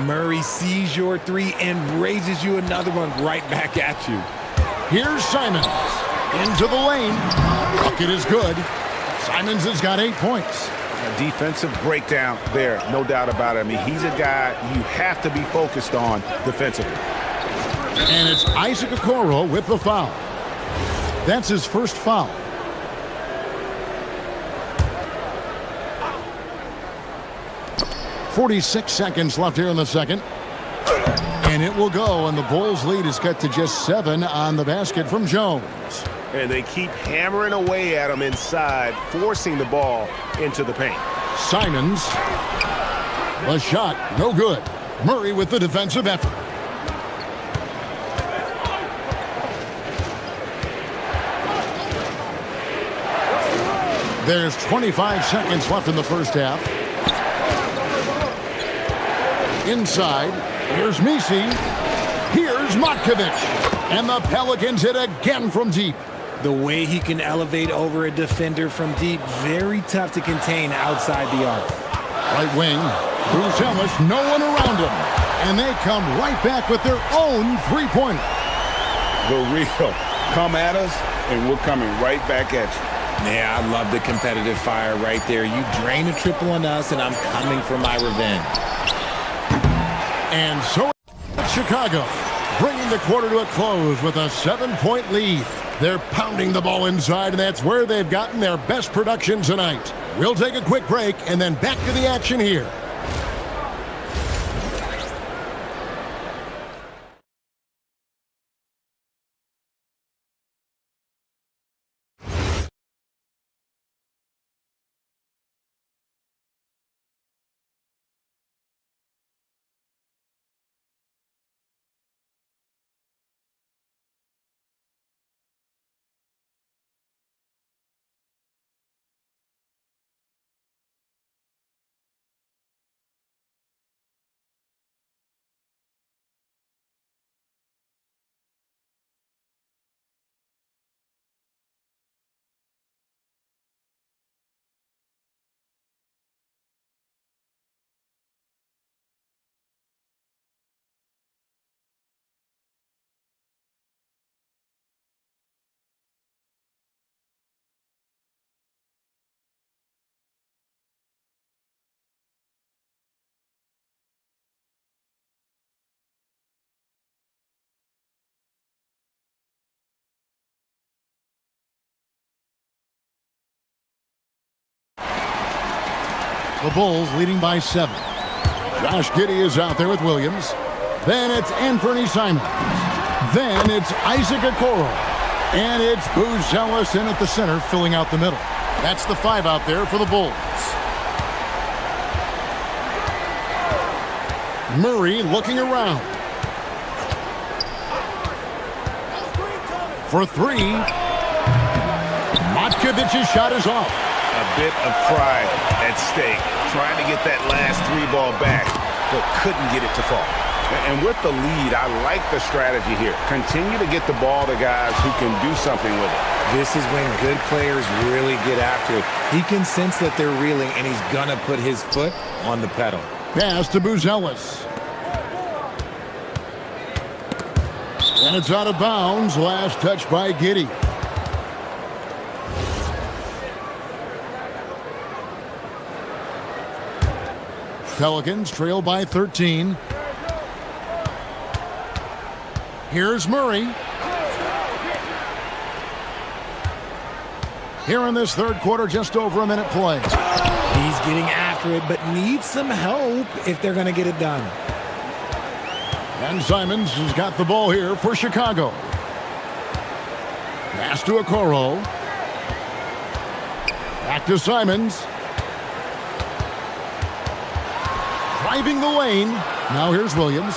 Murray sees your 3 and raises you another one right back at you. Here's Simons. Into the lane. Bucket is good. Simons has got 8 points. A defensive breakdown there, no doubt about it. I mean, he's a guy you have to be focused on defensively. And it's Isaac Okoro with the foul. That's his first foul. .46 seconds left here in the second. And it will go, and the Bulls' lead is cut to just 7 on the basket from Jones. And they keep hammering away at him inside, forcing the ball into the paint. Simons. The shot, no good. Murray with the defensive effort. There's 25 seconds left in the first half. Inside, here's Misi. Here's Matkovic. And the Pelicans hit again from deep. The way he can elevate over a defender from deep, very tough to contain outside the arc. Right wing, Bruce Ellis, no one around him. And they come right back with their own three-pointer. The real come at us, and we're coming right back at you. Yeah, I love the competitive fire right there. You drain a triple on us, and I'm coming for my revenge. And so Chicago, bringing the quarter to a close with a 7-point lead. They're pounding the ball inside, and that's where they've gotten their best production tonight. We'll take a quick break and then back to the action here. The Bulls leading by 7. Josh Giddey is out there with Williams. Then it's Anthony Simons. Then it's Isaac Okoro. And it's Booz Ellis in at the center, filling out the middle. That's the 5 out there for the Bulls. Murray looking around. For 3. Matkovic's shot is off. A bit of pride at stake, trying to get that last 3 ball back, but couldn't get it to fall. And with the lead, I like the strategy here. Continue to get the ball to guys who can do something with it. This is when good players really get after it. He can sense that they're reeling, and he's gonna put his foot on the pedal. Pass to Booz Ellis. And it's out of bounds. Last touch by Giddey. Pelicans trail by 13. Here's Murray. Here in this third quarter, just over a minute play. He's getting after it, but needs some help if they're going to get it done. And Simons has got the ball here for Chicago. Pass to Okoro. Back to Simons. Driving the lane. Now here's Williams.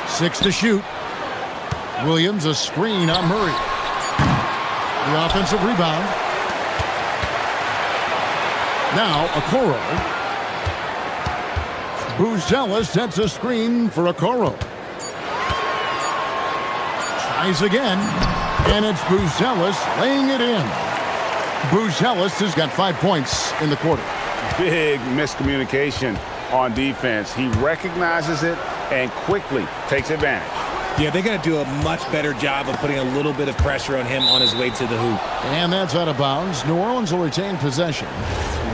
6 to shoot. Williams a screen on Murray. The offensive rebound. Now Okoro. Booz Ellis sets a screen for Okoro. Tries again. And it's Booz Ellis laying it in. Booz Ellis has got 5 points in the quarter. Big miscommunication on defense. He recognizes it and quickly takes advantage. Yeah, they're going to do a much better job of putting a little bit of pressure on him on his way to the hoop. And that's out of bounds. New Orleans will retain possession.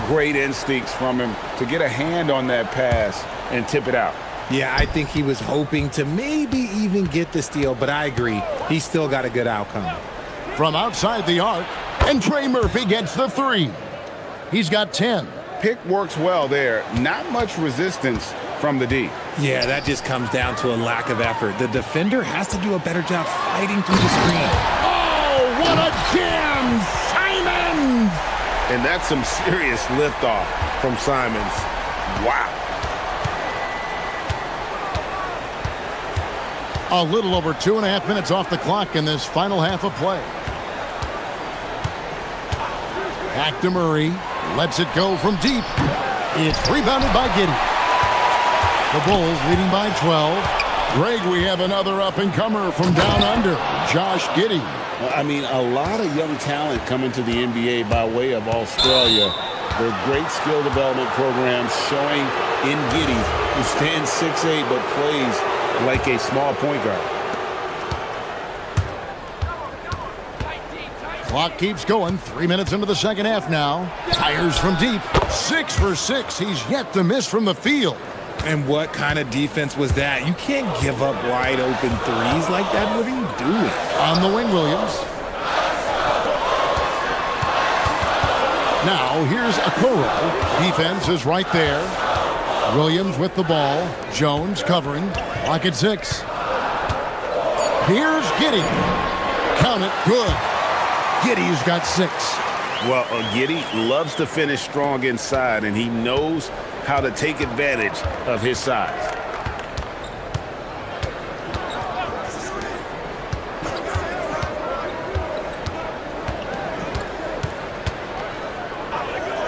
Great instincts from him to get a hand on that pass and tip it out. Yeah, I think he was hoping to maybe even get the steal, but I agree. He's still got a good outcome. From outside the arc, and Trey Murphy gets the 3. He's got 10. Pick works well there. Not much resistance from the D. Yeah, that just comes down to a lack of effort. The defender has to do a better job fighting through the screen. Oh, what a jam! Simons! And that's some serious liftoff from Simons. Wow. A little over 2.5 minutes off the clock in this final half of play. Back to Murray. Lets it go from deep. It's rebounded by Giddey. The Bulls leading by 12. Greg, we have another up-and-comer from down under, Josh Giddey. I mean, a lot of young talent coming to the NBA by way of Australia. Their great skill development programs showing in Giddey, who stands 6'8", but plays like a small point guard. Clock keeps going. 3 minutes into the second half now. Fires from deep. 6 for 6. He's yet to miss from the field. And what kind of defense was that? You can't give up wide open threes like that. What are you doing? On the wing, Williams. Now, here's Okoro. Defense is right there. Williams with the ball. Jones covering. Clock at 6. Here's Giddey. Count it. Good. Giddey's got 6. Well, Giddey loves to finish strong inside, and he knows how to take advantage of his size.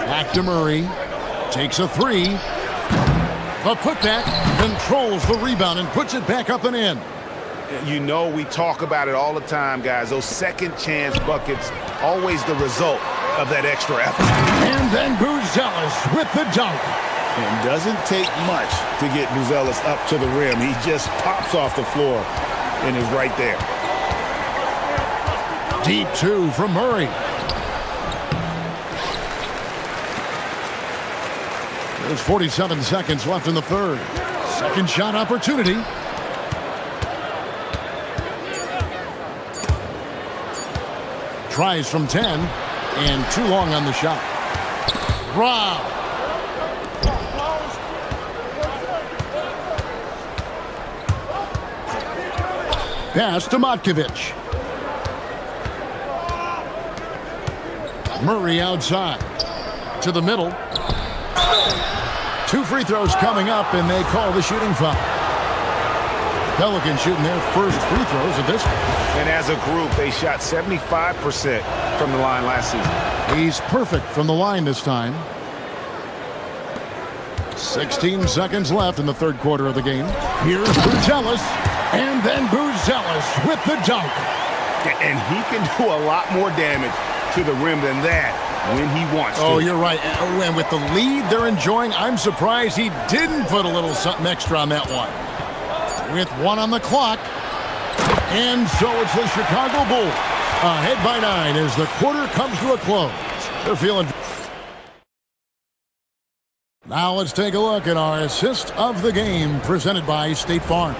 Back to Murray. Takes a 3. The putback controls the rebound and puts it back up and in. You know, we talk about it all the time, guys. Those second chance buckets, always the result of that extra effort. And then Booz Ellis with the dunk. And doesn't take much to get Booz Ellis up to the rim. He just pops off the floor and is right there. Deep 2 from Murray. There's 47 seconds left in the third. Second shot opportunity. Tries from 10, and too long on the shot. Rob. Pass to Matkovic. Murray outside. To the middle. 2 free throws coming up, and they call the shooting foul. Pelicans shooting their first free throws of this game. And as a group, they shot 75% from the line last season. He's perfect from the line this time. 16 seconds left in the third quarter of the game. Here's Buzelis, and then Buzelis with the dunk. And he can do a lot more damage to the rim than that when he wants to. Oh, you're right. And with the lead they're enjoying, I'm surprised he didn't put a little something extra on that one. With 1 on the clock. And so it's the Chicago Bulls ahead by 9 as the quarter comes to a close. They're feeling... Now let's take a look at our assist of the game presented by State Farm.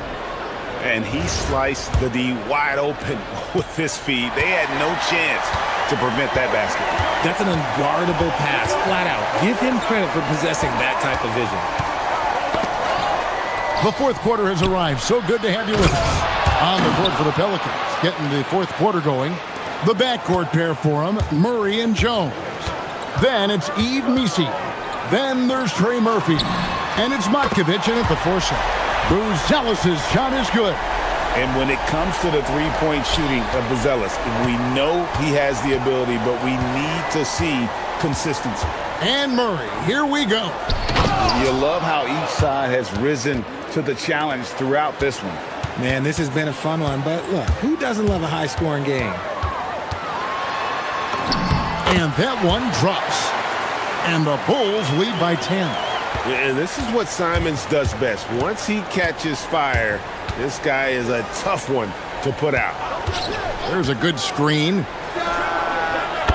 And he sliced the D wide open with his feet. They had no chance to prevent that basket. That's an unguardable pass, flat out. Give him credit for possessing that type of vision. The fourth quarter has arrived. So good to have you with us. On the court for the Pelicans, getting the fourth quarter going. The backcourt pair for them, Murray and Jones. Then it's Yves Missi. Then there's Trey Murphy. And it's Matkovic in at the foresight. Buzelis' shot is good. And when it comes to the three-point shooting of Buzelis, we know he has the ability, but we need to see consistency. And Murray, here we go. You love how each side has risen to the challenge throughout this one. Man, this has been a fun one, but look, who doesn't love a high-scoring game? And that one drops. And the Bulls lead by 10. And this is what Simons does best. Once he catches fire, this guy is a tough one to put out. There's a good screen.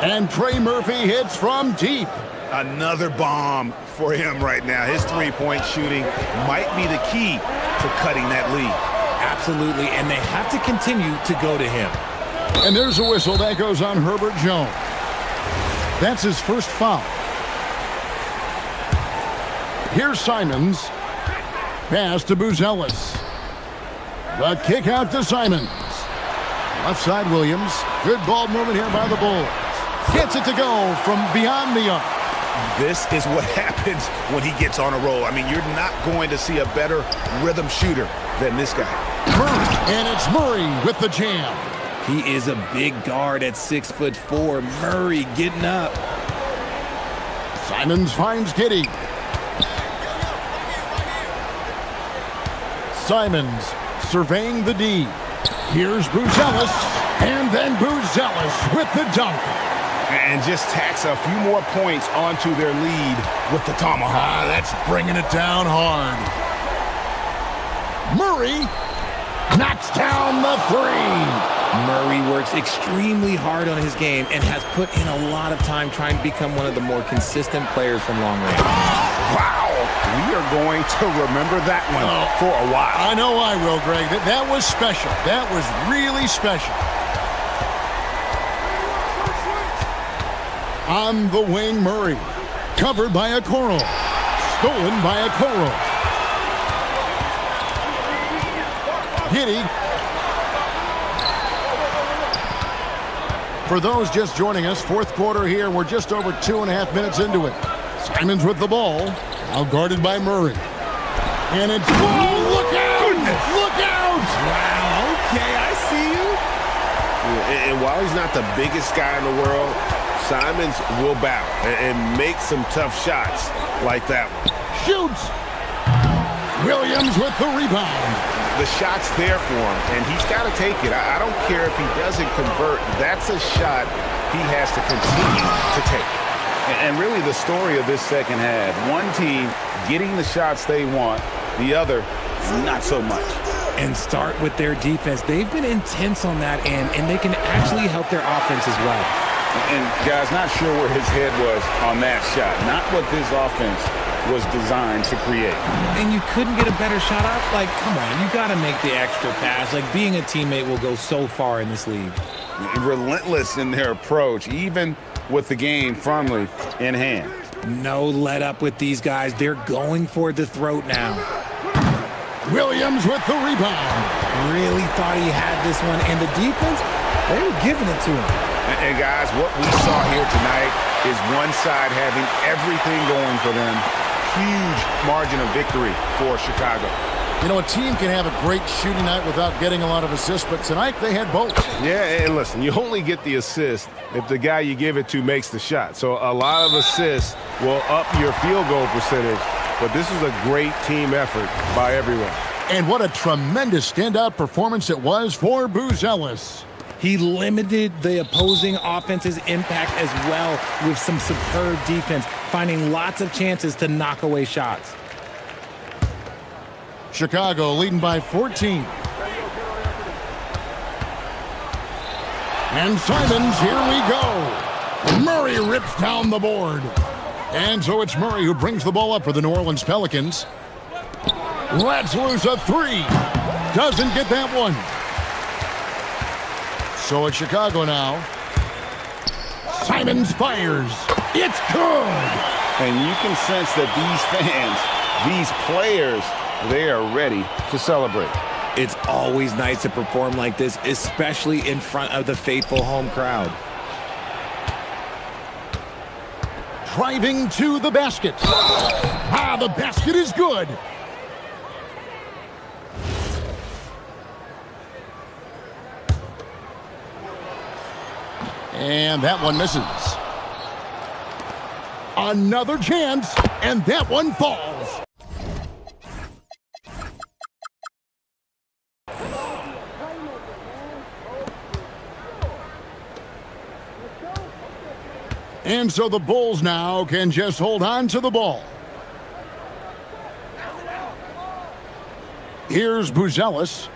And Trey Murphy hits from deep. Another bomb for him right now. His three-point shooting might be the key to cutting that lead. Absolutely, and they have to continue to go to him. And there's a whistle that goes on Herbert Jones. That's his first foul. Here's Simons. Pass to Buzelis. The kick out to Simons. Left side Williams. Good ball movement here by the Bulls. Gets it to go from beyond the arc. This is what happens when he gets on a roll. I mean, you're not going to see a better rhythm shooter than this guy. Murray, and it's Murray with the jam. He is a big guard at 6'4". Murray getting up. Simons finds Giddey. Simons surveying the D. Here's Buzelis, and then Buzelis with the dunk. And just tacks a few more points onto their lead with the tomahawk. That's bringing it down hard. Murray knocks down the three. Murray works extremely hard on his game and has put in a lot of time trying to become one of the more consistent players from long range. Wow. We are going to remember that one for a while. I know I will, Greg. That was special. That was really special. On the wing, Murray. Covered by Okoro. Stolen by Okoro. Giddey. For those just joining us, fourth quarter here. We're just over 2.5 minutes into it. Simons with the ball. Now guarded by Murray. And it's... Oh, look out! Look out! Wow, okay, I see you. And while he's not the biggest guy in the world, Simons will bow and make some tough shots like that one. Shoots! Williams with the rebound. The shot's there for him, and he's got to take it. I don't care if he doesn't convert. That's a shot he has to continue to take. And really the story of this second half, one team getting the shots they want, the other not so much. And start with their defense. They've been intense on that end, and they can actually help their offense as well. And guys, not sure where his head was on that shot. Not what this offense was designed to create. And you couldn't get a better shot off? Like, come on, you got to make the extra pass. Like, being a teammate will go so far in this league. Relentless in their approach, even with the game firmly in hand. No let up with these guys. They're going for the throat now. Williams with the rebound. Really thought he had this one, and the defense, they were giving it to him. And guys, what we saw here tonight is one side having everything going for them. Huge margin of victory for Chicago. You know, a team can have a great shooting night without getting a lot of assists, but tonight they had both. Yeah, and listen, you only get the assist if the guy you give it to makes the shot. So a lot of assists will up your field goal percentage, but this is a great team effort by everyone. And what a tremendous standout performance it was for Buzelis. He limited the opposing offense's impact as well with some superb defense, finding lots of chances to knock away shots. Chicago leading by 14. And Simons, here we go. Murray rips down the board. And so it's Murray who brings the ball up for the New Orleans Pelicans. Lets loose a three. Doesn't get that one. So it's Chicago now. Simons fires. It's good. And you can sense that these fans, these players, they are ready to celebrate. It's always nice to perform like this, especially in front of the faithful home crowd. Driving to the basket. Ah, the basket is good. And that one misses. Another chance, and that one falls. And so the Bulls now can just hold on to the ball. Here's Buzelis.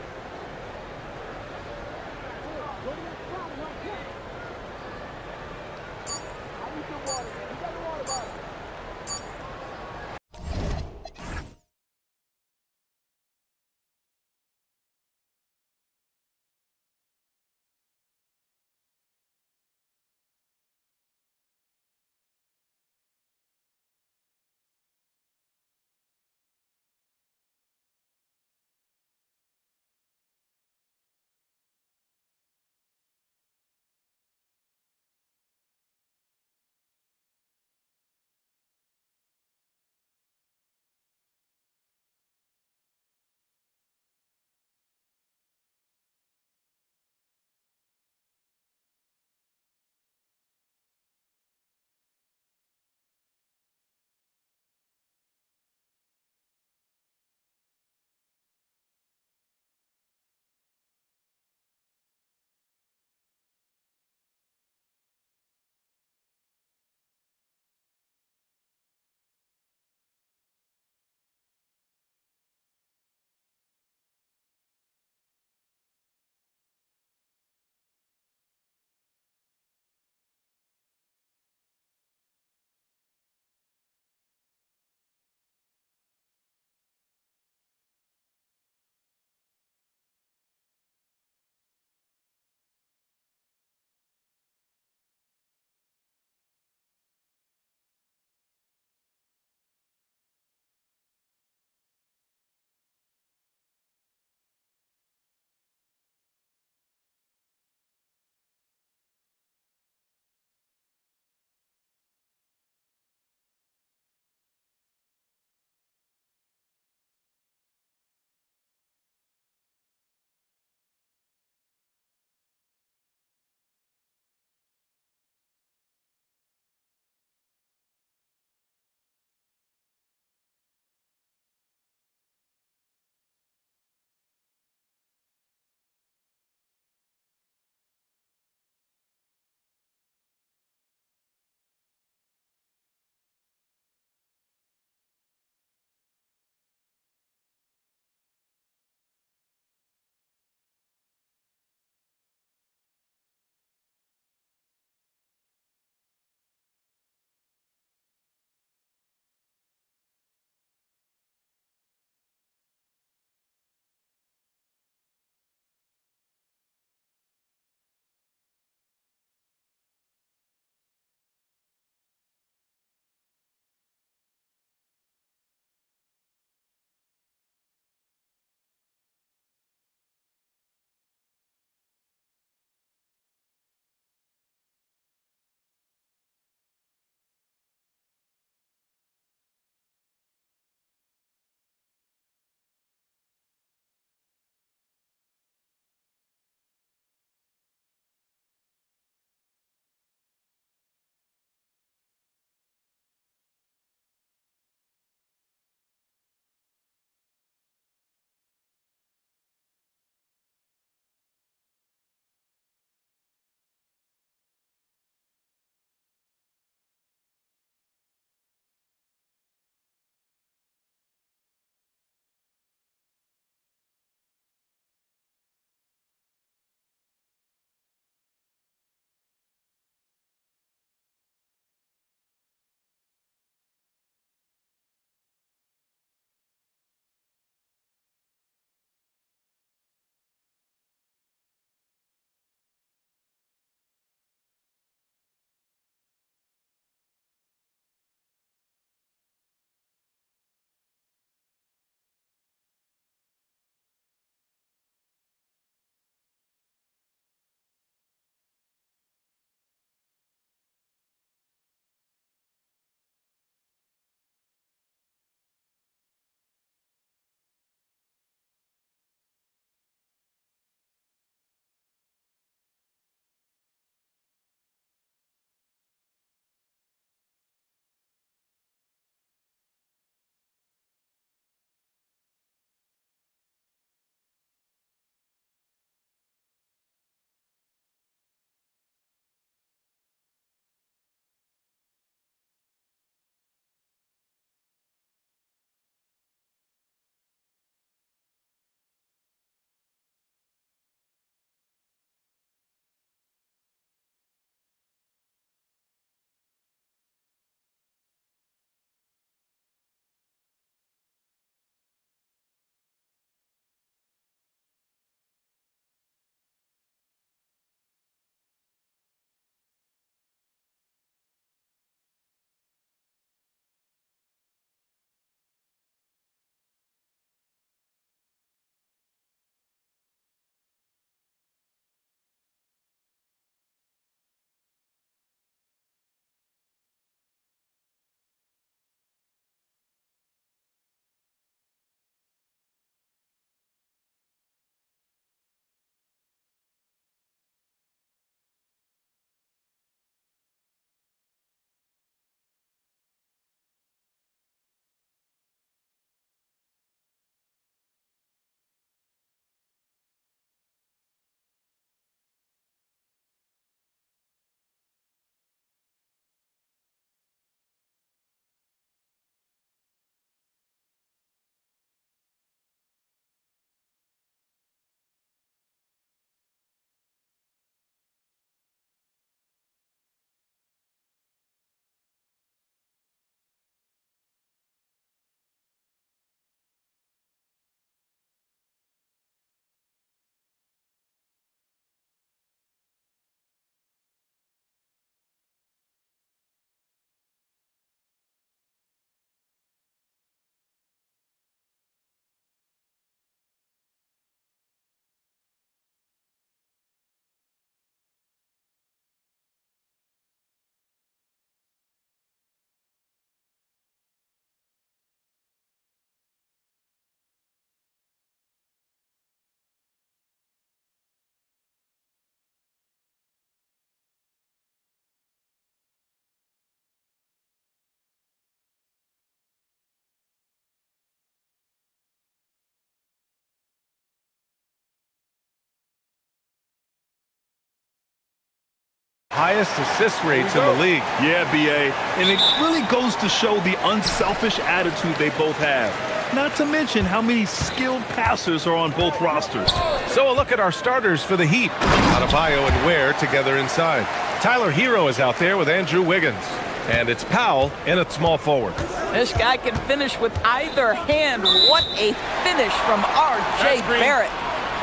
highest assist rates in the league. Yeah, B.A., and it really goes to show the unselfish attitude they both have. Not to mention how many skilled passers are on both rosters. So a look at our starters for the Heat. Adebayo and Ware together inside. Tyler Hero is out there with Andrew Wiggins. And it's Powell in at small forward. This guy can finish with either hand. What a finish from R.J. Barrett.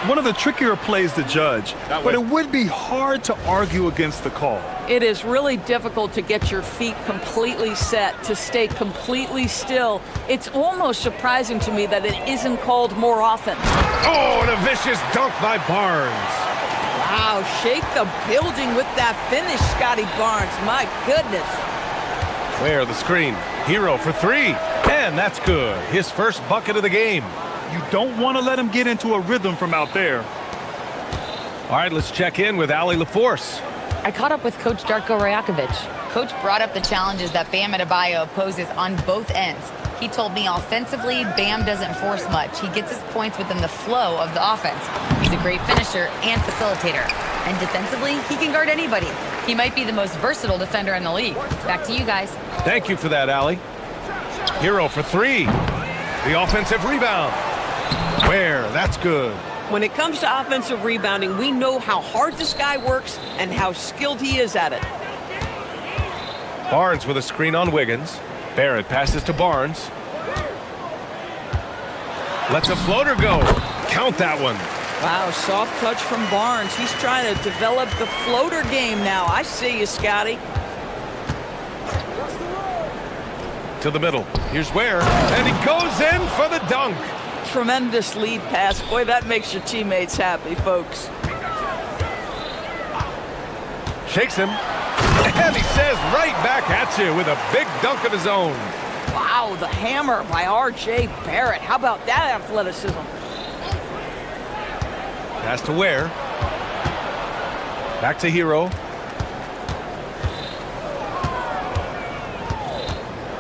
One of the trickier plays to judge, but it would be hard to argue against the call. It is really difficult to get your feet completely set, to stay completely still. It's almost surprising to me that it isn't called more often. Oh, and a vicious dunk by Barnes. Wow, shake the building with that finish, Scotty Barnes. My goodness. Where the screen. Hero for three. And that's good. His first bucket of the game. You don't want to let him get into a rhythm from out there. All right, let's check in with Ali LaForce. I caught up with Coach Darko Rajakovic. Coach brought up the challenges that Bam Adebayo poses on both ends. He told me offensively, Bam doesn't force much. He gets his points within the flow of the offense. He's a great finisher and facilitator. And defensively, he can guard anybody. He might be the most versatile defender in the league. Back to you guys. Thank you for that, Ali. Hero for three. The offensive rebound. Where? That's good. When it comes to offensive rebounding, we know how hard this guy works and how skilled he is at it. Barnes with a screen on Wiggins. Barrett passes to Barnes. Lets a floater go. Count that one. Wow, soft touch from Barnes. He's trying to develop the floater game now. I see you, Scotty. To the middle. Here's Ware. And he goes in for the dunk. Tremendous lead pass. Boy, that makes your teammates happy, folks. Shakes him. And he says right back at you with a big dunk of his own. Wow, the hammer by R.J. Barrett. How about that athleticism? Pass to Ware. Back to Hero.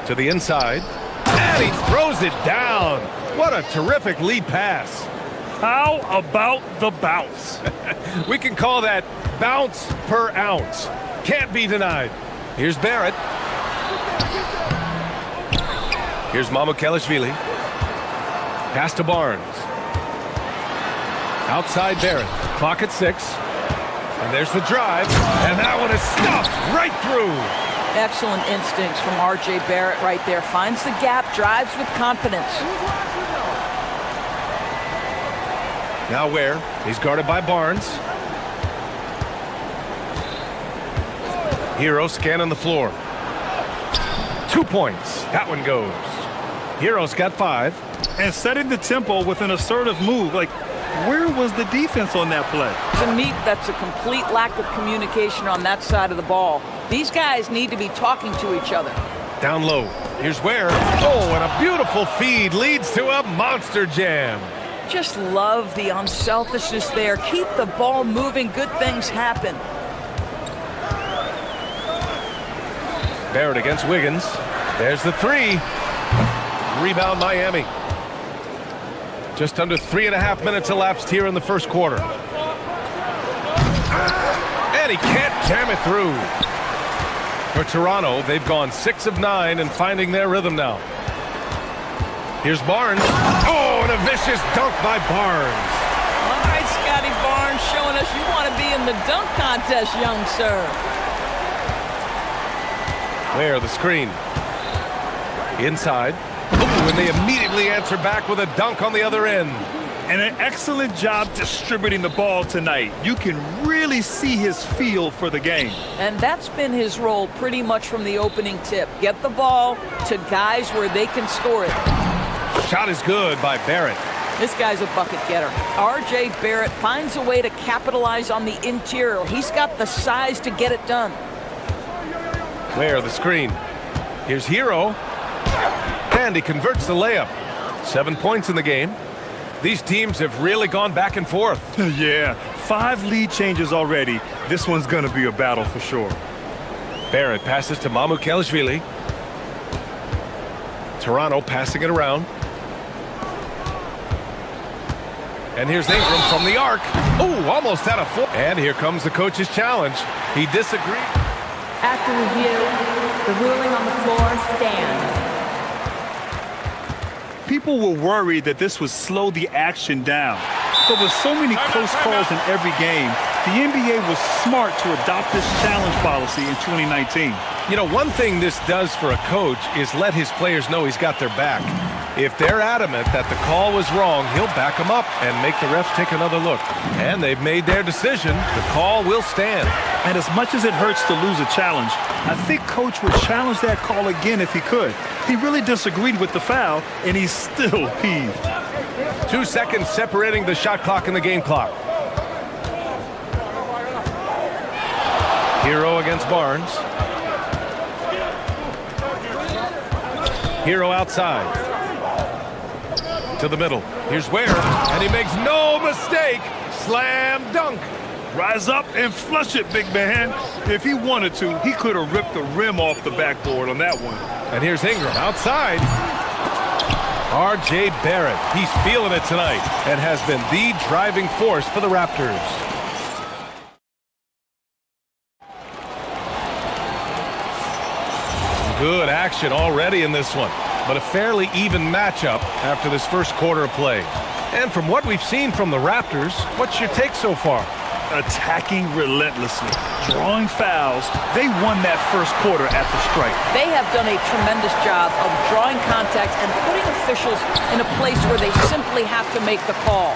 To the inside. And he throws it down. What a terrific lead pass. How about the bounce? We can call that bounce per ounce. Can't be denied. Here's Barrett. Here's Mamukelashvili. Pass to Barnes. Outside Barrett. Clock at 6. And there's the drive. And that one is stuffed right through. Excellent instincts from R.J. Barrett right there. Finds the gap, drives with confidence. Now Ware. He's guarded by Barnes. Hero scanning the floor. 2 points. That one goes. Hero's got 5. And setting the tempo with an assertive move. Like, where was the defense on that play? To me, that's a complete lack of communication on that side of the ball. These guys need to be talking to each other. Down low. Here's Ware. Oh, and a beautiful feed leads to a monster jam. Just love the unselfishness there. Keep the ball moving. Good things happen. Barrett against Wiggins. There's the 3. Rebound Miami. Just under 3.5 minutes elapsed here in the first quarter. And he can't jam it through. For Toronto, they've gone 6 of 9 and finding their rhythm now. Here's Barnes. Oh, and a vicious dunk by Barnes. All right, Scotty Barnes showing us you want to be in the dunk contest, young sir. Where the screen. Inside. Ooh, and they immediately answer back with a dunk on the other end. And an excellent job distributing the ball tonight. You can really see his feel for the game. And that's been his role pretty much from the opening tip. Get the ball to guys where they can score it. Shot is good by Barrett. This guy's a bucket getter. R.J. Barrett finds a way to capitalize on the interior. He's got the size to get it done. Where the screen. Here's Hero. And he converts the layup. 7 points in the game. These teams have really gone back and forth. Yeah, 5 lead changes already. This one's going to be a battle for sure. Barrett passes to Mamukelashvili. Toronto passing it around. And here's Ingram from the arc. Ooh, almost had a foot. And here comes the coach's challenge. He disagreed. After review, the ruling on the floor stands. People were worried that this would slow the action down. But with so many close calls in every game, the NBA was smart to adopt this challenge policy in 2019. You know, one thing this does for a coach is let his players know he's got their back. If they're adamant that the call was wrong, he'll back them up and make the refs take another look. And they've made their decision. The call will stand. And as much as it hurts to lose a challenge, I think Coach would challenge that call again if he could. He really disagreed with the foul, and he's still peeved. 2 seconds separating the shot clock and the game clock. Hero against Barnes. Hero outside. To the middle. Here's Ware, and he makes no mistake. Slam dunk. Rise up and flush it, big man. If he wanted to, he could have ripped the rim off the backboard on that one. And here's Ingram outside. R.J. Barrett, he's feeling it tonight and has been the driving force for the Raptors. Good action already in this one, but a fairly even matchup after this first quarter of play. And from what we've seen from the Raptors, what's your take so far? Attacking relentlessly, drawing fouls. They won that first quarter at the stripe. They have done a tremendous job of drawing contact and putting officials in a place where they simply have to make the call.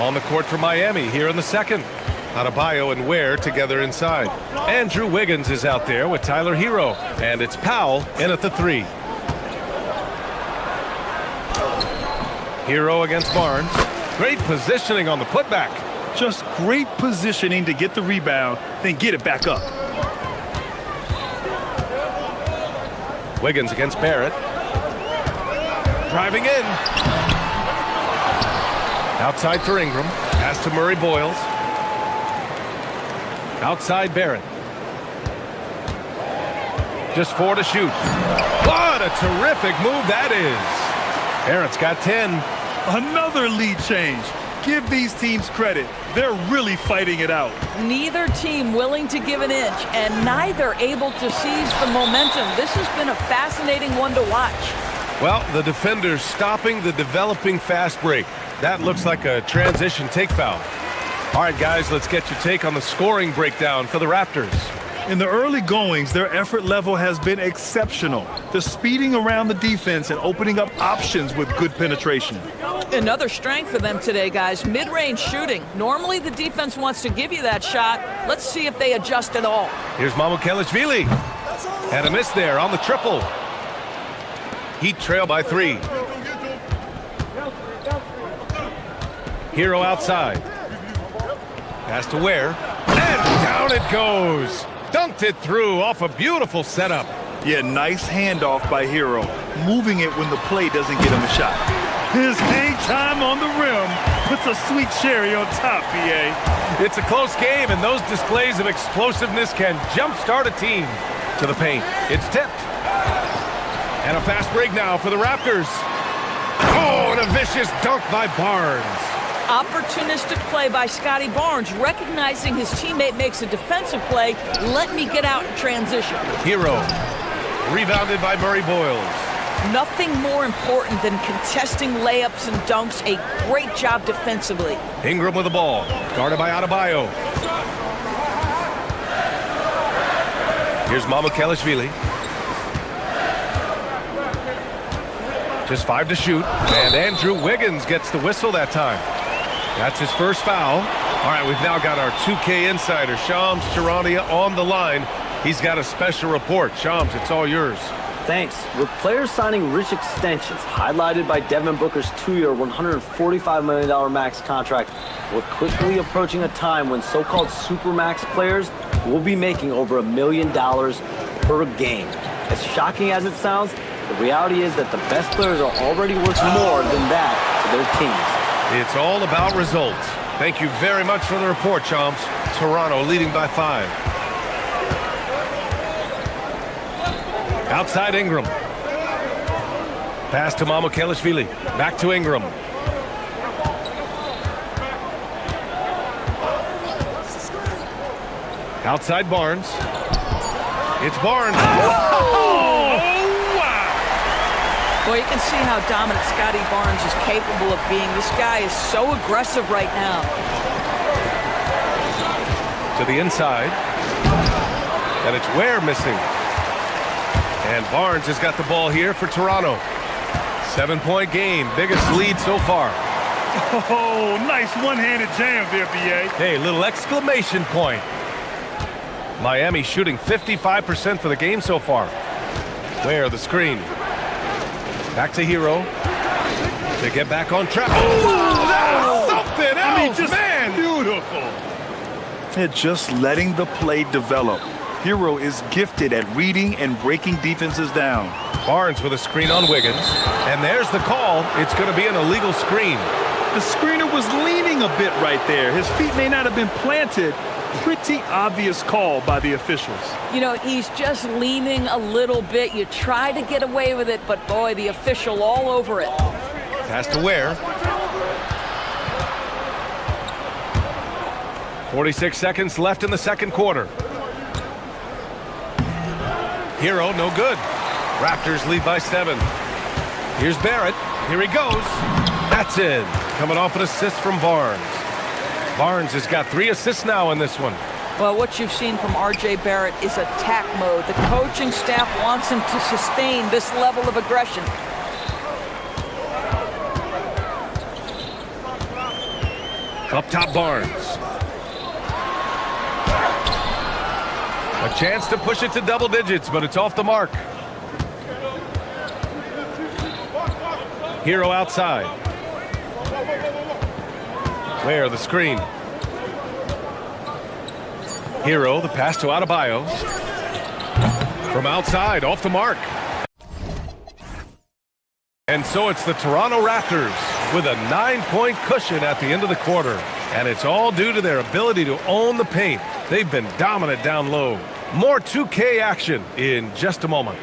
On the court for Miami here in the second. Adebayo and Ware together inside. Andrew Wiggins is out there with Tyler Hero. And it's Powell in at the 3. Hero against Barnes. Great positioning on the putback. Just great positioning to get the rebound, then get it back up. Wiggins against Barrett. Driving in. Outside for Ingram. Pass to Murray Boyles. Outside Barrett. Just 4 to shoot. What a terrific move that is. Barrett's got 10. Another lead change. Give these teams credit. They're really fighting it out. Neither team willing to give an inch, and neither able to seize the momentum. This has been a fascinating one to watch. Well, the defenders stopping the developing fast break. That looks like a transition take foul. All right, guys, let's get your take on the scoring breakdown for the Raptors. In the early goings, their effort level has been exceptional. They're speeding around the defense and opening up options with good penetration. Another strength for them today, guys, mid-range shooting. Normally the defense wants to give you that shot. Let's see if they adjust at all. Here's Mamukelashvili. And a miss there on the triple. Heat trail by 3. Hero outside. Pass to Ware. And down it goes. Dunked it through off a beautiful setup. Yeah, nice handoff by Hero. Moving it when the play doesn't get him a shot. His hang time on the rim puts a sweet cherry on top, BA. It's a close game, and those displays of explosiveness can jumpstart a team. To the paint. It's tipped. And a fast break now for the Raptors. Oh, and a vicious dunk by Barnes. Opportunistic play by Scotty Barnes, recognizing his teammate makes a defensive play. Let me get out in transition. Hero. Rebounded by Murray Boyles. Nothing more important than contesting layups and dunks. A great job defensively. Ingram with the ball. Guarded by Adebayo. Here's Mamukelashvili. Just 5 to shoot. And Andrew Wiggins gets the whistle that time. That's his first foul. All right, we've now got our 2K insider, Shams Charania, on the line. He's got a special report. Shams, it's all yours. Thanks. With players signing rich extensions, highlighted by Devin Booker's 2-year, $145 million max contract, we're quickly approaching a time when so-called supermax players will be making over $1 million per game. As shocking as it sounds, the reality is that the best players are already worth more than that to their teams. It's all about results. Thank you very much for the report, Chomps. Toronto leading by 5. Outside Ingram. Pass to Mamukelashvili. Back to Ingram. Outside Barnes. It's Barnes. Oh, wow. Well, you can see how dominant Scotty Barnes is capable of being. This guy is so aggressive right now. To the inside. And it's Ware missing. And Barnes has got the ball here for Toronto. 7-point game, biggest lead so far. Oh, nice one-handed jam there, B.A. Hey, little exclamation point. Miami shooting 55% for the game so far. Ware the screen. Back to Hero. To get back on track. Oh, that was something else, I mean, just man. Beautiful. They're just letting the play develop. Hero is gifted at reading and breaking defenses down. Barnes with a screen on Wiggins. And there's the call. It's going to be an illegal screen. The screener was leaning a bit right there. His feet may not have been planted. Pretty obvious call by the officials. You know, he's just leaning a little bit. You try to get away with it, but boy, the official all over it. Pass to Ware. 46 seconds left in the second quarter. Hero, no good. Raptors lead by 7. Here's Barrett. Here he goes. That's in. Coming off an assist from Barnes. Barnes has got 3 assists now in this one. Well, what you've seen from R.J. Barrett is attack mode. The coaching staff wants him to sustain this level of aggression. Up top, Barnes. A chance to push it to double digits, but it's off the mark. Hero outside. Ware the screen. Hero, the pass to Adebayo. From outside, off the mark. And so it's the Toronto Raptors with a 9-point cushion at the end of the quarter. And it's all due to their ability to own the paint. They've been dominant down low. More 2K action in just a moment.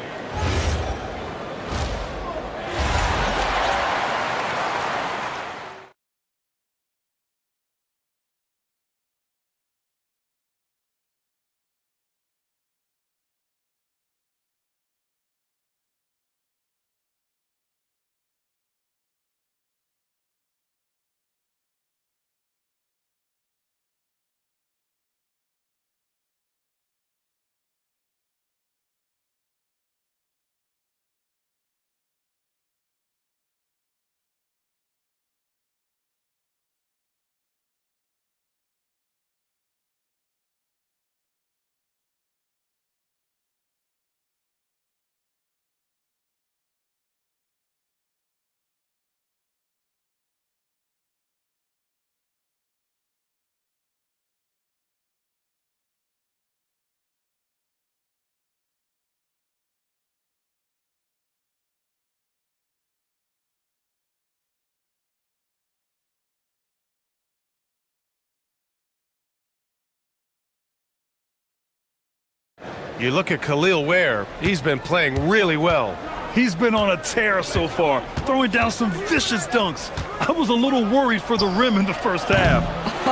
You look at Khalil Ware, he's been playing really well. He's been on a tear so far, throwing down some vicious dunks. I was a little worried for the rim in the first half.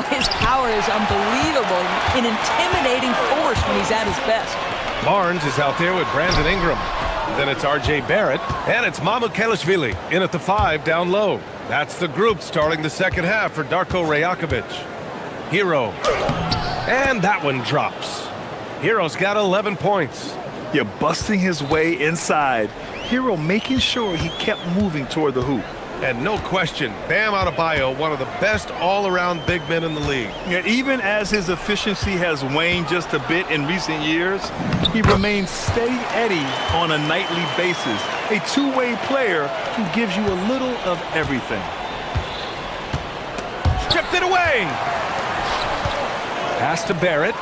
His power is unbelievable, an intimidating force when he's at his best. Barnes is out there with Brandon Ingram. Then it's R.J. Barrett, and it's Mamu Kelishvili in at the 5 down low. That's the group starting the second half for Darko Rajakovic. Hero. And that one drops. Hero's got 11 points. You're busting his way inside. Hero making sure he kept moving toward the hoop. And no question, Bam Adebayo, one of the best all-around big men in the league. Yeah, even as his efficiency has waned just a bit in recent years, he remains steady Eddie on a nightly basis. A two-way player who gives you a little of everything. Stripped it away. Pass to Barrett.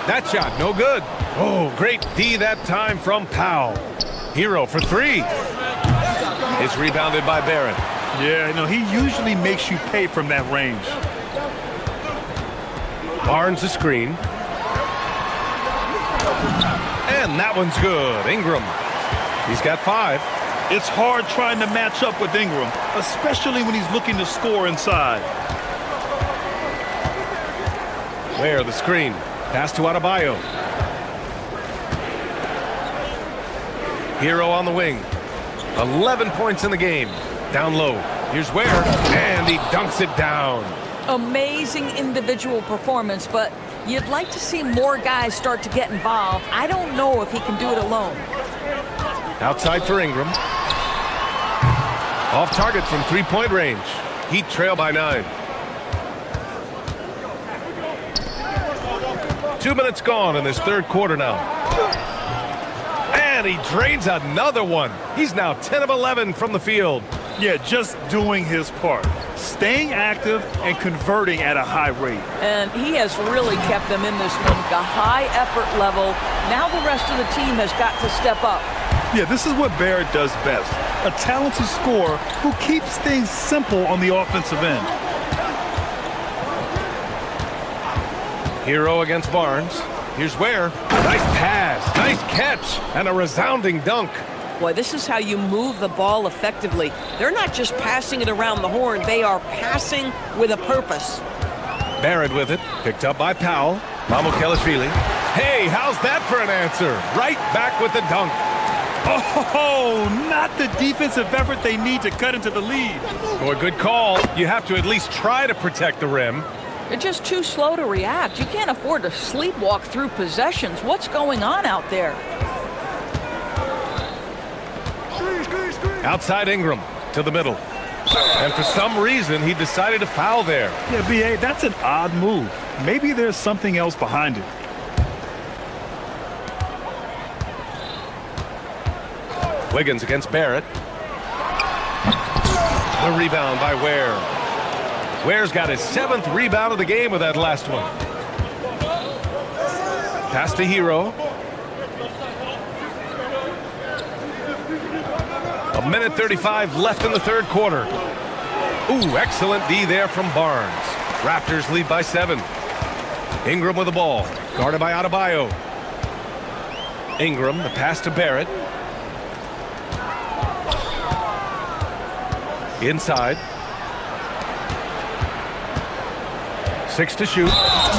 That shot, no good. Oh, great D that time from Powell. Hero for 3. It's rebounded by Barrett. Yeah, no, he usually makes you pay from that range. Barnes the screen. And that one's good. Ingram. He's got 5. It's hard trying to match up with Ingram, especially when he's looking to score inside. Where the screen. Pass to Adebayo. Hero on the wing. 11 points in the game. Down low. Here's Ware, and he dunks it down. Amazing individual performance, but you'd like to see more guys start to get involved. I don't know if he can do it alone. Outside for Ingram. Off target from three-point range. Heat trail by 9. 2 minutes gone in this third quarter now. And he drains another one. He's now 10 of 11 from the field. Yeah, just doing his part. Staying active and converting at a high rate. And he has really kept them in this one. The high effort level. Now the rest of the team has got to step up. Yeah, this is what Barrett does best. A talented scorer who keeps things simple on the offensive end. Hero against Barnes. Here's Ware. Nice pass, nice catch, and a resounding dunk. Boy, this is how you move the ball effectively. They're not just passing it around the horn. They are passing with a purpose. Barrett with it. Picked up by Powell. Mamukelashvili. Hey, how's that for an answer? Right back with the dunk. Oh, not the defensive effort they need to cut into the lead. Boy, good call. You have to at least try to protect the rim. They're just too slow to react. You can't afford to sleepwalk through possessions. What's going on out there? Outside Ingram to the middle. And for some reason, he decided to foul there. Yeah, B.A., that's an odd move. Maybe there's something else behind it. Wiggins against Barrett. The rebound by Ware. Ware's got his 7th rebound of the game with that last one. Pass to Hero. A minute 35 left in the third quarter. Ooh, excellent D there from Barnes. Raptors lead by 7. Ingram with the ball. Guarded by Adebayo. Ingram, the pass to Barrett. Inside. 6 to shoot.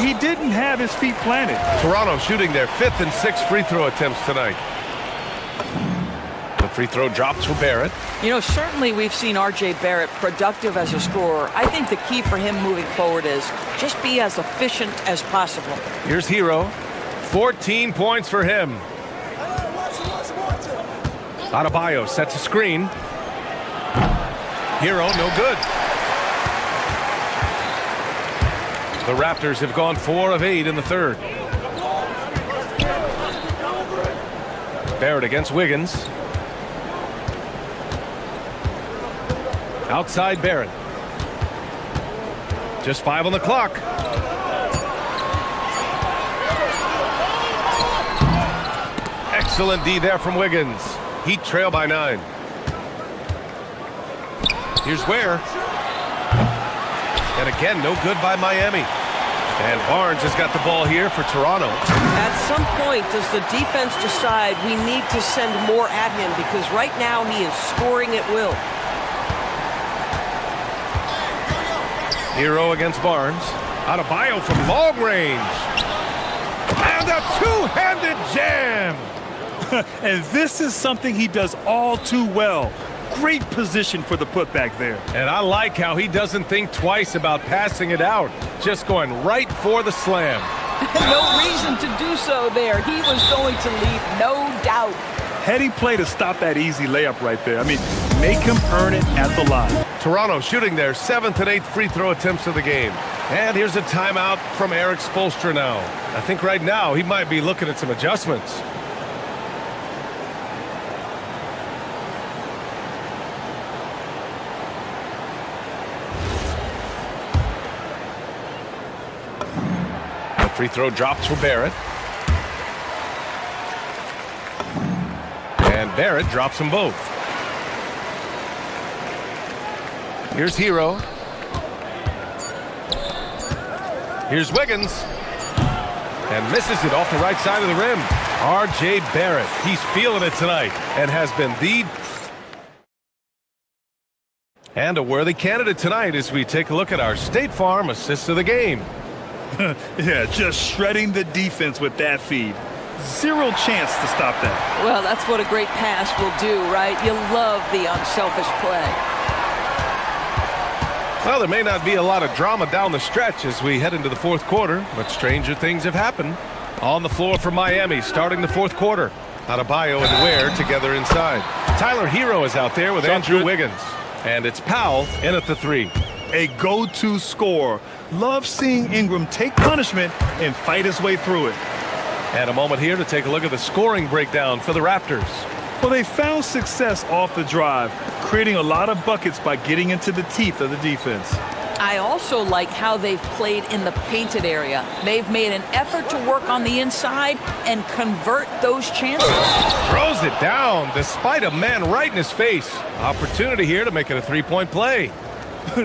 He didn't have his feet planted. Toronto shooting their 5th and 6th free throw attempts tonight. The free throw drops for Barrett. You know, certainly we've seen R.J. Barrett productive as a scorer. I think the key for him moving forward is just be as efficient as possible. Here's Hero. 14 points for him. Adebayo sets a screen. Hero, no good. The Raptors have gone 4 of 8 in the third. Barrett against Wiggins. Outside Barrett. Just 5 on the clock. Excellent D there from Wiggins. Heat trail by 9. Here's Ware. And again, no good by Miami. And Barnes has got the ball here for Toronto. At some point, does the defense decide we need to send more at him? Because right now he is scoring at will. Hero against Barnes. Adebayo from long range. And a two-handed jam. And this is something he does all too well. Great position for the putback there. And I like how he doesn't think twice about passing it out. Just going right for the slam. No reason to do so there. He was going to leave, no doubt. Heady play to stop that easy layup right there. I mean, make him earn it at the line. Toronto shooting their 7th and 8th free throw attempts of the game. And here's a timeout from Eric Spoelstra now. I think right now he might be looking at some adjustments. The free throw drops for Barrett. And Barrett drops them both. Here's Hero. Here's Wiggins. And misses it off the right side of the rim. R.J. Barrett. He's feeling it tonight and has been the... And a worthy candidate tonight as we take a look at our State Farm assists of the game. Yeah, just shredding the defense with that feed. Zero chance to stop that. Well, that's what a great pass will do, right? You love the unselfish play. Well, there may not be a lot of drama down the stretch as we head into the fourth quarter, but stranger things have happened. On the floor for Miami, starting the fourth quarter. Adebayo and Ware together inside. Tyler Hero is out there with Andrew Wiggins. And it's Powell in at the three. A go-to scorer. Love seeing Ingram take punishment and fight his way through it. And a moment here to take a look at the scoring breakdown for the Raptors. Well, they found success off the drive, creating a lot of buckets by getting into the teeth of the defense. I also like how they've played in the painted area. They've made an effort to work on the inside and convert those chances. Throws it down despite a man right in his face. Opportunity here to make it a three-point play.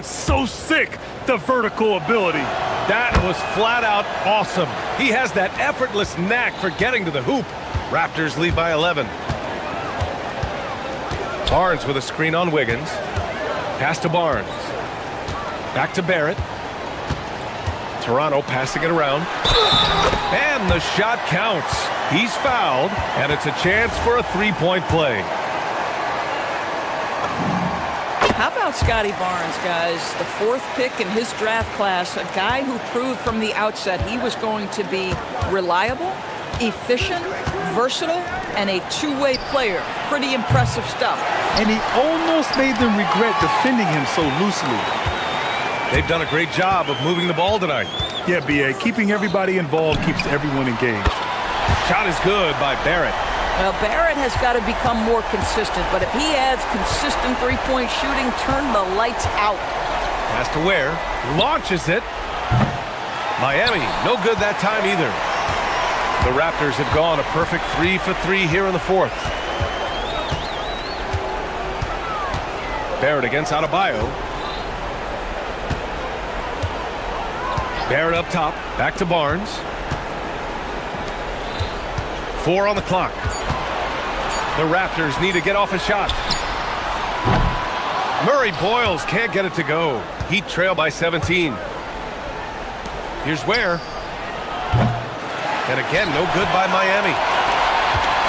So sick, the vertical ability. That was flat out awesome. He has that effortless knack for getting to the hoop. Raptors lead by 11. Barnes with a screen on Wiggins. Pass to Barnes. Back to Barrett. Toronto passing it around. And the shot counts. He's fouled, and it's a chance for a three-point play. How about Scotty Barnes, guys? The fourth pick in his draft class, a guy who proved from the outset he was going to be reliable, efficient, versatile, and a two-way player. Pretty impressive stuff. And he almost made them regret defending him so loosely. They've done a great job of moving the ball tonight. Yeah, B.A., keeping everybody involved keeps everyone engaged. Shot is good by Barrett. Well, Barrett has got to become more consistent, but if he adds consistent three-point shooting, turn the lights out. Pass to Ware. Launches it. Miami, no good that time either. The Raptors have gone a perfect 3 for 3 here in the fourth. Barrett against Adebayo. Barrett up top, back to Barnes. 4 on the clock. The Raptors need to get off a shot. Murray Boyles can't get it to go. Heat trail by 17. Here's Ware. And again, no good by Miami.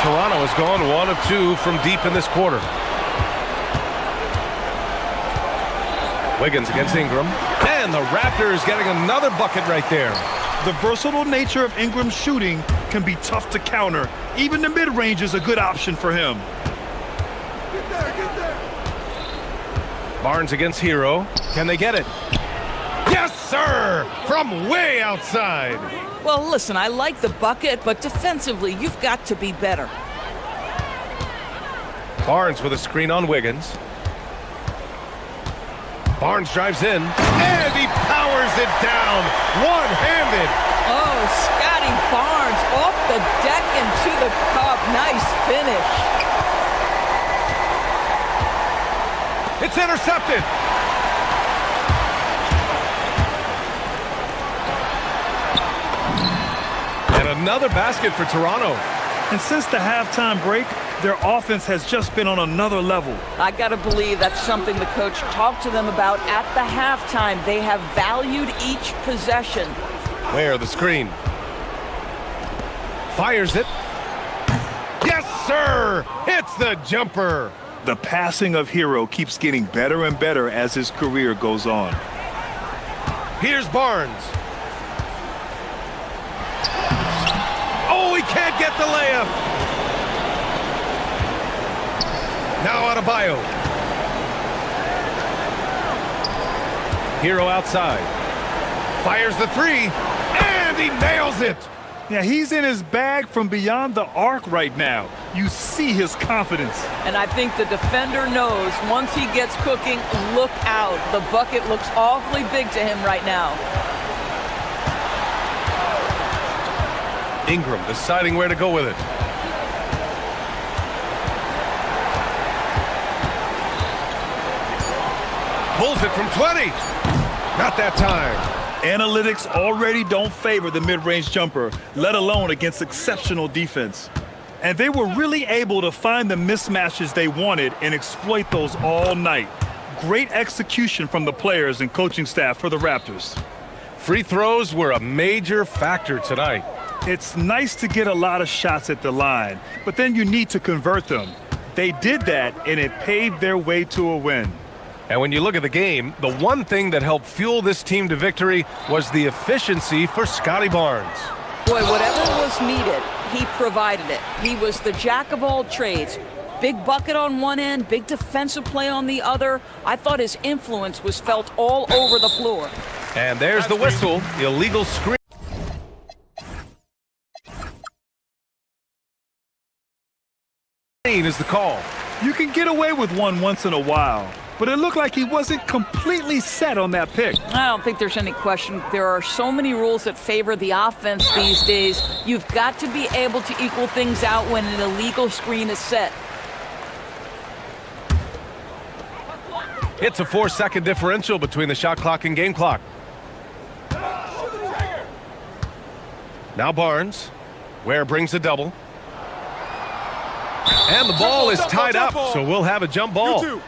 Toronto has gone 1 of 2 from deep in this quarter. Wiggins against Ingram. And the Raptors getting another bucket right there. The versatile nature of Ingram's shooting can be tough to counter. Even the mid-range is a good option for him. Barnes against Hero. Can they get it? Yes, sir! From way outside. Well, listen, I like the bucket, but defensively, you've got to be better. Barnes with a screen on Wiggins. Barnes drives in, and he powers it down, one-handed. Oh, Scotty Barnes off the deck into the cup. Nice finish. It's intercepted. And another basket for Toronto. And since the halftime break, their offense has just been on another level. I got to believe that's something the coach talked to them about at the halftime. They have valued each possession. Where the screen. Fires it. Yes, sir! Hits the jumper. The passing of Hero keeps getting better and better as his career goes on. Here's Barnes. Oh, he can't get the layup. Now Adebayo. Hero outside. Fires the three, and he nails it. Yeah, he's in his bag from beyond the arc right now. You see his confidence. And I think the defender knows once he gets cooking, look out. The bucket looks awfully big to him right now. Ingram deciding where to go with it. Pulls it from 20. Not that time. Analytics already don't favor the mid-range jumper, let alone against exceptional defense. And they were really able to find the mismatches they wanted and exploit those all night. Great execution from the players and coaching staff for the Raptors. Free throws were a major factor tonight. It's nice to get a lot of shots at the line, but then you need to convert them. They did that, and it paved their way to a win. And when you look at the game, the one thing that helped fuel this team to victory was the efficiency for Scotty Barnes. Boy, whatever was needed, he provided it. He was the jack of all trades. Big bucket on one end, big defensive play on the other. I thought his influence was felt all over the floor. And there's the whistle, illegal screen. Is the call. You can get away with one once in a while, but it looked like he wasn't completely set on that pick. I don't think there's any question. There are so many rules that favor the offense these days. You've got to be able to equal things out when an illegal screen is set. It's a 4-second differential between the shot clock and game clock. Now Barnes. Ware brings a double. And the ball is tied up, so we'll have a jump ball.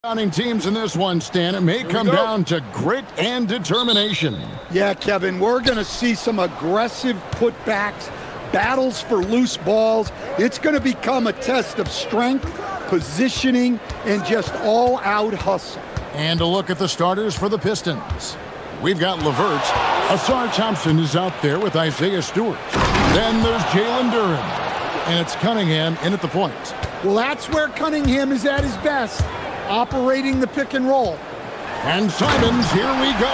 Counting teams in this one, Stan. It may come down to grit and determination. Yeah, Kevin, we're going to see some aggressive putbacks, battles for loose balls. It's going to become a test of strength, positioning, and just all-out hustle. And a look at the starters for the Pistons. We've got LeVert. Asar Thompson is out there with Isaiah Stewart. Then there's Jalen Duren. And it's Cunningham in at the point. Well, that's where Cunningham is at his best, operating the pick and roll. And Simons, here we go.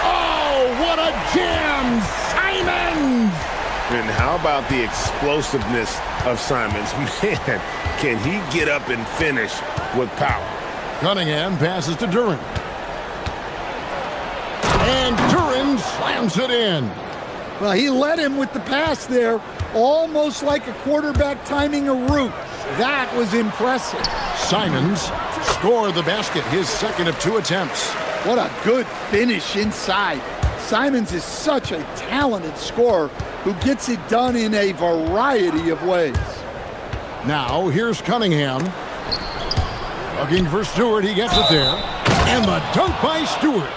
Oh, what a jam! Simons! And how about the explosiveness of Simons? Man, can he get up and finish with power? Cunningham passes to Duren. And Duren slams it in. Well, he led him with the pass there, almost like a quarterback timing a route. That was impressive. Simons scored the basket, his second of 2 attempts. What a good finish inside. Simons is such a talented scorer who gets it done in a variety of ways. Now, here's Cunningham. Looking for Stewart, he gets it there. And the dunk by Stewart.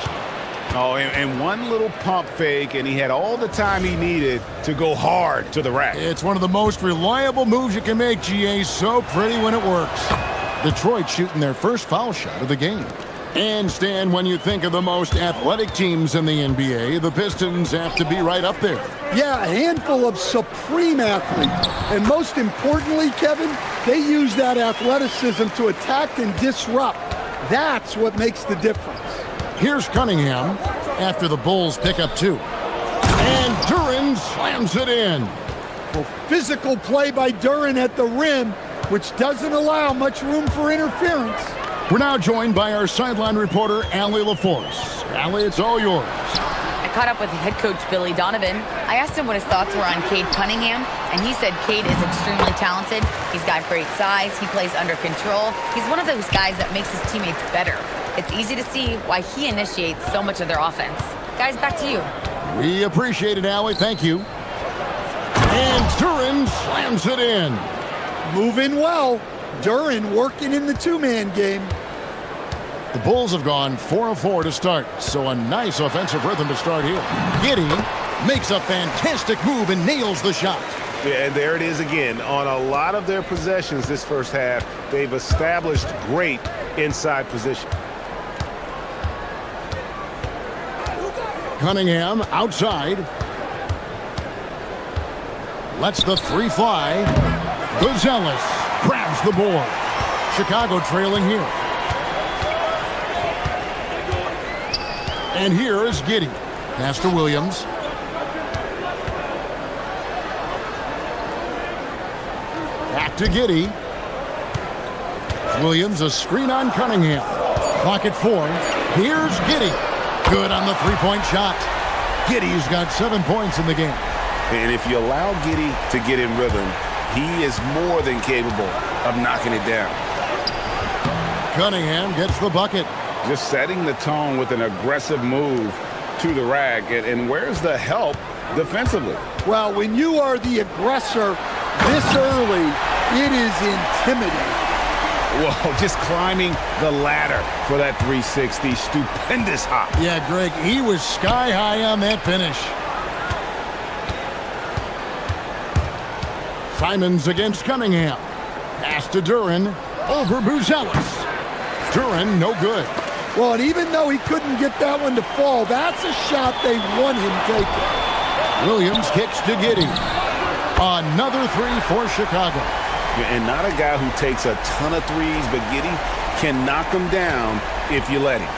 Oh, and one little pump fake, and he had all the time he needed to go hard to the rack. It's one of the most reliable moves you can make, GA. So pretty when it works. Detroit shooting their first foul shot of the game. And Stan, when you think of the most athletic teams in the NBA, the Pistons have to be right up there. Yeah, a handful of supreme athletes. And most importantly, Kevin, they use that athleticism to attack and disrupt. That's what makes the difference. Here's Cunningham after the Bulls pick up 2. And Duren slams it in. Well, physical play by Duren at the rim, which doesn't allow much room for interference. We're now joined by our sideline reporter, Allie LaForce. Allie, it's all yours. I caught up with head coach Billy Donovan. I asked him what his thoughts were on Cade Cunningham, and he said Cade is extremely talented. He's got great size. He plays under control. He's one of those guys that makes his teammates better. It's easy to see why he initiates so much of their offense. Guys, back to you. We appreciate it, Allie. Thank you. And Duren slams it in. Moving well. Duren working in the 2-man game. The Bulls have gone 4 of 4 to start, so a nice offensive rhythm to start here. Giddey makes a fantastic move and nails the shot. Yeah, and there it is again. On a lot of their possessions this first half, they've established great inside position. Cunningham outside. Lets the 3 fly. Buzelis grabs the board. Chicago trailing here. And here is Giddey. Pass to Williams. Back to Giddey. Williams, a screen on Cunningham. Clock at 4. Here's Giddey. Good on the 3-point shot. Giddey's got 7 points in the game. And if you allow Giddey to get in rhythm, he is more than capable of knocking it down. Cunningham gets the bucket. Just setting the tone with an aggressive move to the rack. And where's the help defensively? Well, when you are the aggressor this early, it is intimidating. Well, just climbing the ladder for that 360. Stupendous hop. Yeah, Greg, he was sky high on that finish. Simons against Cunningham. Pass to Duren. Over Buzelis. Duren, no good. Well, and even though he couldn't get that one to fall, that's a shot they want him taking. Williams kicks to Giddey. Another 3 for Chicago. And not a guy who takes a ton of threes, but Giddey can knock them down if you let him.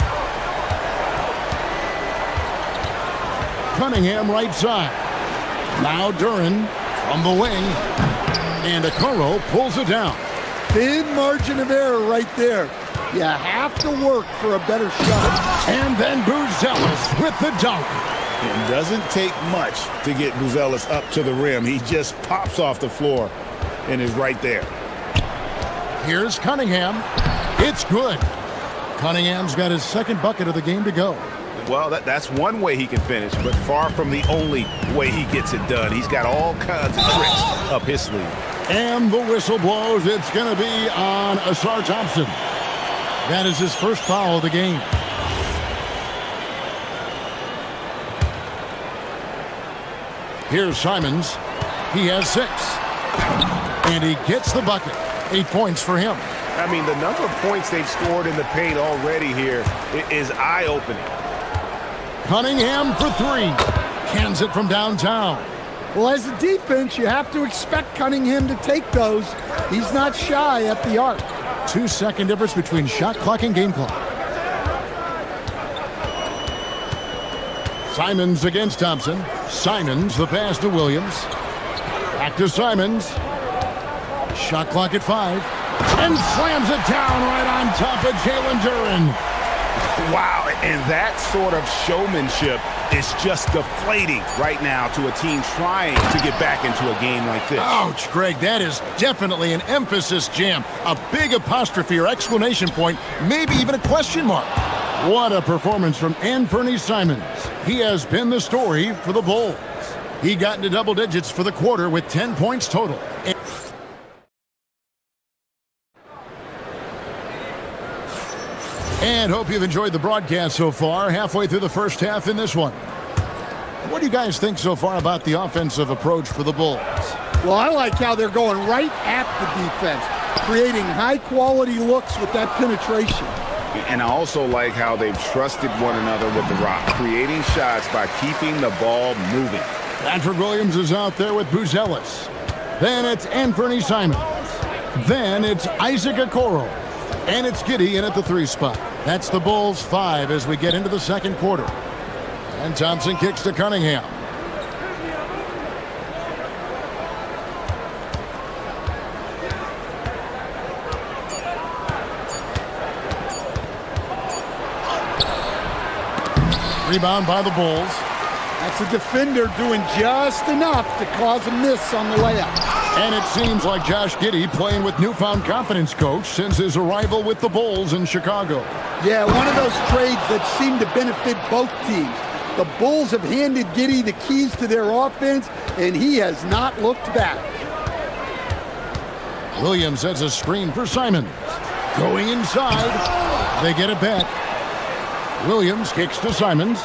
Cunningham right side. Now Duren from the wing. And Okoro pulls it down. Thin margin of error right there. You have to work for a better shot. And then Buzelis with the dunk. It doesn't take much to get Buzelis up to the rim. He just pops off the floor and is right there. Here's Cunningham. It's good. Cunningham's got his second bucket of the game to go. Well, that's one way he can finish, but far from the only way he gets it done. He's got all kinds of tricks up his sleeve. And the whistle blows. It's going to be on Asar Thompson. That is his first foul of the game. Here's Simons. He has 6. And he gets the bucket. 8 points for him. I mean, the number of points they've scored in the paint already here is eye-opening. Cunningham for 3. Cans it from downtown. Well, as a defense, you have to expect Cunningham to take those. He's not shy at the arc. 2-second difference between shot clock and game clock. Simons against Thompson. Simons, the pass to Williams. Back to Simons. Shot clock at 5. And slams it down right on top of Jalen Duren. Wow, and that sort of showmanship is just deflating right now to a team trying to get back into a game like this. Ouch, Greg, that is definitely an emphasis jam. A big apostrophe or exclamation point, maybe even a question mark. What a performance from Anthony Simons. He has been the story for the Bulls. He got into double digits for the quarter with 10 points total. And hope you've enjoyed the broadcast so far, halfway through the first half in this one. What do you guys think so far about the offensive approach for the Bulls? Well, I like how they're going right at the defense, creating high-quality looks with that penetration. And I also like how they've trusted one another with the rock, creating shots by keeping the ball moving. Patrick Williams is out there with Buzelis. Then it's Anthony Simons. Then it's Isaac Okoro. And it's Giddey in at the 3 spot. That's the Bulls 5 as we get into the second quarter. And Thompson kicks to Cunningham. Rebound by the Bulls. That's a defender doing just enough to cause a miss on the layup. And it seems like Josh Giddey playing with newfound confidence, coach, since his arrival with the Bulls in Chicago. Yeah, one of those trades that seem to benefit both teams. The Bulls have handed Giddey the keys to their offense, and he has not looked back. Williams has a screen for Simons. Going inside. They get it back. Williams kicks to Simons.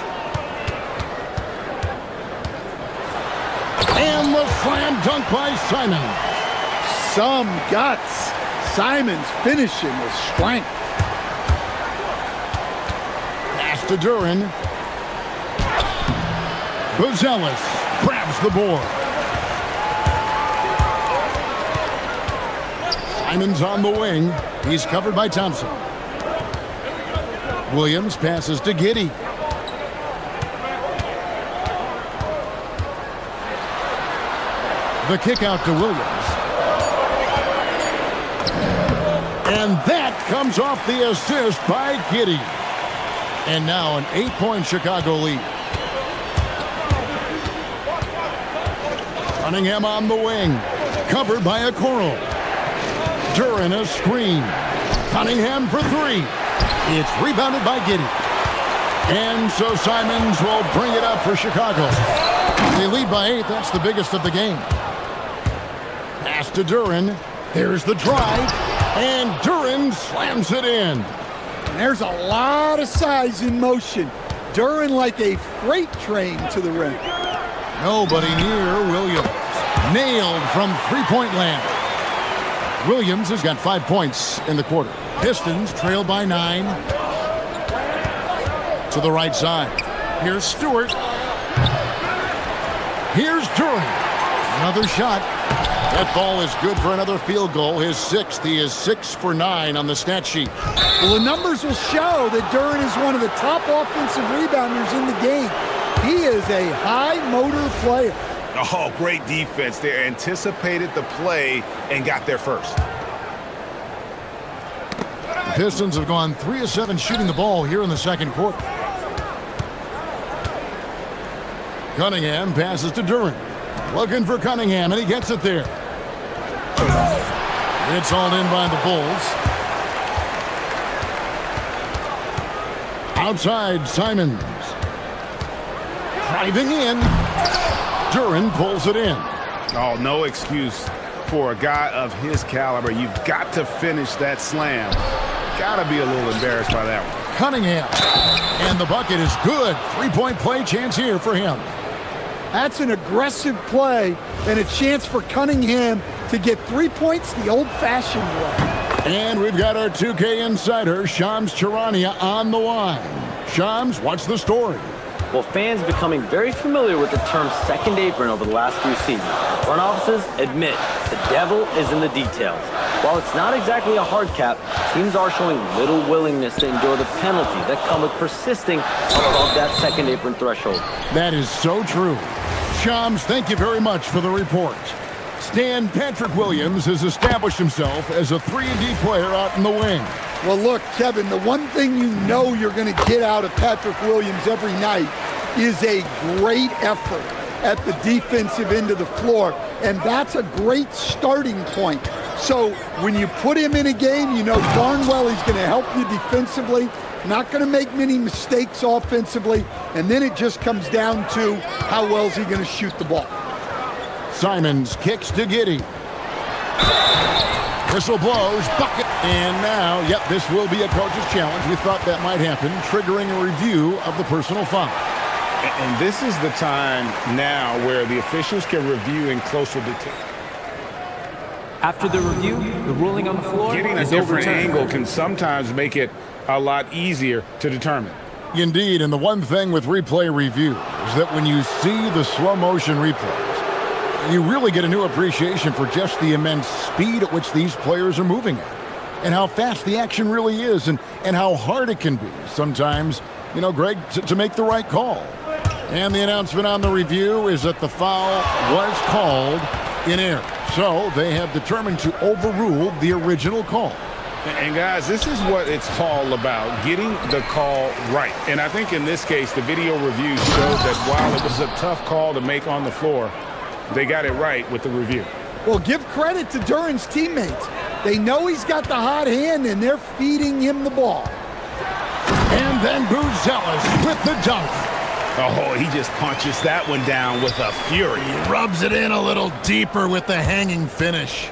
And the slam dunk by Simons. Some guts. Simons finishing with strength. Pass to Duren. Buzelis grabs the board. Simons on the wing. He's covered by Thompson. Williams passes to Giddey. The kick out to Williams. And that comes off the assist by Giddey. And now an 8-point Chicago lead. Cunningham on the wing. Covered by Okoro. Duren a screen. Cunningham for 3. It's rebounded by Giddey. And so Simons will bring it up for Chicago. They lead by 8. That's the biggest of the game. Pass to Duren. There's the drive. And Duren slams it in. And there's a lot of size in motion. Duren like a freight train to the rim. Nobody near Williams. Nailed from three-point land. Williams has got 5 points in the quarter. Pistons trail by 9. To the right side. Here's Stewart. Here's Duren. Another shot. That ball is good for another field goal. His 6th. He is 6 for 9 on the stat sheet. Well, the numbers will show that Duren is one of the top offensive rebounders in the game. He is a high-motor player. Oh, great defense. They anticipated the play and got there first. The Pistons have gone 3 of 7 shooting the ball here in the second quarter. Cunningham passes to Duren. Looking for Cunningham, and he gets it there. It's hauled in by the Bulls. Outside, Simons. Driving in. Duren pulls it in. Oh, no excuse for a guy of his caliber. You've got to finish that slam. Gotta be a little embarrassed by that one. Cunningham. And the bucket is good. Three-point play chance here for him. That's an aggressive play and a chance for Cunningham to get 3 points the old-fashioned way. And we've got our 2K insider, Shams Charania, on the line. Shams, what's the story? Well, fans becoming very familiar with the term second apron over the last few seasons. Front offices admit the devil is in the details. While it's not exactly a hard cap, teams are showing little willingness to endure the penalties that come with persisting above that second apron threshold. That is so true. Shams, thank you very much for the report. Stan Patrick Williams has established himself as a 3-and-D player out in the wing. Well, look, Kevin, the one thing you know you're going to get out of Patrick Williams every night is a great effort at the defensive end of the floor, and that's a great starting point. So when you put him in a game, you know darn well he's going to help you defensively, not going to make many mistakes offensively, and then it just comes down to how well is he going to shoot the ball. Simons kicks to Giddey. Whistle blows, bucket, and now, yep, this will be a coach's challenge. We thought that might happen, triggering a review of the personal foul. And this is the time now where the officials can review in closer detail. After the review, the ruling on the floor Getting a is different overturned. angle can sometimes make it a lot easier to determine. Indeed, and the one thing with replay review is that when you see the slow motion replays, you really get a new appreciation for just the immense speed at which these players are moving at, and how fast the action really is, and how hard it can be sometimes, you know, Greg, to make the right call. And the announcement on the review is that the foul was called in error. So they have determined to overrule the original call. And guys, this is what it's all about, getting the call right. And I think in this case, the video review showed that while it was a tough call to make on the floor, they got it right with the review. Well, give credit to Duran's teammates. They know he's got the hot hand, and they're feeding him the ball. And then Buzelis with the dunk. Oh, he just punches that one down with a fury. He rubs it in a little deeper with the hanging finish.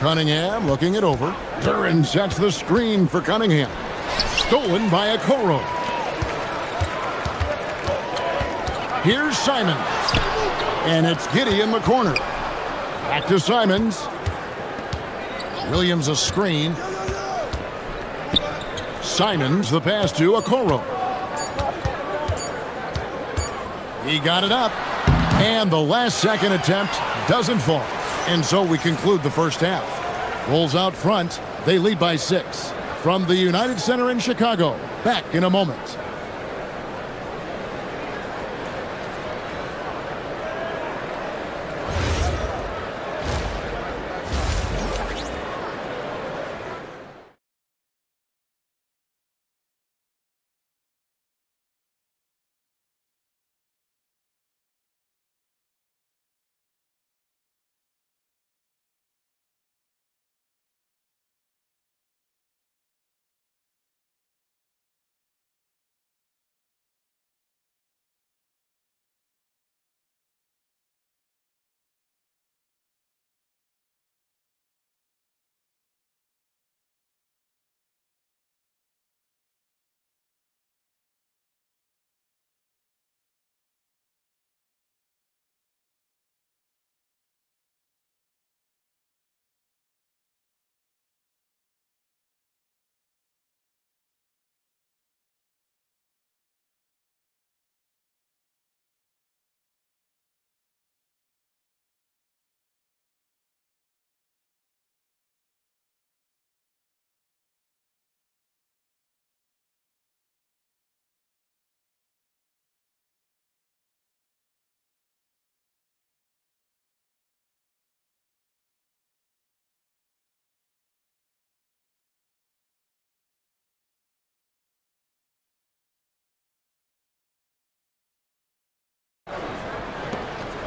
Cunningham looking it over. Duran sets the screen for Cunningham. Stolen by Okoro. Here's Simons. And it's Giddey in the corner. Back to Simons. Williams a screen. Simons the pass to Okoro. He got it up. And the last second attempt doesn't fall. And so we conclude the first half. Bulls out front. They lead by 6. From the United Center in Chicago. Back in a moment.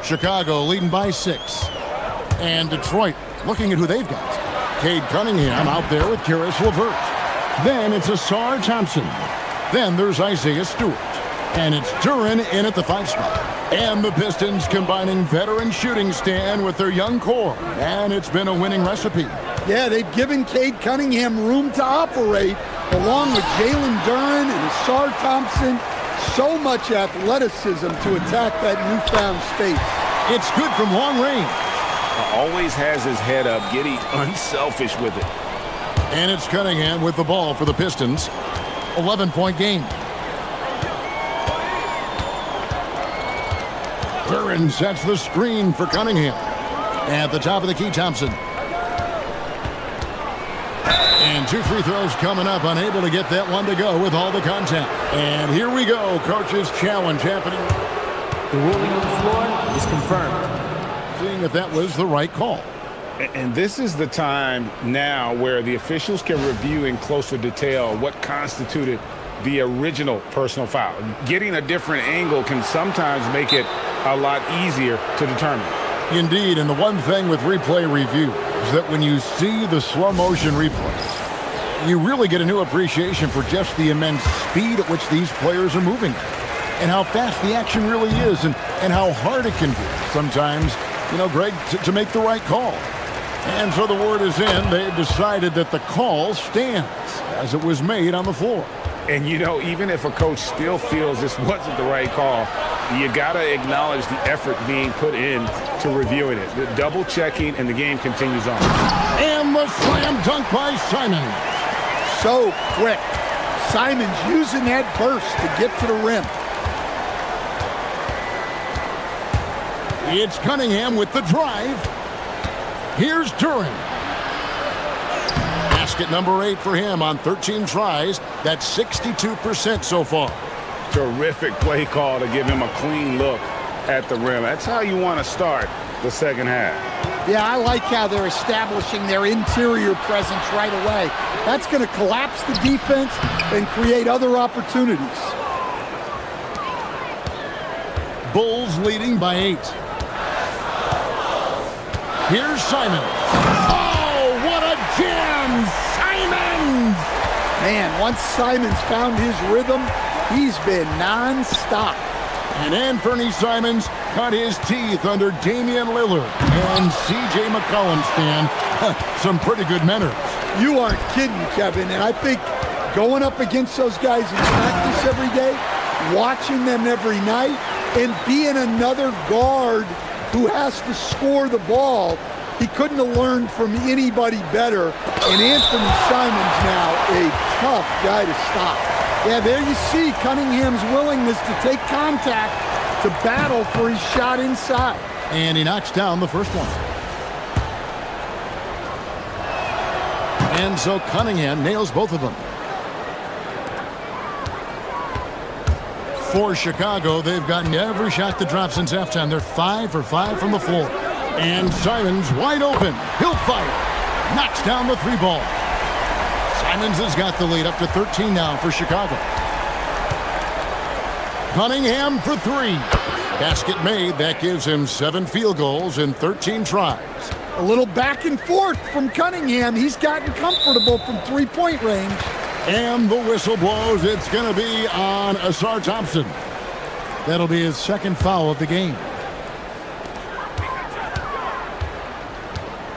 Chicago leading by 6. And Detroit looking at who they've got. Cade Cunningham out there with Karis LeVert. Then it's Asar Thompson. Then there's Isaiah Stewart. And it's Duran in at the 5 spot. And the Pistons combining veteran shooting stand with their young core. And it's been a winning recipe. Yeah, they've given Cade Cunningham room to operate, along with Jalen Duren and Asar Thompson. So much athleticism to attack that newfound space. It's good from long range. Always has his head up, getting unselfish with it. And it's Cunningham with the ball for the Pistons. 11-point game. Duren sets the screen for Cunningham. At the top of the key, Thompson. And 2 free throws coming up, unable to get that one to go with all the contact. And here we go, coach's challenge happening. The ruling on the floor is confirmed. Seeing if that was the right call. And this is the time now where the officials can review in closer detail what constituted the original personal foul. Getting a different angle can sometimes make it a lot easier to determine. Indeed, and the one thing with replay review is that when you see the slow motion replays, you really get a new appreciation for just the immense speed at which these players are moving and how fast the action really is and how hard it can be sometimes, you know, Greg, to make the right call. And so the word is in. They've decided that the call stands as it was made on the floor. And, you know, even if a coach still feels this wasn't the right call, you got to acknowledge the effort being put in to reviewing it. The double checking, and the game continues on. And the slam dunk by Simon. So quick. Simon's using that burst to get to the rim. It's Cunningham with the drive. Here's Duren. Basket number 8 for him on 13 tries. That's 62% so far. Terrific play call to give him a clean look at the rim. That's how you want to start the second half. Yeah, I like how they're establishing their interior presence right away. That's going to collapse the defense and create other opportunities. Bulls leading by 8. Here's Simon. Oh, what a jam! Simon! Man, once Simon's found his rhythm, he's been non-stop. And Anthony Simons cut his teeth under Damian Lillard and C.J. McCollum, Stan. Some pretty good manners. You aren't kidding, Kevin. And I think going up against those guys in practice every day, watching them every night, and being another guard who has to score the ball, he couldn't have learned from anybody better. And Anthony Simons now a tough guy to stop. Yeah, there you see Cunningham's willingness to take contact, to battle for his shot inside. And he knocks down the first one. And so Cunningham nails both of them. For Chicago, they've gotten every shot to drop since halftime. They're 5 for 5 from the floor. And Simons wide open. He'll fire. Knocks down the 3-ball. Simons has got the lead up to 13 now for Chicago. Cunningham for 3. Basket made. That gives him 7 field goals in 13 tries. A little back and forth from Cunningham. He's gotten comfortable from 3-point range. And the whistle blows. It's going to be on Asar Thompson. That'll be his second foul of the game.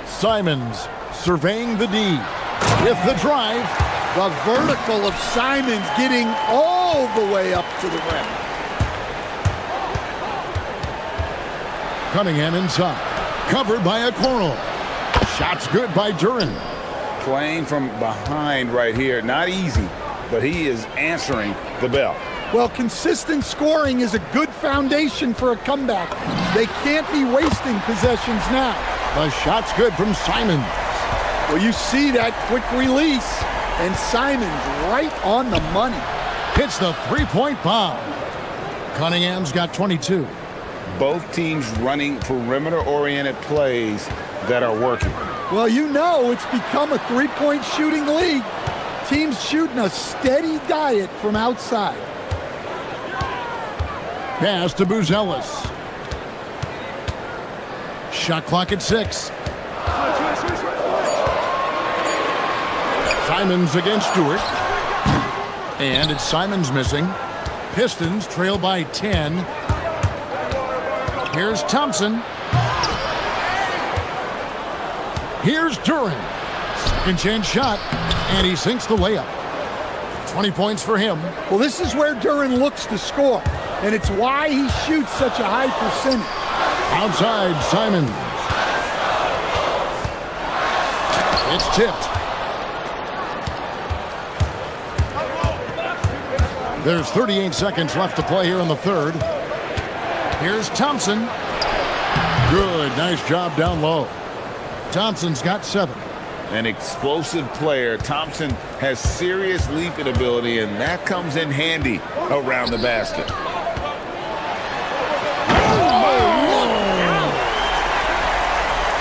Simons surveying the D with the drive. The vertical of Simons getting all the way up to the rim. Cunningham inside. Covered by Okoro. Shot's good by Duren. Playing from behind right here. Not easy, but he is answering the bell. Well, consistent scoring is a good foundation for a comeback. They can't be wasting possessions now. The shot's good from Simons. Well, you see that quick release, and Simons right on the money. Hits the 3-point bomb. Cunningham's got 22. Both teams running perimeter-oriented plays that are working. Well, you know it's become a 3-point shooting league. Teams shooting a steady diet from outside. Pass to Buzelis. Shot clock at 6. Simons against Stewart. And it's Simons missing. Pistons trail by 10. Here's Thompson. Here's Duren. Second chance shot, and he sinks the layup. 20 points for him. Well, this is where Duran looks to score, and it's why he shoots such a high percentage. Outside, Simons. It's tipped. There's 38 seconds left to play here in the third. Here's Thompson. Good, nice job down low. Thompson's got 7. An explosive player. Thompson has serious leaping ability, and that comes in handy around the basket.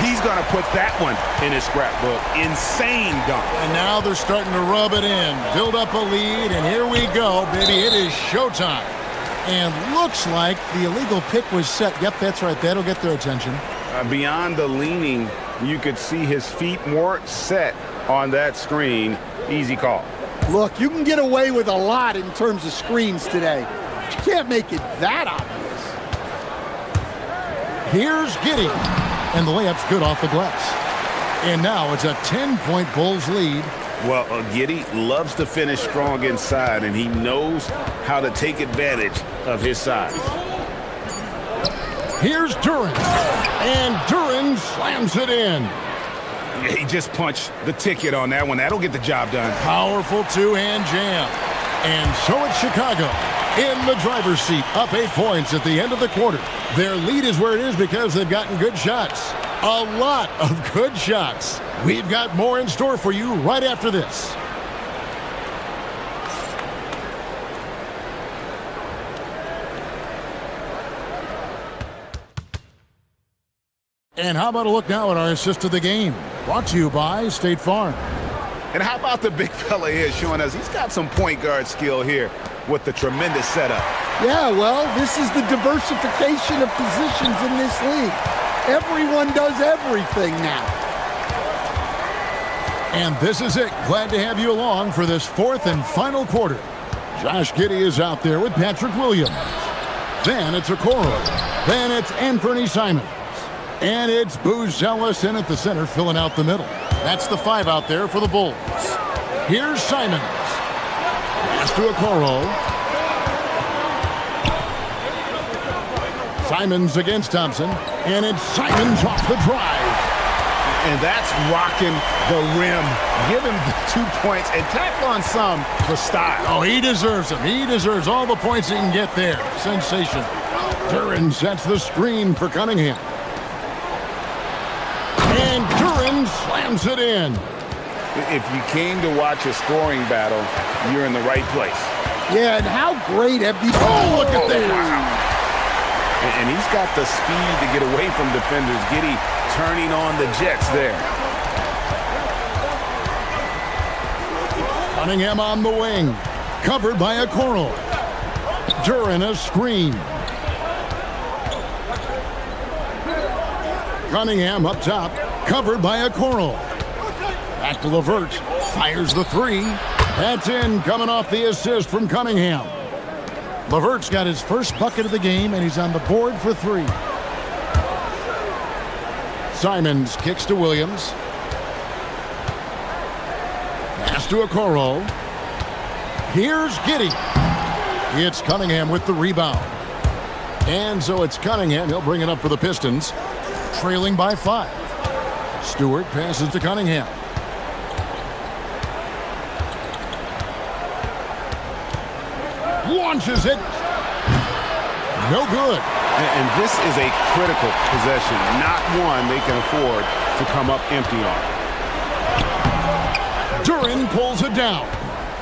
He's going to put that one in his scrapbook. Insane dunk. And now they're starting to rub it in, build up a lead, and here we go, baby. It is showtime. And looks like the illegal pick was set. Yep, that's right. That'll get their attention. Beyond the leaning, you could see his feet more set on that screen. Easy call. Look, you can get away with a lot in terms of screens today. But you can't make it that obvious. Here's Giddey. And the layup's good off the glass. And now it's a 10-point Bulls lead. Well, Giddey loves to finish strong inside, and he knows how to take advantage of his size. Here's Duran. And Duran slams it in. He just punched the ticket on that one. That'll get the job done. Powerful two-hand jam. And so it's Chicago in the driver's seat, up 8 points at the end of the quarter. Their lead is where it is because they've gotten good shots. A lot of good shots. We've got more in store for you right after this. And how about a look now at our assist of the game? Brought to you by State Farm. And how about the big fella here showing us he's got some point guard skill here with the tremendous setup. Yeah, well, this is the diversification of positions in this league. Everyone does everything now. And this is it. Glad to have you along for this fourth and final quarter. Josh Giddey is out there with Patrick Williams. Then it's Okoro. Then it's Anthony Simons. And it's Boozellis in at the center, filling out the middle. That's the 5 out there for the Bulls. Here's Simons. Pass to Okoro. Simons against Thompson. And it's Simons off the drive. And that's rocking the rim. Give him the 2 points and tack on some for style. Oh, he deserves them. He deserves all the points he can get there. Sensation. Duran sets the screen for Cunningham. And Duran slams it in. If you came to watch a scoring battle, you're in the right place. Yeah, and how great have you... Oh, look at that. Wow. And he's got the speed to get away from defenders. Giddey turning on the Jets there. Cunningham on the wing. Covered by Okoro. Duran a screen. Cunningham up top. Covered by Okoro. Back to LeVert. Fires the 3. That's in, coming off the assist from Cunningham. LeVert's got his first bucket of the game, and he's on the board for 3. Simons kicks to Williams. Pass to Okoro. Here's Giddey. It's Cunningham with the rebound. And so it's Cunningham. He'll bring it up for the Pistons. Trailing by 5. Stewart passes to Cunningham. Launches it. No good. And this is a critical possession, not one they can afford to come up empty on. Duran pulls it down.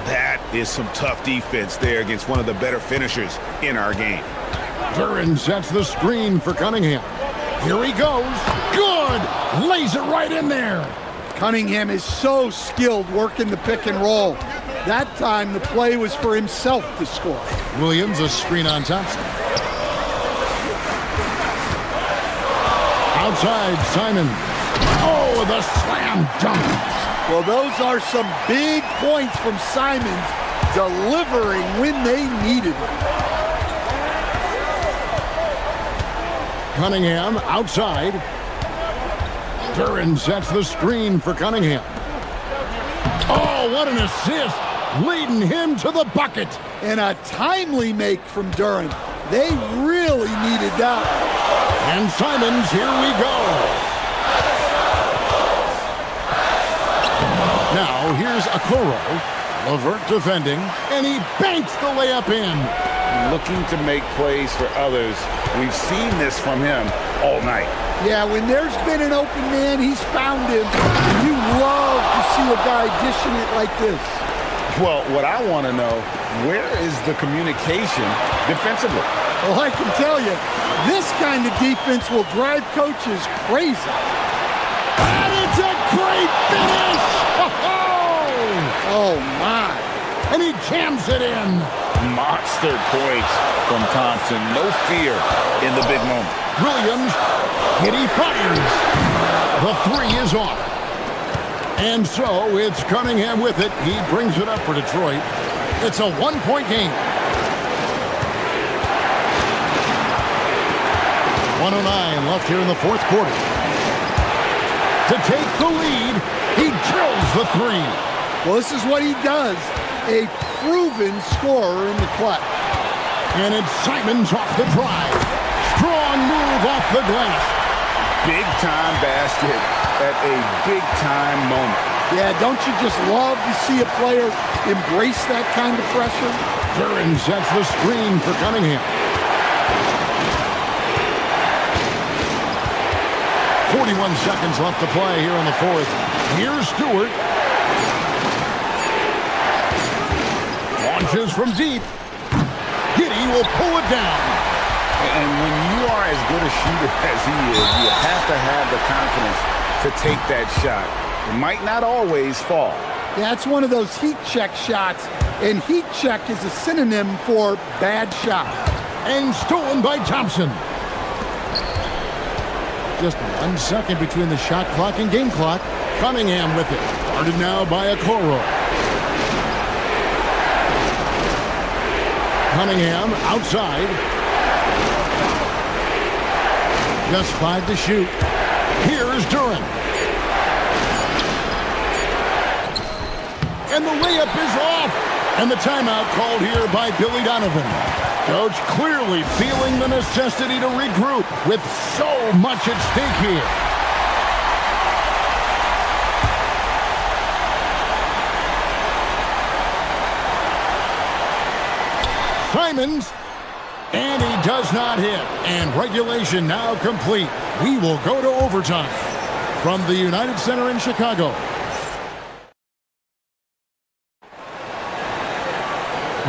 That is some tough defense there against one of the better finishers in our game. Duran sets the screen for Cunningham. Here he goes. Good. Lays it right in there. Cunningham is so skilled working the pick and roll. That time, the play was for himself to score. Williams, a screen on Thompson. Outside, Simon. Oh, the slam dunk. Well, those are some big points from Simons, delivering when they needed it. Cunningham outside. Duran sets the screen for Cunningham. Oh, what an assist, leading him to the bucket. And a timely make from Duran. They really needed that. And Simons, here we go. Now, here's Okoro. Levert defending, and he banks the layup in. Looking to make plays for others. We've seen this from him all night. Yeah, when there's been an open man, he's found him. You love to see a guy dishing it like this. Well, what I want to know, where is the communication defensively? Well, I can tell you, this kind of defense will drive coaches crazy. And it's a great finish! Oh, my. And he jams it in. Monster points from Thompson. No fear in the big moment. Williams, Giddy fires. The three is off. And so it's Cunningham with it. He brings it up for Detroit. It's a one-point game. 1:09 left here in the fourth quarter. To take the lead, he drills the three. Well, this is what he does. A proven scorer in the clutch. And it's Simons off the drive. Strong move off the glass. Big-time basket at a big-time moment. Yeah, don't you just love to see a player embrace that kind of pressure? Duran sets the screen for Cunningham. 41 seconds left to play here in the fourth. Here's Stewart. Launches from deep. Giddy will pull it down. And when you are as good a shooter as he is, you have to have the confidence to take that shot. It might not always fall. Yeah, it's one of those heat check shots, and heat check is a synonym for bad shot. And stolen by Thompson. Just 1 second between the shot clock and game clock. Cunningham with it. Guarded now by Okoro. Cunningham outside. Just 5 to shoot. Here's Duran. And the layup is off. And the timeout called here by Billy Donovan. Coach clearly feeling the necessity to regroup with so much at stake here. Simons, and he does not hit. And regulation now complete. We will go to overtime from the United Center in Chicago.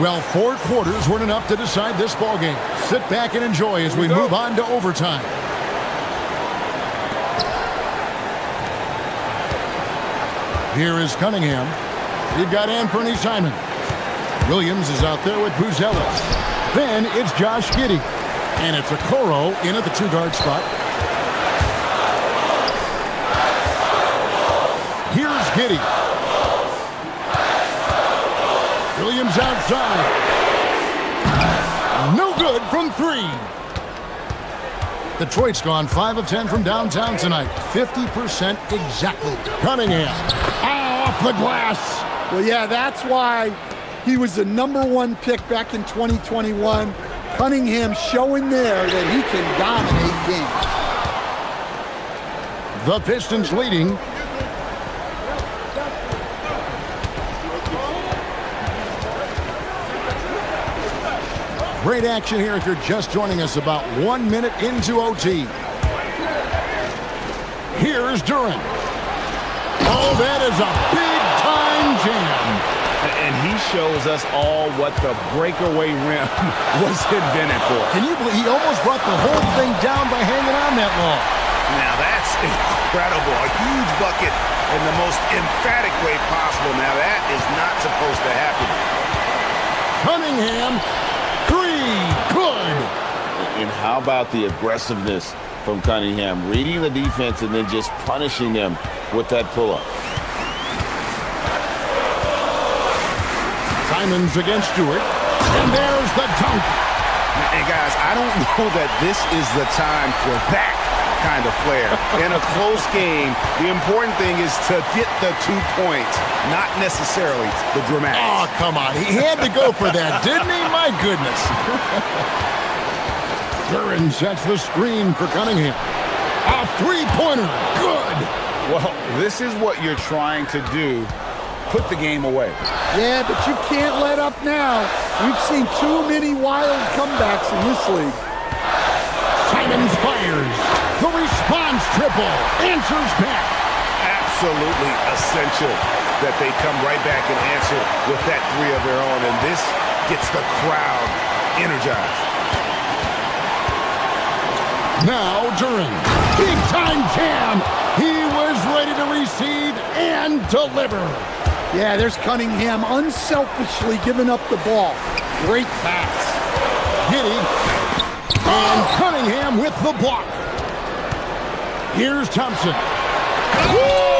Well, 4 quarters weren't enough to decide this ballgame. Sit back and enjoy as we move on to overtime. Here is Cunningham. We've got Anthony Simon. Williams is out there with Buzelis. Then it's Josh Giddey. And it's Okoro in at the 2-guard spot. Here's Giddey. Williams outside. No good from 3. Detroit's gone 5 of 10 from downtown tonight. 50% exactly. Cunningham off the glass. Well, yeah, that's why he was the #1 pick back in 2021. Cunningham showing there that he can dominate games. The Pistons leading. Great action here if you're just joining us about 1 minute into OT. Here's Duran. Oh, that is a big-time jam. And he shows us all what the breakaway rim was invented for. Can you believe he almost brought the whole thing down by hanging on that long? Now that's incredible. A huge bucket in the most emphatic way possible. Now that is not supposed to happen. Cunningham. 3, good. And how about the aggressiveness from Cunningham, reading the defense and then just punishing them with that pull-up. Simons against Stewart, and there's the dunk. And guys, I don't know that this is the time for that kind of flair. In a close game, the important thing is to get the 2 points, not necessarily the dramatics. Oh, come on. He had to go for that, didn't he? My goodness. Duran sets the screen for Cunningham. A three-pointer. Good. Well, this is what you're trying to do. Put the game away. Yeah, but you can't let up now. We've seen too many wild comebacks in this league. Simons fires. The response triple. Answers back. Absolutely essential that they come right back and answer with that three of their own, and this gets the crowd energized. Now Duran. Big time jam. He was ready to receive and deliver. Yeah, there's Cunningham unselfishly giving up the ball. Great pass. Giddy. And Cunningham with the block. Here's Thompson. Ooh,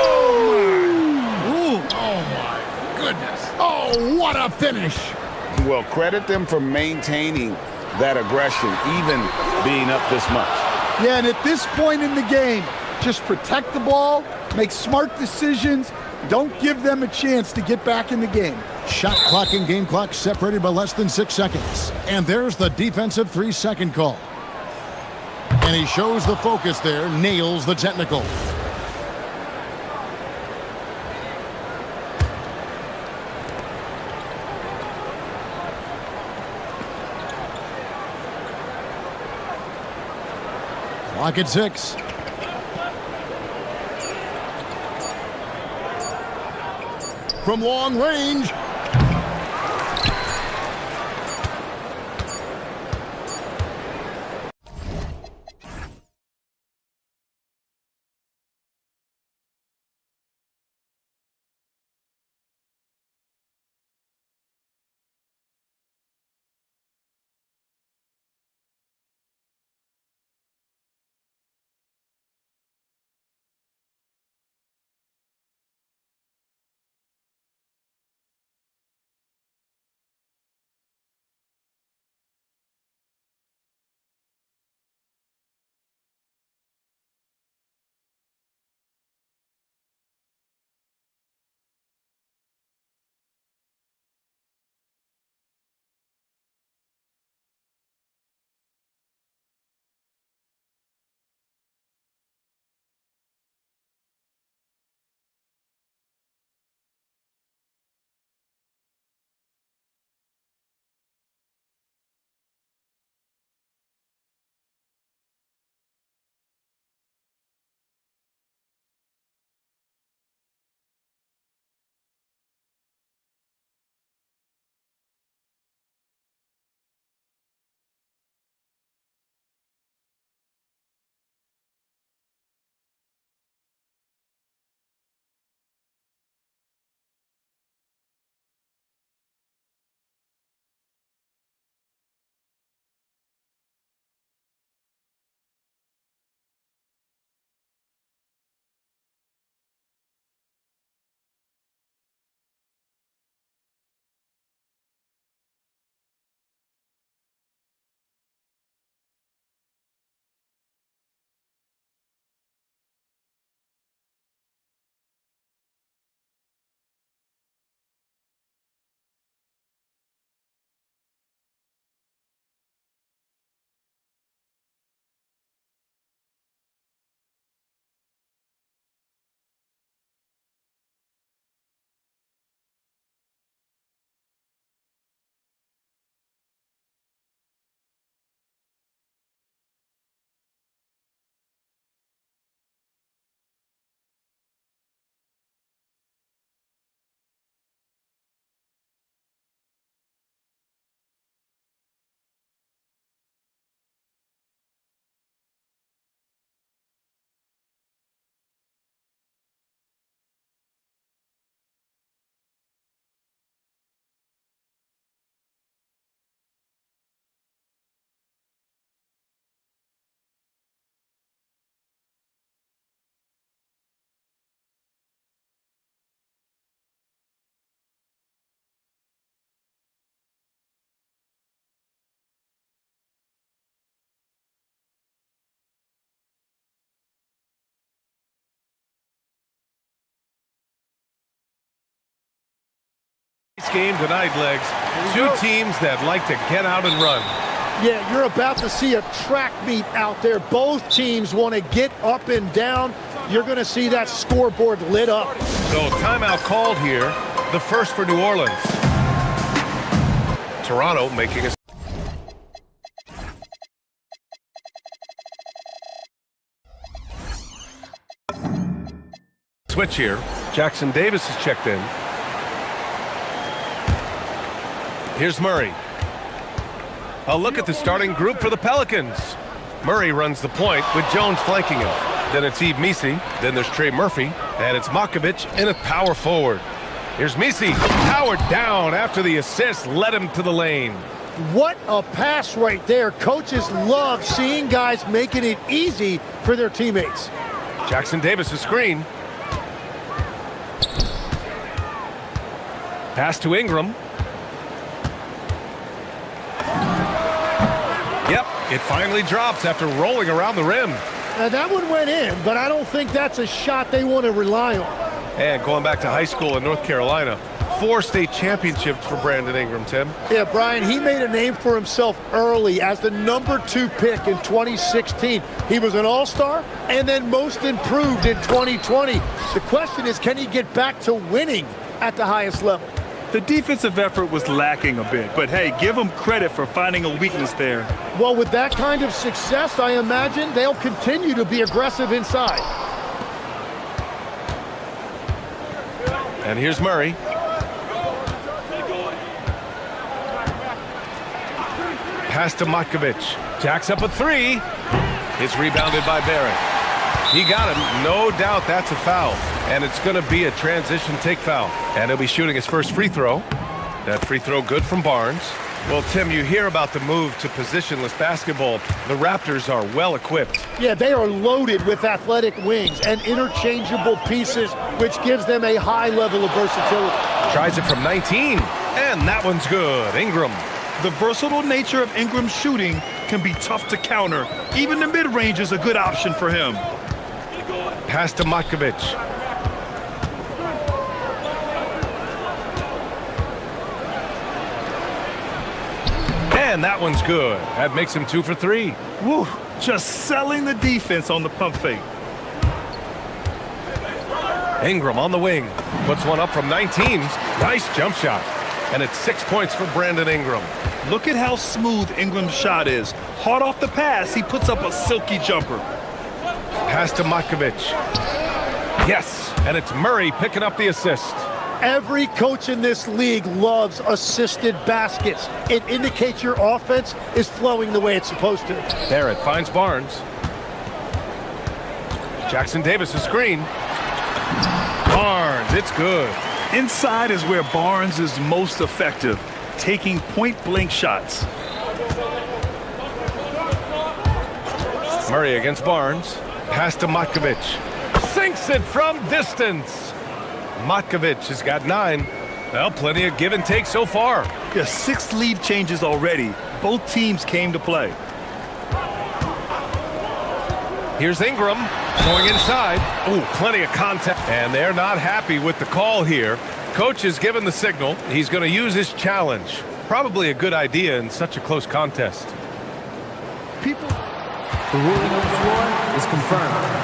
oh my goodness. Oh, what a finish. Well, credit them for maintaining that aggression, even being up this much. Yeah, and at this point in the game, just protect the ball, make smart decisions, don't give them a chance to get back in the game. Shot clock and game clock separated by less than 6 seconds. And there's the defensive 3-second call. And he shows the focus there, nails the technical. Clock at 6. From long range, game tonight, Legs. Two teams that like to get out and run. Yeah, you're about to see a track meet out there. Both teams want to get up and down. You're going to see that scoreboard lit up. So timeout called here, the first for New Orleans. Toronto making a switch here. Jackson Davis is checked in. Here's Murray. A look at the starting group for the Pelicans. Murray runs the point with Jones flanking him. Then it's Yves Missi. Then there's Trey Murphy. And it's Makovich in at power forward. Here's Missi. Powered down after the assist led him to the lane. What a pass right there. Coaches love seeing guys making it easy for their teammates. Jackson Davis' screen. Pass to Ingram. Yep, it finally drops after rolling around the rim. Now that one went in, but I don't think that's a shot they want to rely on. And going back to high school in North Carolina, 4 state championships for Brandon Ingram, Tim. Yeah, Brian, he made a name for himself early as the #2 pick in 2016. He was an all-star and then most improved in 2020. The question is, can he get back to winning at the highest level? The defensive effort was lacking a bit, but hey, give them credit for finding a weakness there. Well, with that kind of success, I imagine they'll continue to be aggressive inside. And here's Murray. Pass to Makovich. Jacks up a 3. It's rebounded by Barrett. He got him. No doubt that's a foul. And it's going to be a transition take foul. And he'll be shooting his first free throw. That free throw good from Barnes. Well, Tim, you hear about the move to positionless basketball. The Raptors are well equipped. Yeah, they are loaded with athletic wings and interchangeable pieces, which gives them a high level of versatility. Tries it from 19. And that one's good. Ingram. The versatile nature of Ingram's shooting can be tough to counter. Even the mid-range is a good option for him. Pass to Makovich. And that one's good. That makes him 2 for 3. Woo, just selling the defense on the pump fake. Ingram on the wing. Puts one up from 19. Nice jump shot. And it's 6 points for Brandon Ingram. Look at how smooth Ingram's shot is. Hard off the pass, he puts up a silky jumper. Pass to Makovich. Yes, and it's Murray picking up the assist. Every coach in this league loves assisted baskets. It indicates your offense is flowing the way it's supposed to. Barrett finds Barnes. Jackson Davis' screen. Barnes, it's good. Inside is where Barnes is most effective, taking point-blank shots. Murray against Barnes. Pass to Makovich. Sinks it from distance. Makovich has got 9. Well, plenty of give and take so far. Yeah, 6 lead changes already. Both teams came to play. Here's Ingram going inside. Ooh, plenty of contact. And they're not happy with the call here. Coach has given the signal. He's going to use his challenge. Probably a good idea in such a close contest. The ruling on the floor is confirmed.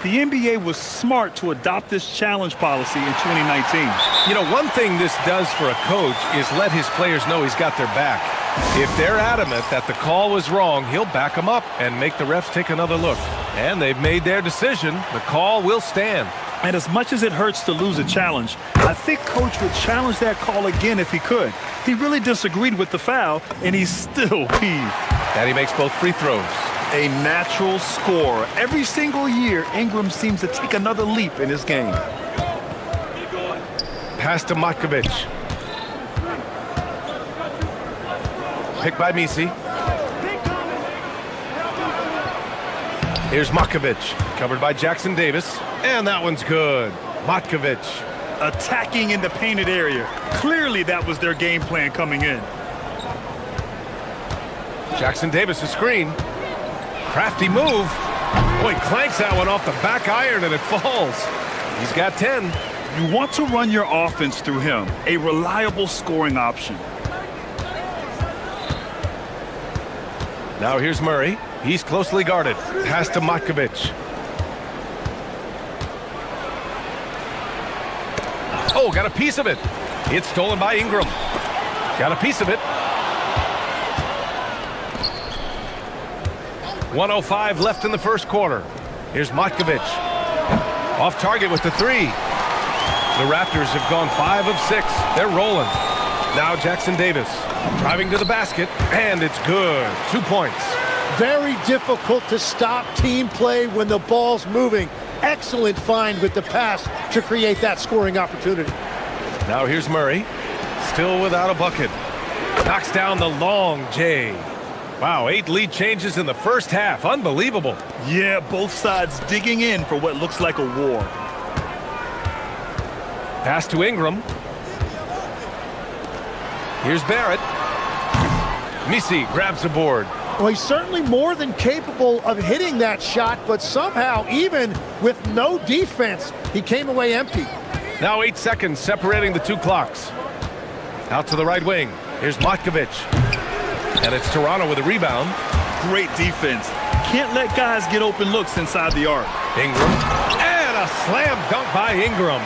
The NBA was smart to adopt this challenge policy in 2019. You know, one thing this does for a coach is let his players know he's got their back. If they're adamant that the call was wrong, he'll back them up and make the refs take another look. And they've made their decision. The call will stand. And as much as it hurts to lose a challenge, I think Coach would challenge that call again if he could. He really disagreed with the foul, and he's still peeved. And he makes both free throws. A natural scorer. Every single year, Ingram seems to take another leap in his game. Pass to Makovich. Picked by Missi. Here's Makovich, covered by Jackson Davis. And that one's good. Makovich. Attacking in the painted area. Clearly that was their game plan coming in. Jackson Davis' screen. Crafty move. Boy, clanks that one off the back iron and it falls. He's got 10. You want to run your offense through him, a reliable scoring option. Now here's Murray. He's closely guarded. Pass to Matkovic. Oh, got a piece of it. It's stolen by Ingram. Got a piece of it. 1:05 left in the first quarter. Here's Matkovic. Off target with the three. The Raptors have gone 5 of 6. They're rolling. Now Jackson Davis driving to the basket, and it's good. 2 points. Very difficult to stop team play when the ball's moving. Excellent find with the pass to create that scoring opportunity. Now here's Murray. Still without a bucket. Knocks down the long J. Wow, 8 lead changes in the first half. Unbelievable. Yeah, both sides digging in for what looks like a war. Pass to Ingram. Here's Barrett. Misi grabs the board. Well, he's certainly more than capable of hitting that shot, but somehow, even with no defense, he came away empty. Now 8 seconds separating the 2 clocks. Out to the right wing. Here's Matkovic. And it's Toronto with a rebound. Great defense. Can't let guys get open looks inside the arc. Ingram. And a slam dunk by Ingram.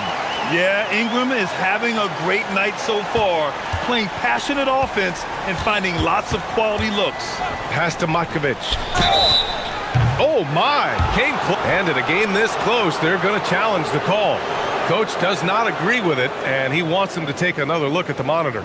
Yeah, Ingram is having a great night so far, playing passionate offense and finding lots of quality looks. Pass to Matkovic. Oh my, came close. And in a game this close, they're going to challenge the call. Coach does not agree with it, and he wants him to take another look at the monitor.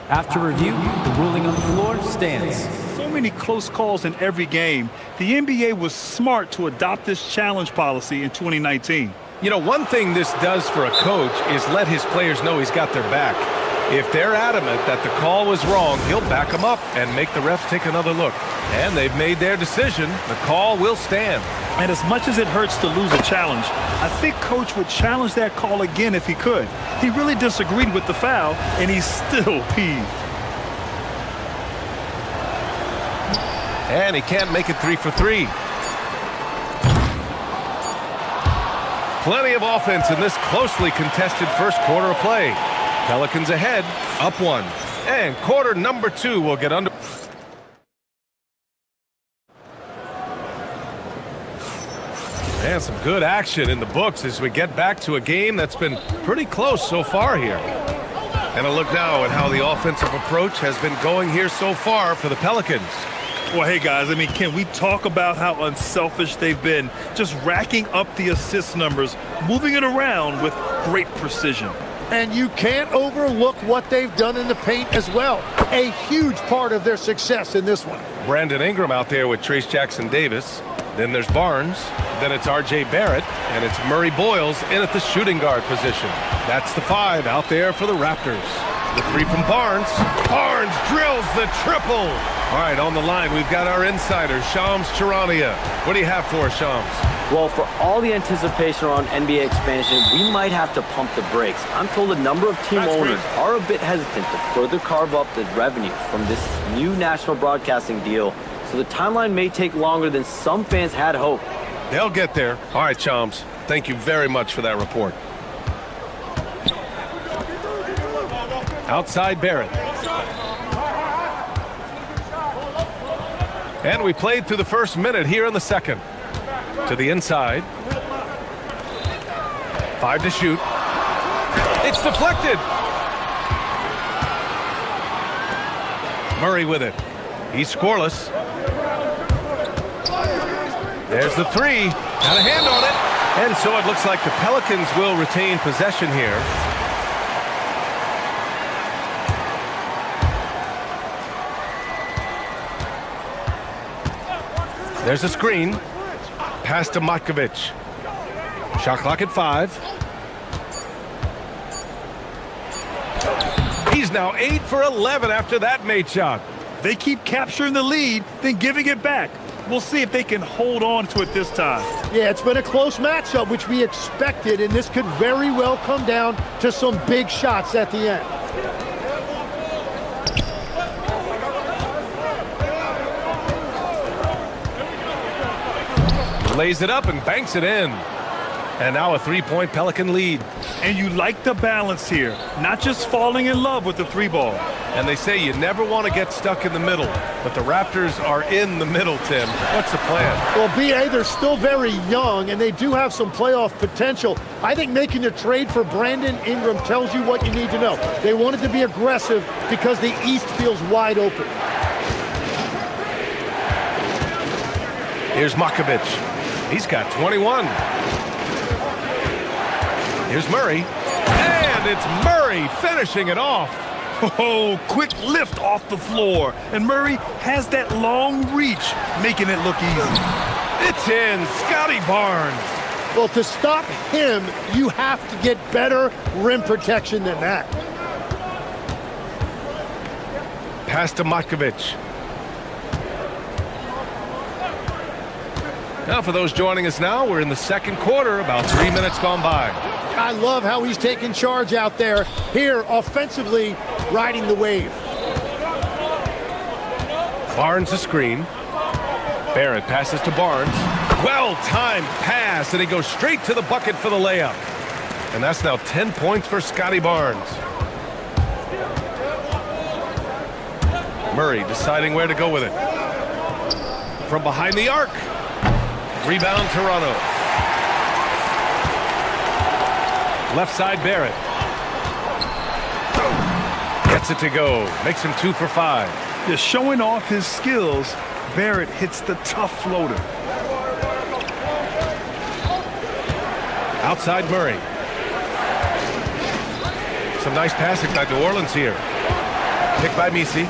After review, the ruling on the floor stands. So many close calls in every game. The NBA was smart to adopt this challenge policy in 2019. You know, one thing this does for a coach is let his players know he's got their back. If they're adamant that the call was wrong, he'll back them up and make the refs take another look. And they've made their decision. The call will stand. And as much as it hurts to lose a challenge, I think Coach would challenge that call again if he could. He really disagreed with the foul, and he's still peeved. And he can't make it 3 for 3. Plenty of offense in this closely contested first quarter of play. Pelicans ahead, up 1. And quarter number 2 will get under. And some good action in the books as we get back to a game that's been pretty close so far here. And a look now at how the offensive approach has been going here so far for the Pelicans. Well, hey, guys, I mean, can we talk about how unselfish they've been? Just racking up the assist numbers, moving it around with great precision. And you can't overlook what they've done in the paint as well. A huge part of their success in this one. Brandon Ingram out there with Trace Jackson Davis. Then there's Barnes. Then it's R.J. Barrett. And it's Murray Boyles in at the shooting guard position. That's the 5 out there for the Raptors. The 3 from Barnes. Barnes drills the triple. All right, on the line, we've got our insider, Shams Charania. What do you have for us, Shams? Well, for all the anticipation around NBA expansion, we might have to pump the brakes. I'm told a number of team owners are a bit hesitant to further carve up the revenue from this new national broadcasting deal, so the timeline may take longer than some fans had hoped. They'll get there. All right, Shams. Thank you very much for that report. Outside Barrett. And we played through the first minute here in the second. To the inside. 5 to shoot. It's deflected. Murray with it. He's scoreless. There's the 3. Got a hand on it. And so it looks like the Pelicans will retain possession here. There's a screen. Pass to Matkovic. Shot clock at 5. He's now 8 for 11 after that made shot. They keep capturing the lead, then giving it back. We'll see if they can hold on to it this time. Yeah, it's been a close matchup, which we expected, and this could very well come down to some big shots at the end. Lays it up and banks it in. And now a three-point Pelican lead. And you like the balance here, not just falling in love with the three ball. And they say you never want to get stuck in the middle. But the Raptors are in the middle, Tim. What's the plan? Well, B.A., they're still very young, and they do have some playoff potential. I think making a trade for Brandon Ingram tells you what you need to know. They wanted to be aggressive because the East feels wide open. Here's Makovic. He's got 21. Here's Murray. And it's Murray finishing it off. Oh, quick lift off the floor. And Murray has that long reach, making it look easy. It's in. Scotty Barnes. Well, to stop him, you have to get better rim protection than that. Pass to Makovic. Now, for those joining us now, we're in the second quarter, about 3 minutes gone by. I love how he's taking charge out there. Here, offensively, riding the wave. Barnes a screen. Barrett passes to Barnes. Well-timed pass, and he goes straight to the bucket for the layup. And that's now 10 points for Scotty Barnes. Murray deciding where to go with it. From behind the arc. Rebound, Toronto. Left side, Barrett. Gets it to go. Makes him 2 for 5. Just showing off his skills, Barrett hits the tough floater. Outside Murray. Some nice passing by New Orleans here. Picked by Misi.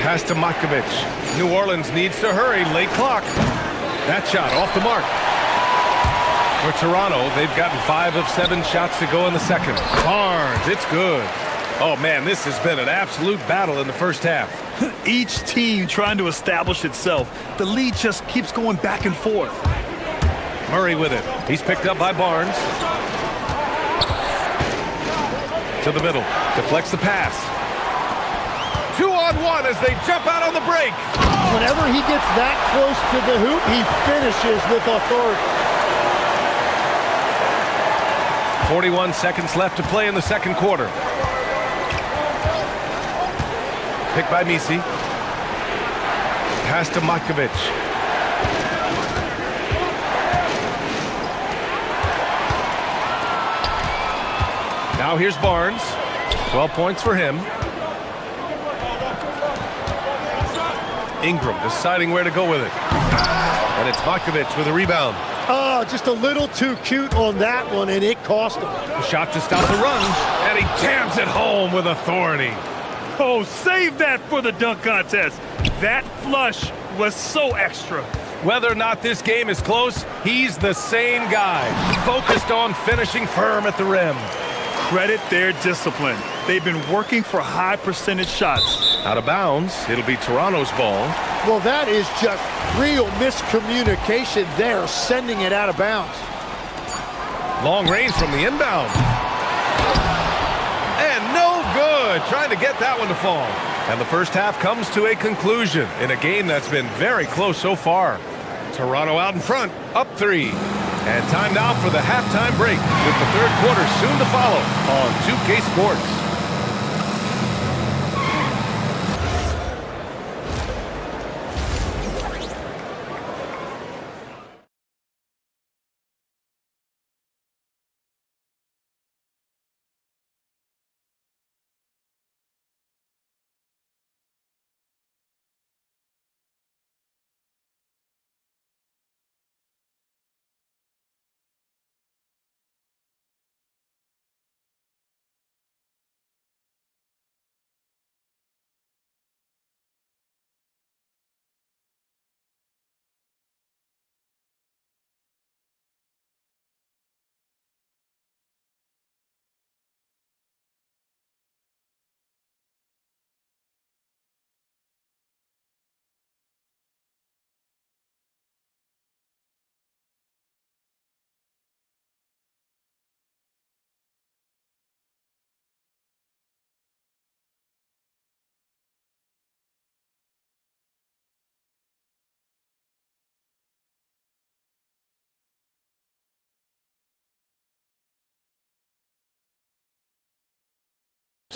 Pass to Makovic. New Orleans needs to hurry. Late clock. That shot off the mark. For Toronto, they've gotten 5 of 7 shots to go in the second. Barnes, it's good. Oh, man, this has been an absolute battle in the first half. Each team trying to establish itself. The lead just keeps going back and forth. Murray with it. He's picked up by Barnes. To the middle. Deflects the pass. 2-on-1 as they jump out on the break. Whenever he gets that close to the hoop, he finishes with authority. 41 seconds left to play in the second quarter. Picked by Misi. Pass to Makovic. Now here's Barnes. 12 points for him. Ingram deciding where to go with it. And it's Makovic with a rebound. Oh, just a little too cute on that one, and it cost him. A shot to stop the run, and he jams it home with authority. Oh, save that for the dunk contest. That flush was so extra. Whether or not this game is close, he's the same guy, focused on finishing firm at the rim. Credit their discipline. They've been working for high percentage shots. Out of bounds, it'll be Toronto's ball. Well, that is just real miscommunication there, sending it out of bounds. Long range from the inbound. And no good, trying to get that one to fall. And the first half comes to a conclusion in a game that's been very close so far. Toronto out in front, up 3. And time now for the halftime break, with the third quarter soon to follow on 2K Sports.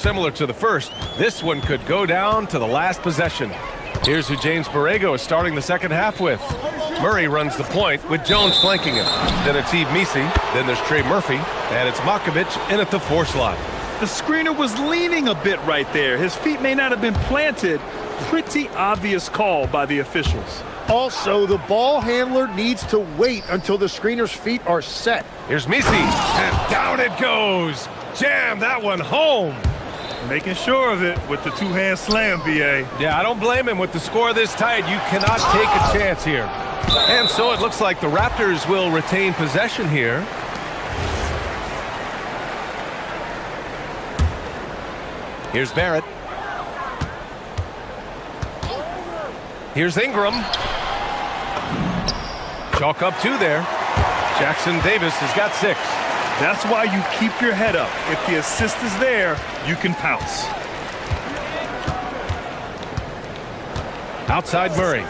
Similar to the first, this one could go down to the last possession. Here's who James Borrego is starting the second half with. Murray runs the point with Jones flanking him. Then it's Yves Missi, then there's Trey Murphy, and it's Makovic in at the 4 slot. The screener was leaning a bit right there. His feet may not have been planted. Pretty obvious call by the officials. Also, the ball handler needs to wait until the screener's feet are set. Here's Missi, and down it goes. Jam that one home. Making sure of it with the two-hand slam, B.A. Yeah, I don't blame him. With the score this tight, you cannot take a chance here. And so it looks like the Raptors will retain possession here. Here's Barrett. Here's Ingram. Chalk up 2 there. Jackson Davis has got 6. That's why you keep your head up. If the assist is there, you can pounce. Outside Murray.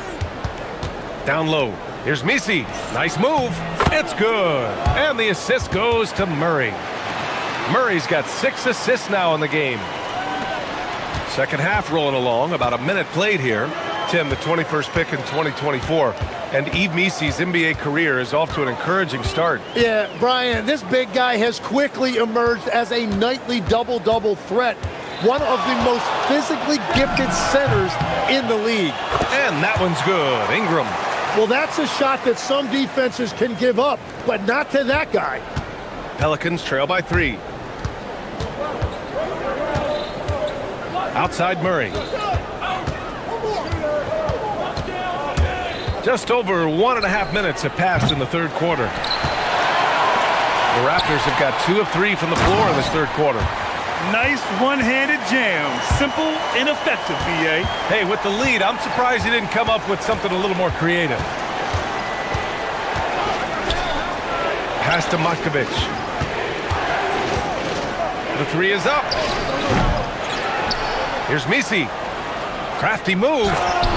Down low. Here's Missi. Nice move. It's good. And the assist goes to Murray. Murray's got 6 assists now in the game. Second half rolling along. About a minute played here. Tim, the 21st pick in 2024. And Yves Missi's NBA career is off to an encouraging start. Yeah, Brian, this big guy has quickly emerged as a nightly double-double threat. One of the most physically gifted centers in the league. And that one's good. Ingram. Well, that's a shot that some defenses can give up, but not to that guy. Pelicans trail by 3. Outside Murray. Just over 1.5 minutes have passed in the third quarter. The Raptors have got 2 of 3 from the floor in this third quarter. Nice one-handed jam. Simple and effective, B.A. Hey, with the lead, I'm surprised he didn't come up with something a little more creative. Pass to Makovic. The 3 is up. Here's Missi. Crafty move.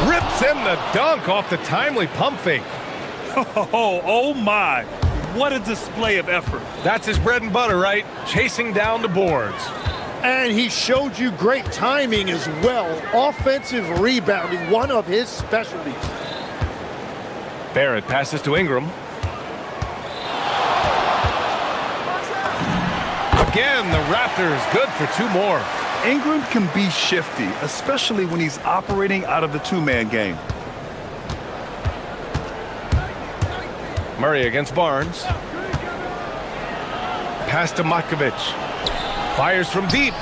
Rips in the dunk off the timely pump fake. Oh my. What a display of effort. That's his bread and butter, right? Chasing down the boards. And he showed you great timing as well. Offensive rebounding, one of his specialties. Barrett passes to Ingram. Again, the Raptors good for 2 more. Ingram can be shifty, especially when he's operating out of the two-man game. Murray against Barnes. Pass to Makovic. Fires from deep.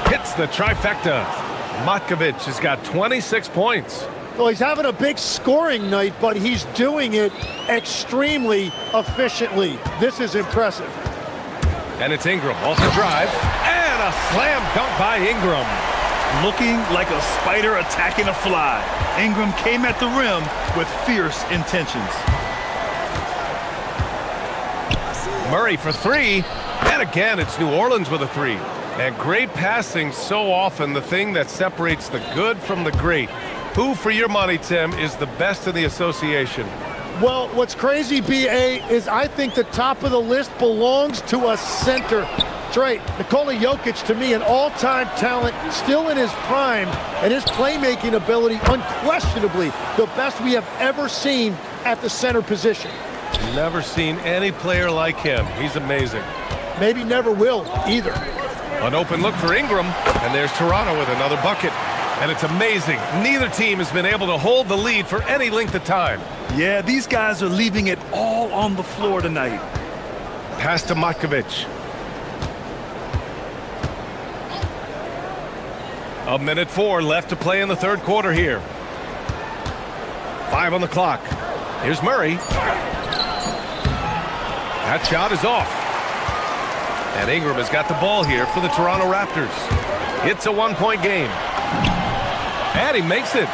Hits the trifecta. Makovic has got 26 points. Well, he's having a big scoring night, but he's doing it extremely efficiently. This is impressive. And it's Ingram off the drive. And a slam dunk by Ingram. Looking like a spider attacking a fly. Ingram came at the rim with fierce intentions. Murray for 3. And again, it's New Orleans with a 3. And great passing, so often the thing that separates the good from the great. Who, for your money, Tim, is the best in the association? Well, what's crazy, B.A., is I think the top of the list belongs to a center. Trey, Nikola Jokic, to me, an all-time talent, still in his prime, and his playmaking ability, unquestionably the best we have ever seen at the center position. Never seen any player like him. He's amazing. Maybe never will, either. An open look for Ingram, and there's Toronto with another bucket. And it's amazing. Neither team has been able to hold the lead for any length of time. Yeah, these guys are leaving it all on the floor tonight. Pass to Makovic. A minute 4 left to play in the third quarter here. 5 on the clock. Here's Murray. That shot is off. And Ingram has got the ball here for the Toronto Raptors. It's a 1-point game. And he makes it.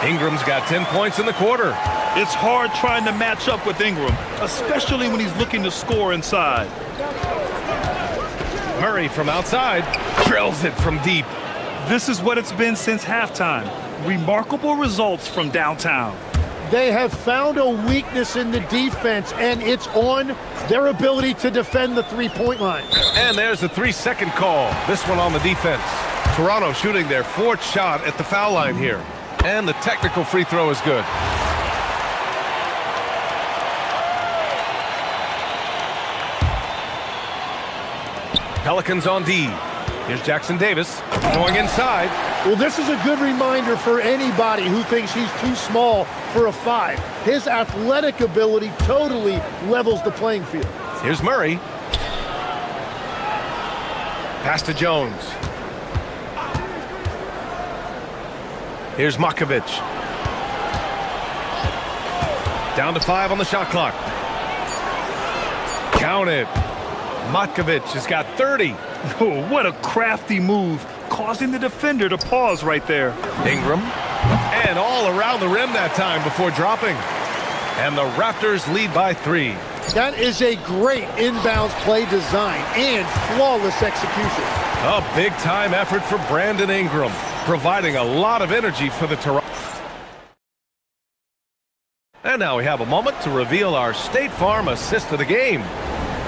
Ingram's got 10 points in the quarter. It's hard trying to match up with Ingram, especially when he's looking to score inside. Murray from outside drills it from deep. This is what it's been since halftime. Remarkable results from downtown. They have found a weakness in the defense, and it's on their ability to defend the three-point line. And there's the 3-second call. This one on the defense. Toronto shooting their 4th shot at the foul line here. And the technical free throw is good. Pelicans on D. Here's Jackson Davis going inside. Well, this is a good reminder for anybody who thinks he's too small for a 5. His athletic ability totally levels the playing field. Here's Murray. Pass to Jones. Here's Makovic. Down to 5 on the shot clock. Count it. Makovic has got 30. Oh, what a crafty move, causing the defender to pause right there. Ingram. And all around the rim that time before dropping. And the Raptors lead by 3. That is a great inbounds play design and flawless execution. A big-time effort for Brandon Ingram, providing a lot of energy for the Toronto. And now we have a moment to reveal our State Farm assist of the game.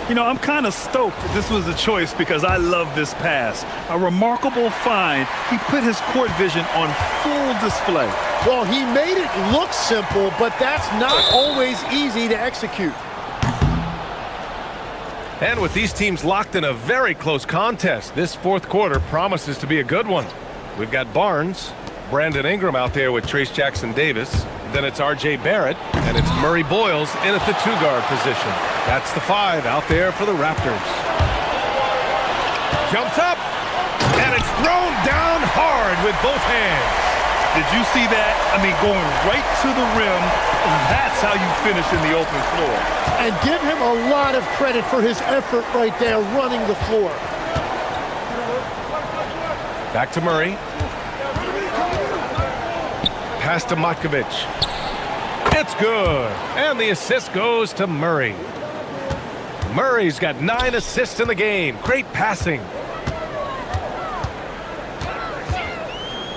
You know, I'm kind of stoked this was a choice because I love this pass. A remarkable find. He put his court vision on full display. Well, he made it look simple, but that's not always easy to execute. And with these teams locked in a very close contest, this 4th quarter promises to be a good one. We've got Barnes, Brandon Ingram out there with Trace Jackson Davis. Then it's R.J. Barrett, and it's Murray Boyles in at the 2-guard position. That's the 5 out there for the Raptors. Jumps up, and it's thrown down hard with both hands. Did you see that? I mean, going right to the rim, that's how you finish in the open floor. And give him a lot of credit for his effort right there running the floor. Back to Murray. Pass to Makovic. It's good. And the assist goes to Murray. Murray's got 9 assists in the game. Great passing.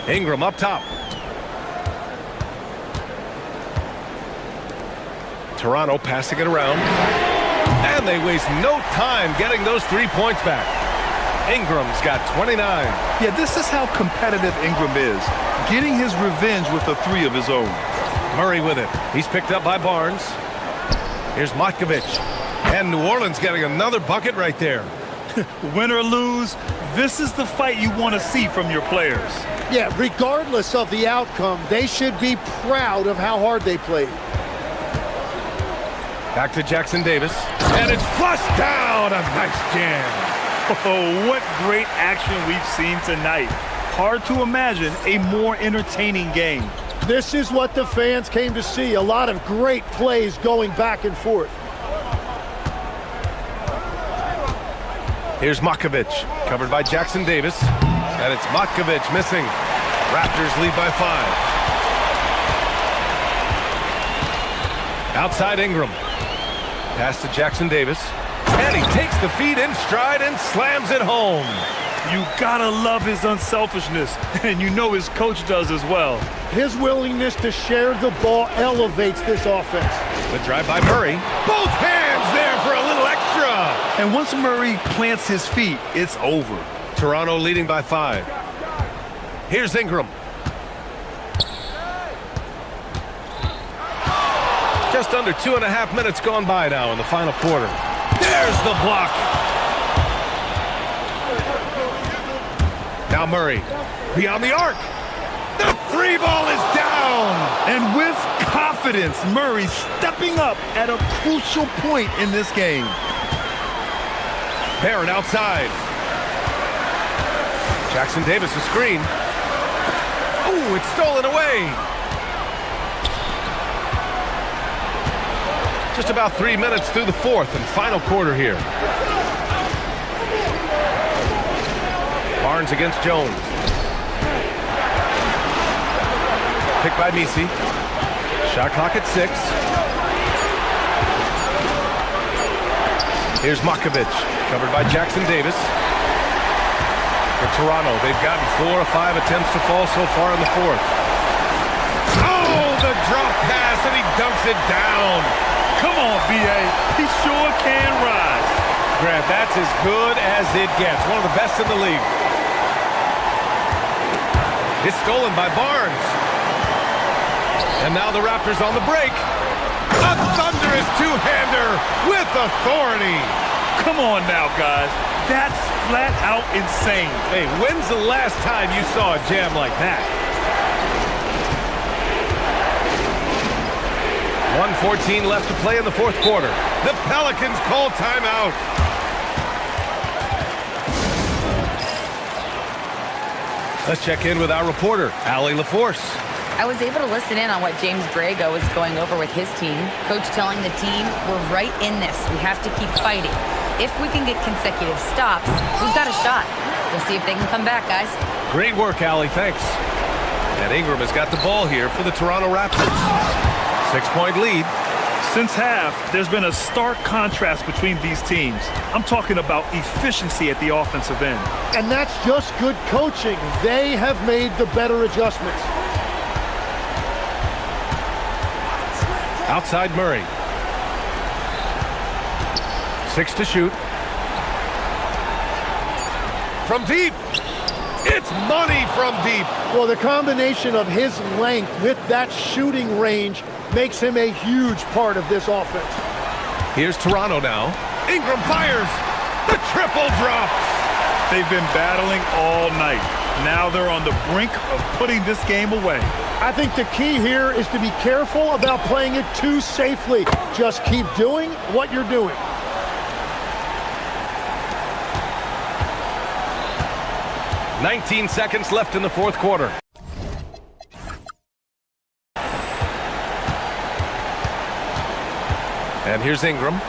Ingram up top. Toronto passing it around. And they waste no time getting those 3 points back. Ingram's got 29. Yeah, this is how competitive Ingram is. Getting his revenge with a 3 of his own. Murray with it. He's picked up by Barnes. Here's Matkovic. And New Orleans getting another bucket right there. Win or lose, this is the fight you want to see from your players. Yeah, regardless of the outcome, they should be proud of how hard they played. Back to Jackson Davis. And it's flushed down. A nice jam. Oh, what great action we've seen tonight. Hard to imagine a more entertaining game. This is what the fans came to see. A lot of great plays going back and forth. Here's Makovic, covered by Jackson Davis. And it's Matkovic missing. Raptors lead by 5. Outside Ingram. Pass to Jackson Davis. And he takes the feed in stride and slams it home. You gotta love his unselfishness, and you know his coach does as well. His willingness to share the ball elevates this offense. The drive by Murray. Both hands there for a little extra. And once Murray plants his feet, it's over. Toronto leading by 5. Here's Ingram. Just under 2.5 minutes gone by now in the final quarter. There's the block. Now Murray, beyond the arc. The 3 ball is down. And with confidence, Murray stepping up at a crucial point in this game. Barrett outside. Jackson Davis a screen. Oh, it's stolen away. Just about 3 minutes through the 4th and final quarter here. Barnes against Jones. Picked by Misi. Shot clock at 6. Here's Makovic, covered by Jackson Davis. For Toronto, they've gotten 4 or 5 attempts to fall so far in the 4th. Oh, the drop pass, and he dunks it down. Come on, B.A. He sure can rise. Grant, that's as good as it gets. One of the best in the league. It's stolen by Barnes. And now the Raptors on the break. A thunderous two-hander with authority. Come on now, guys. That's flat out insane. Hey, when's the last time you saw a jam like that? 1:14 left to play in the fourth quarter. The Pelicans call timeout. Let's check in with our reporter, Allie LaForce. I was able to listen in on what James Borrego was going over with his team. Coach telling the team, we're right in this. We have to keep fighting. If we can get consecutive stops, we've got a shot. We'll see if they can come back, guys. Great work, Allie. Thanks. And Ingram has got the ball here for the Toronto Raptors. 6-point lead. Since half, there's been a stark contrast between these teams. I'm talking about efficiency at the offensive end. And that's just good coaching. They have made the better adjustments. Outside Murray. 6 to shoot. From deep. It's money from deep. Well, the combination of his length with that shooting range makes him a huge part of this offense. Here's Toronto now. Ingram fires. The triple drops. They've been battling all night. Now they're on the brink of putting this game away. I think the key here is to be careful about playing it too safely. Just keep doing what you're doing. "19 seconds left in the fourth quarter. And here's Ingram.